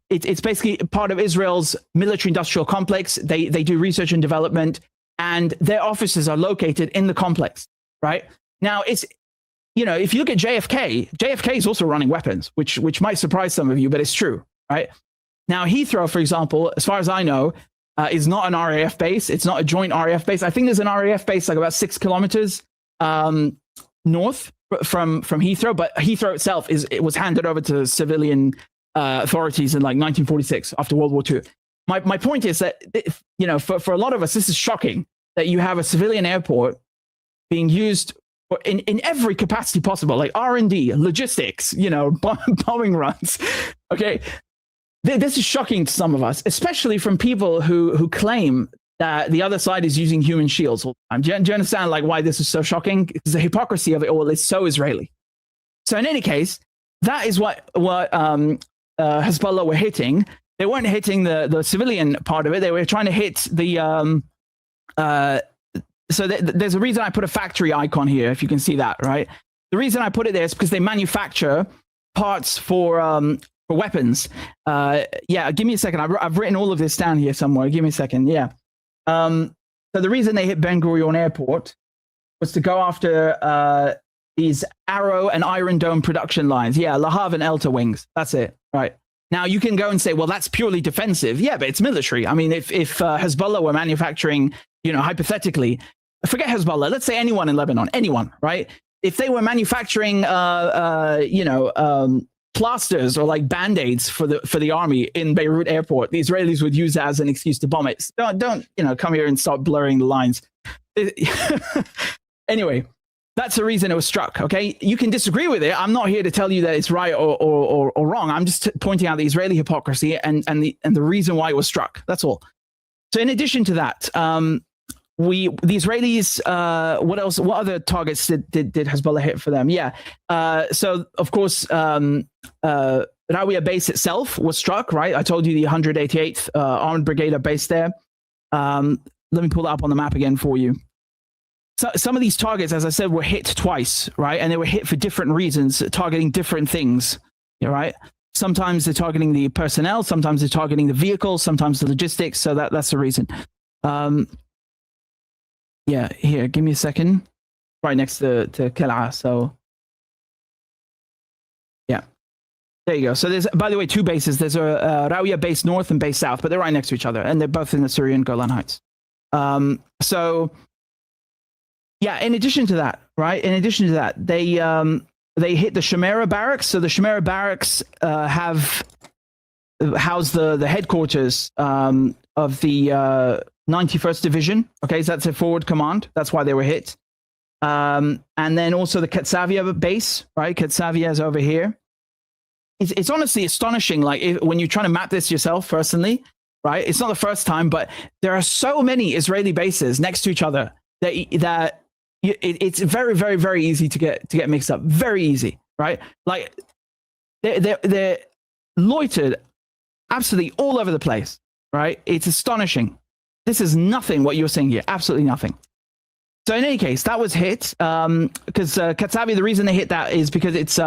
it's basically part of Israel's military-industrial complex. They do research and development, and their offices are located in the complex. Right now, it's if you look at JFK is also running weapons, which might surprise some of you, but it's true. Right now, Heathrow, for example, as far as I know, is not an RAF base. It's not a joint RAF base. I think there's an RAF base like about 6 kilometers north from Heathrow, but Heathrow itself it was handed over to civilian authorities in like 1946 after World War II. My point is that for a lot of us, this is shocking that you have a civilian airport being used in every capacity possible, like R&D, logistics, bombing runs. Okay, this is shocking to some of us, especially from people who claim that the other side is using human shields all the time. Do you understand why this is so shocking? Because the hypocrisy of it all is so Israeli. So in any case, that is what Hezbollah were hitting. They weren't hitting the civilian part of it. They were trying to hit the there's a reason I put a factory icon here, if you can see that, right? The reason I put it there is because they manufacture parts for weapons. Yeah, give me a second. I've written all of this down here somewhere. Give me a second. Yeah. So the reason they hit Ben Gurion Airport was to go after these Arrow and Iron Dome production lines. Yeah, Lahav and Elta wings. That's it. Right. Now you can go and say, well, that's purely defensive. Yeah, but it's military. I mean, if Hezbollah were manufacturing, hypothetically, forget Hezbollah, let's say anyone in Lebanon, anyone, right? If they were manufacturing, plasters or like band-aids for the army in Beirut airport, the Israelis would use that as an excuse to bomb it. Don't come here and start blurring the lines. Anyway, that's the reason it was struck. Okay, you can disagree with it. I'm not here to tell you that it's right or wrong. I'm just pointing out the Israeli hypocrisy and the reason why it was struck. That's all. So in addition to that, the Israelis, what else? What other targets did Hezbollah hit for them? Yeah. So of course, Rawiyah base itself was struck. Right. I told you the 188th Armored Brigade are based there. Let me pull that up on the map again for you. So some of these targets, as I said, were hit twice. Right, and they were hit for different reasons, targeting different things. Right. Sometimes they're targeting the personnel. Sometimes they're targeting the vehicles. Sometimes the logistics. So that's the reason. Yeah, here, give me a second. Right next to Kal'a. So, yeah, there you go. So there's, by the way, two bases. There's a Rawiyah base north and base south, but they're right next to each other, and they're both in the Syrian Golan Heights. So, yeah. In addition to that, they hit the Shemera barracks. So the Shemera barracks have housed the headquarters of the 91st Division. Okay, so that's a forward command. That's why they were hit. And then also the Katsavia base, right? Katsavia is over here. It's honestly astonishing. Like when you're trying to map this yourself personally, right? It's not the first time, but there are so many Israeli bases next to each other that it's very, very, very easy to get mixed up. Very easy, right? Like they're loitered absolutely all over the place, right? It's astonishing. This is nothing what you're saying here. Absolutely nothing. So in any case, that was hit because Katsavia, the reason they hit that is because it's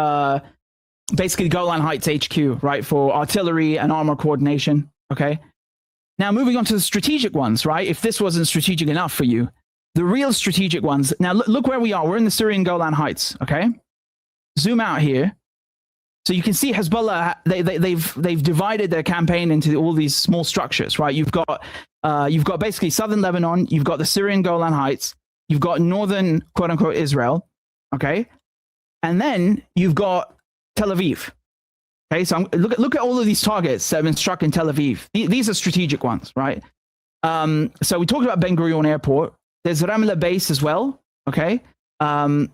basically Golan Heights HQ, right, for artillery and armor coordination. Okay. Now moving on to the strategic ones, right? If this wasn't strategic enough for you, the real strategic ones. Now look where we are. We're in the Syrian Golan Heights. Okay. Zoom out here. So you can see Hezbollah, they've divided their campaign into all these small structures, right? You've got basically southern Lebanon, you've got the Syrian Golan Heights, you've got northern quote unquote Israel, okay, and then you've got Tel Aviv. Okay, so look at all of these targets that have been struck in Tel Aviv. These are strategic ones, right? So we talked about Ben Gurion Airport. There's Ramla base as well, okay, and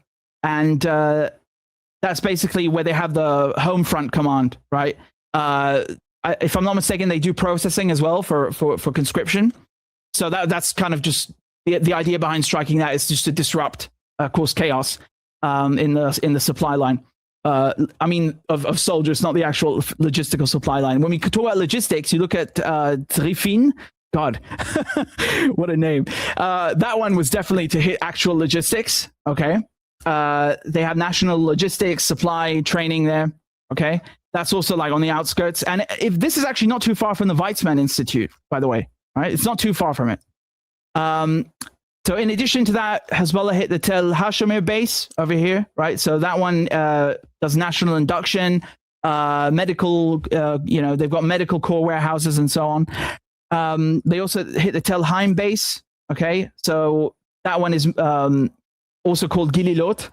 that's basically where they have the home front command, right? If I'm not mistaken, they do processing as well for conscription. So that's kind of just the idea behind striking that is just to disrupt, cause chaos in the supply line. I mean, of soldiers, not the actual logistical supply line. When we talk about logistics, you look at Trifin. God, what a name. That one was definitely to hit actual logistics, okay? They have national logistics, supply, training there, okay? That's also like on the outskirts. And if this is actually not too far from the Weizmann Institute, by the way, right? It's not too far from it. So in addition to that, Hezbollah hit the Tel Hashemir base over here, right? So that one does national induction, medical, they've got medical core warehouses and so on. They also hit the Tel Haim base, okay? So that one is also called Gililot,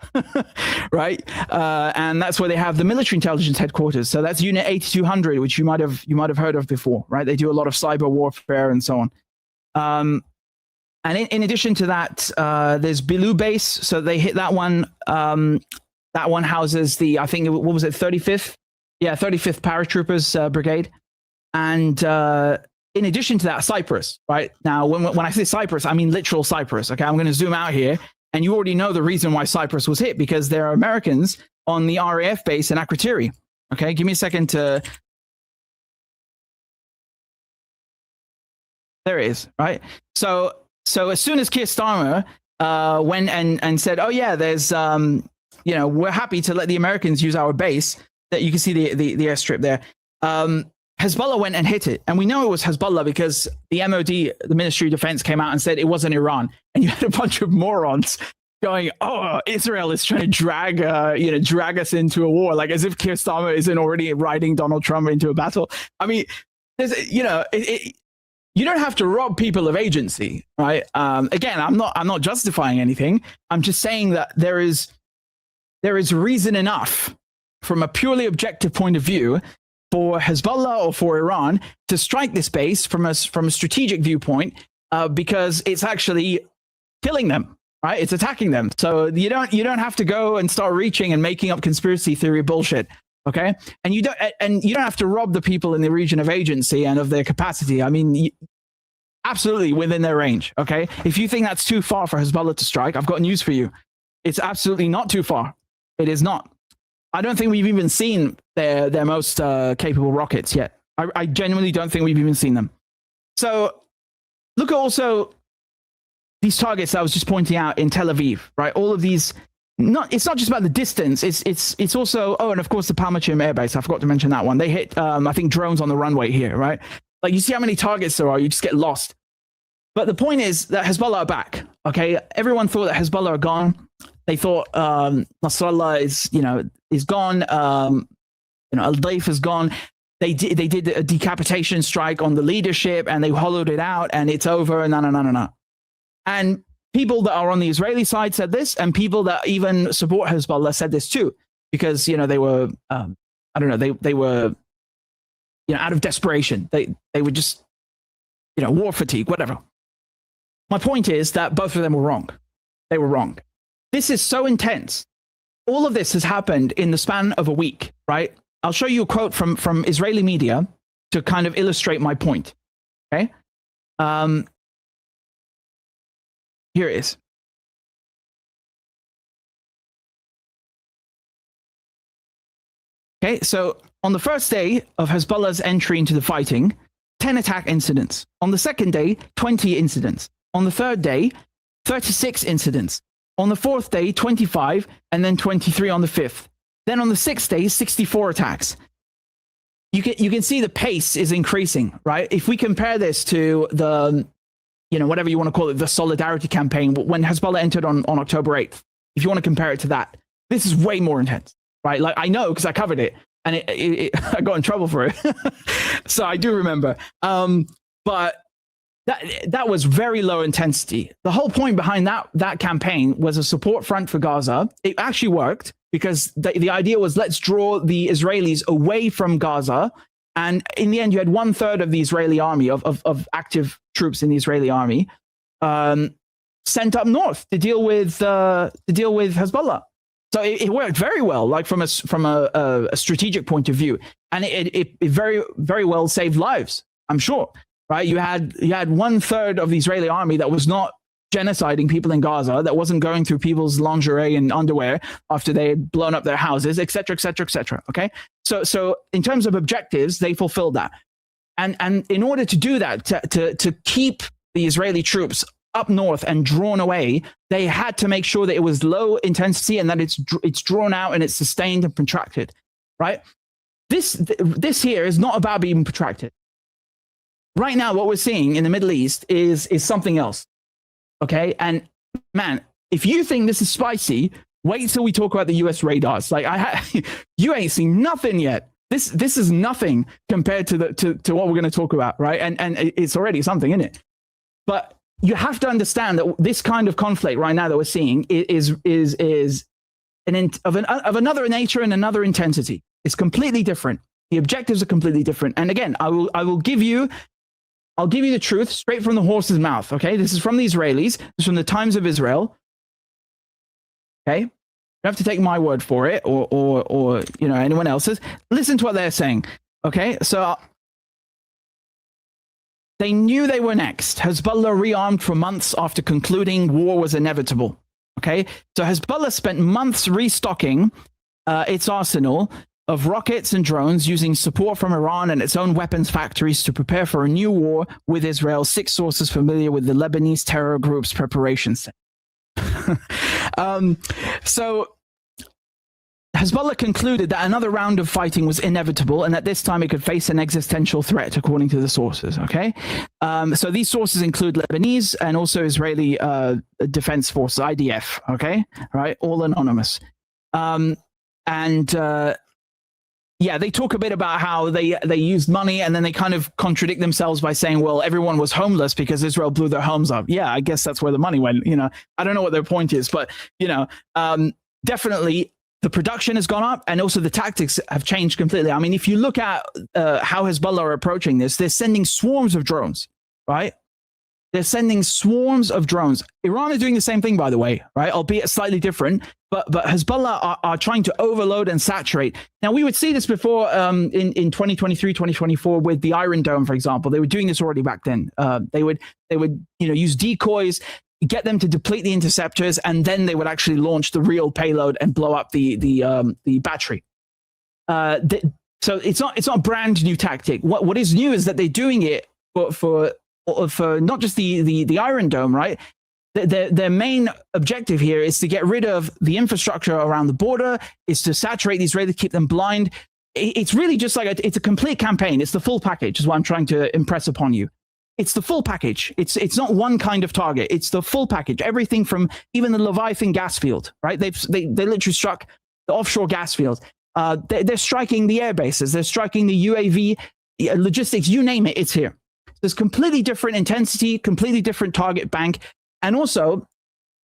right? And that's where they have the military intelligence headquarters. So that's Unit 8200, which you might have heard of before, right? They do a lot of cyber warfare and so on. And in addition to that, there's Bilu base. So they hit that one. That one houses the, I think, what was it, 35th? Yeah, 35th Paratroopers Brigade. And in addition to that, Cyprus, right? Now, when I say Cyprus, I mean literal Cyprus. Okay, I'm going to zoom out here. And you already know the reason why Cyprus was hit, because there are Americans on the RAF base in Akrotiri. Okay, give me a second to... There it is, right? So as soon as Keir Starmer went and said, oh yeah, there's, we're happy to let the Americans use our base, that you can see the airstrip there. Hezbollah went and hit it. And we know it was Hezbollah because the MOD, the Ministry of Defense, came out and said it wasn't Iran. And you had a bunch of morons going, oh, Israel is trying to drag us into a war, like as if Keir Starmer isn't already riding Donald Trump into a battle. I mean, there's, you don't have to rob people of agency, right? Again, I'm not justifying anything. I'm just saying that there is reason enough from a purely objective point of view for Hezbollah or for Iran to strike this base from a strategic viewpoint, because it's actually killing them, right? It's attacking them. So you don't have to go and start reaching and making up conspiracy theory bullshit, okay? And you don't have to rob the people in the region of agency and of their capacity. I mean, absolutely within their range, okay? If you think that's too far for Hezbollah to strike, I've got news for you. It's absolutely not too far. It is not. I don't think we've even seen their most capable rockets yet. I genuinely don't think we've even seen them. So look at also these targets I was just pointing out in Tel Aviv, right? All of these, it's not just about the distance. It's also, and of course the Palmachim Air Base. I forgot to mention that one. They hit, I think, drones on the runway here, right? Like, you see how many targets there are, you just get lost. But the point is that Hezbollah are back, okay? Everyone thought that Hezbollah are gone. They thought Nasrallah is gone. Al-Daif is gone. They did a decapitation strike on the leadership, and they hollowed it out, and it's over. No. And people that are on the Israeli side said this, and people that even support Hezbollah said this too, because they were they were out of desperation. They were just war fatigue, whatever. My point is that both of them were wrong. They were wrong. This is so intense. All of this has happened in the span of a week, right? I'll show you a quote from Israeli media to kind of illustrate my point. Okay. Here it is. Okay, so on the first day of Hezbollah's entry into the fighting, 10 attack incidents. On the second day, 20 incidents. On the third day, 36 incidents. On the fourth day, 25, and then 23 on the fifth. Then on the sixth day, 64 attacks. You can see the pace is increasing, right? If we compare this to the, whatever you want to call it, the Solidarity campaign, when Hezbollah entered on October 8th, if you want to compare it to that, this is way more intense, right? Like, I know because I covered it. and I got in trouble for it. So I do remember. But that was very low intensity. The whole point behind that campaign was a support front for Gaza. It actually worked because the idea was, let's draw the Israelis away from Gaza. And in the end, you had 1/3 of the Israeli army, of active troops in the Israeli army, sent up north to deal with Hezbollah. So it worked very well, like from a strategic point of view, and it very, very well saved lives, I'm sure. Right? You had 1/3 of the Israeli army that was not genociding people in Gaza, that wasn't going through people's lingerie and underwear after they had blown up their houses, et cetera, et cetera, et cetera. Okay, so in terms of objectives, they fulfilled that, and in order to do that, to keep the Israeli troops up north and drawn away, they had to make sure that it was low intensity and that it's drawn out and it's sustained and protracted. Right? This here is not about being protracted. Right now, what we're seeing in the Middle East is something else. Okay, and man, if you think this is spicy, wait till we talk about the U.S. radars. Like you ain't seen nothing yet. This is nothing compared to what we're going to talk about, right? And it's already something, isn't it? But you have to understand that this kind of conflict right now that we're seeing is of another nature and another intensity. It's completely different. The objectives are completely different. And again, I'll give you the truth straight from the horse's mouth. Okay, this is from the Israelis. This is from the Times of Israel. Okay, you don't have to take my word for it or anyone else's. Listen to what they're saying. Okay, so they knew they were next. Hezbollah rearmed for months after concluding war was inevitable. Okay, so Hezbollah spent months restocking its arsenal of rockets and drones, using support from Iran and its own weapons factories to prepare for a new war with Israel. 6 sources familiar with the Lebanese terror group's preparations. So Hezbollah concluded that another round of fighting was inevitable and that this time it could face an existential threat, according to the sources. Okay, so these sources include Lebanese and also Israeli Defense Forces, IDF. Okay, right, all anonymous. Yeah, they talk a bit about how they used money, and then they kind of contradict themselves by saying, well, everyone was homeless because Israel blew their homes up. Yeah, I guess that's where the money went. I don't know what their point is, but definitely the production has gone up, and also the tactics have changed completely. I mean, if you look at how Hezbollah are approaching this, they're sending swarms of drones, right? They're sending swarms of drones. Iran are doing the same thing, by the way, right? Albeit slightly different, but Hezbollah are trying to overload and saturate. Now, we would see this before in 2023, 2024 with the Iron Dome, for example. They were doing this already back then. They would use decoys, get them to deplete the interceptors, and then they would actually launch the real payload and blow up the battery. So it's not a brand new tactic. What is new is that they're doing it for not just the Iron Dome, right? Their main objective here is to get rid of the infrastructure around the border, is to saturate the Israelis, keep them blind. It's really just like it's a complete campaign. It's the full package, is what I'm trying to impress upon you. It's the full package. It's not one kind of target. It's the full package. Everything from even the Leviathan gas field, right? They literally struck the offshore gas field. They're striking the air bases. They're striking the UAV logistics. You name it, it's here. There's completely different intensity, completely different target bank. And also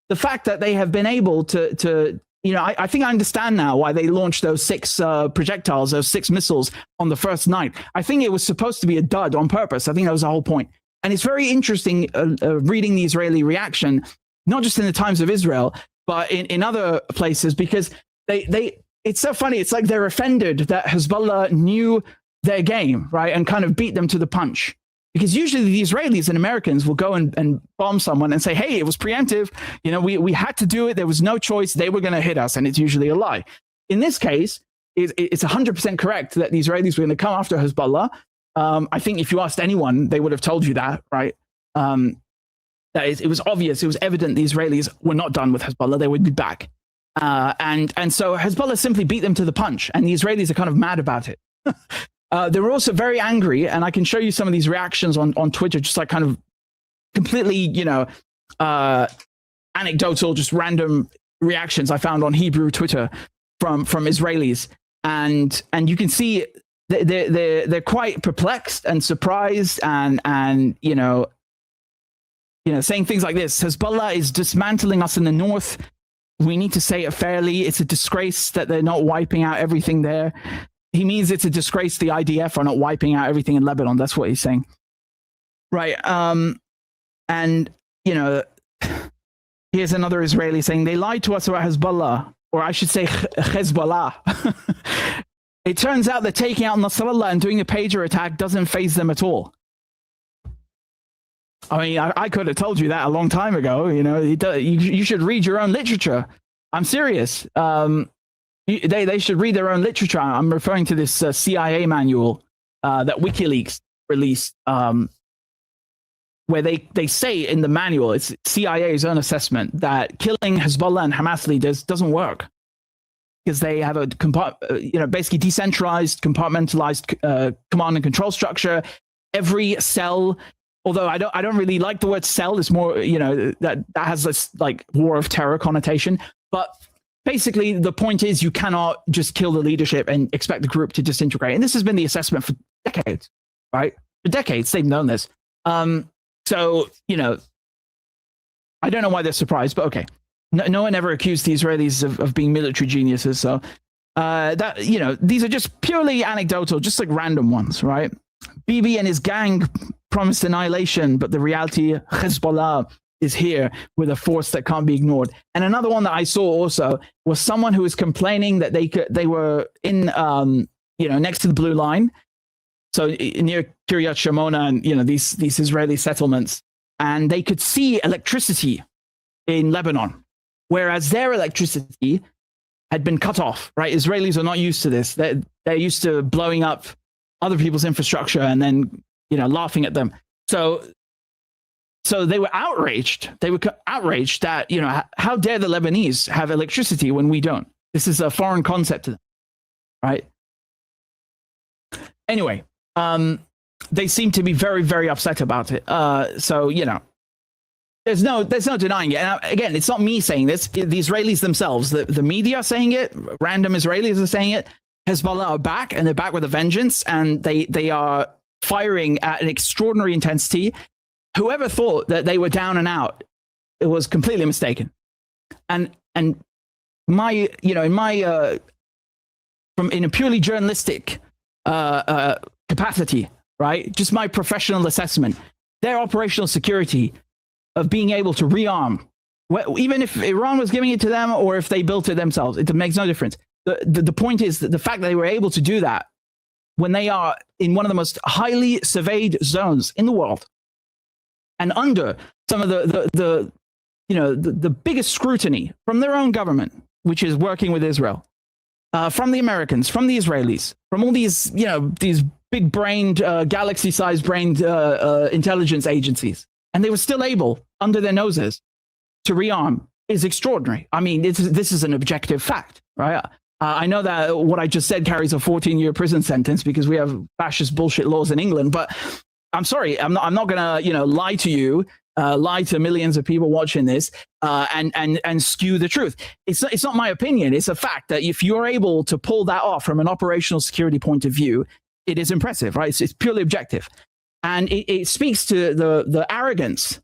the fact that they have been able to I think I understand now why they launched those 6 projectiles, those 6 missiles on the first night. I think it was supposed to be a dud on purpose. I think that was the whole point. And it's very interesting reading the Israeli reaction, not just in the Times of Israel, but in other places, because it's so funny. It's like they're offended that Hezbollah knew their game, right? And kind of beat them to the punch. Because usually the Israelis and Americans will go and bomb someone and say, hey, it was preemptive. We had to do it. There was no choice. They were going to hit us. And it's usually a lie. In this case, it's 100% correct that the Israelis were going to come after Hezbollah. I think if you asked anyone, they would have told you that, right? It was obvious. It was evident the Israelis were not done with Hezbollah. They would be back. And so Hezbollah simply beat them to the punch. And the Israelis are kind of mad about it. They were also very angry, and I can show you some of these reactions on Twitter, just like kind of completely, anecdotal, just random reactions I found on Hebrew Twitter from Israelis. and you can see they're quite perplexed and surprised, and saying things like this: Hezbollah is dismantling us in the north. We need to say it fairly. It's a disgrace that they're not wiping out everything there. He means it's a disgrace the IDF are not wiping out everything in Lebanon. That's what he's saying. Right. And, here's another Israeli saying, they lied to us about Hezbollah, or I should say Hezbollah. It turns out that taking out Nasrallah and doing a pager attack doesn't faze them at all. I mean, I could have told you that a long time ago. You should read your own literature. I'm serious. They should read their own literature. I'm referring to this CIA manual that WikiLeaks released, where they say in the manual, it's CIA's own assessment, that killing Hezbollah and Hamas leaders doesn't work because they have a basically decentralized, compartmentalized command and control structure. Every cell, although I don't really like the word cell, it's more that has this like war of terror connotation, but basically, the point is you cannot just kill the leadership and expect the group to disintegrate. And this has been the assessment for decades, right? For decades, they've known this. So, I don't know why they're surprised, but okay. No one ever accused the Israelis of being military geniuses. So these are just purely anecdotal, just like random ones, right? Bibi and his gang promised annihilation, but the reality, Hezbollah is here with a force that can't be ignored. And another one that I saw also was someone who was complaining that they were in next to the blue line, so near Kiryat Shimona and these Israeli settlements, and they could see electricity in Lebanon, whereas their electricity had been cut off. Right? Israelis are not used to this. They're used to blowing up other people's infrastructure and then laughing at them. So they were outraged. They were outraged that, how dare the Lebanese have electricity when we don't? This is a foreign concept to them, right? Anyway, they seem to be very, very upset about it. So, there's no denying it. And again, it's not me saying this. The Israelis themselves, the media are saying it. Random Israelis are saying it. Hezbollah are back, and they're back with a vengeance, and they are firing at an extraordinary intensity. Whoever thought that they were down and out, it was completely mistaken. And my, in a purely journalistic capacity, right? Just my professional assessment, their operational security of being able to rearm, even if Iran was giving it to them or if they built it themselves, it makes no difference. The point is that the fact that they were able to do that when they are in one of the most highly surveyed zones in the world, and under some of the biggest scrutiny from their own government, which is working with Israel, from the Americans, from the Israelis, from all these big-brained, galaxy-sized brained intelligence agencies, and they were still able, under their noses, to rearm, is extraordinary. I mean, this is an objective fact, right? I know that what I just said carries a 14-year prison sentence because we have fascist bullshit laws in England, but I'm sorry, I'm not going to lie to you, lie to millions of people watching this, and skew the truth. It's not my opinion. It's a fact that if you're able to pull that off from an operational security point of view, it is impressive, right? It's purely objective, and it speaks to the arrogance.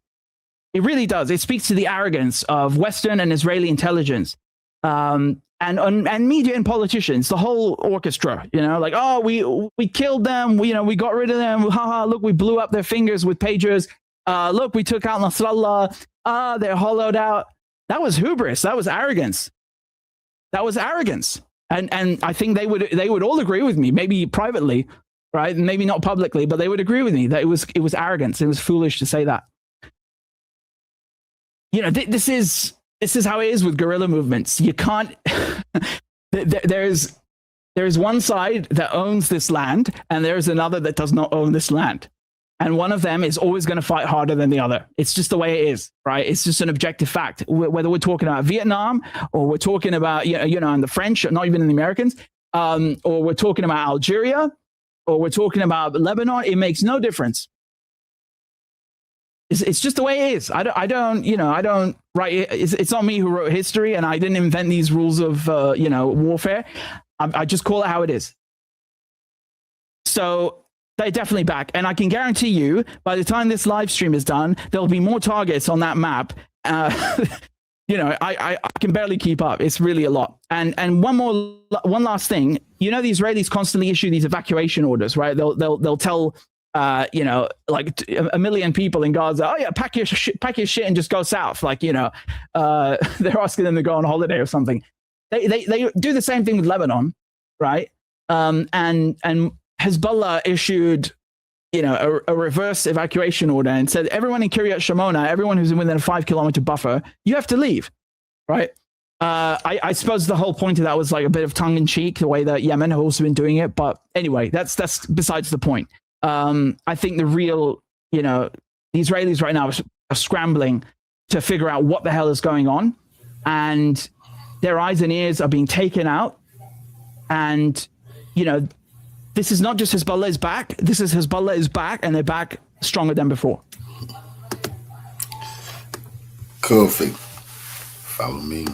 It really does. It speaks to the arrogance of Western and Israeli intelligence, and media and politicians, the whole orchestra, like, oh, we killed them, we got rid of them, haha, look, we blew up their fingers with pagers, look, we took out Nasrallah, they're hollowed out. That was hubris, that was arrogance. And I think they would all agree with me, maybe privately, right? Maybe not publicly, but they would agree with me that it was arrogance. It was foolish to say that. This is how it is with guerrilla movements. You can't. There's one side that owns this land, and there's another that does not own this land, and one of them is always going to fight harder than the other. It's just the way it is, right? It's just an objective fact. Whether we're talking about Vietnam or we're talking about and the French, not even the Americans, or we're talking about Algeria, or we're talking about Lebanon, it makes no difference. It's just the way it is. I don't write. It's not me who wrote history, and I didn't invent these rules of warfare. I just call it how it is. So they're definitely back. And I can guarantee you, by the time this live stream is done, there'll be more targets on that map. I can barely keep up. It's really a lot. And one last thing. The Israelis constantly issue these evacuation orders, right? They'll tell like a million people in Gaza, oh yeah, pack your shit and just go south. Like they're asking them to go on holiday or something. They do the same thing with Lebanon, right? And Hezbollah issued a reverse evacuation order and said everyone in Kiryat Shimona, everyone who's within a 5-kilometer buffer, you have to leave, right? I suppose the whole point of that was like a bit of tongue in cheek, the way that Yemen have also been doing it. But anyway, that's besides the point. I think the real, the Israelis right now are scrambling to figure out what the hell is going on, and their eyes and ears are being taken out. And, this is not just Hezbollah is back. This is Hezbollah is back, and they're back stronger than before. Coffee. Follow me.